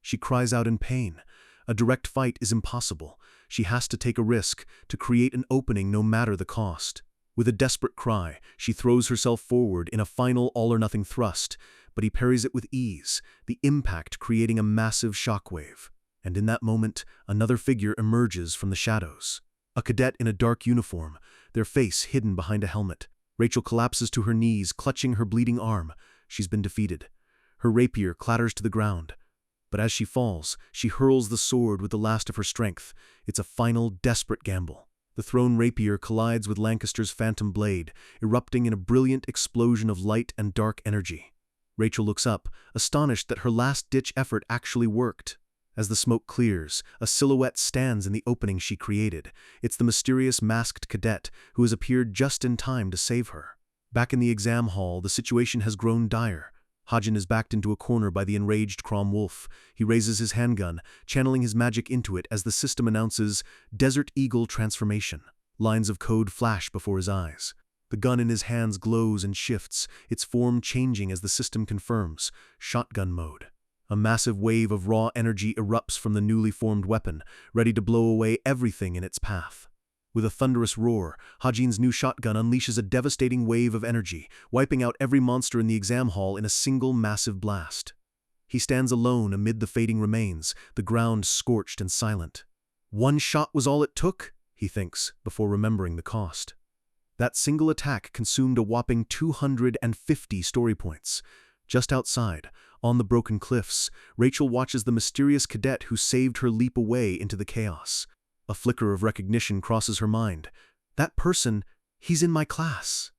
She cries out in pain. A direct fight is impossible. She has to take a risk, to create an opening no matter the cost. With a desperate cry, she throws herself forward in a final all-or-nothing thrust, but he parries it with ease, the impact creating a massive shockwave. And in that moment, another figure emerges from the shadows. A cadet in a dark uniform, their face hidden behind a helmet. Rachel collapses to her knees, clutching her bleeding arm. She's been defeated. Her rapier clatters to the ground. But as she falls, she hurls the sword with the last of her strength. It's a final, desperate gamble. The thrown rapier collides with Lancaster's phantom blade, erupting in a brilliant explosion of light and dark energy. Rachel looks up, astonished that her last-ditch effort actually worked. As the smoke clears, a silhouette stands in the opening she created. It's the mysterious masked cadet who has appeared just in time to save her. Back in the exam hall, the situation has grown dire. Hajin is backed into a corner by the enraged Crom Wolf. He raises his handgun, channeling his magic into it as the system announces Desert Eagle transformation. Lines of code flash before his eyes. The gun in his hands glows and shifts, its form changing as the system confirms. Shotgun mode. A massive wave of raw energy erupts from the newly formed weapon, ready to blow away everything in its path. With a thunderous roar, Hajin's new shotgun unleashes a devastating wave of energy, wiping out every monster in the exam hall in a single massive blast. He stands alone amid the fading remains, the ground scorched and silent. One shot was all it took, he thinks, before remembering the cost. That single attack consumed a whopping 250 story points. Just outside, on the broken cliffs, Rachel watches the mysterious cadet who saved her leap away into the chaos. A flicker of recognition crosses her mind. That person, he's in my class.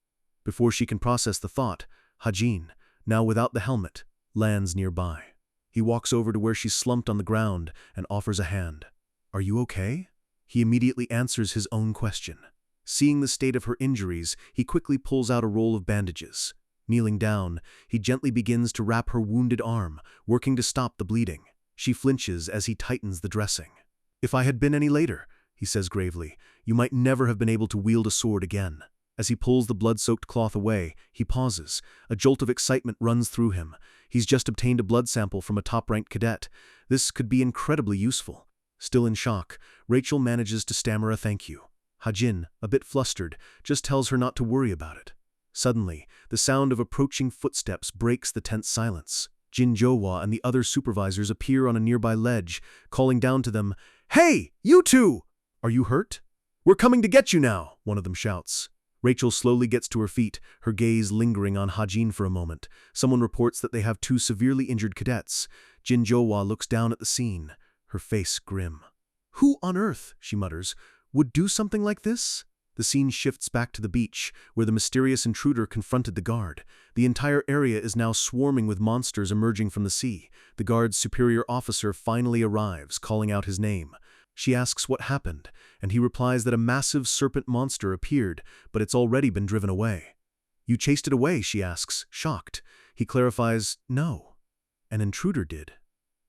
Before she can process the thought, Hajin, now without the helmet, lands nearby. He walks over to where she's slumped on the ground and offers a hand. Are you okay? He immediately answers his own question. Seeing the state of her injuries, he quickly pulls out a roll of bandages. Kneeling down, he gently begins to wrap her wounded arm, working to stop the bleeding. She flinches as he tightens the dressing. If I had been any later, he says gravely, you might never have been able to wield a sword again. As he pulls the blood-soaked cloth away, he pauses. A jolt of excitement runs through him. He's just obtained a blood sample from a top-ranked cadet. This could be incredibly useful. Still in shock, Rachel manages to stammer a thank you. Hajin, a bit flustered, just tells her not to worry about it. Suddenly, the sound of approaching footsteps breaks the tense silence. Jin Jowa and the other supervisors appear on a nearby ledge, calling down to them, "Hey, you two! Are you hurt? We're coming to get you now," one of them shouts. Rachel slowly gets to her feet, her gaze lingering on Hajin for a moment. Someone reports that they have two severely injured cadets. Jin Jowa looks down at the scene, her face grim. "Who on earth," she mutters, "would do something like this?" The scene shifts back to the beach, where the mysterious intruder confronted the guard. The entire area is now swarming with monsters emerging from the sea. The guard's superior officer finally arrives, calling out his name. She asks what happened, and he replies that a massive serpent monster appeared, but it's already been driven away. "You chased it away?" she asks, shocked. He clarifies, "No, an intruder did."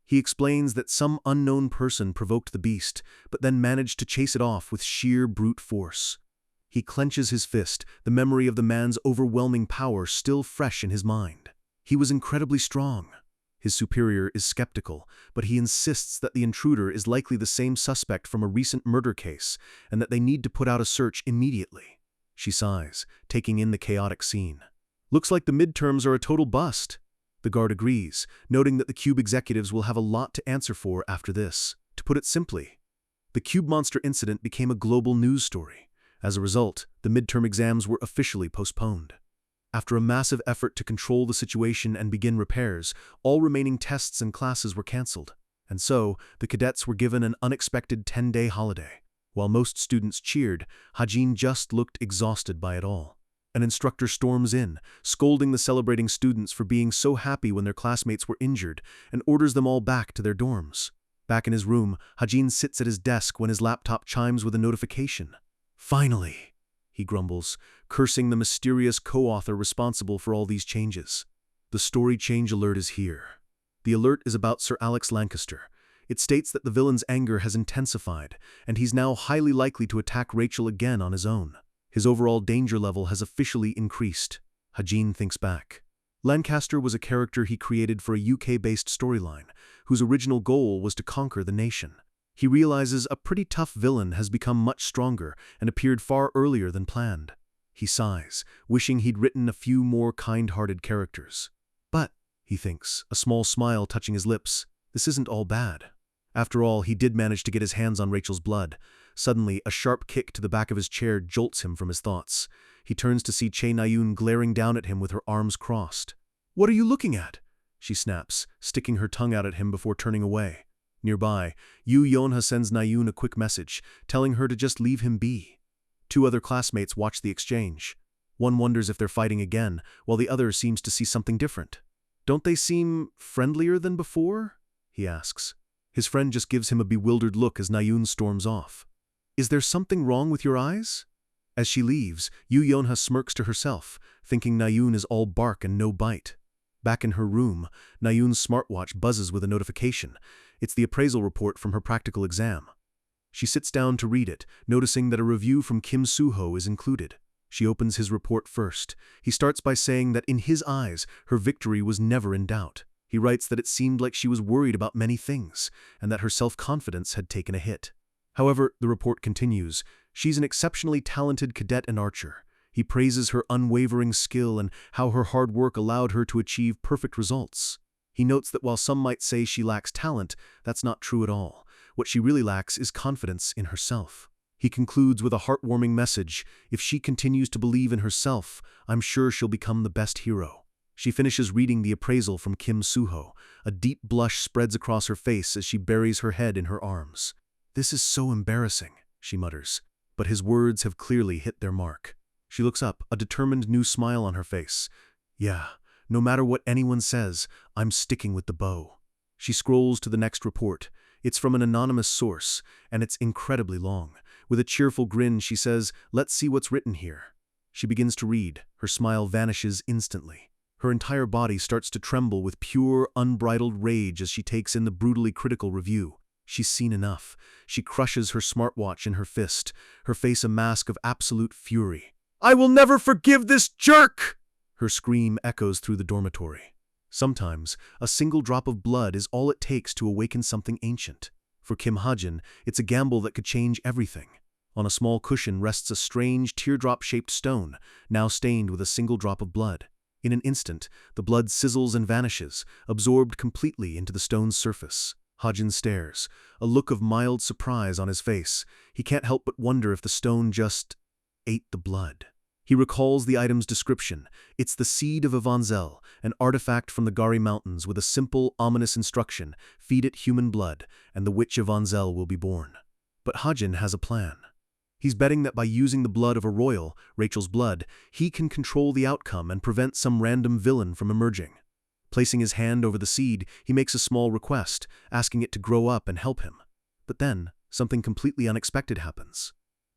He explains that some unknown person provoked the beast, but then managed to chase it off with sheer brute force. He clenches his fist, the memory of the man's overwhelming power still fresh in his mind. He was incredibly strong. His superior is skeptical, but he insists that the intruder is likely the same suspect from a recent murder case and that they need to put out a search immediately. She sighs, taking in the chaotic scene. Looks like the midterms are a total bust. The guard agrees, noting that the Cube executives will have a lot to answer for after this. To put it simply, the Cube Monster incident became a global news story. As a result, the midterm exams were officially postponed. After a massive effort to control the situation and begin repairs, all remaining tests and classes were cancelled. And so, the cadets were given an unexpected 10-day holiday. While most students cheered, Hajin just looked exhausted by it all. An instructor storms in, scolding the celebrating students for being so happy when their classmates were injured, and orders them all back to their dorms. Back in his room, Hajin sits at his desk when his laptop chimes with a notification. Finally, he grumbles, cursing the mysterious co-author responsible for all these changes. The story change alert is here. The alert is about Sir Alex Lancaster. It states that the villain's anger has intensified, and he's now highly likely to attack Rachel again on his own. His overall danger level has officially increased. Hajin thinks back. Lancaster was a character he created for a UK-based storyline, whose original goal was to conquer the nation. He realizes a pretty tough villain has become much stronger and appeared far earlier than planned. He sighs, wishing he'd written a few more kind-hearted characters. But, he thinks, a small smile touching his lips, this isn't all bad. After all, he did manage to get his hands on Rachel's blood. Suddenly, a sharp kick to the back of his chair jolts him from his thoughts. He turns to see Che Nayun glaring down at him with her arms crossed. "What are you looking at?" she snaps, sticking her tongue out at him before turning away. Nearby, Yu Yonha sends Nayun a quick message, telling her to just leave him be. Two other classmates watch the exchange. One wonders if they're fighting again, while the other seems to see something different. "Don't they seem friendlier than before?" he asks. His friend just gives him a bewildered look as Nayun storms off. "Is there something wrong with your eyes?" As she leaves, Yu Yonha smirks to herself, thinking Nayun is all bark and no bite. Back in her room, Nayun's smartwatch buzzes with a notification. It's the appraisal report from her practical exam. She sits down to read it, noticing that a review from Kim Suho is included. She opens his report first. He starts by saying that in his eyes, her victory was never in doubt. He writes that it seemed like she was worried about many things, and that her self-confidence had taken a hit. However, the report continues, she's an exceptionally talented cadet and archer. He praises her unwavering skill and how her hard work allowed her to achieve perfect results. He notes that while some might say she lacks talent, that's not true at all. What she really lacks is confidence in herself. He concludes with a heartwarming message. If she continues to believe in herself, I'm sure she'll become the best hero. She finishes reading the appraisal from Kim Suho. A deep blush spreads across her face as she buries her head in her arms. "This is so embarrassing," she mutters. But his words have clearly hit their mark. She looks up, a determined new smile on her face. "Yeah, no matter what anyone says, I'm sticking with the bow." She scrolls to the next report. It's from an anonymous source, and it's incredibly long. With a cheerful grin, she says, "Let's see what's written here." She begins to read. Her smile vanishes instantly. Her entire body starts to tremble with pure, unbridled rage as she takes in the brutally critical review. She's seen enough. She crushes her smartwatch in her fist, her face a mask of absolute fury. "I will never forgive this jerk!" Her scream echoes through the dormitory. Sometimes, a single drop of blood is all it takes to awaken something ancient. For Kim Hajin, it's a gamble that could change everything. On a small cushion rests a strange teardrop-shaped stone, now stained with a single drop of blood. In an instant, the blood sizzles and vanishes, absorbed completely into the stone's surface. Hajin stares, a look of mild surprise on his face. He can't help but wonder if the stone just ate the blood. He recalls the item's description. It's the seed of Avanzel, an artifact from the Gari Mountains with a simple, ominous instruction: feed it human blood, and the witch Avanzel will be born. But Hajin has a plan. He's betting that by using the blood of a royal, Rachel's blood, he can control the outcome and prevent some random villain from emerging. Placing his hand over the seed, he makes a small request, asking it to grow up and help him. But then, something completely unexpected happens.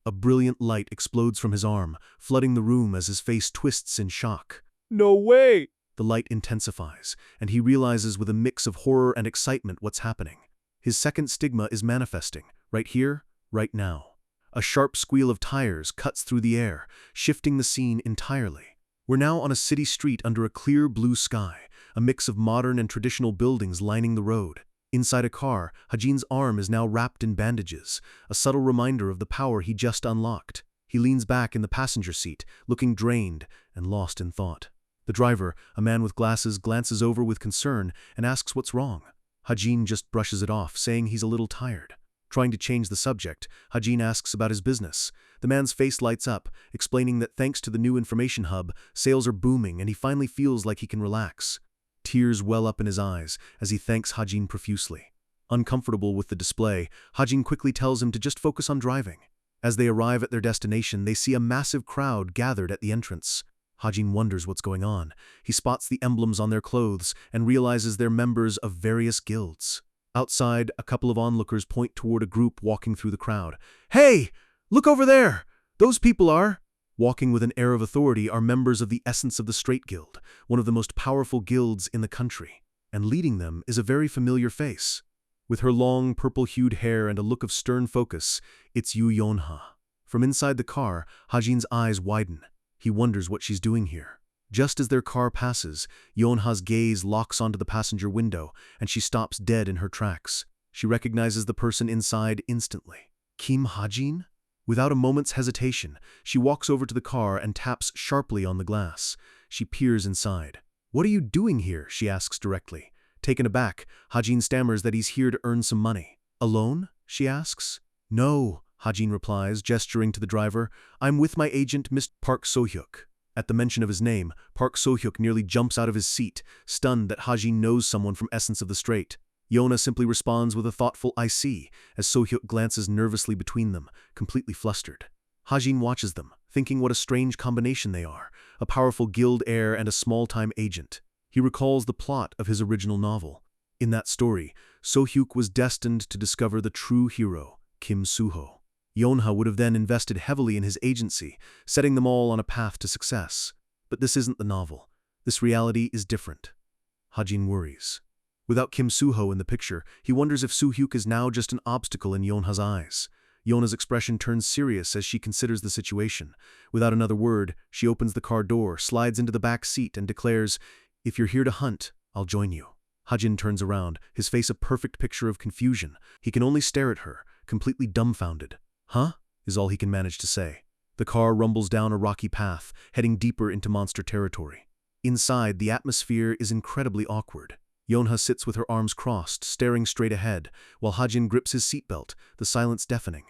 A brilliant light explodes from his arm, flooding the room as his face twists in shock. No way! The light intensifies, and he realizes with a mix of horror and excitement what's happening. His second stigma is manifesting, right here, right now. A sharp squeal of tires cuts through the air, shifting the scene entirely. We're now on a city street under a clear blue sky, a mix of modern and traditional buildings lining the road. Inside a car, Hajin's arm is now wrapped in bandages, a subtle reminder of the power he just unlocked. He leans back in the passenger seat, looking drained and lost in thought. The driver, a man with glasses, glances over with concern and asks what's wrong. Hajin just brushes it off, saying he's a little tired. Trying to change the subject, Hajin asks about his business. The man's face lights up, explaining that thanks to the new information hub, sales are booming and he finally feels like he can relax. Tears well up in his eyes as he thanks Hajin profusely. Uncomfortable with the display, Hajin quickly tells him to just focus on driving. As they arrive at their destination, they see a massive crowd gathered at the entrance. Hajin wonders what's going on. He spots the emblems on their clothes and realizes they're members of various guilds. Outside, a couple of onlookers point toward a group walking through the crowd. "Hey! Look over there! Those people are—" Walking with an air of authority are members of the Essence of the Straight Guild, one of the most powerful guilds in the country. And leading them is a very familiar face. With her long, purple-hued hair and a look of stern focus, it's Yu Yonha. From inside the car, Hajin's eyes widen. He wonders what she's doing here. Just as their car passes, Yonha's gaze locks onto the passenger window, and she stops dead in her tracks. She recognizes the person inside instantly. Kim Hajin? Without a moment's hesitation, she walks over to the car and taps sharply on the glass. She peers inside. "What are you doing here?" she asks directly. Taken aback, Hajin stammers that he's here to earn some money. "Alone?" she asks. "No," Hajin replies, gesturing to the driver. "I'm with my agent, Mr. Park So-hyuk." At the mention of his name, Park So-hyuk nearly jumps out of his seat, stunned that Hajin knows someone from Essence of the Straight. Yona simply responds with a thoughtful "I see," as So-hyuk glances nervously between them, completely flustered. Hajin watches them, thinking what a strange combination they are, a powerful guild heir and a small-time agent. He recalls the plot of his original novel. In that story, So-hyuk was destined to discover the true hero, Kim Suho. Yonha would have then invested heavily in his agency, setting them all on a path to success. But this isn't the novel. This reality is different. Hajin worries. Without Kim Suho in the picture, he wonders if So-hyuk is now just an obstacle in Yonha's eyes. Yona's expression turns serious as she considers the situation. Without another word, she opens the car door, slides into the back seat, and declares, "If you're here to hunt, I'll join you." Hajin turns around, his face a perfect picture of confusion. He can only stare at her, completely dumbfounded. "Huh?" is all he can manage to say. The car rumbles down a rocky path, heading deeper into monster territory. Inside, the atmosphere is incredibly awkward. Yonha sits with her arms crossed, staring straight ahead, while Hajin grips his seatbelt, the silence deafening.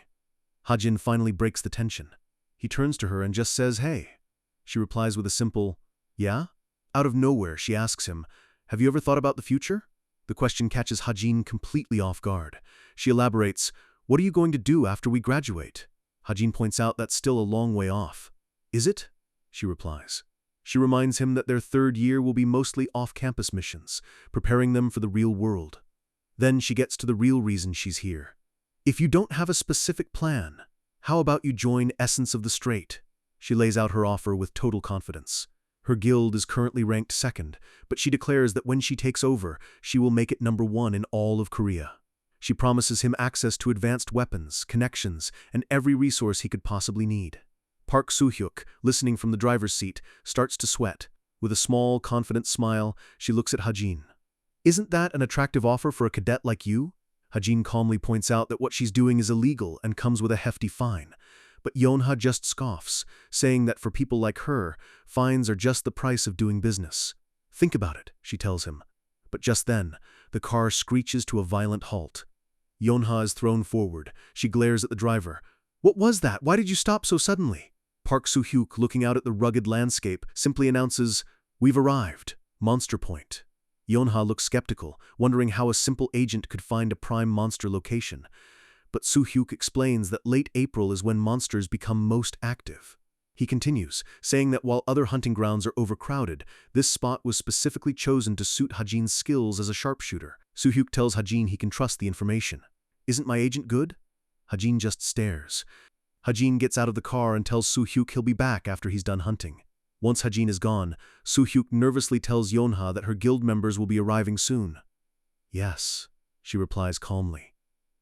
Hajin finally breaks the tension. He turns to her and just says, "Hey." She replies with a simple, "Yeah?" Out of nowhere, she asks him, "Have you ever thought about the future?" The question catches Hajin completely off guard. She elaborates, "What are you going to do after we graduate?" Hajin points out that's still a long way off. "Is it?" she replies. She reminds him that their third year will be mostly off-campus missions, preparing them for the real world. Then she gets to the real reason she's here. "If you don't have a specific plan, how about you join Essence of the Straight?" She lays out her offer with total confidence. Her guild is currently ranked second, but she declares that when she takes over, she will make it #1 in all of Korea. She promises him access to advanced weapons, connections, and every resource he could possibly need. Park So-hyuk, listening from the driver's seat, starts to sweat. With a small, confident smile, she looks at Hajin. "Isn't that an attractive offer for a cadet like you?" Hajin calmly points out that what she's doing is illegal and comes with a hefty fine. But Yonha just scoffs, saying that for people like her, fines are just the price of doing business. "Think about it," she tells him. But just then, the car screeches to a violent halt. Yonha is thrown forward. She glares at the driver. "What was that? Why did you stop so suddenly?" Park So-hyuk, looking out at the rugged landscape, simply announces, "We've arrived. Monster Point." Yonha looks skeptical, wondering how a simple agent could find a prime monster location. But So-hyuk explains that late April is when monsters become most active. He continues, saying that while other hunting grounds are overcrowded, this spot was specifically chosen to suit Hajin's skills as a sharpshooter. So-hyuk tells Hajin he can trust the information. "Isn't my agent good?" Hajin just stares. Hajin gets out of the car and tells So-hyuk he'll be back after he's done hunting. Once Hajin is gone, So-hyuk nervously tells Yonha that her guild members will be arriving soon. "Yes," she replies calmly.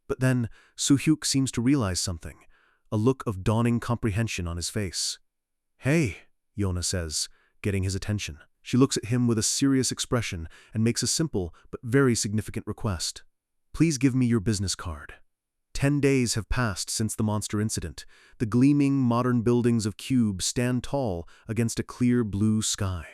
But then, So-hyuk seems to realize something, a look of dawning comprehension on his face. "Hey," Yonha says, getting his attention. She looks at him with a serious expression and makes a simple but very significant request. Please give me your business card. 10 days have passed since the monster incident. The gleaming, modern buildings of Cube stand tall against a clear blue sky.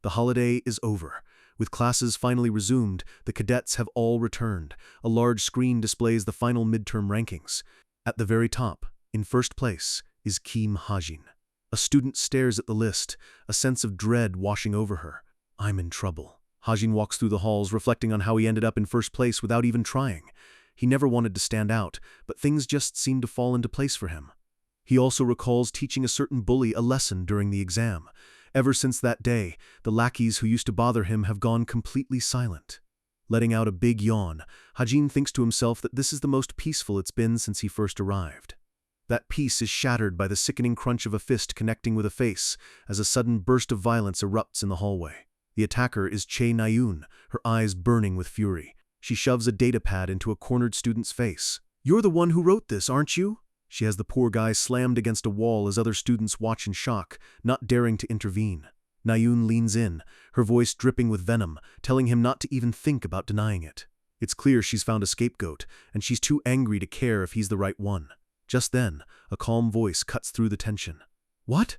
The holiday is over. With classes finally resumed, the cadets have all returned. A large screen displays the final midterm rankings. At the very top, in first place, is Kim Hajin. A student stares at the list, a sense of dread washing over her. I'm in trouble. Hajin walks through the halls, reflecting on how he ended up in first place without even trying. He never wanted to stand out, but things just seemed to fall into place for him. He also recalls teaching a certain bully a lesson during the exam. Ever since that day, the lackeys who used to bother him have gone completely silent. Letting out a big yawn, Hajin thinks to himself that this is the most peaceful it's been since he first arrived. That peace is shattered by the sickening crunch of a fist connecting with a face as a sudden burst of violence erupts in the hallway. The attacker is Che Nayun, her eyes burning with fury. She shoves a datapad into a cornered student's face. "You're the one who wrote this, aren't you?" She has the poor guy slammed against a wall as other students watch in shock, not daring to intervene. Nayun leans in, her voice dripping with venom, telling him not to even think about denying it. It's clear she's found a scapegoat, and she's too angry to care if he's the right one. Just then, a calm voice cuts through the tension. "What?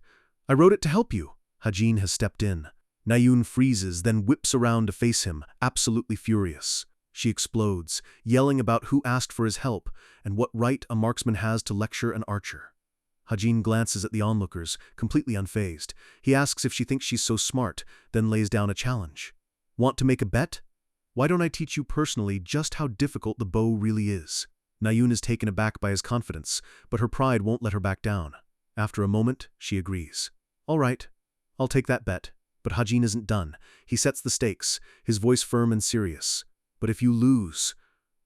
I wrote it to help you." Hajin has stepped in. Nayun freezes, then whips around to face him, absolutely furious. She explodes, yelling about who asked for his help and what right a marksman has to lecture an archer. Hajin glances at the onlookers, completely unfazed. He asks if she thinks she's so smart, then lays down a challenge. "Want to make a bet? Why don't I teach you personally just how difficult the bow really is?" Nayun is taken aback by his confidence, but her pride won't let her back down. After a moment, she agrees. "All right, I'll take that bet." But Hajin isn't done. He sets the stakes, his voice firm and serious. "But if you lose,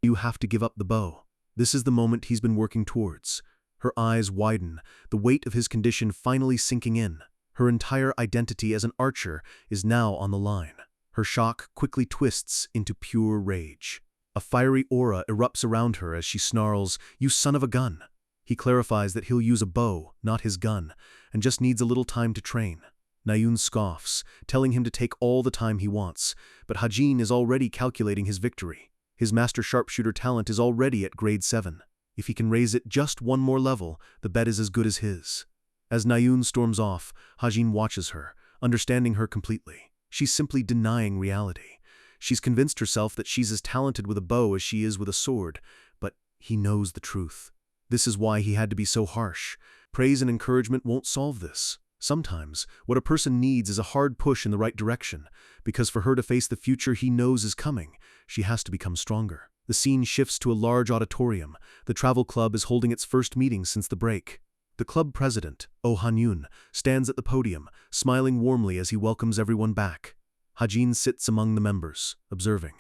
you have to give up the bow." This is the moment he's been working towards. Her eyes widen, the weight of his condition finally sinking in. Her entire identity as an archer is now on the line. Her shock quickly twists into pure rage. A fiery aura erupts around her as she snarls, "You son of a gun!" He clarifies that he'll use a bow, not his gun, and just needs a little time to train. Nayun scoffs, telling him to take all the time he wants, but Hajin is already calculating his victory. His master sharpshooter talent is already at grade 7. If he can raise it just one more level, the bet is as good as his. As Nayun storms off, Hajin watches her, understanding her completely. She's simply denying reality. She's convinced herself that she's as talented with a bow as she is with a sword, but he knows the truth. This is why he had to be so harsh. Praise and encouragement won't solve this. Sometimes, what a person needs is a hard push in the right direction, because for her to face the future he knows is coming, she has to become stronger. The scene shifts to a large auditorium. The travel club is holding its first meeting since the break. The club president, Oh Han-yoon, stands at the podium, smiling warmly as he welcomes everyone back. Hajin sits among the members, observing.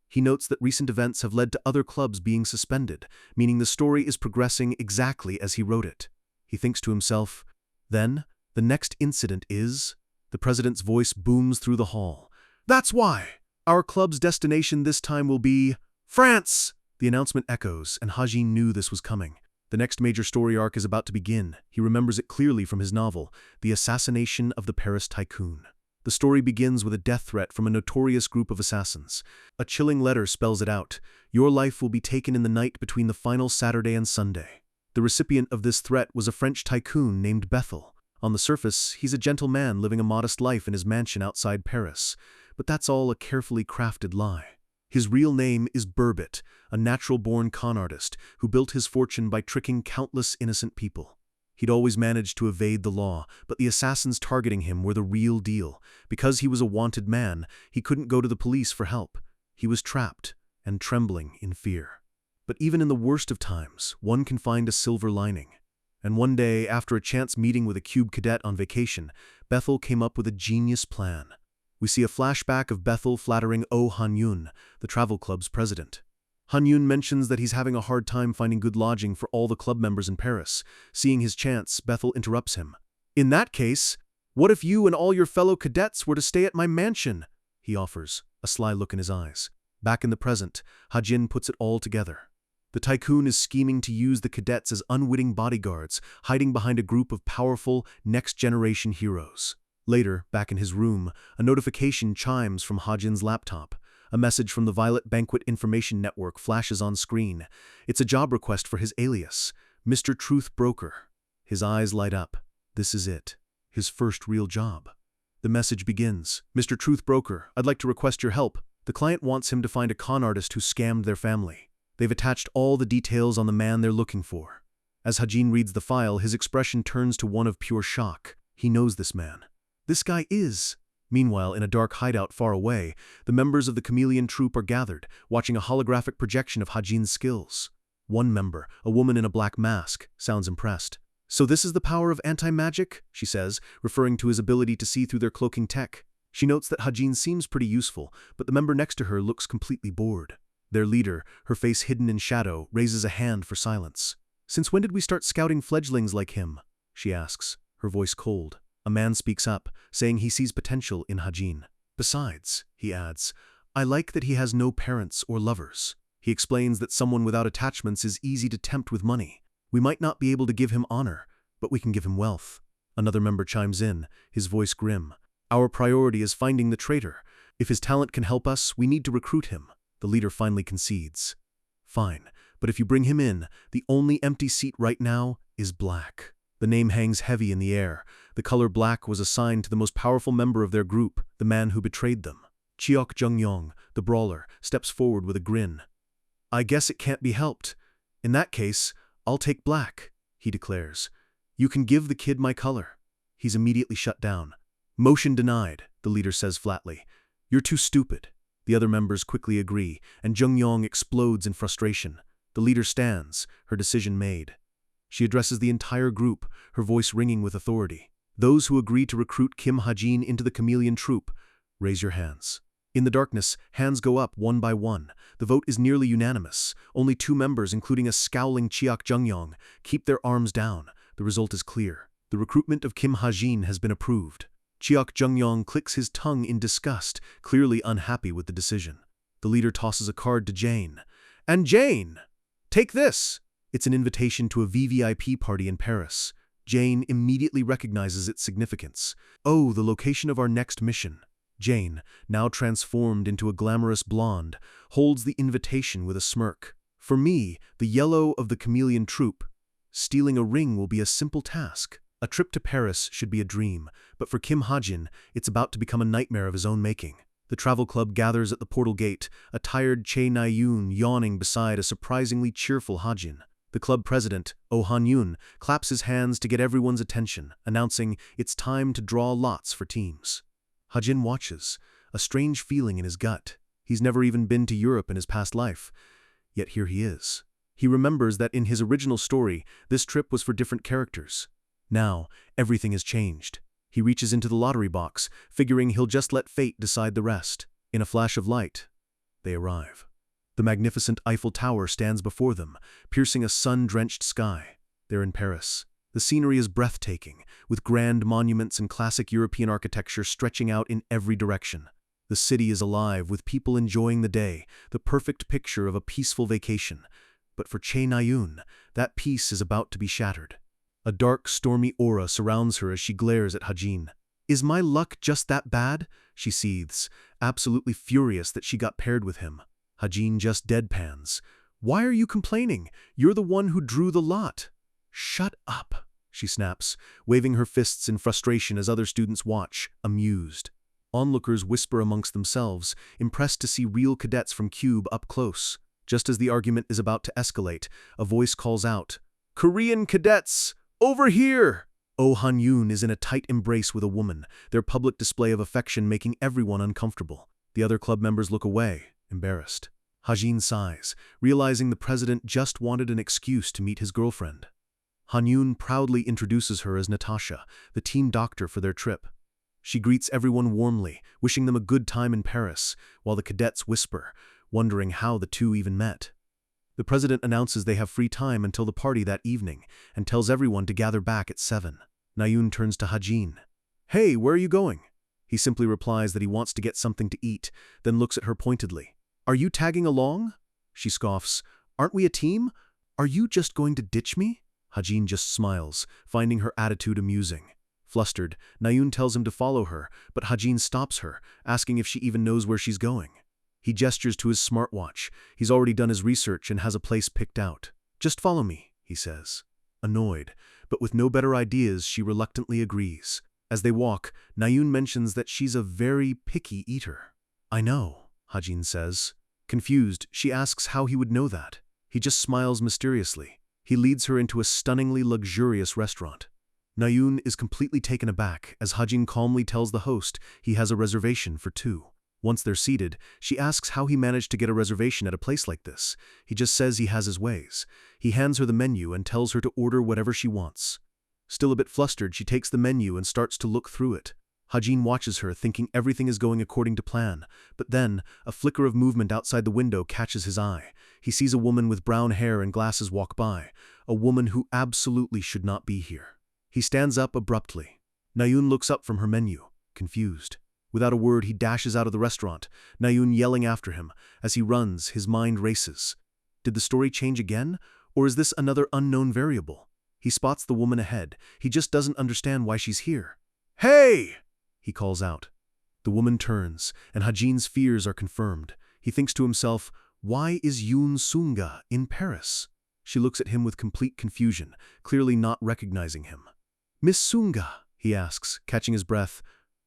He notes that recent events have led to other clubs being suspended, meaning the story is progressing exactly as he wrote it. He thinks to himself, then, the next incident is... The president's voice booms through the hall. "That's why! Our club's destination this time will be... France!" The announcement echoes, and Hajin knew this was coming. The next major story arc is about to begin. He remembers it clearly from his novel, The Assassination of the Paris Tycoon. The story begins with a death threat from a notorious group of assassins. A chilling letter spells it out. Your life will be taken in the night between the final Saturday and Sunday. The recipient of this threat was a French tycoon named Bethel. On the surface, he's a gentle man living a modest life in his mansion outside Paris. But that's all a carefully crafted lie. His real name is Burbot, a natural-born con artist who built his fortune by tricking countless innocent people. He'd always managed to evade the law, but the assassins targeting him were the real deal. Because he was a wanted man, he couldn't go to the police for help. He was trapped and trembling in fear. But even in the worst of times, one can find a silver lining. And one day, after a chance meeting with a Cube cadet on vacation, Bethel came up with a genius plan. We see a flashback of Bethel flattering Oh Han-yoon, the travel club's president. Han-yoon mentions that he's having a hard time finding good lodging for all the club members in Paris. Seeing his chance, Bethel interrupts him. "In that case, what if you and all your fellow cadets were to stay at my mansion?" he offers, a sly look in his eyes. Back in the present, Hajin puts it all together. The tycoon is scheming to use the cadets as unwitting bodyguards, hiding behind a group of powerful, next-generation heroes. Later, back in his room, a notification chimes from Hajin's laptop. A message from the Violet Banquet Information Network flashes on screen. It's a job request for his alias, Mr. Truth Broker. His eyes light up. This is it. His first real job. The message begins. Mr. Truth Broker, I'd like to request your help. The client wants him to find a con artist who scammed their family. They've attached all the details on the man they're looking for. As Hajin reads the file, his expression turns to one of pure shock. He knows this man. This guy is. Meanwhile, in a dark hideout far away, the members of the chameleon troupe are gathered, watching a holographic projection of Hajin's skills. One member, a woman in a black mask, sounds impressed. So this is the power of anti-magic, she says, referring to his ability to see through their cloaking tech. She notes that Hajin seems pretty useful, but the member next to her looks completely bored. Their leader, her face hidden in shadow, raises a hand for silence. Since when did we start scouting fledglings like him? She asks, her voice cold. A man speaks up, saying he sees potential in Hajin. Besides, he adds, I like that he has no parents or lovers. He explains that someone without attachments is easy to tempt with money. We might not be able to give him honor, but we can give him wealth. Another member chimes in, his voice grim. Our priority is finding the traitor. If his talent can help us, we need to recruit him. The leader finally concedes. Fine, but if you bring him in, the only empty seat right now is black. The name hangs heavy in the air. The color black was assigned to the most powerful member of their group, the man who betrayed them. Cheok Jung-yong, the brawler, steps forward with a grin. I guess it can't be helped. In that case, I'll take black, he declares. You can give the kid my color. He's immediately shut down. Motion denied, the leader says flatly. You're too stupid. The other members quickly agree, and Jung-yong explodes in frustration. The leader stands, her decision made. She addresses the entire group, her voice ringing with authority. Those who agree to recruit Kim Hajin into the chameleon troupe, raise your hands. In the darkness, hands go up one by one. The vote is nearly unanimous. Only 2 members, including a scowling Cheok Jung-yong, keep their arms down. The result is clear. The recruitment of Kim Hajin has been approved. Cheok Jung-yong clicks his tongue in disgust, clearly unhappy with the decision. The leader tosses a card to Jane. And Jane! Take this! It's an invitation to a VVIP party in Paris. Jane immediately recognizes its significance. Oh, the location of our next mission. Jane, now transformed into a glamorous blonde, holds the invitation with a smirk. For me, the yellow of the chameleon troupe, stealing a ring will be a simple task. A trip to Paris should be a dream, but for Kim Hajin, it's about to become a nightmare of his own making. The travel club gathers at the portal gate, a tired Chae Na-yoon yawning beside a surprisingly cheerful Hajin. The club president, Oh Han-yoon, claps his hands to get everyone's attention, announcing it's time to draw lots for teams. Hajin watches, a strange feeling in his gut. He's never even been to Europe in his past life. Yet here he is. He remembers that in his original story, this trip was for different characters. Now, everything has changed. He reaches into the lottery box, figuring he'll just let fate decide the rest. In a flash of light, they arrive. The magnificent Eiffel Tower stands before them, piercing a sun-drenched sky. They're in Paris. The scenery is breathtaking, with grand monuments and classic European architecture stretching out in every direction. The city is alive, with people enjoying the day, the perfect picture of a peaceful vacation. But for Chae Na-yoon, that peace is about to be shattered. A dark, stormy aura surrounds her as she glares at Hajin. Is my luck just that bad? She seethes, absolutely furious that she got paired with him. Hajin just deadpans. Why are you complaining? You're the one who drew the lot. Shut up, she snaps, waving her fists in frustration as other students watch, amused. Onlookers whisper amongst themselves, impressed to see real cadets from Cube up close. Just as the argument is about to escalate, a voice calls out, Korean cadets, over here! Oh Han-yoon is in a tight embrace with a woman, their public display of affection making everyone uncomfortable. The other club members look away, embarrassed. Hajin sighs, realizing the president just wanted an excuse to meet his girlfriend. Han-yoon proudly introduces her as Natasha, the team doctor for their trip. She greets everyone warmly, wishing them a good time in Paris, while the cadets whisper, wondering how the two even met. The president announces they have free time until the party that evening, and tells everyone to gather back at 7. Na-yoon turns to Hajin. Hey, where are you going? He simply replies that he wants to get something to eat, then looks at her pointedly. Are you tagging along? She scoffs. Aren't we a team? Are you just going to ditch me? Hajin just smiles, finding her attitude amusing. Flustered, Nayun tells him to follow her, but Hajin stops her, asking if she even knows where she's going. He gestures to his smartwatch. He's already done his research and has a place picked out. "Just follow me," he says. Annoyed, but with no better ideas, she reluctantly agrees. As they walk, Nayun mentions that she's a very picky eater. "I know," Hajin says. Confused, she asks how he would know that. He just smiles mysteriously. He leads her into a stunningly luxurious restaurant. Nayun is completely taken aback as Hajin calmly tells the host he has a reservation for two. Once they're seated, she asks how he managed to get a reservation at a place like this. He just says he has his ways. He hands her the menu and tells her to order whatever she wants. Still a bit flustered, she takes the menu and starts to look through it. Hajin watches her, thinking everything is going according to plan. But then, a flicker of movement outside the window catches his eye. He sees a woman with brown hair and glasses walk by, a woman who absolutely should not be here. He stands up abruptly. Nayun looks up from her menu, confused. Without a word, he dashes out of the restaurant, Nayun yelling after him. As he runs, his mind races. Did the story change again, or is this another unknown variable? He spots the woman ahead. He just doesn't understand why she's here. "Hey!" he calls out. The woman turns, and Hajin's fears are confirmed. He thinks to himself, why is Yoon Sunga in Paris? She looks at him with complete confusion, clearly not recognizing him. "Miss Sunga," he asks, catching his breath,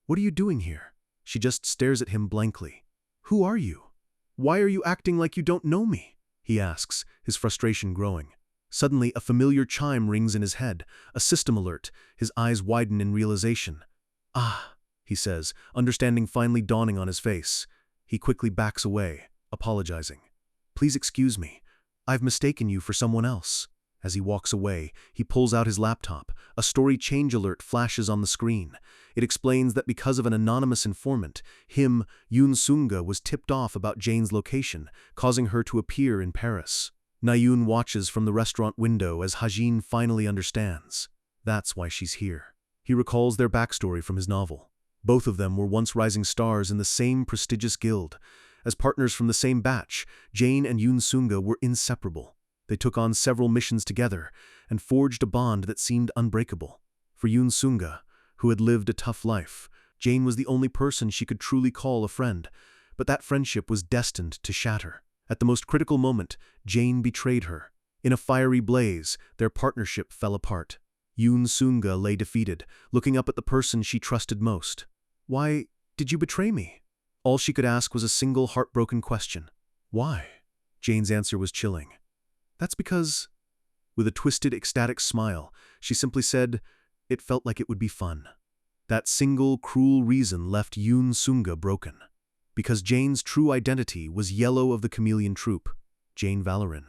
"what are you doing here?" She just stares at him blankly. "Who are you? Why are you acting like you don't know me?" he asks, his frustration growing. Suddenly, a familiar chime rings in his head, a system alert. His eyes widen in realization. "Ah," he says, understanding finally dawning on his face. He quickly backs away, apologizing. "Please excuse me. I've mistaken you for someone else." As he walks away, he pulls out his laptop. A story change alert flashes on the screen. It explains that because of an anonymous informant, Yoon Sunga was tipped off about Jane's location, causing her to appear in Paris. Nayun watches from the restaurant window as Hajin finally understands. That's why she's here. He recalls their backstory from his novel. Both of them were once rising stars in the same prestigious guild. As partners from the same batch, Jane and Yoon Sunga were inseparable. They took on several missions together and forged a bond that seemed unbreakable. For Yoon Sunga, who had lived a tough life, Jane was the only person she could truly call a friend, but that friendship was destined to shatter. At the most critical moment, Jane betrayed her. In a fiery blaze, their partnership fell apart. Yoon Sunga lay defeated, looking up at the person she trusted most. "Why did you betray me?" All she could ask was a single heartbroken question. "Why?" Jane's answer was chilling. "That's because..." With a twisted, ecstatic smile, she simply said, "It felt like it would be fun." That single, cruel reason left Yoon Sunga broken. Because Jane's true identity was Yellow of the Chameleon Troupe, Jane Valorin.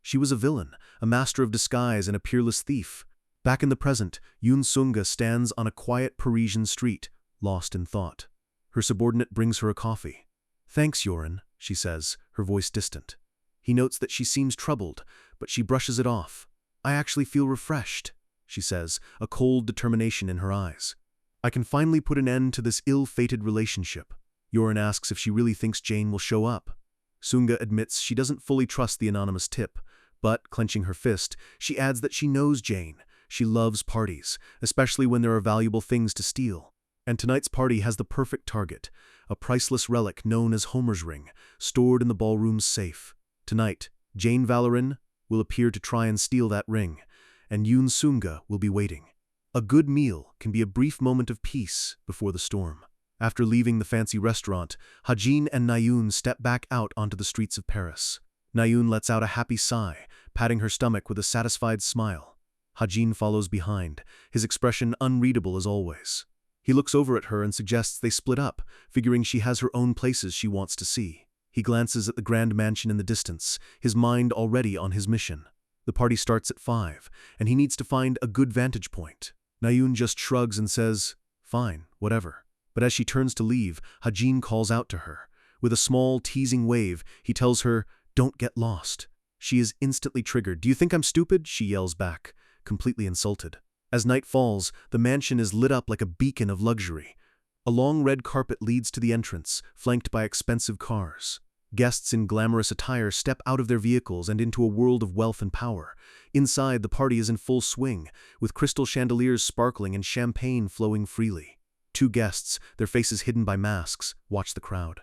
She was a villain, a master of disguise and a peerless thief. Back in the present, Yoon Sunga stands on a quiet Parisian street, lost in thought. Her subordinate brings her a coffee. "Thanks, Yorin," she says, her voice distant. He notes that she seems troubled, but she brushes it off. "I actually feel refreshed," she says, a cold determination in her eyes. "I can finally put an end to this ill-fated relationship." Yorin asks if she really thinks Jane will show up. Sunga admits she doesn't fully trust the anonymous tip, but, clenching her fist, she adds that she knows Jane. She loves parties, especially when there are valuable things to steal. And tonight's party has the perfect target, a priceless relic known as Homer's ring, stored in the ballroom's safe. Tonight, Jane Valorin will appear to try and steal that ring, and Yoon Sunga will be waiting. A good meal can be a brief moment of peace before the storm. After leaving the fancy restaurant, Hajin and Nayun step back out onto the streets of Paris. Nayun lets out a happy sigh, patting her stomach with a satisfied smile. Hajin follows behind, his expression unreadable as always. He looks over at her and suggests they split up, figuring she has her own places she wants to see. He glances at the grand mansion in the distance, his mind already on his mission. The party starts at 5, and he needs to find a good vantage point. Nayun just shrugs and says, "Fine, whatever." But as she turns to leave, Hajin calls out to her. With a small, teasing wave, he tells her, "Don't get lost." She is instantly triggered. "Do you think I'm stupid?" she yells back, completely insulted. As night falls, the mansion is lit up like a beacon of luxury. A long red carpet leads to the entrance, flanked by expensive cars. Guests in glamorous attire step out of their vehicles and into a world of wealth and power. Inside, the party is in full swing, with crystal chandeliers sparkling and champagne flowing freely. Two guests, their faces hidden by masks, watch the crowd.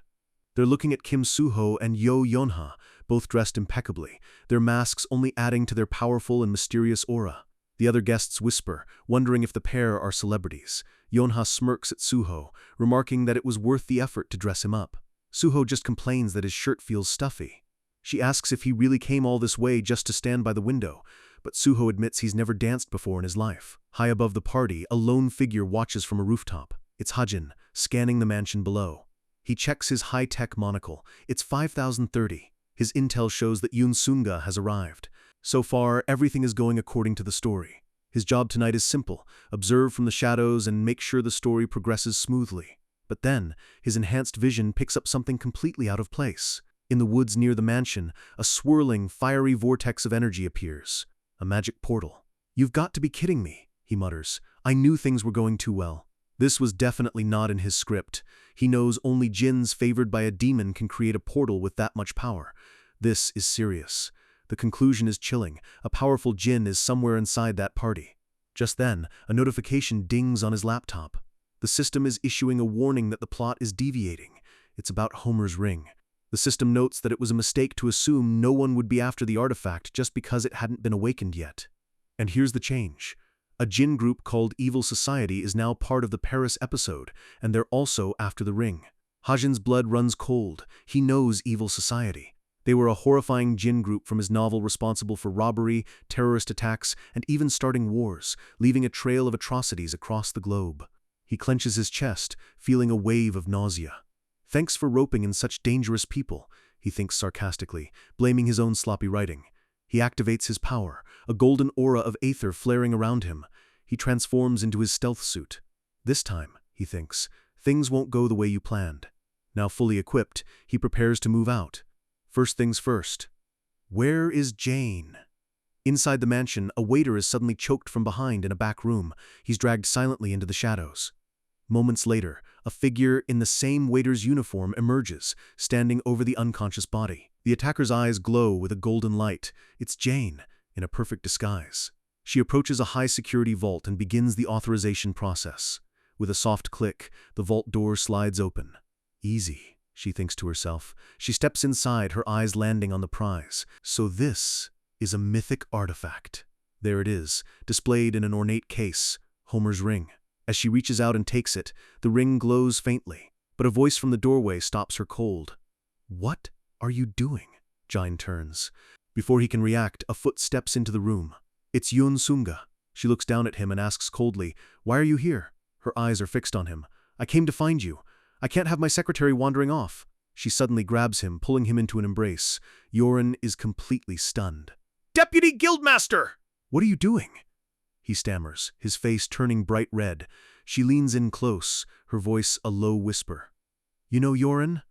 They're looking at Kim Soo-ho and Yo Yeon-ha, both dressed impeccably, their masks only adding to their powerful and mysterious aura. The other guests whisper, wondering if the pair are celebrities. Yeon-ha smirks at Soo-ho, remarking that it was worth the effort to dress him up. Soo-ho just complains that his shirt feels stuffy. She asks if he really came all this way just to stand by the window, but Soo-ho admits he's never danced before in his life. High above the party, a lone figure watches from a rooftop. It's Hajin, scanning the mansion below. He checks his high-tech monocle. It's 5030. His intel shows that Yoon Sunga has arrived. So far, everything is going according to the story. His job tonight is simple: observe from the shadows and make sure the story progresses smoothly. But then, his enhanced vision picks up something completely out of place. In the woods near the mansion, a swirling, fiery vortex of energy appears. A magic portal. "You've got to be kidding me," he mutters. "I knew things were going too well." This was definitely not in his script. He knows only jinns favored by a demon can create a portal with that much power. This is serious. The conclusion is chilling. A powerful jinn is somewhere inside that party. Just then, a notification dings on his laptop. The system is issuing a warning that the plot is deviating. It's about Homer's ring. The system notes that it was a mistake to assume no one would be after the artifact just because it hadn't been awakened yet. And here's the change. A jinn group called Evil Society is now part of the Paris episode, and they're also after the ring. Hajin's blood runs cold. He knows Evil Society. They were a horrifying jinn group from his novel, responsible for robbery, terrorist attacks, and even starting wars, leaving a trail of atrocities across the globe. He clenches his chest, feeling a wave of nausea. "Thanks for roping in such dangerous people," he thinks sarcastically, blaming his own sloppy writing. He activates his power, a golden aura of aether flaring around him. He transforms into his stealth suit. This time, he thinks, things won't go the way you planned. Now fully equipped, he prepares to move out. First things first. Where is Jane? Inside the mansion, a waiter is suddenly choked from behind in a back room. He's dragged silently into the shadows. Moments later, a figure in the same waiter's uniform emerges, standing over the unconscious body. The attacker's eyes glow with a golden light. It's Jane, in a perfect disguise. She approaches a high-security vault and begins the authorization process. With a soft click, the vault door slides open. Easy, she thinks to herself. She steps inside, her eyes landing on the prize. So this is a mythic artifact. There it is, displayed in an ornate case, Homer's ring. As she reaches out and takes it, the ring glows faintly, but a voice from the doorway stops her cold. "What are you doing?" Jane turns. Before he can react, a foot steps into the room. It's Yoon Sunga. She looks down at him and asks coldly, "Why are you here?" Her eyes are fixed on him. "I came to find you. I can't have my secretary wandering off." She suddenly grabs him, pulling him into an embrace. Yoren is completely stunned. "Deputy Guildmaster!" "What are you doing?" he stammers, his face turning bright red. She leans in close, her voice a low whisper. "You know, Yoren,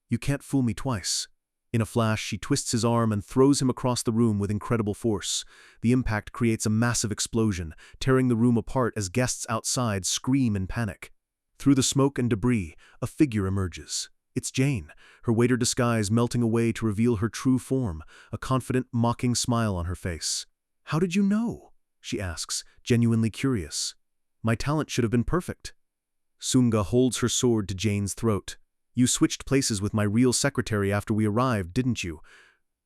you can't fool me twice." In a flash, she twists his arm and throws him across the room with incredible force. The impact creates a massive explosion, tearing the room apart as guests outside scream in panic. Through the smoke and debris, a figure emerges. It's Jane, her waiter disguise melting away to reveal her true form, a confident, mocking smile on her face. "How did you know?" she asks, genuinely curious. "My talent should have been perfect." Sunga holds her sword to Jane's throat. "You switched places with my real secretary after we arrived, didn't you?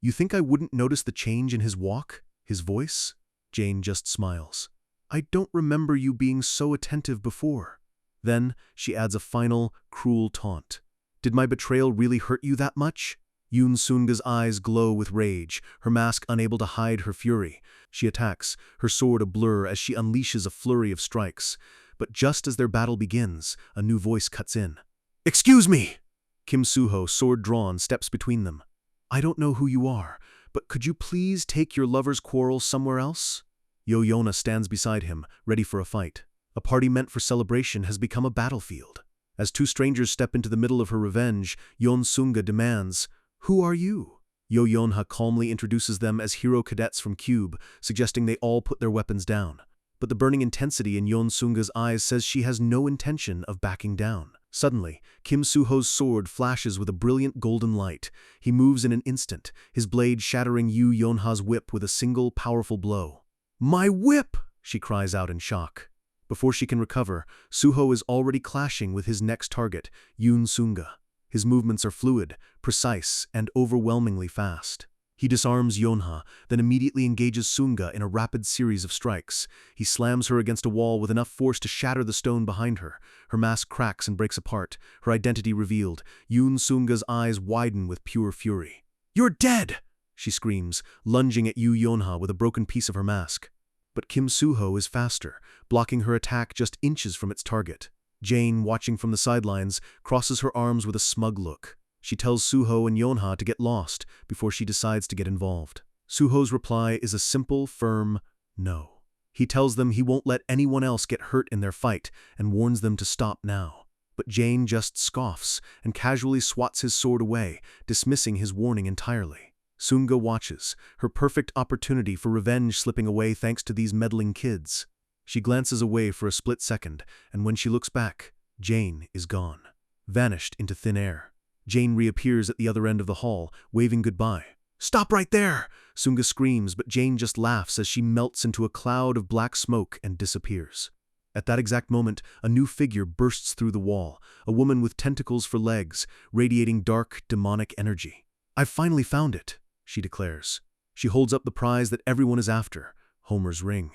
You think I wouldn't notice the change in his walk, his voice?" Jane just smiles. "I don't remember you being so attentive before." Then she adds a final, cruel taunt. "Did my betrayal really hurt you that much?" Yoon Sunga's eyes glow with rage, her mask unable to hide her fury. She attacks, her sword a blur as she unleashes a flurry of strikes. But just as their battle begins, a new voice cuts in. "Excuse me!" Kim Soo-ho, sword drawn, steps between them. "I don't know who you are, but could you please take your lover's quarrel somewhere else?" Yo Yona stands beside him, ready for a fight. A party meant for celebration has become a battlefield. As two strangers step into the middle of her revenge, Yoon Sunga demands, "Who are you?" Yo Yeon-ha calmly introduces them as hero cadets from Cube, suggesting they all put their weapons down. But the burning intensity in Yoon Sunga's eyes says she has no intention of backing down. Suddenly, Kim Soo-ho's sword flashes with a brilliant golden light. He moves in an instant, his blade shattering Yoo Yeon-ha's whip with a single powerful blow. "My whip!" she cries out in shock. Before she can recover, Soo-ho is already clashing with his next target, Yoon Sunga. His movements are fluid, precise, and overwhelmingly fast. He disarms Yeon-ha, then immediately engages Sunga in a rapid series of strikes. He slams her against a wall with enough force to shatter the stone behind her. Her mask cracks and breaks apart, her identity revealed. Yoon Sunga's eyes widen with pure fury. "You're dead!" she screams, lunging at Yoo Yeon-ha with a broken piece of her mask. But Kim Soo-ho is faster, blocking her attack just inches from its target. Jane, watching from the sidelines, crosses her arms with a smug look. She tells Soo-ho and Yeon-ha to get lost before she decides to get involved. Soo-ho's reply is a simple, firm no. He tells them he won't let anyone else get hurt in their fight and warns them to stop now. But Jane just scoffs and casually swats his sword away, dismissing his warning entirely. Sunga watches, her perfect opportunity for revenge slipping away thanks to these meddling kids. She glances away for a split second, and when she looks back, Jane is gone, vanished into thin air. Jane reappears at the other end of the hall, waving goodbye. "Stop right there!" Sunga screams, but Jane just laughs as she melts into a cloud of black smoke and disappears. At that exact moment, a new figure bursts through the wall, a woman with tentacles for legs, radiating dark, demonic energy. "I've finally found it," she declares. She holds up the prize that everyone is after, Homer's ring.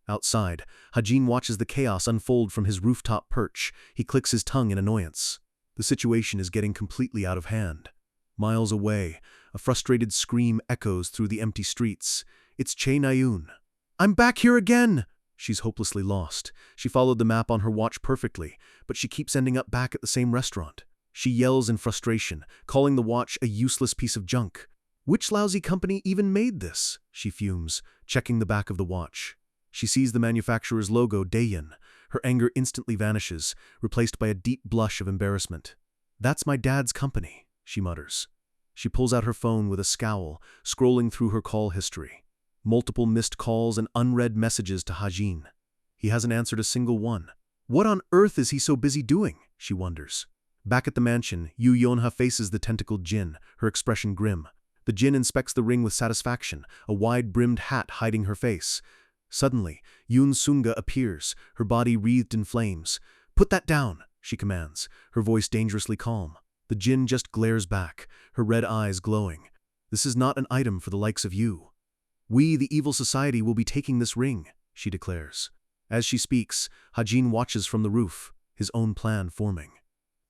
Outside, Hajin watches the chaos unfold from his rooftop perch. He clicks his tongue in annoyance. The situation is getting completely out of hand. Miles away, a frustrated scream echoes through the empty streets. It's Chae Na-yoon. "I'm back here again!" She's hopelessly lost. She followed the map on her watch perfectly, but she keeps ending up back at the same restaurant. She yells in frustration, calling the watch a useless piece of junk. "Which lousy company even made this?" she fumes, checking the back of the watch. She sees the manufacturer's logo, Daeyeon. Her anger instantly vanishes, replaced by a deep blush of embarrassment. "That's my dad's company," she mutters. She pulls out her phone with a scowl, scrolling through her call history. Multiple missed calls and unread messages to Hajin. He hasn't answered a single one. What on earth is he so busy doing? She wonders. Back at the mansion, Yoo Yeon-ha faces the tentacled Jin, her expression grim. The Jin inspects the ring with satisfaction, a wide-brimmed hat hiding her face. Suddenly, Yoon Sunga appears, her body wreathed in flames. "Put that down," she commands, her voice dangerously calm. The Jin just glares back, her red eyes glowing. "This is not an item for the likes of you. We, the evil society, will be taking this ring," she declares. As she speaks, Hajin watches from the roof, his own plan forming.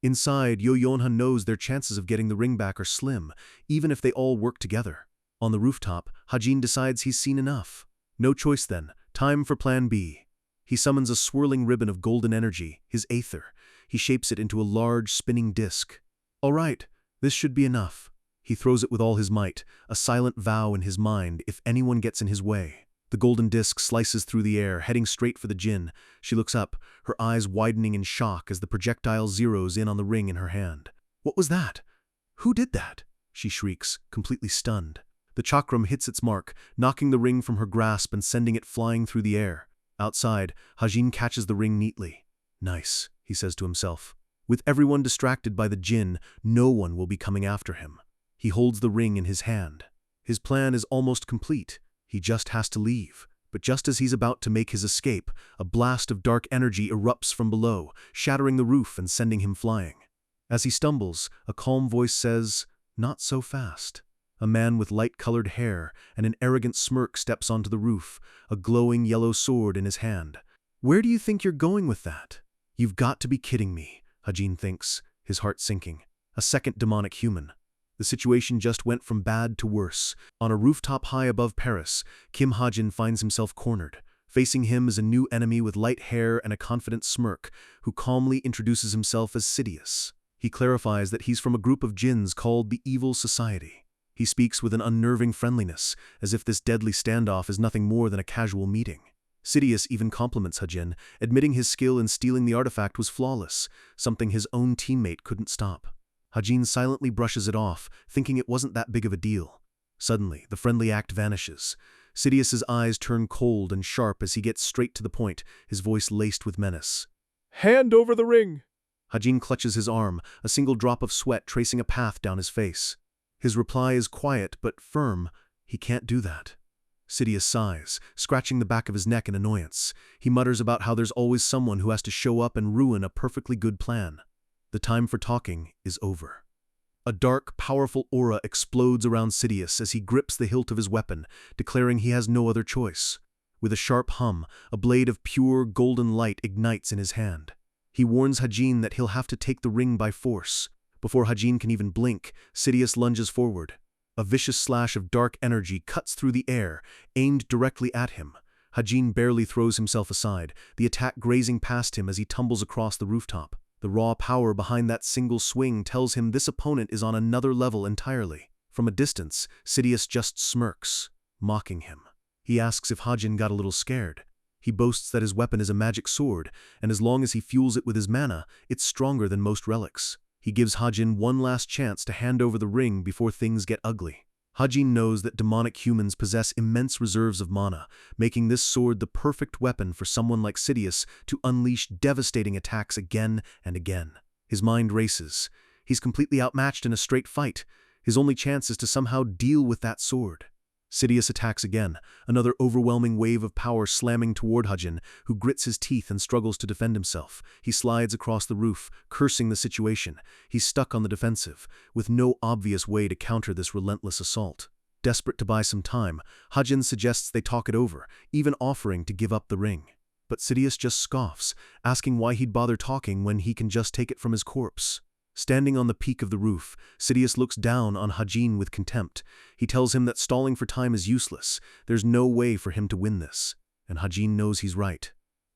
Inside, Yoo Yeon-ha knows their chances of getting the ring back are slim, even if they all work together. On the rooftop, Hajin decides he's seen enough. No choice then, time for plan B. He summons a swirling ribbon of golden energy, his aether. He shapes it into a large, spinning disc. All right, this should be enough. He throws it with all his might, a silent vow in his mind if anyone gets in his way. The golden disc slices through the air, heading straight for the Jin. She looks up, her eyes widening in shock as the projectile zeroes in on the ring in her hand. "What was that? Who did that?" she shrieks, completely stunned. The chakram hits its mark, knocking the ring from her grasp and sending it flying through the air. Outside, Hajin catches the ring neatly. "Nice," he says to himself. With everyone distracted by the Jin, no one will be coming after him. He holds the ring in his hand. His plan is almost complete. He just has to leave. But just as he's about to make his escape, a blast of dark energy erupts from below, shattering the roof and sending him flying. As he stumbles, a calm voice says, "Not so fast." A man with light-colored hair and an arrogant smirk steps onto the roof, a glowing yellow sword in his hand. "Where do you think you're going with that?" "You've got to be kidding me," Hajin thinks, his heart sinking. A second demonic human. The situation just went from bad to worse. On a rooftop high above Paris, Kim Ha-jin finds himself cornered. Facing him is a new enemy with light hair and a confident smirk, who calmly introduces himself as Sidious. He clarifies that he's from a group of jinns called the Evil Society. He speaks with an unnerving friendliness, as if this deadly standoff is nothing more than a casual meeting. Sidious even compliments Hajin, admitting his skill in stealing the artifact was flawless, something his own teammate couldn't stop. Hajin silently brushes it off, thinking it wasn't that big of a deal. Suddenly, the friendly act vanishes. Sidious's eyes turn cold and sharp as he gets straight to the point, his voice laced with menace. "Hand over the ring!" Hajin clutches his arm, a single drop of sweat tracing a path down his face. His reply is quiet but firm. He can't do that. Sidious sighs, scratching the back of his neck in annoyance. He mutters about how there's always someone who has to show up and ruin a perfectly good plan. The time for talking is over. A dark, powerful aura explodes around Sidious as he grips the hilt of his weapon, declaring he has no other choice. With a sharp hum, a blade of pure, golden light ignites in his hand. He warns Hajin that he'll have to take the ring by force. Before Hajin can even blink, Sidious lunges forward. A vicious slash of dark energy cuts through the air, aimed directly at him. Hajin barely throws himself aside, the attack grazing past him as he tumbles across the rooftop. The raw power behind that single swing tells him this opponent is on another level entirely. From a distance, Sidious just smirks, mocking him. He asks if Hajin got a little scared. He boasts that his weapon is a magic sword, and as long as he fuels it with his mana, it's stronger than most relics. He gives Hajin one last chance to hand over the ring before things get ugly. Hajin knows that demonic humans possess immense reserves of mana, making this sword the perfect weapon for someone like Sidious to unleash devastating attacks again and again. His mind races. He's completely outmatched in a straight fight. His only chance is to somehow deal with that sword. Sidious attacks again, another overwhelming wave of power slamming toward Hajin, who grits his teeth and struggles to defend himself. He slides across the roof, cursing the situation. He's stuck on the defensive, with no obvious way to counter this relentless assault. Desperate to buy some time, Hajin suggests they talk it over, even offering to give up the ring. But Sidious just scoffs, asking why he'd bother talking when he can just take it from his corpse. Standing on the peak of the roof, Sidious looks down on Hajin with contempt. He tells him that stalling for time is useless. There's no way for him to win this. And Hajin knows he's right.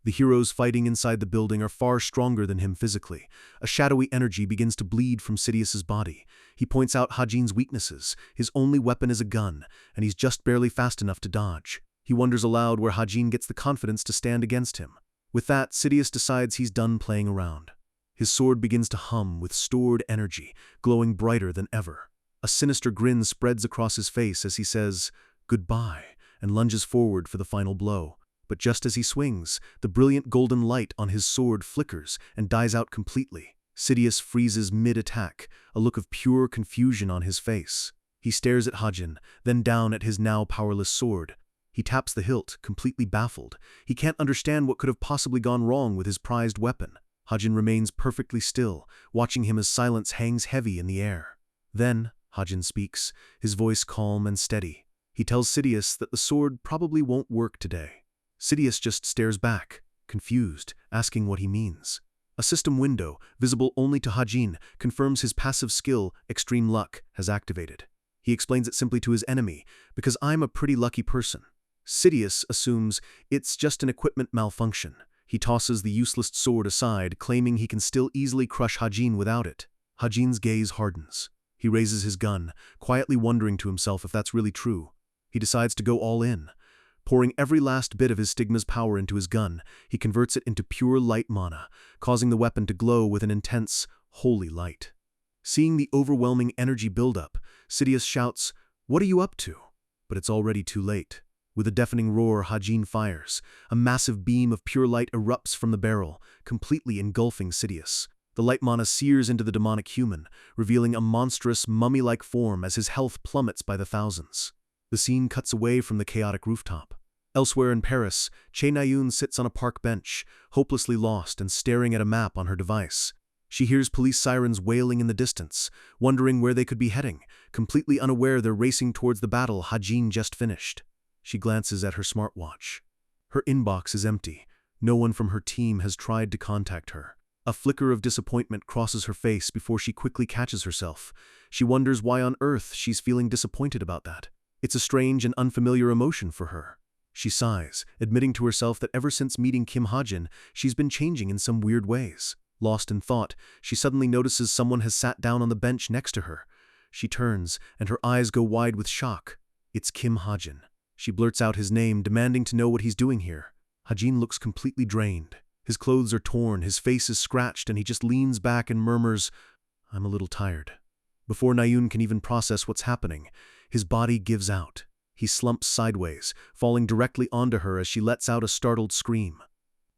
The heroes fighting inside the building are far stronger than him physically. A shadowy energy begins to bleed from Sidious's body. He points out Hajin's weaknesses. His only weapon is a gun, and he's just barely fast enough to dodge. He wonders aloud where Hajin gets the confidence to stand against him. With that, Sidious decides he's done playing around. His sword begins to hum with stored energy, glowing brighter than ever. A sinister grin spreads across his face as he says, "Goodbye," and lunges forward for the final blow. But just as he swings, the brilliant golden light on his sword flickers and dies out completely. Sidious freezes mid-attack, a look of pure confusion on his face. He stares at Hajin, then down at his now powerless sword. He taps the hilt, completely baffled. He can't understand what could have possibly gone wrong with his prized weapon. Hajin remains perfectly still, watching him as silence hangs heavy in the air. Then, Hajin speaks, his voice calm and steady. He tells Sidious that the sword probably won't work today. Sidious just stares back, confused, asking what he means. A system window, visible only to Hajin, confirms his passive skill, Extreme Luck, has activated. He explains it simply to his enemy, "Because I'm a pretty lucky person." Sidious assumes it's just an equipment malfunction. He tosses the useless sword aside, claiming he can still easily crush Hajin without it. Hajin's gaze hardens. He raises his gun, quietly wondering to himself if that's really true. He decides to go all in. Pouring every last bit of his stigma's power into his gun, he converts it into pure light mana, causing the weapon to glow with an intense, holy light. Seeing the overwhelming energy build up, Sidious shouts, "What are you up to?" But it's already too late. With a deafening roar, Hajin fires. A massive beam of pure light erupts from the barrel, completely engulfing Sidious. The light mana sears into the demonic human, revealing a monstrous, mummy-like form as his health plummets by the thousands. The scene cuts away from the chaotic rooftop. Elsewhere in Paris, Che Nayun sits on a park bench, hopelessly lost and staring at a map on her device. She hears police sirens wailing in the distance, wondering where they could be heading, completely unaware they're racing towards the battle Hajin just finished. She glances at her smartwatch. Her inbox is empty. No one from her team has tried to contact her. A flicker of disappointment crosses her face before she quickly catches herself. She wonders why on earth she's feeling disappointed about that. It's a strange and unfamiliar emotion for her. She sighs, admitting to herself that ever since meeting Kim Hajin, she's been changing in some weird ways. Lost in thought, she suddenly notices someone has sat down on the bench next to her. She turns, and her eyes go wide with shock. It's Kim Hajin. She blurts out his name, demanding to know what he's doing here. Hajin looks completely drained. His clothes are torn, his face is scratched, and he just leans back and murmurs, "I'm a little tired." Before Nayun can even process what's happening, his body gives out. He slumps sideways, falling directly onto her as she lets out a startled scream.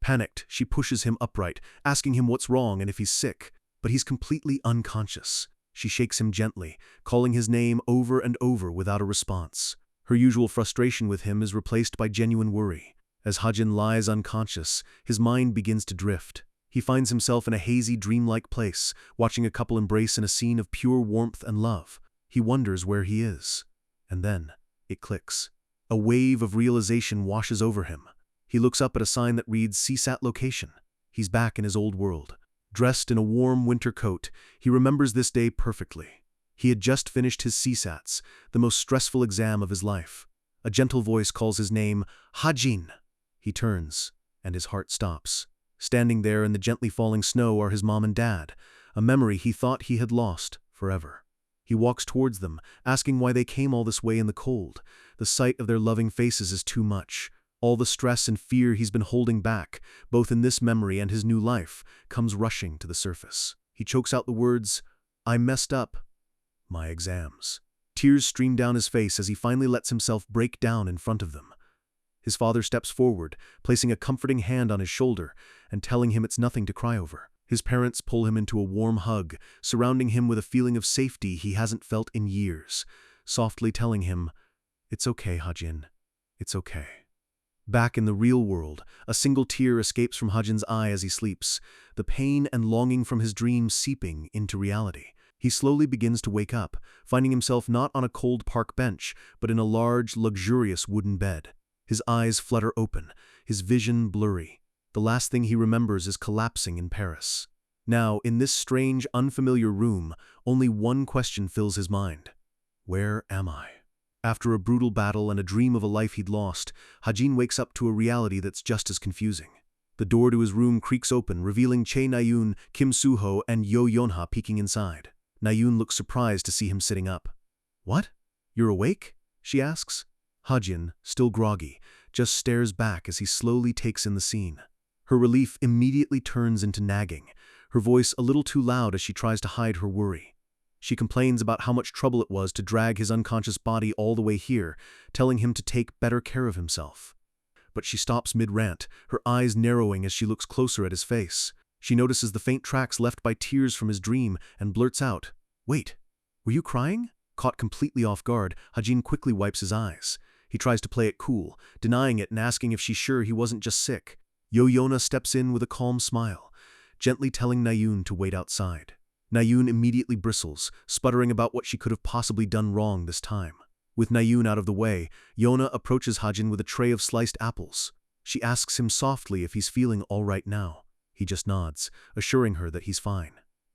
Panicked, she pushes him upright, asking him what's wrong and if he's sick. But he's completely unconscious. She shakes him gently, calling his name over and over without a response. Her usual frustration with him is replaced by genuine worry. As Hajin lies unconscious, his mind begins to drift. He finds himself in a hazy, dreamlike place, watching a couple embrace in a scene of pure warmth and love. He wonders where he is. And then, it clicks. A wave of realization washes over him. He looks up at a sign that reads CSAT location. He's back in his old world. Dressed in a warm winter coat, he remembers this day perfectly. He had just finished his CSATs, the most stressful exam of his life. A gentle voice calls his name, Hajin. He turns, and his heart stops. Standing there in the gently falling snow are his mom and dad, a memory he thought he had lost forever. He walks towards them, asking why they came all this way in the cold. The sight of their loving faces is too much. All the stress and fear he's been holding back, both in this memory and his new life, comes rushing to the surface. He chokes out the words, "I messed up. My exams." Tears stream down his face as he finally lets himself break down in front of them. His father steps forward, placing a comforting hand on his shoulder and telling him it's nothing to cry over. His parents pull him into a warm hug, surrounding him with a feeling of safety he hasn't felt in years, softly telling him, "It's okay, Hajin. It's okay." Back in the real world, a single tear escapes from Hajin's eye as he sleeps, the pain and longing from his dream seeping into reality. He slowly begins to wake up, finding himself not on a cold park bench, but in a large, luxurious wooden bed. His eyes flutter open, his vision blurry. The last thing he remembers is collapsing in Paris. Now, in this strange, unfamiliar room, only one question fills his mind. Where am I? After a brutal battle and a dream of a life he'd lost, Hajin wakes up to a reality that's just as confusing. The door to his room creaks open, revealing Chae Nayun, Kim Soo-ho, and Yo Yeonha peeking inside. Nayun looks surprised to see him sitting up. "What? You're awake?" she asks. Hajin, still groggy, just stares back as he slowly takes in the scene. Her relief immediately turns into nagging, her voice a little too loud as she tries to hide her worry. She complains about how much trouble it was to drag his unconscious body all the way here, telling him to take better care of himself. But she stops mid-rant, her eyes narrowing as she looks closer at his face. She notices the faint tracks left by tears from his dream and blurts out, "Wait, were you crying?" Caught completely off guard, Hajin quickly wipes his eyes. He tries to play it cool, denying it and asking if she's sure he wasn't just sick. Yo Yeonha steps in with a calm smile, gently telling Nayun to wait outside. Nayun immediately bristles, sputtering about what she could have possibly done wrong this time. With Nayun out of the way, Yeonha approaches Hajin with a tray of sliced apples. She asks him softly if he's feeling all right now. He just nods, assuring her that he's fine.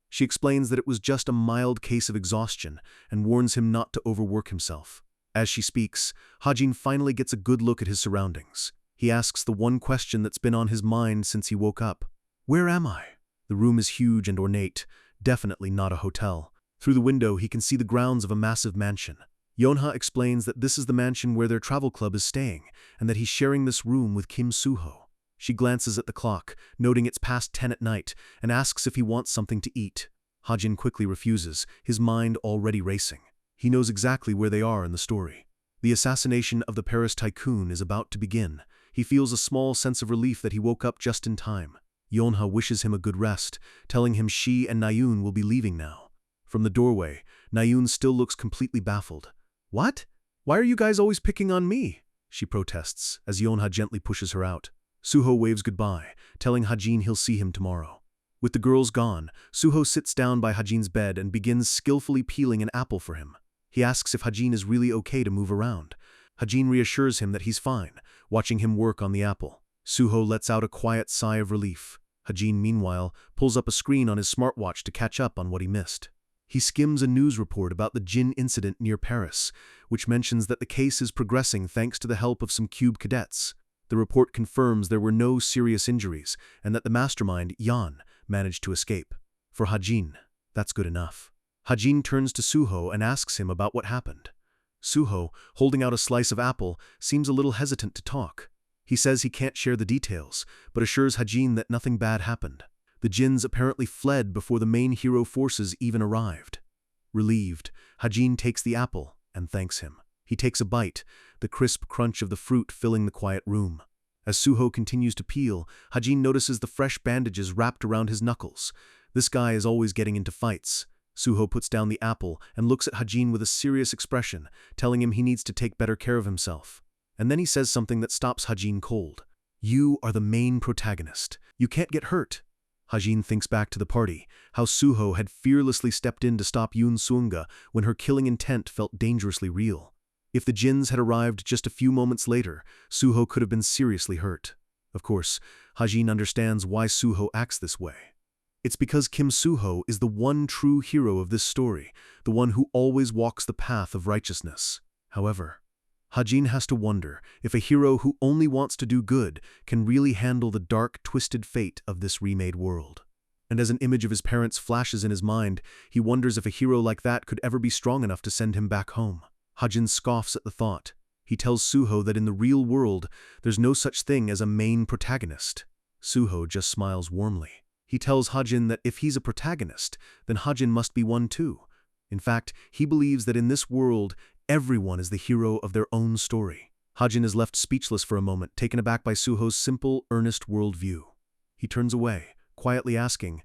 She explains that it was just a mild case of exhaustion and warns him not to overwork himself. As she speaks, Hajin finally gets a good look at his surroundings. He asks the one question that's been on his mind since he woke up. "Where am I?" The room is huge and ornate, definitely not a hotel. Through the window, he can see the grounds of a massive mansion. Yeonha explains that this is the mansion where their travel club is staying, and that he's sharing this room with Kim Soo-ho. She glances at the clock, noting it's past 10 at night, and asks if he wants something to eat. Hajin quickly refuses, his mind already racing. He knows exactly where they are in the story. The assassination of the Paris tycoon is about to begin. He feels a small sense of relief that he woke up just in time. Yeonha wishes him a good rest, telling him she and Nayun will be leaving now. From the doorway, Nayun still looks completely baffled. "What? Why are you guys always picking on me?" she protests, as Yeonha gently pushes her out. Soo-ho waves goodbye, telling Hajin he'll see him tomorrow. With the girls gone, Soo-ho sits down by Hajin's bed and begins skillfully peeling an apple for him. He asks if Hajin is really okay to move around. Hajin reassures him that he's fine, watching him work on the apple. Soo-ho lets out a quiet sigh of relief. Hajin, meanwhile, pulls up a screen on his smartwatch to catch up on what he missed. He skims a news report about the Jin incident near Paris, which mentions that the case is progressing thanks to the help of some Cube cadets. The report confirms there were no serious injuries and that the mastermind, Yan, managed to escape. For Hajin, that's good enough. Hajin turns to Soo-ho and asks him about what happened. Soo-ho, holding out a slice of apple, seems a little hesitant to talk. He says he can't share the details, but assures Hajin that nothing bad happened. The Jins apparently fled before the main hero forces even arrived. Relieved, Hajin takes the apple and thanks him. He takes a bite, the crisp crunch of the fruit filling the quiet room. As Suho continues to peel, Hajin notices the fresh bandages wrapped around his knuckles. This guy is always getting into fights. Suho puts down the apple and looks at Hajin with a serious expression, telling him he needs to take better care of himself. And then he says something that stops Hajin cold. "You are the main protagonist. You can't get hurt." Hajin thinks back to the party, how Suho had fearlessly stepped in to stop Yoon Suunga when her killing intent felt dangerously real. If the Jins had arrived just a few moments later, Suho could have been seriously hurt. Of course, Hajin understands why Suho acts this way. It's because Kim Suho is the one true hero of this story, the one who always walks the path of righteousness. However, Hajin has to wonder if a hero who only wants to do good can really handle the dark, twisted fate of this remade world. And as an image of his parents flashes in his mind, he wonders if a hero like that could ever be strong enough to send him back home. Hajin scoffs at the thought. He tells Suho that in the real world, there's no such thing as a main protagonist. Suho just smiles warmly. He tells Hajin that if he's a protagonist, then Hajin must be one too. In fact, he believes that in this world, everyone is the hero of their own story. Hajin is left speechless for a moment, taken aback by Suho's simple, earnest worldview. He turns away, quietly asking,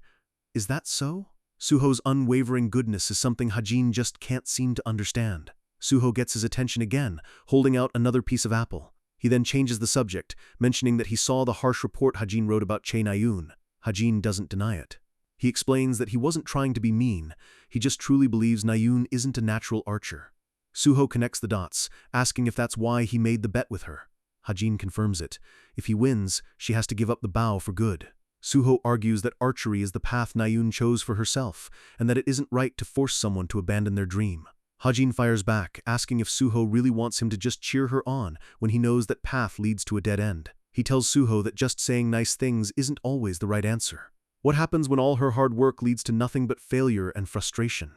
"Is that so?" Suho's unwavering goodness is something Hajin just can't seem to understand. Suho gets his attention again, holding out another piece of apple. He then changes the subject, mentioning that he saw the harsh report Hajin wrote about Chae Na-yoon. Hajin doesn't deny it. He explains that he wasn't trying to be mean, he just truly believes Na-yoon isn't a natural archer. Suho connects the dots, asking if that's why he made the bet with her. Hajin confirms it. If he wins, she has to give up the bow for good. Suho argues that archery is the path Na-yoon chose for herself, and that it isn't right to force someone to abandon their dream. Hajin fires back, asking if Suho really wants him to just cheer her on when he knows that path leads to a dead end. He tells Suho that just saying nice things isn't always the right answer. What happens when all her hard work leads to nothing but failure and frustration?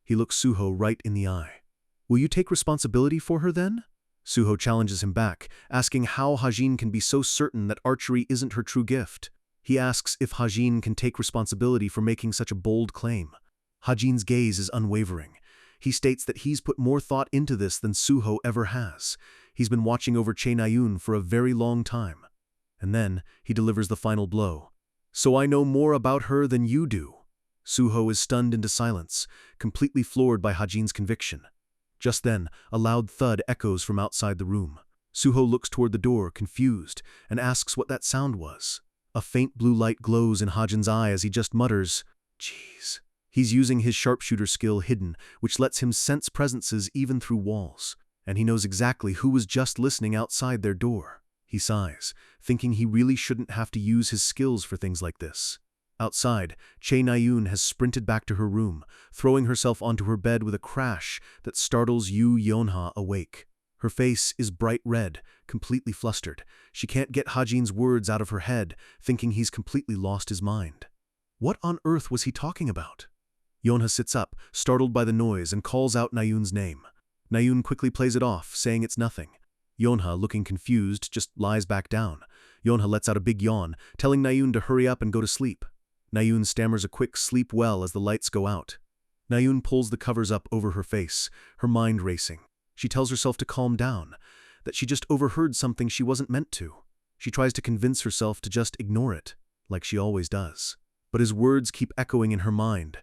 He looks Suho right in the eye. "Will you take responsibility for her then?" Suho challenges him back, asking how Hajin can be so certain that archery isn't her true gift. He asks if Hajin can take responsibility for making such a bold claim. Hajin's gaze is unwavering. He states that he's put more thought into this than Suho ever has. He's been watching over Chae Na-yoon for a very long time. And then, he delivers the final blow. "So I know more about her than you do." Suho is stunned into silence, completely floored by Hajin's conviction. Just then, a loud thud echoes from outside the room. Suho looks toward the door, confused, and asks what that sound was. A faint blue light glows in Hajin's eye as he just mutters, "Jeez." He's using his sharpshooter skill hidden, which lets him sense presences even through walls. And he knows exactly who was just listening outside their door. He sighs, thinking he really shouldn't have to use his skills for things like this. Outside, Chae Na-yoon has sprinted back to her room, throwing herself onto her bed with a crash that startles Yoo Yeonha awake. Her face is bright red, completely flustered. She can't get Hajin's words out of her head, thinking he's completely lost his mind. What on earth was he talking about? Yeonha sits up, startled by the noise, and calls out Na-yoon's name. Na-yoon quickly plays it off, saying it's nothing. Yeonha, looking confused, just lies back down. Yeonha lets out a big yawn, telling Na-yoon to hurry up and go to sleep. Na-yoon stammers a quick "sleep well" as the lights go out. Na-yoon pulls the covers up over her face, her mind racing. She tells herself to calm down, that she just overheard something she wasn't meant to. She tries to convince herself to just ignore it, like she always does. But his words keep echoing in her mind.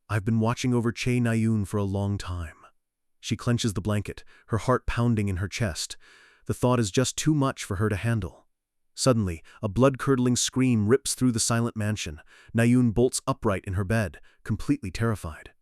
"I've been watching over Chae Na-yoon for a long time." She clenches the blanket, her heart pounding in her chest. The thought is just too much for her to handle. Suddenly, a blood-curdling scream rips through the silent mansion. Na-yoon bolts upright in her bed, completely terrified.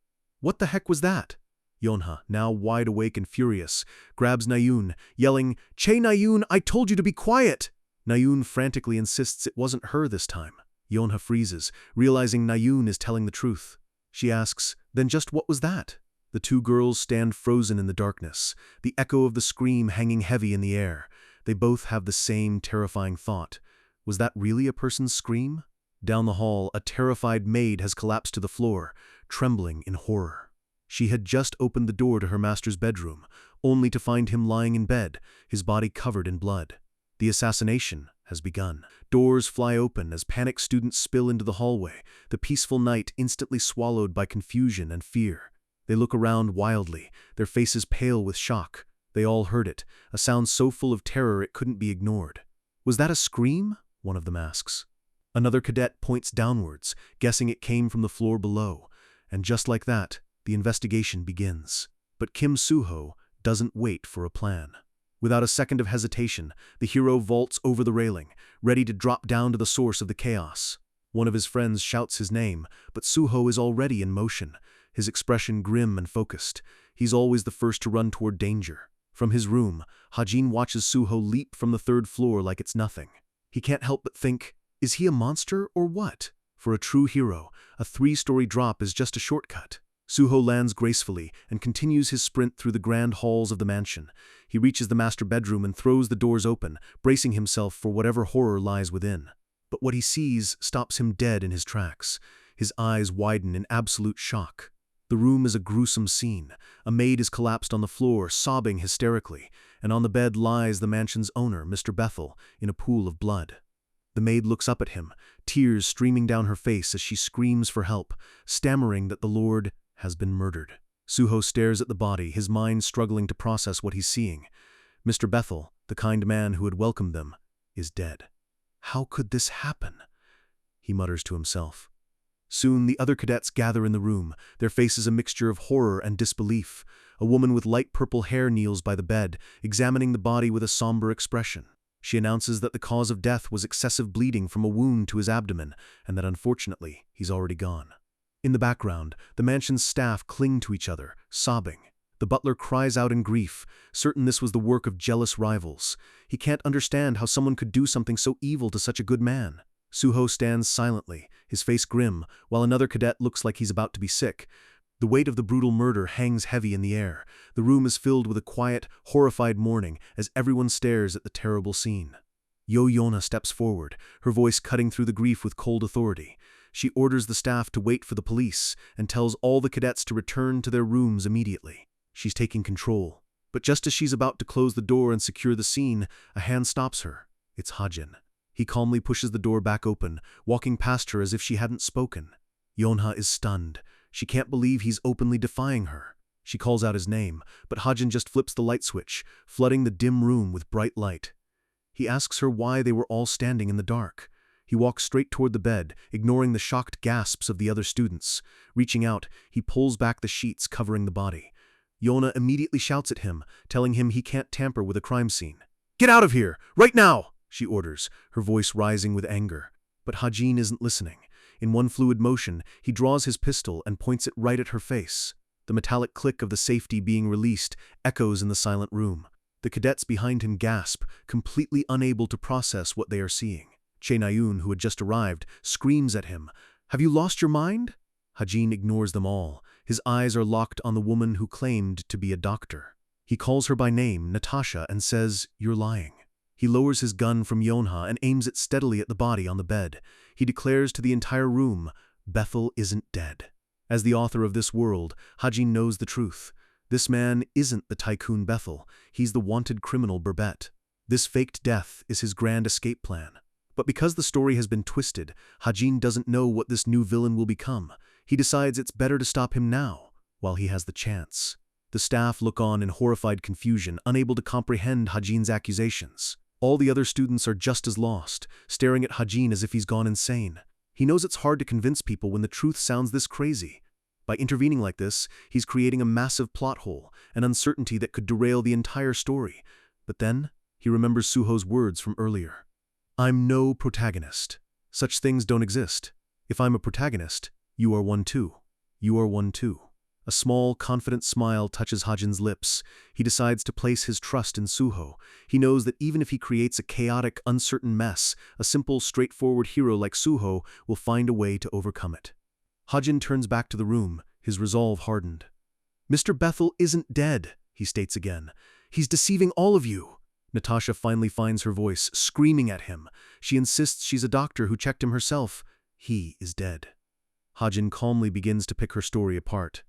"What the heck was that?" Yeonha, now wide awake and furious, grabs Na-yoon, yelling, "Chae Na-yoon, I told you to be quiet!" Na-yoon frantically insists it wasn't her this time. Yeonha freezes, realizing Na-yoon is telling the truth. She asks, "Then just what was that?" The two girls stand frozen in the darkness, the echo of the scream hanging heavy in the air. They both have the same terrifying thought. Was that really a person's scream? Down the hall, a terrified maid has collapsed to the floor, trembling in horror. She had just opened the door to her master's bedroom, only to find him lying in bed, his body covered in blood. The assassination has begun. Doors fly open as panicked students spill into the hallway, the peaceful night instantly swallowed by confusion and fear. They look around wildly, their faces pale with shock. They all heard it, a sound so full of terror it couldn't be ignored. Was that a scream? One of them asks. Another cadet points downwards, guessing it came from the floor below, and just like that, the investigation begins. But Kim Soo-ho doesn't wait for a plan. Without a second of hesitation, the hero vaults over the railing, ready to drop down to the source of the chaos. One of his friends shouts his name, but Soo-ho is already in motion, his expression grim and focused. He's always the first to run toward danger. From his room, Ha-jin watches Soo-ho leap from the third floor like it's nothing. He can't help but think, is he a monster or what? For a true hero, a 3-story drop is just a shortcut. Soo-ho lands gracefully and continues his sprint through the grand halls of the mansion. He reaches the master bedroom and throws the doors open, bracing himself for whatever horror lies within. But what he sees stops him dead in his tracks. His eyes widen in absolute shock. The room is a gruesome scene. A maid is collapsed on the floor, sobbing hysterically, and on the bed lies the mansion's owner, Mr. Bethel, in a pool of blood. The maid looks up at him, tears streaming down her face as she screams for help, stammering that the Lord has been murdered. Soo-ho stares at the body, his mind struggling to process what he's seeing. Mr. Bethel, the kind man who had welcomed them, is dead. How could this happen? He mutters to himself. Soon the other cadets gather in the room, their faces a mixture of horror and disbelief. A woman with light purple hair kneels by the bed, examining the body with a somber expression. She announces that the cause of death was excessive bleeding from a wound to his abdomen, and that unfortunately, he's already gone. In the background, the mansion's staff cling to each other, sobbing. The butler cries out in grief, certain this was the work of jealous rivals. He can't understand how someone could do something so evil to such a good man. Soo-ho stands silently, his face grim, while another cadet looks like he's about to be sick. The weight of the brutal murder hangs heavy in the air. The room is filled with a quiet, horrified mourning as everyone stares at the terrible scene. Yo-yona steps forward, her voice cutting through the grief with cold authority. She orders the staff to wait for the police and tells all the cadets to return to their rooms immediately. She's taking control. But just as she's about to close the door and secure the scene, a hand stops her. It's Ha-jin. He calmly pushes the door back open, walking past her as if she hadn't spoken. Yonha is stunned. She can't believe he's openly defying her. She calls out his name, but Ha-jin just flips the light switch, flooding the dim room with bright light. He asks her why they were all standing in the dark. He walks straight toward the bed, ignoring the shocked gasps of the other students. Reaching out, he pulls back the sheets covering the body. Yona immediately shouts at him, telling him he can't tamper with a crime scene. "Get out of here! Right now!" she orders, her voice rising with anger. But Ha-jin isn't listening. In one fluid motion, he draws his pistol and points it right at her face. The metallic click of the safety being released echoes in the silent room. The cadets behind him gasp, completely unable to process what they are seeing. Che Na-yoon, who had just arrived, screams at him, "Have you lost your mind?" Ha-jin ignores them all. His eyes are locked on the woman who claimed to be a doctor. He calls her by name, Natasha, and says, "You're lying." He lowers his gun from Yonha and aims it steadily at the body on the bed. He declares to the entire room, Bethel isn't dead. As the author of this world, Ha-jin knows the truth. This man isn't the tycoon Bethel. He's the wanted criminal Burbet. This faked death is his grand escape plan. But because the story has been twisted, Ha-jin doesn't know what this new villain will become. He decides it's better to stop him now, while he has the chance. The staff look on in horrified confusion, unable to comprehend Ha-jin's accusations. All the other students are just as lost, staring at Ha-jin as if he's gone insane. He knows it's hard to convince people when the truth sounds this crazy. By intervening like this, he's creating a massive plot hole, an uncertainty that could derail the entire story. But then, he remembers Soo-ho's words from earlier. "I'm no protagonist. Such things don't exist. If I'm a protagonist, you are one too. You are one too." A small, confident smile touches Ha-jin's lips. He decides to place his trust in Soo-ho. He knows that even if he creates a chaotic, uncertain mess, a simple, straightforward hero like Soo-ho will find a way to overcome it. Ha-jin turns back to the room, his resolve hardened. "Mr. Bethel isn't dead," he states again. "He's deceiving all of you." Natasha finally finds her voice, screaming at him. She insists she's a doctor who checked him herself. He is dead. Ha-jin calmly begins to pick her story apart.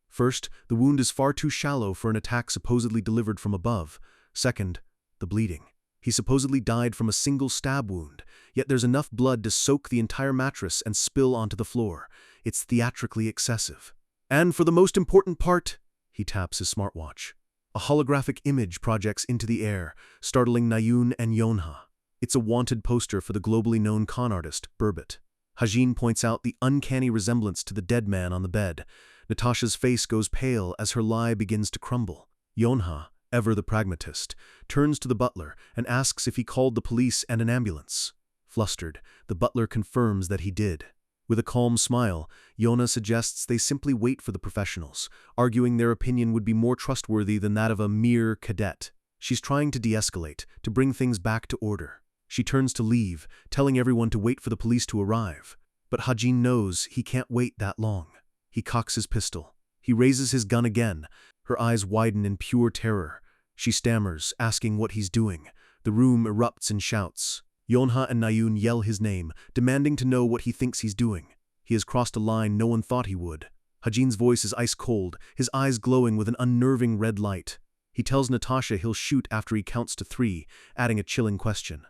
First, the wound is far too shallow for an attack supposedly delivered from above. Second, the bleeding. He supposedly died from a single stab wound, yet there's enough blood to soak the entire mattress and spill onto the floor. It's theatrically excessive. And for the most important part, he taps his smartwatch. A holographic image projects into the air, startling Na-yoon and Yonha. It's a wanted poster for the globally known con artist, Burbot. Hajin points out the uncanny resemblance to the dead man on the bed. Natasha's face goes pale as her lie begins to crumble. Yonha, ever the pragmatist, turns to the butler and asks if he called the police and an ambulance. Flustered, the butler confirms that he did. With a calm smile, Yona suggests they simply wait for the professionals, arguing their opinion would be more trustworthy than that of a mere cadet. She's trying to de-escalate, to bring things back to order. She turns to leave, telling everyone to wait for the police to arrive. But Hajin knows he can't wait that long. He cocks his pistol. He raises his gun again. Her eyes widen in pure terror. She stammers, asking what he's doing. The room erupts in shouts. Yonha and Nayun yell his name, demanding to know what he thinks he's doing. He has crossed a line no one thought he would. Hajin's voice is ice cold, his eyes glowing with an unnerving red light. He tells Natasha he'll shoot after he counts to 3, adding a chilling question.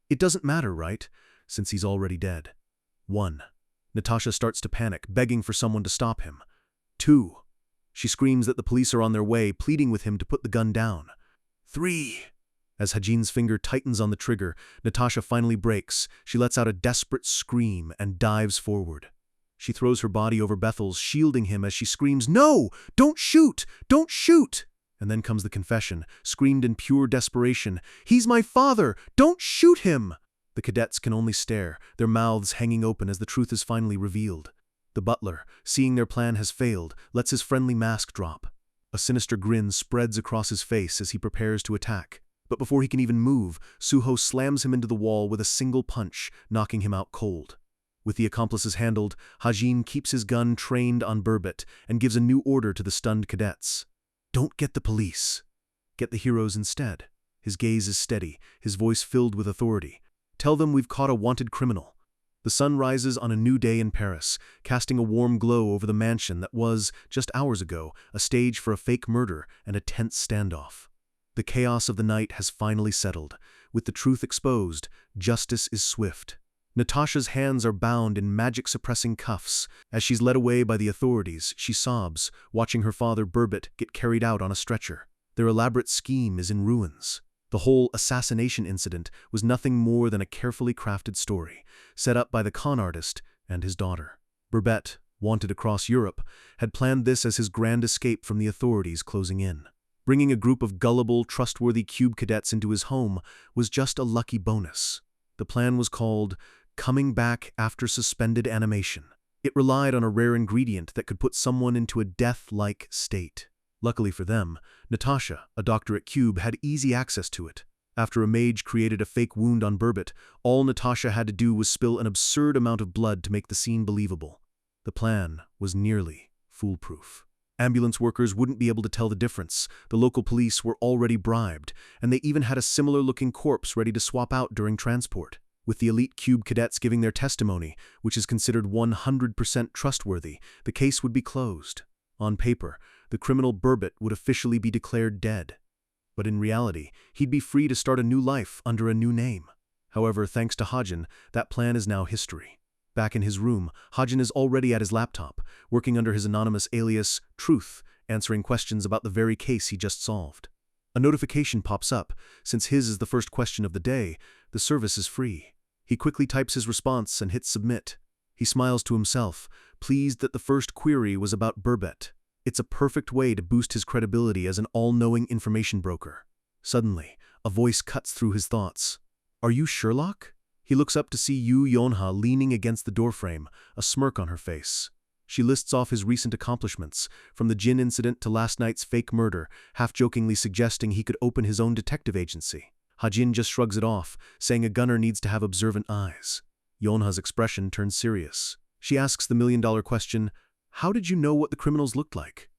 It doesn't matter, right? Since he's already dead. 1. Natasha starts to panic, begging for someone to stop him. 2. She screams that the police are on their way, pleading with him to put the gun down. 3. As Hajin's finger tightens on the trigger, Natasha finally breaks. She lets out a desperate scream and dives forward. She throws her body over Bethel's, shielding him as she screams, "No! Don't shoot! Don't shoot!" And then comes the confession, screamed in pure desperation, "He's my father! Don't shoot him!" The cadets can only stare, their mouths hanging open as the truth is finally revealed. The butler, seeing their plan has failed, lets his friendly mask drop. A sinister grin spreads across his face as he prepares to attack. But before he can even move, Suho slams him into the wall with a single punch, knocking him out cold. With the accomplices handled, Hajin keeps his gun trained on Burbot and gives a new order to the stunned cadets. Don't get the police. Get the heroes instead. His gaze is steady, his voice filled with authority. Tell them we've caught a wanted criminal. The sun rises on a new day in Paris, casting a warm glow over the mansion that was, just hours ago, a stage for a fake murder and a tense standoff. The chaos of the night has finally settled. With the truth exposed, justice is swift. Natasha's hands are bound in magic-suppressing cuffs. As she's led away by the authorities, she sobs, watching her father Burbot get carried out on a stretcher. Their elaborate scheme is in ruins. The whole assassination incident was nothing more than a carefully crafted story, set up by the con artist and his daughter. Burbot, wanted across Europe, had planned this as his grand escape from the authorities closing in. Bringing a group of gullible, trustworthy cube cadets into his home was just a lucky bonus. The plan was called Coming Back After Suspended Animation. It relied on a rare ingredient that could put someone into a death-like state. Luckily for them, Natasha, a doctor at Cube, had easy access to it. After a mage created a fake wound on Burbot, all Natasha had to do was spill an absurd amount of blood to make the scene believable. The plan was nearly foolproof. Ambulance workers wouldn't be able to tell the difference. The local police were already bribed, and they even had a similar-looking corpse ready to swap out during transport. With the elite Cube cadets giving their testimony, which is considered 100% trustworthy, the case would be closed. On paper, the criminal Burbot would officially be declared dead. But in reality, he'd be free to start a new life under a new name. However, thanks to Hajin, that plan is now history. Back in his room, Hajin is already at his laptop, working under his anonymous alias, Truth, answering questions about the very case he just solved. A notification pops up. Since his is the first question of the day, the service is free. He quickly types his response and hits submit. He smiles to himself, pleased that the first query was about Burbot. It's a perfect way to boost his credibility as an all-knowing information broker. Suddenly, a voice cuts through his thoughts. "Are you Sherlock?" He looks up to see Yu Yonha leaning against the doorframe, a smirk on her face. She lists off his recent accomplishments, from the Jin incident to last night's fake murder, half-jokingly suggesting he could open his own detective agency. Hajin just shrugs it off, saying a gunner needs to have observant eyes. Yonha's expression turns serious. She asks the million-dollar question, "How did you know what the criminals looked like?"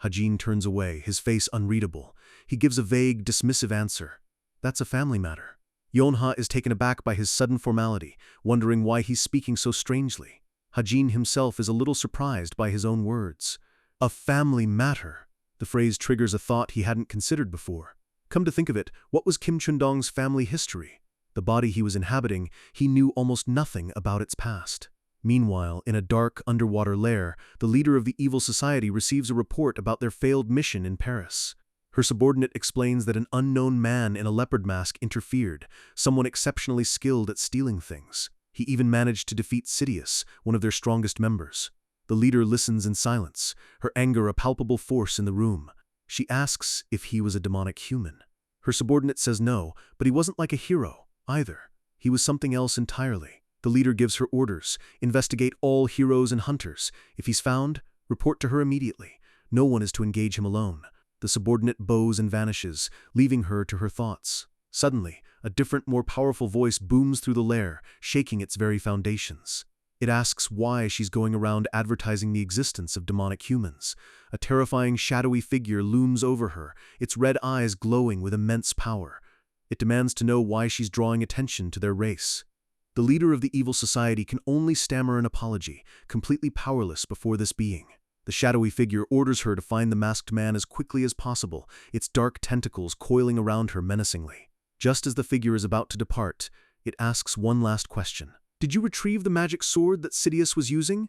Hajin turns away, his face unreadable. He gives a vague, dismissive answer. "That's a family matter." Yonha is taken aback by his sudden formality, wondering why he's speaking so strangely. Hajin himself is a little surprised by his own words. A family matter. The phrase triggers a thought he hadn't considered before. Come to think of it, what was Kim Chun-dong's family history? The body he was inhabiting, he knew almost nothing about its past. Meanwhile, in a dark underwater lair, the leader of the evil society receives a report about their failed mission in Paris. Her Her subordinate explains that an unknown man in a leopard mask interfered, someone exceptionally skilled at stealing things. He even managed to defeat Sidious, one of their strongest members. The leader listens in silence, her anger a palpable force in the room. She asks if he was a demonic human. Her subordinate says no, but he wasn't like a hero, either. He was something else entirely. The leader gives her orders: investigate all heroes and hunters. If he's found, report to her immediately. No one is to engage him alone. The subordinate bows and vanishes, leaving her to her thoughts. Suddenly, a different, more powerful voice booms through the lair, shaking its very foundations. It asks why she's going around advertising the existence of demonic humans. A terrifying, shadowy figure looms over her, its red eyes glowing with immense power. It demands to know why she's drawing attention to their race. The leader of the evil society can only stammer an apology, completely powerless before this being. The shadowy figure orders her to find the masked man as quickly as possible, its dark tentacles coiling around her menacingly. Just as the figure is about to depart, it asks one last question. "Did you retrieve the magic sword that Sidious was using?"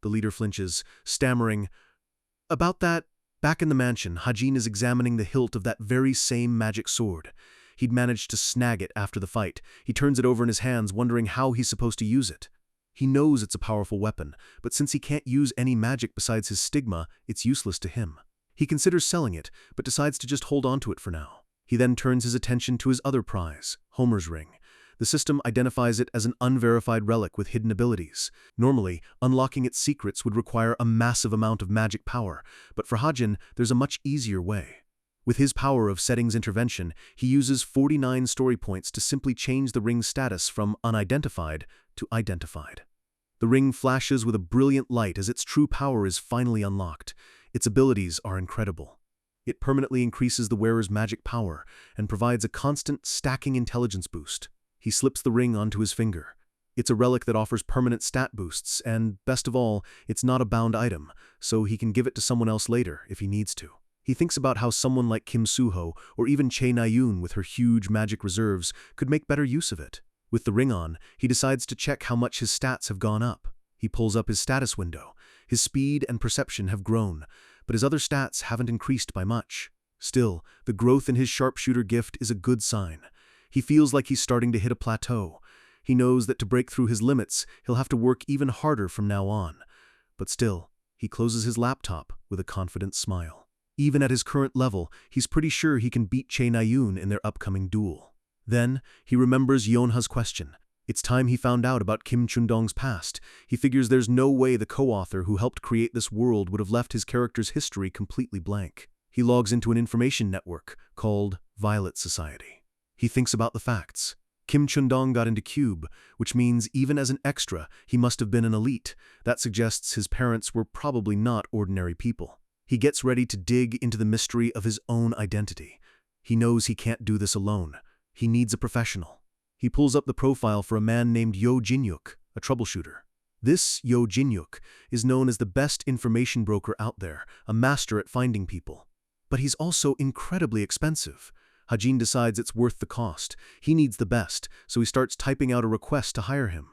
The leader flinches, stammering, "About that." Back in the mansion, Hajin is examining the hilt of that very same magic sword. He'd managed to snag it after the fight. He turns it over in his hands, wondering how he's supposed to use it. He knows it's a powerful weapon, but since he can't use any magic besides his stigma, it's useless to him. He considers selling it, but decides to just hold on to it for now. He then turns his attention to his other prize, Homer's ring. The system identifies it as an unverified relic with hidden abilities. Normally, unlocking its secrets would require a massive amount of magic power, but for Hajin, there's a much easier way. With his power of settings intervention, he uses 49 story points to simply change the ring's status from unidentified to identified. The ring flashes with a brilliant light as its true power is finally unlocked. Its abilities are incredible. It permanently increases the wearer's magic power and provides a constant stacking intelligence boost. He slips the ring onto his finger. It's a relic that offers permanent stat boosts, and best of all, it's not a bound item, so he can give it to someone else later if he needs to. He thinks about how someone like Kim Suho or even Chae Na-yoon with her huge magic reserves could make better use of it. With the ring on, he decides to check how much his stats have gone up. He pulls up his status window. His speed and perception have grown, but his other stats haven't increased by much. Still, the growth in his sharpshooter gift is a good sign. He feels like he's starting to hit a plateau. He knows that to break through his limits, he'll have to work even harder from now on. But still, he closes his laptop with a confident smile. Even at his current level, he's pretty sure he can beat Chae Na-yoon in their upcoming duel. Then, he remembers Yeonha's question. It's time he found out about Kim Chun-dong's past. He figures there's no way the co-author who helped create this world would have left his character's history completely blank. He logs into an information network called Violet Society. He thinks about the facts. Kim Chun-dong got into Cube, which means even as an extra, he must have been an elite. That suggests his parents were probably not ordinary people. He gets ready to dig into the mystery of his own identity. He knows he can't do this alone. He needs a professional. He pulls up the profile for a man named Yo Jin-yuk, a troubleshooter. This Yo Jin-yuk is known as the best information broker out there, a master at finding people. But he's also incredibly expensive. Hajin decides it's worth the cost. He needs the best, so he starts typing out a request to hire him.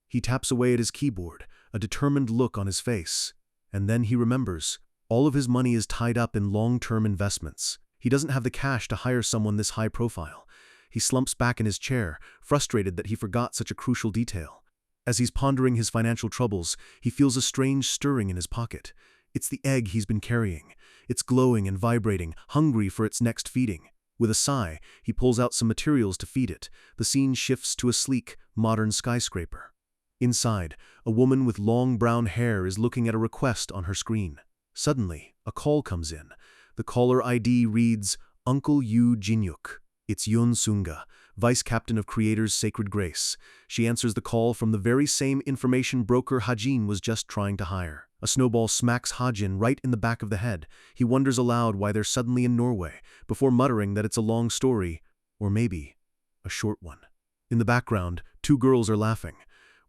He taps away at his keyboard, a determined look on his face. And then he remembers. All of his money is tied up in long-term investments. He doesn't have the cash to hire someone this high profile. He slumps back in his chair, frustrated that he forgot such a crucial detail. As he's pondering his financial troubles, he feels a strange stirring in his pocket. It's the egg he's been carrying. It's glowing and vibrating, hungry for its next feeding. With a sigh, he pulls out some materials to feed it. The scene shifts to a sleek, modern skyscraper. Inside, a woman with long brown hair is looking at a request on her screen. Suddenly, a call comes in. The caller ID reads, Uncle Yoo Jin-yuk. It's Yoon Sunga, vice captain of Creator's Sacred Grace. She answers the call from the very same information broker Hajin was just trying to hire. A snowball smacks Hajin right in the back of the head. He wonders aloud why they're suddenly in Norway, before muttering that it's a long story, or maybe a short one. In the background, two girls are laughing.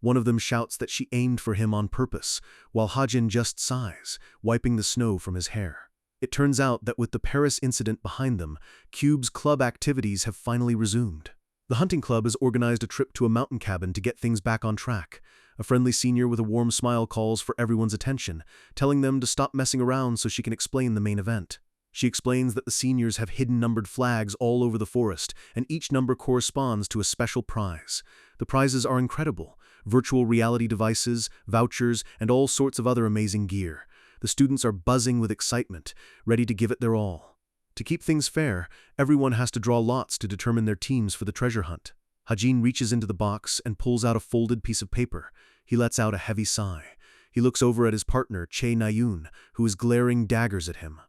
One of them shouts that she aimed for him on purpose, while Hajin just sighs, wiping the snow from his hair. It turns out that with the Paris incident behind them, Cube's club activities have finally resumed. The hunting club has organized a trip to a mountain cabin to get things back on track. A friendly senior with a warm smile calls for everyone's attention, telling them to stop messing around so she can explain the main event. She explains that the seniors have hidden numbered flags all over the forest, and each number corresponds to a special prize. The prizes are incredible: virtual reality devices, vouchers, and all sorts of other amazing gear. The students are buzzing with excitement, ready to give it their all. To keep things fair, everyone has to draw lots to determine their teams for the treasure hunt. Hajin reaches into the box and pulls out a folded piece of paper. He lets out a heavy sigh. He looks over at his partner, Che Nayun, who is glaring daggers at him.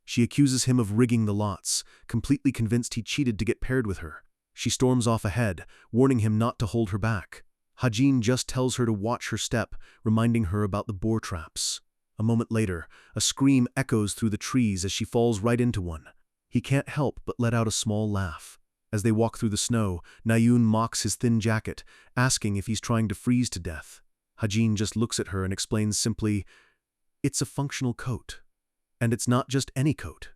She accuses him of rigging the lots, completely convinced he cheated to get paired with her. She storms off ahead, warning him not to hold her back. Hajin just tells her to watch her step, reminding her about the boar traps. A moment later, a scream echoes through the trees as she falls right into one. He can't help but let out a small laugh. As they walk through the snow, Nayun mocks his thin jacket, asking if he's trying to freeze to death. Hajin just looks at her and explains simply, "It's a functional coat. And it's not just any coat.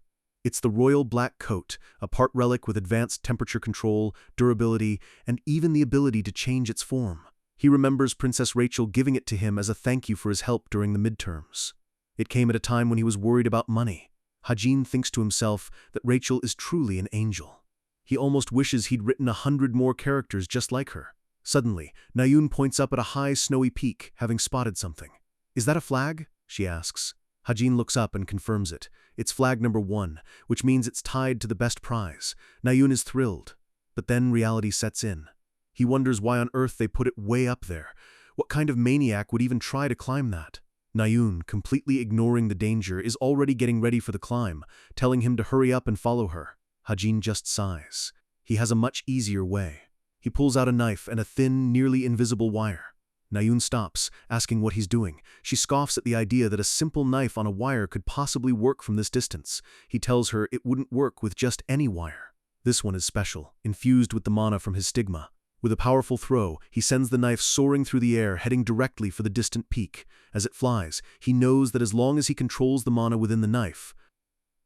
It's the royal black coat, a part relic with advanced temperature control, durability, and even the ability to change its form." He remembers Princess Rachel giving it to him as a thank you for his help during the midterms. It came at a time when he was worried about money. Hajin thinks to himself that Rachel is truly an angel. He almost wishes he'd written 100 more characters just like her. Suddenly, Nayun points up at a high, snowy peak, having spotted something. "Is that a flag?" she asks. Hajin looks up and confirms it. It's flag number 1, which means it's tied to the best prize. Nayun is thrilled. But then reality sets in. He wonders why on earth they put it way up there. What kind of maniac would even try to climb that? Nayun, completely ignoring the danger, is already getting ready for the climb, telling him to hurry up and follow her. Hajin just sighs. He has a much easier way. He pulls out a knife and a thin, nearly invisible wire. Nayun stops, asking what he's doing. She scoffs at the idea that a simple knife on a wire could possibly work from this distance. He tells her it wouldn't work with just any wire. This one is special, infused with the mana from his stigma. With a powerful throw, he sends the knife soaring through the air, heading directly for the distant peak. As it flies, he knows that as long as he controls the mana within the knife,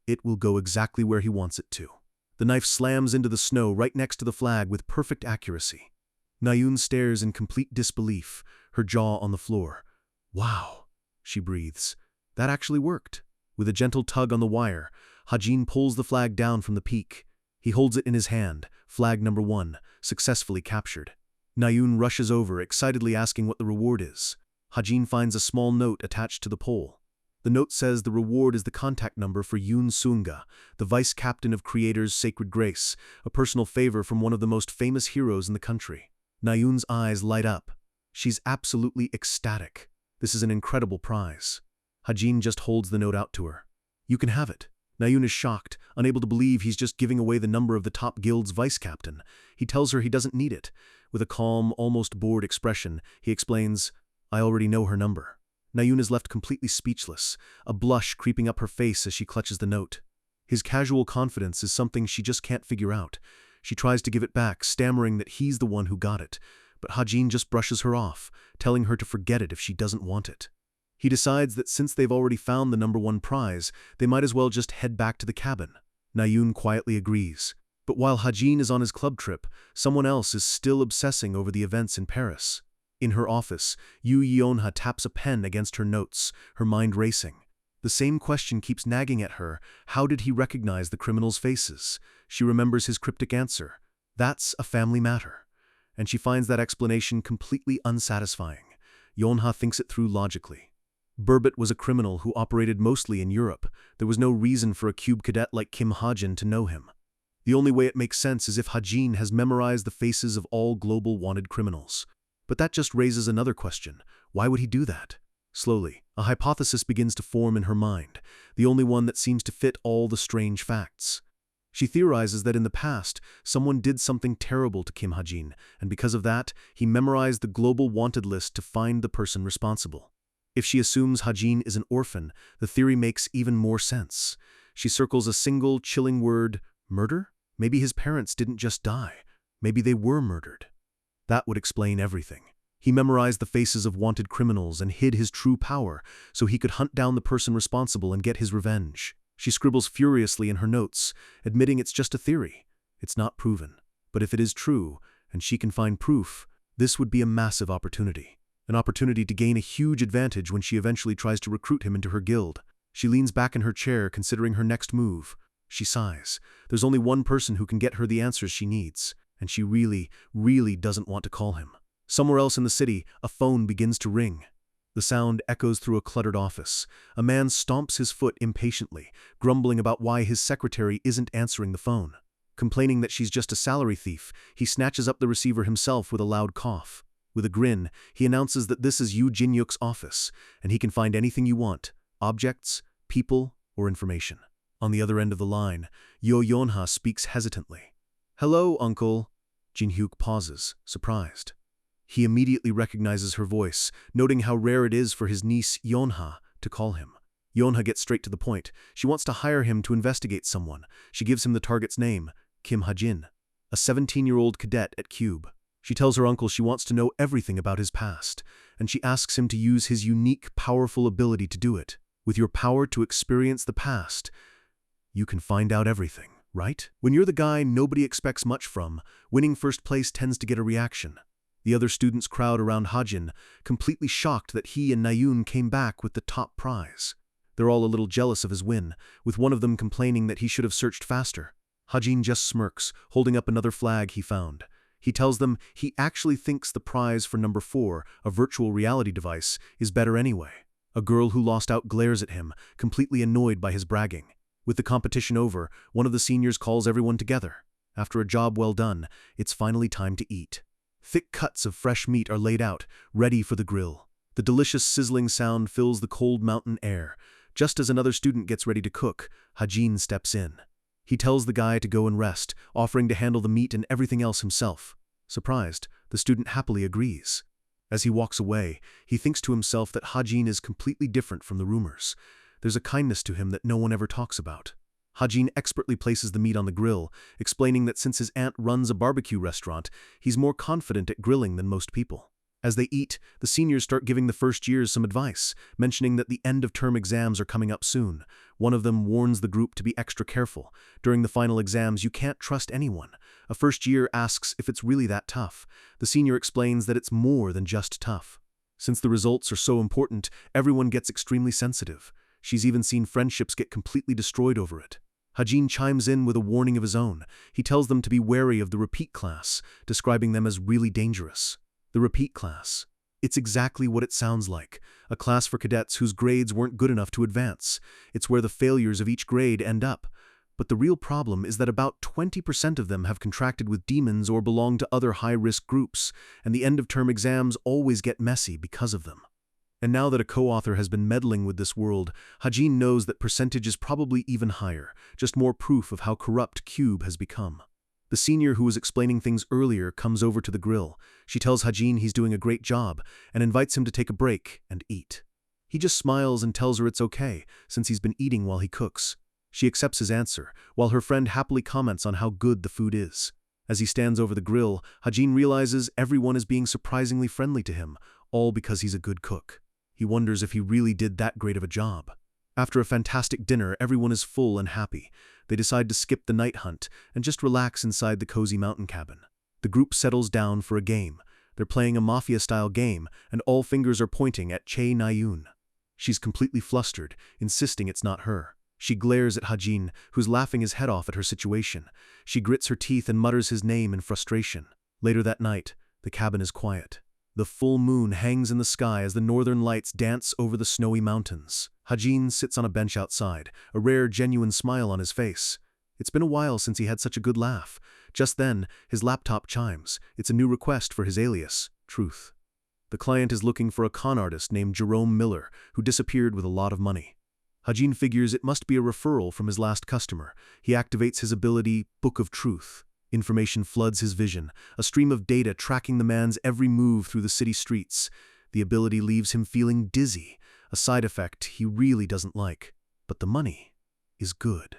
it will go exactly where he wants it to. The knife slams into the snow right next to the flag with perfect accuracy. Nayun stares in complete disbelief, her jaw on the floor. "Wow," she breathes. "That actually worked." With a gentle tug on the wire, Hajin pulls the flag down from the peak. He holds it in his hand, flag number 1, successfully captured. Nayun rushes over, excitedly asking what the reward is. Hajin finds a small note attached to the pole. The note says the reward is the contact number for Yoon Sunga, the vice captain of Creator's Sacred Grace, a personal favor from one of the most famous heroes in the country. Nayun's eyes light up. She's absolutely ecstatic. This is an incredible prize. Hajin just holds the note out to her. "You can have it." Nayun is shocked, unable to believe he's just giving away the number of the top guild's vice captain. He tells her he doesn't need it. With a calm, almost bored expression, he explains, "I already know her number." Nayun is left completely speechless, a blush creeping up her face as she clutches the note. His casual confidence is something she just can't figure out. She tries to give it back, stammering that he's the one who got it, but Hajin just brushes her off, telling her to forget it if she doesn't want it. He decides that since they've already found the number 1 prize, they might as well just head back to the cabin. Nayun quietly agrees. But while Hajin is on his club trip, someone else is still obsessing over the events in Paris. In her office, Yu Yeonha taps a pen against her notes, her mind racing. The same question keeps nagging at her: how did he recognize the criminals' faces? She remembers his cryptic answer: "That's a family matter." And she finds that explanation completely unsatisfying. Yeonha thinks it through logically. Burbot was a criminal who operated mostly in Europe. There was no reason for a cube cadet like Kim Hajin to know him. The only way it makes sense is if Hajin has memorized the faces of all global wanted criminals. But that just raises another question. Why would he do that? Slowly, a hypothesis begins to form in her mind, the only one that seems to fit all the strange facts. She theorizes that in the past, someone did something terrible to Kim Hajin, and because of that, he memorized the global wanted list to find the person responsible. If she assumes Hajin is an orphan, the theory makes even more sense. She circles a single, chilling word: murder? Maybe his parents didn't just die. Maybe they were murdered. That would explain everything. He memorized the faces of wanted criminals and hid his true power so he could hunt down the person responsible and get his revenge. She scribbles furiously in her notes, admitting it's just a theory. It's not proven. But if it is true, and she can find proof, this would be a massive opportunity. An opportunity to gain a huge advantage when she eventually tries to recruit him into her guild. She leans back in her chair, considering her next move. She sighs. There's only one person who can get her the answers she needs, and she really, really doesn't want to call him. Somewhere else in the city, a phone begins to ring. The sound echoes through a cluttered office. A man stomps his foot impatiently, grumbling about why his secretary isn't answering the phone. Complaining that she's just a salary thief, he snatches up the receiver himself with a loud cough. With a grin, he announces that this is Yu Jin-yuk's office, and he can find anything you want: objects, people, or information. On the other end of the line, Yo Yonha speaks hesitantly. "Hello, uncle." Jin-hyuk pauses, surprised. He immediately recognizes her voice, noting how rare it is for his niece Yonha to call him. Yonha gets straight to the point. She wants to hire him to investigate someone. She gives him the target's name, Kim Ha-jin, a 17-year-old cadet at Cube. She tells her uncle she wants to know everything about his past, and she asks him to use his unique, powerful ability to do it. With your power to experience the past, you can find out everything, right? When you're the guy nobody expects much from, winning first place tends to get a reaction. The other students crowd around Ha-jin, completely shocked that he and Nayun came back with the top prize. They're all a little jealous of his win, with one of them complaining that he should have searched faster. Ha-jin just smirks, holding up another flag he found. He tells them he actually thinks the prize for number 4, a virtual reality device, is better anyway. A girl who lost out glares at him, completely annoyed by his bragging. With the competition over, one of the seniors calls everyone together. After a job well done, it's finally time to eat. Thick cuts of fresh meat are laid out, ready for the grill. The delicious sizzling sound fills the cold mountain air. Just as another student gets ready to cook, Ha-jin steps in. He tells the guy to go and rest, offering to handle the meat and everything else himself. Surprised, the student happily agrees. As he walks away, he thinks to himself that Ha-jin is completely different from the rumors. There's a kindness to him that no one ever talks about. Ha-jin expertly places the meat on the grill, explaining that since his aunt runs a barbecue restaurant, he's more confident at grilling than most people. As they eat, the seniors start giving the first years some advice, mentioning that the end-of-term exams are coming up soon. One of them warns the group to be extra careful. During the final exams, you can't trust anyone. A first year asks if it's really that tough. The senior explains that it's more than just tough. Since the results are so important, everyone gets extremely sensitive. She's even seen friendships get completely destroyed over it. Ha-jin chimes in with a warning of his own. He tells them to be wary of the repeat class, describing them as really dangerous. The repeat class. It's exactly what it sounds like, a class for cadets whose grades weren't good enough to advance. It's where the failures of each grade end up. But the real problem is that about 20% of them have contracted with demons or belong to other high-risk groups, and the end-of-term exams always get messy because of them. And now that a co-author has been meddling with this world, Ha-jin knows that percentage is probably even higher, just more proof of how corrupt Cube has become. The senior who was explaining things earlier comes over to the grill. She tells Ha-jin he's doing a great job and invites him to take a break and eat. He just smiles and tells her it's okay, since he's been eating while he cooks. She accepts his answer, while her friend happily comments on how good the food is. As he stands over the grill, Ha-jin realizes everyone is being surprisingly friendly to him, all because he's a good cook. He wonders if he really did that great of a job. After a fantastic dinner, everyone is full and happy. They decide to skip the night hunt and just relax inside the cozy mountain cabin. The group settles down for a game. They're playing a mafia-style game, and all fingers are pointing at Chae Na-yoon. She's completely flustered, insisting it's not her. She glares at Ha-jin, who's laughing his head off at her situation. She grits her teeth and mutters his name in frustration. Later that night, the cabin is quiet. The full moon hangs in the sky as the northern lights dance over the snowy mountains. Ha-jin sits on a bench outside, a rare, genuine smile on his face. It's been a while since he had such a good laugh. Just then, his laptop chimes. It's a new request for his alias, Truth. The client is looking for a con artist named Jerome Miller, who disappeared with a lot of money. Ha-jin figures it must be a referral from his last customer. He activates his ability, Book of Truth. Information floods his vision, a stream of data tracking the man's every move through the city streets. The ability leaves him feeling dizzy, a side effect he really doesn't like. But the money is good.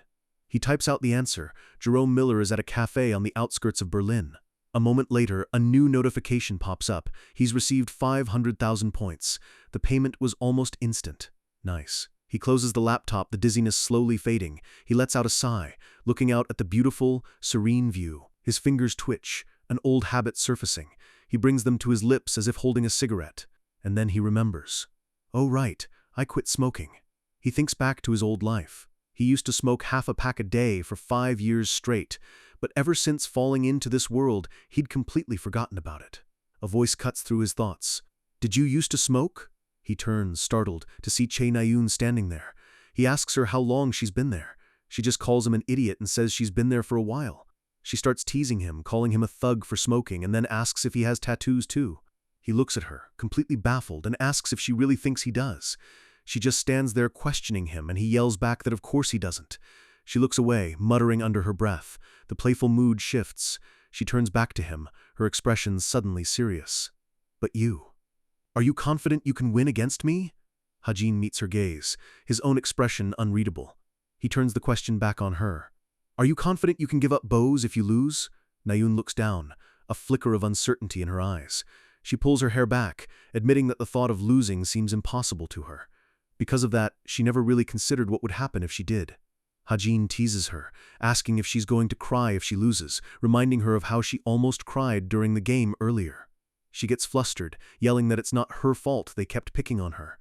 He types out the answer. Jerome Miller is at a cafe on the outskirts of Berlin. A moment later, a new notification pops up. He's received 500,000 points. The payment was almost instant. Nice. He closes the laptop, the dizziness slowly fading. He lets out a sigh, looking out at the beautiful, serene view. His fingers twitch, an old habit surfacing. He brings them to his lips as if holding a cigarette. And then he remembers. Oh right, I quit smoking. He thinks back to his old life. He used to smoke half a pack a day for 5 years straight, but ever since falling into this world, he'd completely forgotten about it. A voice cuts through his thoughts. "Did you used to smoke?" He turns, startled, to see Che Nayun standing there. He asks her how long she's been there. She just calls him an idiot and says she's been there for a while. She starts teasing him, calling him a thug for smoking, and then asks if he has tattoos too. He looks at her, completely baffled, and asks if she really thinks he does. She just stands there questioning him, and he yells back that of course he doesn't. She looks away, muttering under her breath. The playful mood shifts. She turns back to him, her expression suddenly serious. "But you? Are you confident you can win against me?" Hajin meets her gaze, his own expression unreadable. He turns the question back on her. "Are you confident you can give up bows if you lose?" Nayun looks down, a flicker of uncertainty in her eyes. She pulls her hair back, admitting that the thought of losing seems impossible to her. Because of that, she never really considered what would happen if she did. Hajin teases her, asking if she's going to cry if she loses, reminding her of how she almost cried during the game earlier. She gets flustered, yelling that it's not her fault they kept picking on her.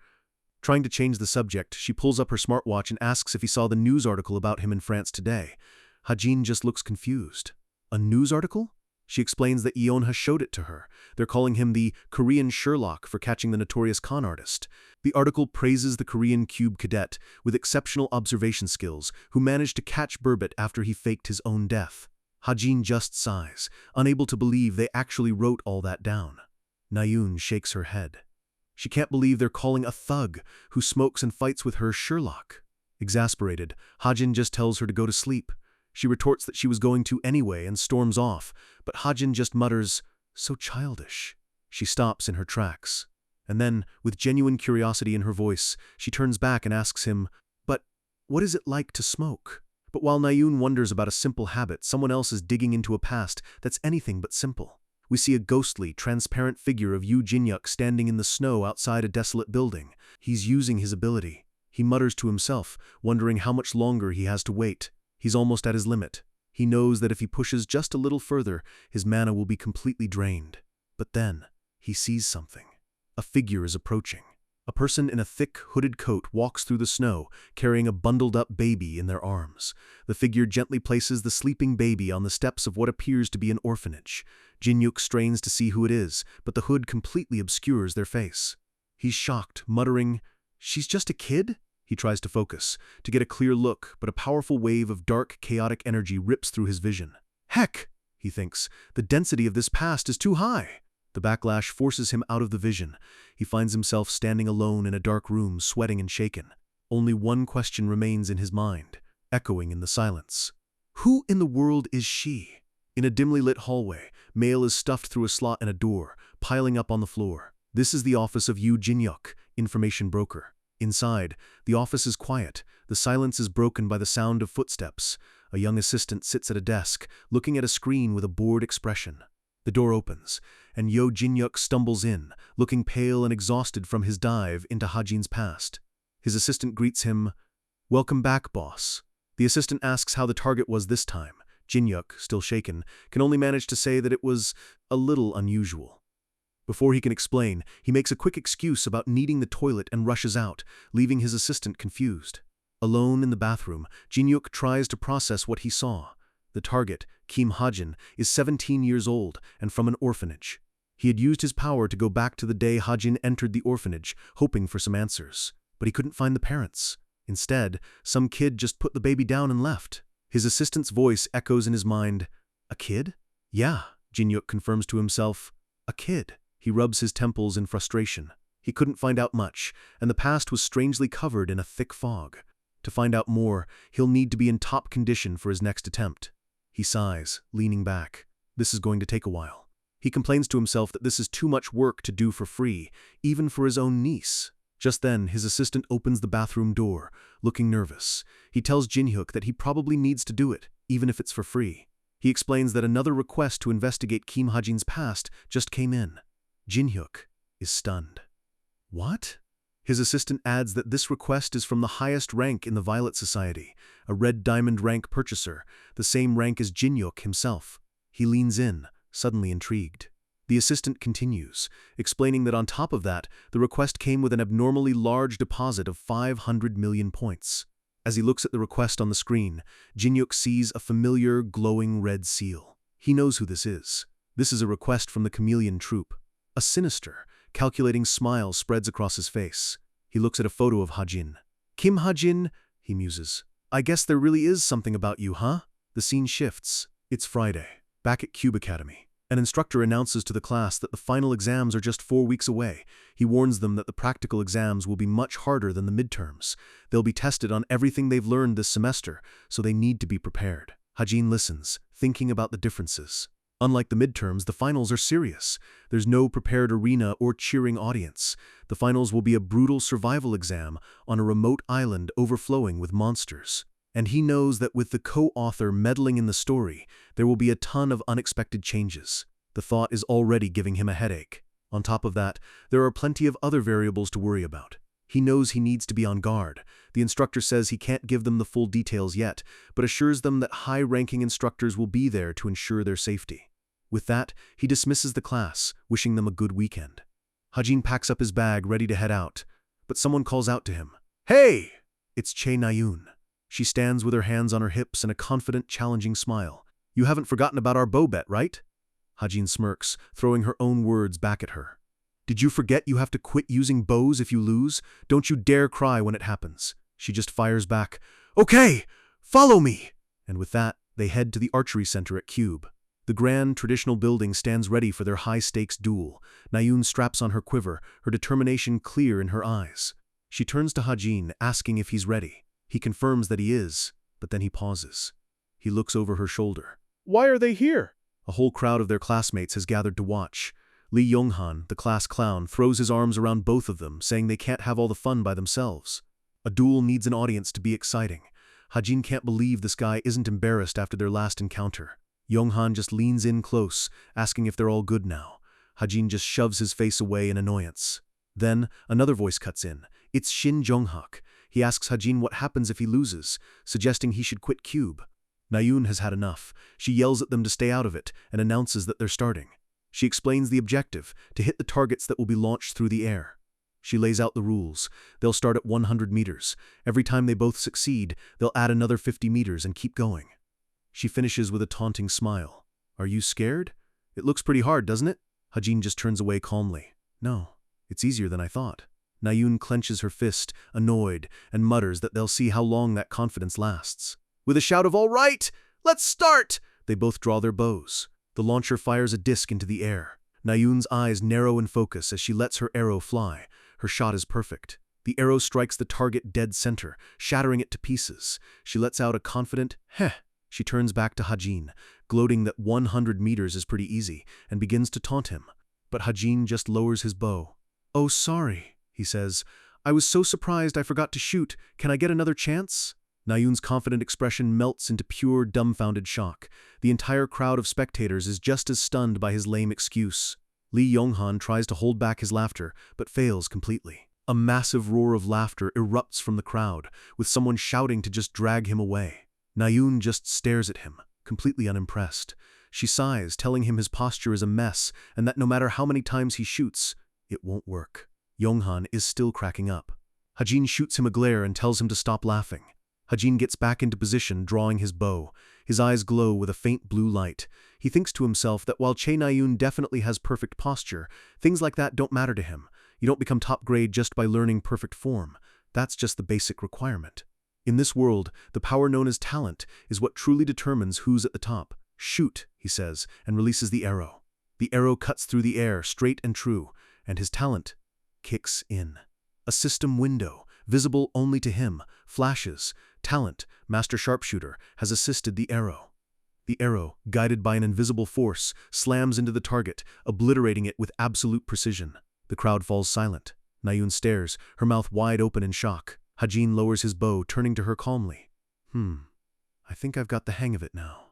Trying to change the subject, she pulls up her smartwatch and asks if he saw the news article about him in France today. Hajin just looks confused. "A news article?" She explains that Yeonha showed it to her. They're calling him the Korean Sherlock for catching the notorious con artist. The article praises the Korean cube cadet with exceptional observation skills who managed to catch Burbot after he faked his own death. Hajin just sighs, unable to believe they actually wrote all that down. Nayun shakes her head. She can't believe they're calling a thug who smokes and fights with her Sherlock. Exasperated, Hajin just tells her to go to sleep. She retorts that she was going to anyway and storms off, but Hajin just mutters, "So childish." She stops in her tracks. And then, with genuine curiosity in her voice, she turns back and asks him, "But what is it like to smoke?" But while Nayun wonders about a simple habit, someone else is digging into a past that's anything but simple. We see a ghostly, transparent figure of Yoo Jin-hyuk standing in the snow outside a desolate building. He's using his ability. He mutters to himself, wondering how much longer he has to wait. He's almost at his limit. He knows that if he pushes just a little further, his mana will be completely drained. But then, he sees something. A figure is approaching. A person in a thick, hooded coat walks through the snow, carrying a bundled-up baby in their arms. The figure gently places the sleeping baby on the steps of what appears to be an orphanage. Jin-hyuk strains to see who it is, but the hood completely obscures their face. He's shocked, muttering, "She's just a kid?" He tries to focus, to get a clear look, but a powerful wave of dark, chaotic energy rips through his vision. "Heck," he thinks, "the density of this past is too high." The backlash forces him out of the vision. He finds himself standing alone in a dark room, sweating and shaken. Only one question remains in his mind, echoing in the silence. Who in the world is she? In a dimly lit hallway, mail is stuffed through a slot in a door, piling up on the floor. This is the office of Yoo Jin-hyuk, information broker. Inside, the office is quiet. The silence is broken by the sound of footsteps. A young assistant sits at a desk, looking at a screen with a bored expression. The door opens, and Yoo Jin-hyuk stumbles in, looking pale and exhausted from his dive into Hajin's past. His assistant greets him, "Welcome back, boss." The assistant asks how the target was this time. Jin-hyuk, still shaken, can only manage to say that it was a little unusual. Before he can explain, he makes a quick excuse about needing the toilet and rushes out, leaving his assistant confused. Alone in the bathroom, Jin-hyuk tries to process what he saw. The target, Kim Hajin, is 17 years old and from an orphanage. He had used his power to go back to the day Hajin entered the orphanage, hoping for some answers. But he couldn't find the parents. Instead, some kid just put the baby down and left. His assistant's voice echoes in his mind. "A kid?" "Yeah," Jin-hyuk confirms to himself. "A kid." He rubs his temples in frustration. He couldn't find out much, and the past was strangely covered in a thick fog. To find out more, he'll need to be in top condition for his next attempt. He sighs, leaning back. This is going to take a while. He complains to himself that this is too much work to do for free, even for his own niece. Just then, his assistant opens the bathroom door, looking nervous. He tells Jin-hyuk that he probably needs to do it, even if it's for free. He explains that another request to investigate Kim Hajin's past just came in. Jin-hyuk is stunned. What? His assistant adds that this request is from the highest rank in the Violet Society, a red diamond rank purchaser, the same rank as Jin-hyuk himself. He leans in, suddenly intrigued. The assistant continues, explaining that on top of that, the request came with an abnormally large deposit of 500 million points. As he looks at the request on the screen, Jinyuk sees a familiar, glowing red seal. He knows who this is. This is a request from the chameleon troupe. A sinister, calculating smile spreads across his face. He looks at a photo of Hajin. Kim Hajin, he muses. I guess there really is something about you, huh? The scene shifts. It's Friday, back at Cube Academy. An instructor announces to the class that the final exams are just 4 weeks away. He warns them that the practical exams will be much harder than the midterms. They'll be tested on everything they've learned this semester, so they need to be prepared. Hajin listens, thinking about the differences. Unlike the midterms, the finals are serious. There's no prepared arena or cheering audience. The finals will be a brutal survival exam on a remote island overflowing with monsters. And he knows that with the co-author meddling in the story, there will be a ton of unexpected changes. The thought is already giving him a headache. On top of that, there are plenty of other variables to worry about. He knows he needs to be on guard. The instructor says he can't give them the full details yet, but assures them that high-ranking instructors will be there to ensure their safety. With that, he dismisses the class, wishing them a good weekend. Hajin packs up his bag, ready to head out, but someone calls out to him. Hey! It's Che Nayun. She stands with her hands on her hips and a confident, challenging smile. You haven't forgotten about our bow bet, right? Hajin smirks, throwing her own words back at her. Did you forget you have to quit using bows if you lose? Don't you dare cry when it happens. She just fires back. Okay, follow me! And with that, they head to the archery center at Cube. The grand, traditional building stands ready for their high-stakes duel. Nayun straps on her quiver, her determination clear in her eyes. She turns to Hajin, asking if he's ready. He confirms that he is, but then he pauses. He looks over her shoulder. Why are they here? A whole crowd of their classmates has gathered to watch. Lee Yonghan, the class clown, throws his arms around both of them, saying they can't have all the fun by themselves. A duel needs an audience to be exciting. Hajin can't believe this guy isn't embarrassed after their last encounter. Yonghan just leans in close, asking if they're all good now. Hajin just shoves his face away in annoyance. Then, another voice cuts in. It's Shin Jonghak. He asks Hajin what happens if he loses, suggesting he should quit Cube. Nayun has had enough. She yells at them to stay out of it and announces that they're starting. She explains the objective, to hit the targets that will be launched through the air. She lays out the rules. They'll start at 100 meters. Every time they both succeed, they'll add another 50 meters and keep going. She finishes with a taunting smile. Are you scared? It looks pretty hard, doesn't it? Hajin just turns away calmly. No, it's easier than I thought. Nayun clenches her fist, annoyed, and mutters that they'll see how long that confidence lasts. With a shout of all right, let's start! They both draw their bows. The launcher fires a disc into the air. Nayun's eyes narrow in focus as she lets her arrow fly. Her shot is perfect. The arrow strikes the target dead center, shattering it to pieces. She lets out a confident, heh. She turns back to Hajin, gloating that 100 meters is pretty easy, and begins to taunt him. But Hajin just lowers his bow. Oh, sorry, he says. I was so surprised I forgot to shoot. Can I get another chance? Nayun's confident expression melts into pure, dumbfounded shock. The entire crowd of spectators is just as stunned by his lame excuse. Lee Yonghan tries to hold back his laughter, but fails completely. A massive roar of laughter erupts from the crowd, with someone shouting to just drag him away. Nayun just stares at him, completely unimpressed. She sighs, telling him his posture is a mess, and that no matter how many times he shoots, it won't work. Yonghan is still cracking up. Hajin shoots him a glare and tells him to stop laughing. Hajin gets back into position, drawing his bow. His eyes glow with a faint blue light. He thinks to himself that while Che Nayun definitely has perfect posture, things like that don't matter to him. You don't become top grade just by learning perfect form. That's just the basic requirement. In this world, the power known as talent is what truly determines who's at the top. Shoot, he says, and releases the arrow. The arrow cuts through the air, straight and true, and his talent kicks in. A system window, visible only to him, flashes. Talent, master sharpshooter, has assisted the arrow. The arrow, guided by an invisible force, slams into the target, obliterating it with absolute precision. The crowd falls silent. Nayun stares, her mouth wide open in shock. Hajin lowers his bow, turning to her calmly. I think I've got the hang of it now.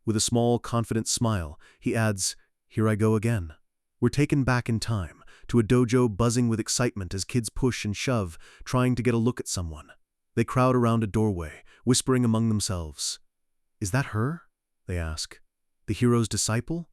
With a small, confident smile, he adds, here I go again. We're taken back in time, to a dojo buzzing with excitement as kids push and shove, trying to get a look at someone. They crowd around a doorway, whispering among themselves. Is that her? They ask. The hero's disciple?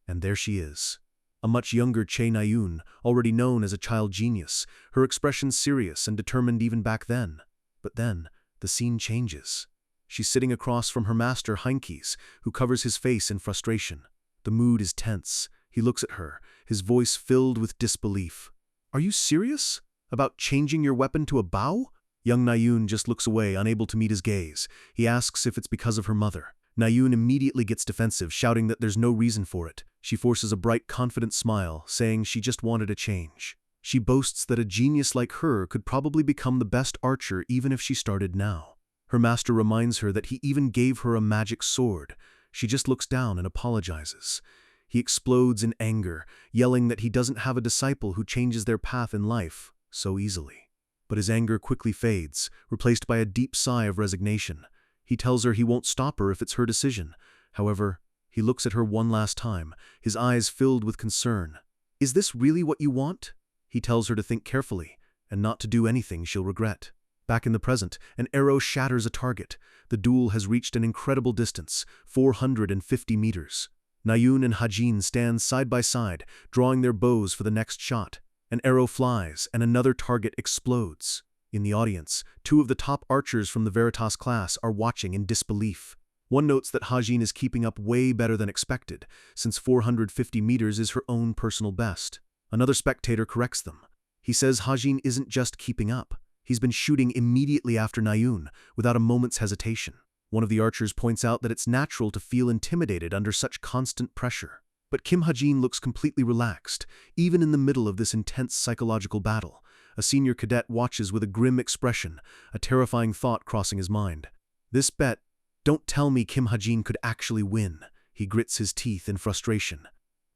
And there she is. a much younger Che Nayun, already known as a child genius, her expression serious and determined even back then. But then, the scene changes. She's sitting across from her master Heinke's, who covers his face in frustration. The mood is tense. He looks at her, his voice filled with disbelief. "Are you serious? About changing your weapon to a bow?" Young Nayun just looks away, unable to meet his gaze. He asks if it's because of her mother. Nayun immediately gets defensive, shouting that there's no reason for it. She forces a bright, confident smile, saying she just wanted a change. She boasts that a genius like her could probably become the best archer even if she started now. Her master reminds her that he even gave her a magic sword. She just looks down and apologizes. He explodes in anger, yelling that he doesn't have a disciple who changes their path in life so easily. But his anger quickly fades, replaced by a deep sigh of resignation. He tells her he won't stop her if it's her decision. However, he looks at her one last time, his eyes filled with concern. "Is this really what you want?" He tells her to think carefully, and not to do anything she'll regret. Back in the present, an arrow shatters a target. The duel has reached an incredible distance, 450 meters. Nayun and Hajin stand side by side, drawing their bows for the next shot. An arrow flies, and another target explodes. In the audience, two of the top archers from the Veritas class are watching in disbelief. One notes that Hajin is keeping up way better than expected, since 450 meters is her own personal best. Another spectator corrects them. He says Hajin isn't just keeping up. He's been shooting immediately after Nayun, without a moment's hesitation. One of the archers points out that it's natural to feel intimidated under such constant pressure. But Kim Hajin looks completely relaxed, even in the middle of this intense psychological battle. A senior cadet watches with a grim expression, a terrifying thought crossing his mind. This bet, don't tell me Kim Hajin could actually win. He grits his teeth in frustration.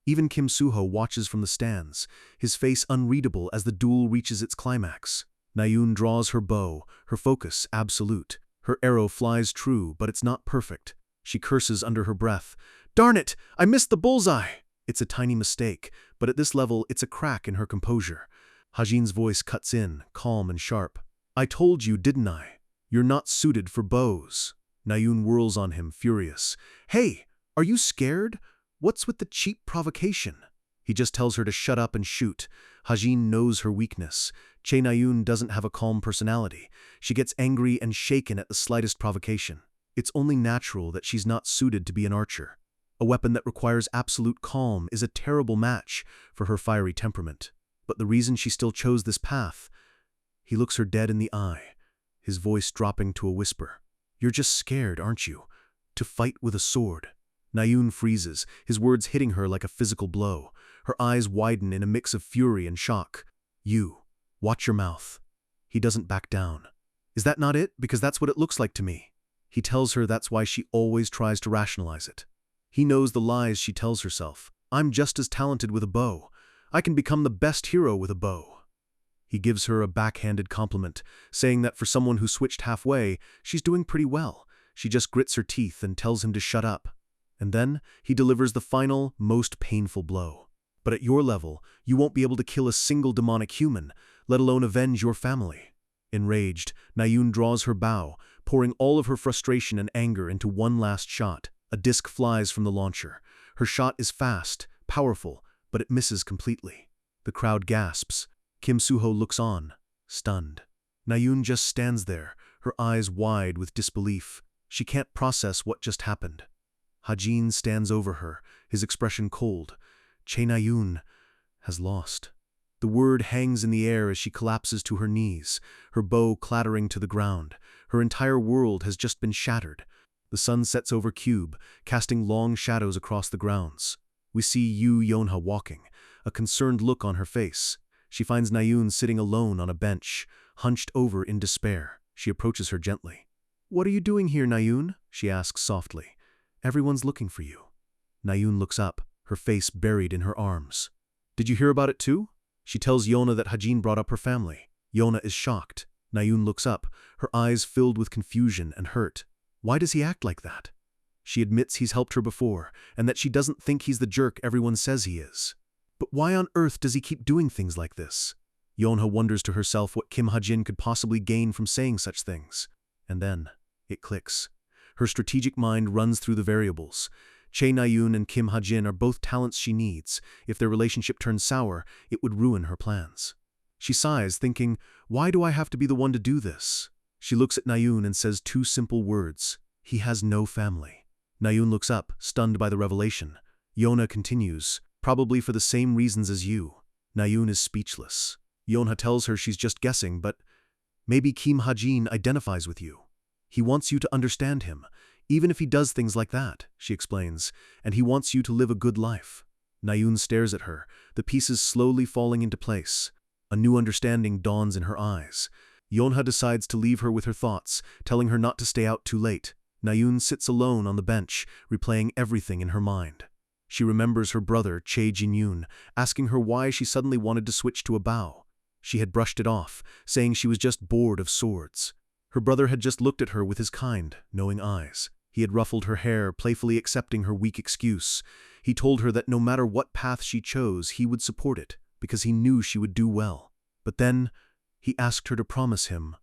Even Kim Suho watches from the stands, his face unreadable as the duel reaches its climax. Nayun draws her bow, her focus absolute. Her arrow flies true, but it's not perfect. She curses under her breath. "Darn it! I missed the bullseye!" It's a tiny mistake, but at this level, it's a crack in her composure. Hajin's voice cuts in, calm and sharp. "I told you, didn't I? You're not suited for bows." Nayun whirls on him, furious. "Hey, are you scared? What's with the cheap provocation?" He just tells her to shut up and shoot. Hajin knows her weakness. Che Nayun doesn't have a calm personality. She gets angry and shaken at the slightest provocation. It's only natural that she's not suited to be an archer. A weapon that requires absolute calm is a terrible match for her fiery temperament. But the reason she still chose this path... He looks her dead in the eye, his voice dropping to a whisper. "You're just scared, aren't you? To fight with a sword." Nayun freezes, his words hitting her like a physical blow. Her eyes widen in a mix of fury and shock. "You, watch your mouth." He doesn't back down. "Is that not it? Because that's what it looks like to me." He tells her that's why she always tries to rationalize it. He knows the lies she tells herself. "I'm just as talented with a bow. I can become the best hero with a bow." He gives her a backhanded compliment, saying that for someone who switched halfway, she's doing pretty well. She just grits her teeth and tells him to shut up. And then he delivers the final, most painful blow. "But at your level, you won't be able to kill a single demonic human, let alone avenge your family." Enraged, Nayun draws her bow, pouring all of her frustration and anger into one last shot. A disc flies from the launcher. Her shot is fast, powerful, but it misses completely. The crowd gasps. Kim Suho looks on, stunned. Nayun just stands there, her eyes wide with disbelief. She can't process what just happened. Hajin stands over her, his expression cold. Che Nayun has lost. The word hangs in the air as she collapses to her knees, her bow clattering to the ground. Her entire world has just been shattered. The sun sets over Cube, casting long shadows across the grounds. We see Yu Yonha walking, a concerned look on her face. She finds Nayun sitting alone on a bench, hunched over in despair. She approaches her gently. "What are you doing here, Nayun?" she asks softly. "Everyone's looking for you." Nayun looks up, her face buried in her arms. "Did you hear about it too?" She tells Yona that Hajin brought up her family. Yona is shocked. Nayun looks up, her eyes filled with confusion and hurt. Why does he act like that? She admits he's helped her before, and that she doesn't think he's the jerk everyone says he is. But why on earth does he keep doing things like this? Yonha wonders to herself what Kim Hajin could possibly gain from saying such things. And then, it clicks. Her strategic mind runs through the variables. Chae Na-yoon and Kim Ha-jin are both talents she needs. If their relationship turns sour, it would ruin her plans. She sighs, thinking, why do I have to be the one to do this? She looks at Na-yoon and says two simple words. He has no family. Na-yoon looks up, stunned by the revelation. Yonha continues, probably for the same reasons as you. Na-yoon is speechless. Yonha tells her she's just guessing, but maybe Kim Ha-jin identifies with you. He wants you to understand him, even if he does things like that, she explains, and he wants you to live a good life. Na-yoon stares at her, the pieces slowly falling into place. A new understanding dawns in her eyes. Yonha decides to leave her with her thoughts, telling her not to stay out too late. Na-yoon sits alone on the bench, replaying everything in her mind. She remembers her brother, Chae Jin-yoon, asking her why she suddenly wanted to switch to a bow. She had brushed it off, saying she was just bored of swords. Her brother had just looked at her with his kind, knowing eyes. He had ruffled her hair, playfully accepting her weak excuse. He told her that no matter what path she chose, he would support it, because he knew she would do well. But then, he asked her to promise him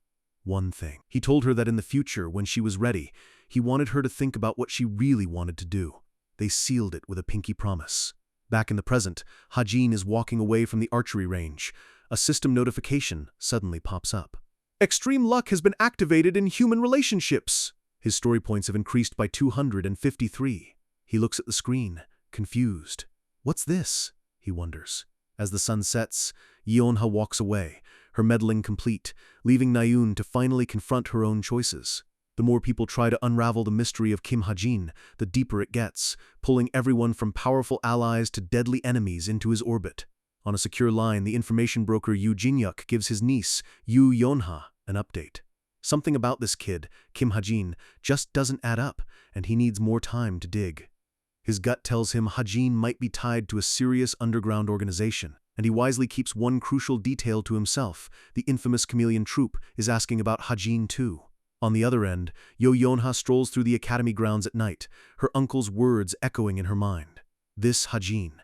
one thing. He told her that in the future, when she was ready, he wanted her to think about what she really wanted to do. They sealed it with a pinky promise. Back in the present, Ha-jin is walking away from the archery range. A system notification suddenly pops up. Extreme luck has been activated in human relationships. His story points have increased by 253. He looks at the screen, confused. What's this? He wonders. As the sun sets, Yonha walks away, her meddling complete, leaving Na-yoon to finally confront her own choices. The more people try to unravel the mystery of Kim Ha-jin, the deeper it gets, pulling everyone from powerful allies to deadly enemies into his orbit. On a secure line, the information broker Yoo Jin-yuk gives his niece, Yoo Yonha, an update. Something about this kid, Kim Ha-jin, just doesn't add up, and he needs more time to dig. His gut tells him Ha-jin might be tied to a serious underground organization, and he wisely keeps one crucial detail to himself. The infamous chameleon troupe is asking about Ha-jin too. On the other end, Yo Yonha strolls through the academy grounds at night, her uncle's words echoing in her mind. This Ha-jin.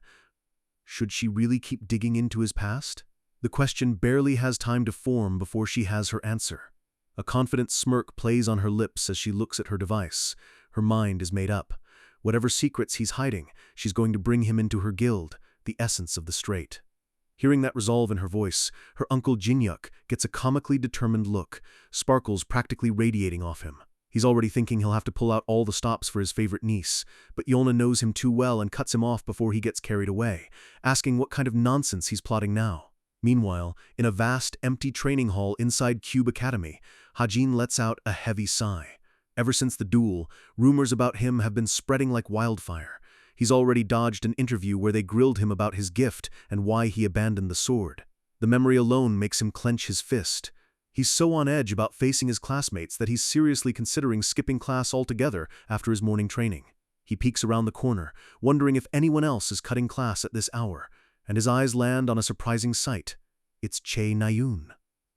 Should she really keep digging into his past? The question barely has time to form before she has her answer. A confident smirk plays on her lips as she looks at her device. Her mind is made up. Whatever secrets he's hiding, she's going to bring him into her guild, the essence of the straight. Hearing that resolve in her voice, her uncle Jin-yuk gets a comically determined look, sparkles practically radiating off him. He's already thinking he'll have to pull out all the stops for his favorite niece, but Yonha knows him too well and cuts him off before he gets carried away, asking what kind of nonsense he's plotting now. Meanwhile, in a vast, empty training hall inside Cube Academy, Ha-jin lets out a heavy sigh. Ever since the duel, rumors about him have been spreading like wildfire. He's already dodged an interview where they grilled him about his gift and why he abandoned the sword. The memory alone makes him clench his fist. He's so on edge about facing his classmates that he's seriously considering skipping class altogether after his morning training. He peeks around the corner, wondering if anyone else is cutting class at this hour, and his eyes land on a surprising sight. It's Chae Na-yoon.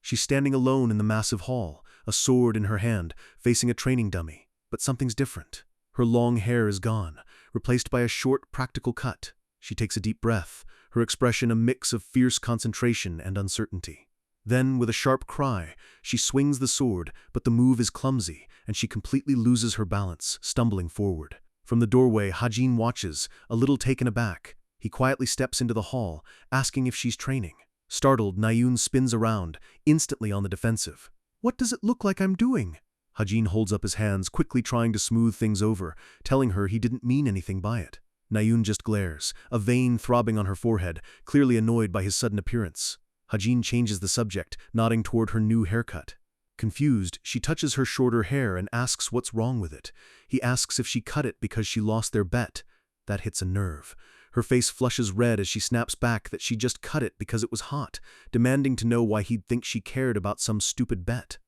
She's standing alone in the massive hall, a sword in her hand, facing a training dummy. But something's different. Her long hair is gone, replaced by a short, practical cut. She takes a deep breath, her expression a mix of fierce concentration and uncertainty. Then, with a sharp cry, she swings the sword, but the move is clumsy, and she completely loses her balance, stumbling forward. From the doorway, Ha-jin watches, a little taken aback. He quietly steps into the hall, asking if she's training. Startled, Na-yoon spins around, instantly on the defensive. What does it look like I'm doing? Ha-jin holds up his hands, quickly trying to smooth things over, telling her he didn't mean anything by it. Na-yoon just glares, a vein throbbing on her forehead, clearly annoyed by his sudden appearance. Ha-jin changes the subject, nodding toward her new haircut. Confused, she touches her shorter hair and asks what's wrong with it. He asks if she cut it because she lost their bet. That hits a nerve. Her face flushes red as she snaps back that she just cut it because it was hot, demanding to know why he'd think she cared about some stupid bet.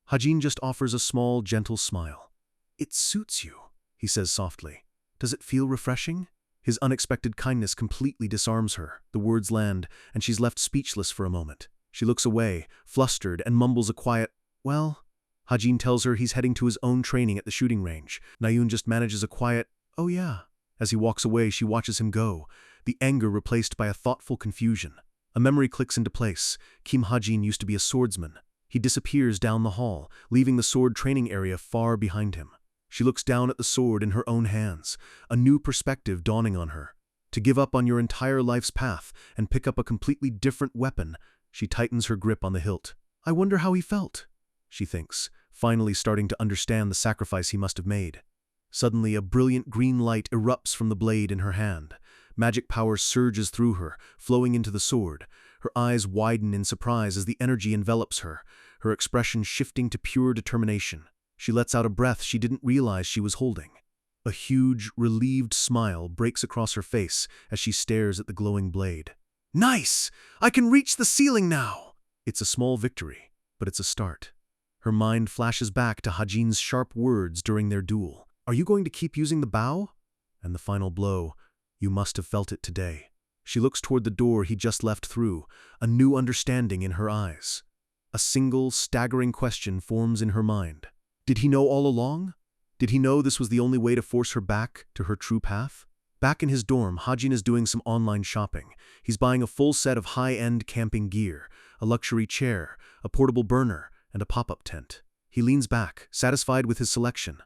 Ha-jin just offers a small, gentle smile. It suits you, he says softly. Does it feel refreshing? His unexpected kindness completely disarms her. The words land, and she's left speechless for a moment. She looks away, flustered, and mumbles a quiet, well. Ha-jin tells her he's heading to his own training at the shooting range. Na-yoon just manages a quiet, oh yeah. As he walks away, she watches him go, the anger replaced by a thoughtful confusion. A memory clicks into place. Kim Ha-jin used to be a swordsman. He disappears down the hall, leaving the sword training area far behind him. She looks down at the sword in her own hands, a new perspective dawning on her. To give up on your entire life's path and pick up a completely different weapon, she tightens her grip on the hilt. I wonder how he felt, she thinks, finally starting to understand the sacrifice he must have made. Suddenly, a brilliant green light erupts from the blade in her hand. Magic power surges through her, flowing into the sword. Her eyes widen in surprise as the energy envelops her, her expression shifting to pure determination. She lets out a breath she didn't realize she was holding. A huge, relieved smile breaks across her face as she stares at the glowing blade. Nice! I can reach the ceiling now! It's a small victory, but it's a start. Her mind flashes back to Hajin's sharp words during their duel. Are you going to keep using the bow? And the final blow, you must have felt it today. She looks toward the door he just left through, a new understanding in her eyes. A single, staggering question forms in her mind. Did he know all along? Did he know this was the only way to force her back to her true path? Back in his dorm, Hajin is doing some online shopping. He's buying a full set of high-end camping gear, a luxury chair, a portable burner, and a pop-up tent. He leans back, satisfied with his selection.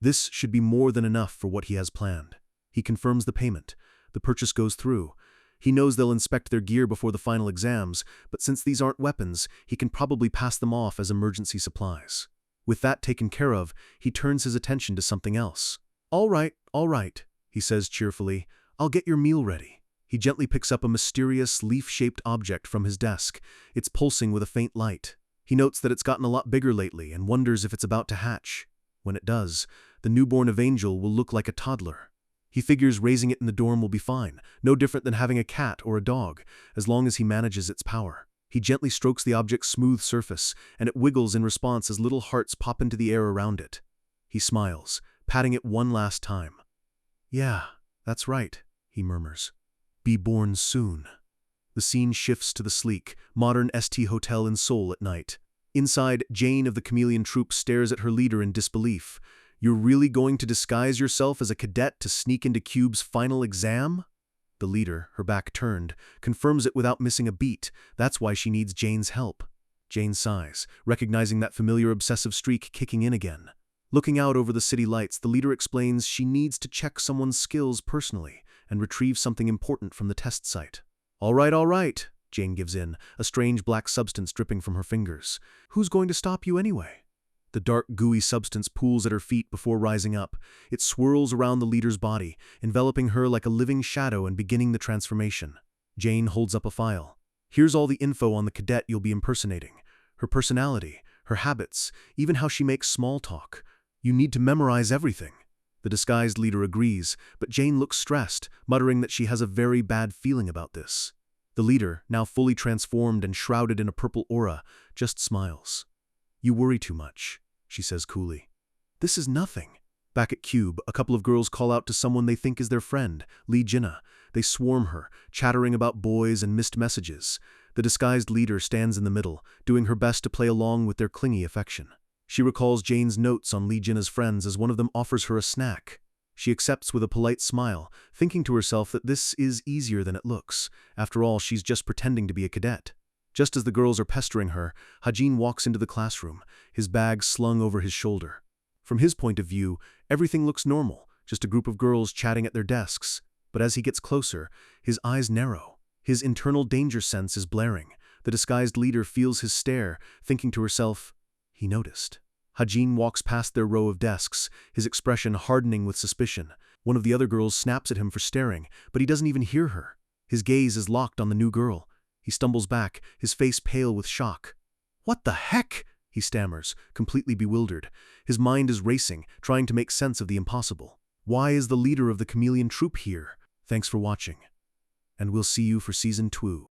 This should be more than enough for what he has planned. He confirms the payment. The purchase goes through. He knows they'll inspect their gear before the final exams, but since these aren't weapons, he can probably pass them off as emergency supplies. With that taken care of, he turns his attention to something else. All right, he says cheerfully. I'll get your meal ready. He gently picks up a mysterious, leaf-shaped object from his desk. It's pulsing with a faint light. He notes that it's gotten a lot bigger lately and wonders if it's about to hatch. When it does, the newborn Evangel will look like a toddler. He figures raising it in the dorm will be fine, no different than having a cat or a dog, as long as he manages its power. He gently strokes the object's smooth surface, and it wiggles in response as little hearts pop into the air around it. He smiles, patting it one last time. Yeah, that's right, he murmurs. Be born soon. The scene shifts to the sleek, modern ST hotel in Seoul at night. Inside, Jane of the Chameleon Troupe stares at her leader in disbelief. You're really going to disguise yourself as a cadet to sneak into Cube's final exam? The leader, her back turned, confirms it without missing a beat. That's why she needs Jane's help. Jane sighs, recognizing that familiar obsessive streak kicking in again. Looking out over the city lights, the leader explains she needs to check someone's skills personally and retrieve something important from the test site. All right, Jane gives in, a strange black substance dripping from her fingers. Who's going to stop you anyway? The dark, gooey substance pools at her feet before rising up. It swirls around the leader's body, enveloping her like a living shadow and beginning the transformation. Jane holds up a file. Here's all the info on the cadet you'll be impersonating. Her personality, her habits, even how she makes small talk. You need to memorize everything. The disguised leader agrees, but Jane looks stressed, muttering that she has a very bad feeling about this. The leader, now fully transformed and shrouded in a purple aura, just smiles. You worry too much, she says coolly. This is nothing. Back at Cube, a couple of girls call out to someone they think is their friend, Lee Jinna. They swarm her, chattering about boys and missed messages. The disguised leader stands in the middle, doing her best to play along with their clingy affection. She recalls Jane's notes on Lee Jinna's friends as one of them offers her a snack. She accepts with a polite smile, thinking to herself that this is easier than it looks. After all, she's just pretending to be a cadet. Just as the girls are pestering her, Hajin walks into the classroom, his bag slung over his shoulder. From his point of view, everything looks normal, just a group of girls chatting at their desks. But as he gets closer, his eyes narrow. His internal danger sense is blaring. The disguised leader feels his stare, thinking to herself, he noticed. Hajin walks past their row of desks, his expression hardening with suspicion. One of the other girls snaps at him for staring, but he doesn't even hear her. His gaze is locked on the new girl. He stumbles back, his face pale with shock. What the heck? He stammers, completely bewildered. His mind is racing, trying to make sense of the impossible. Why is the leader of the Chameleon Troupe here? Thanks for watching. And we'll see you for Season 2.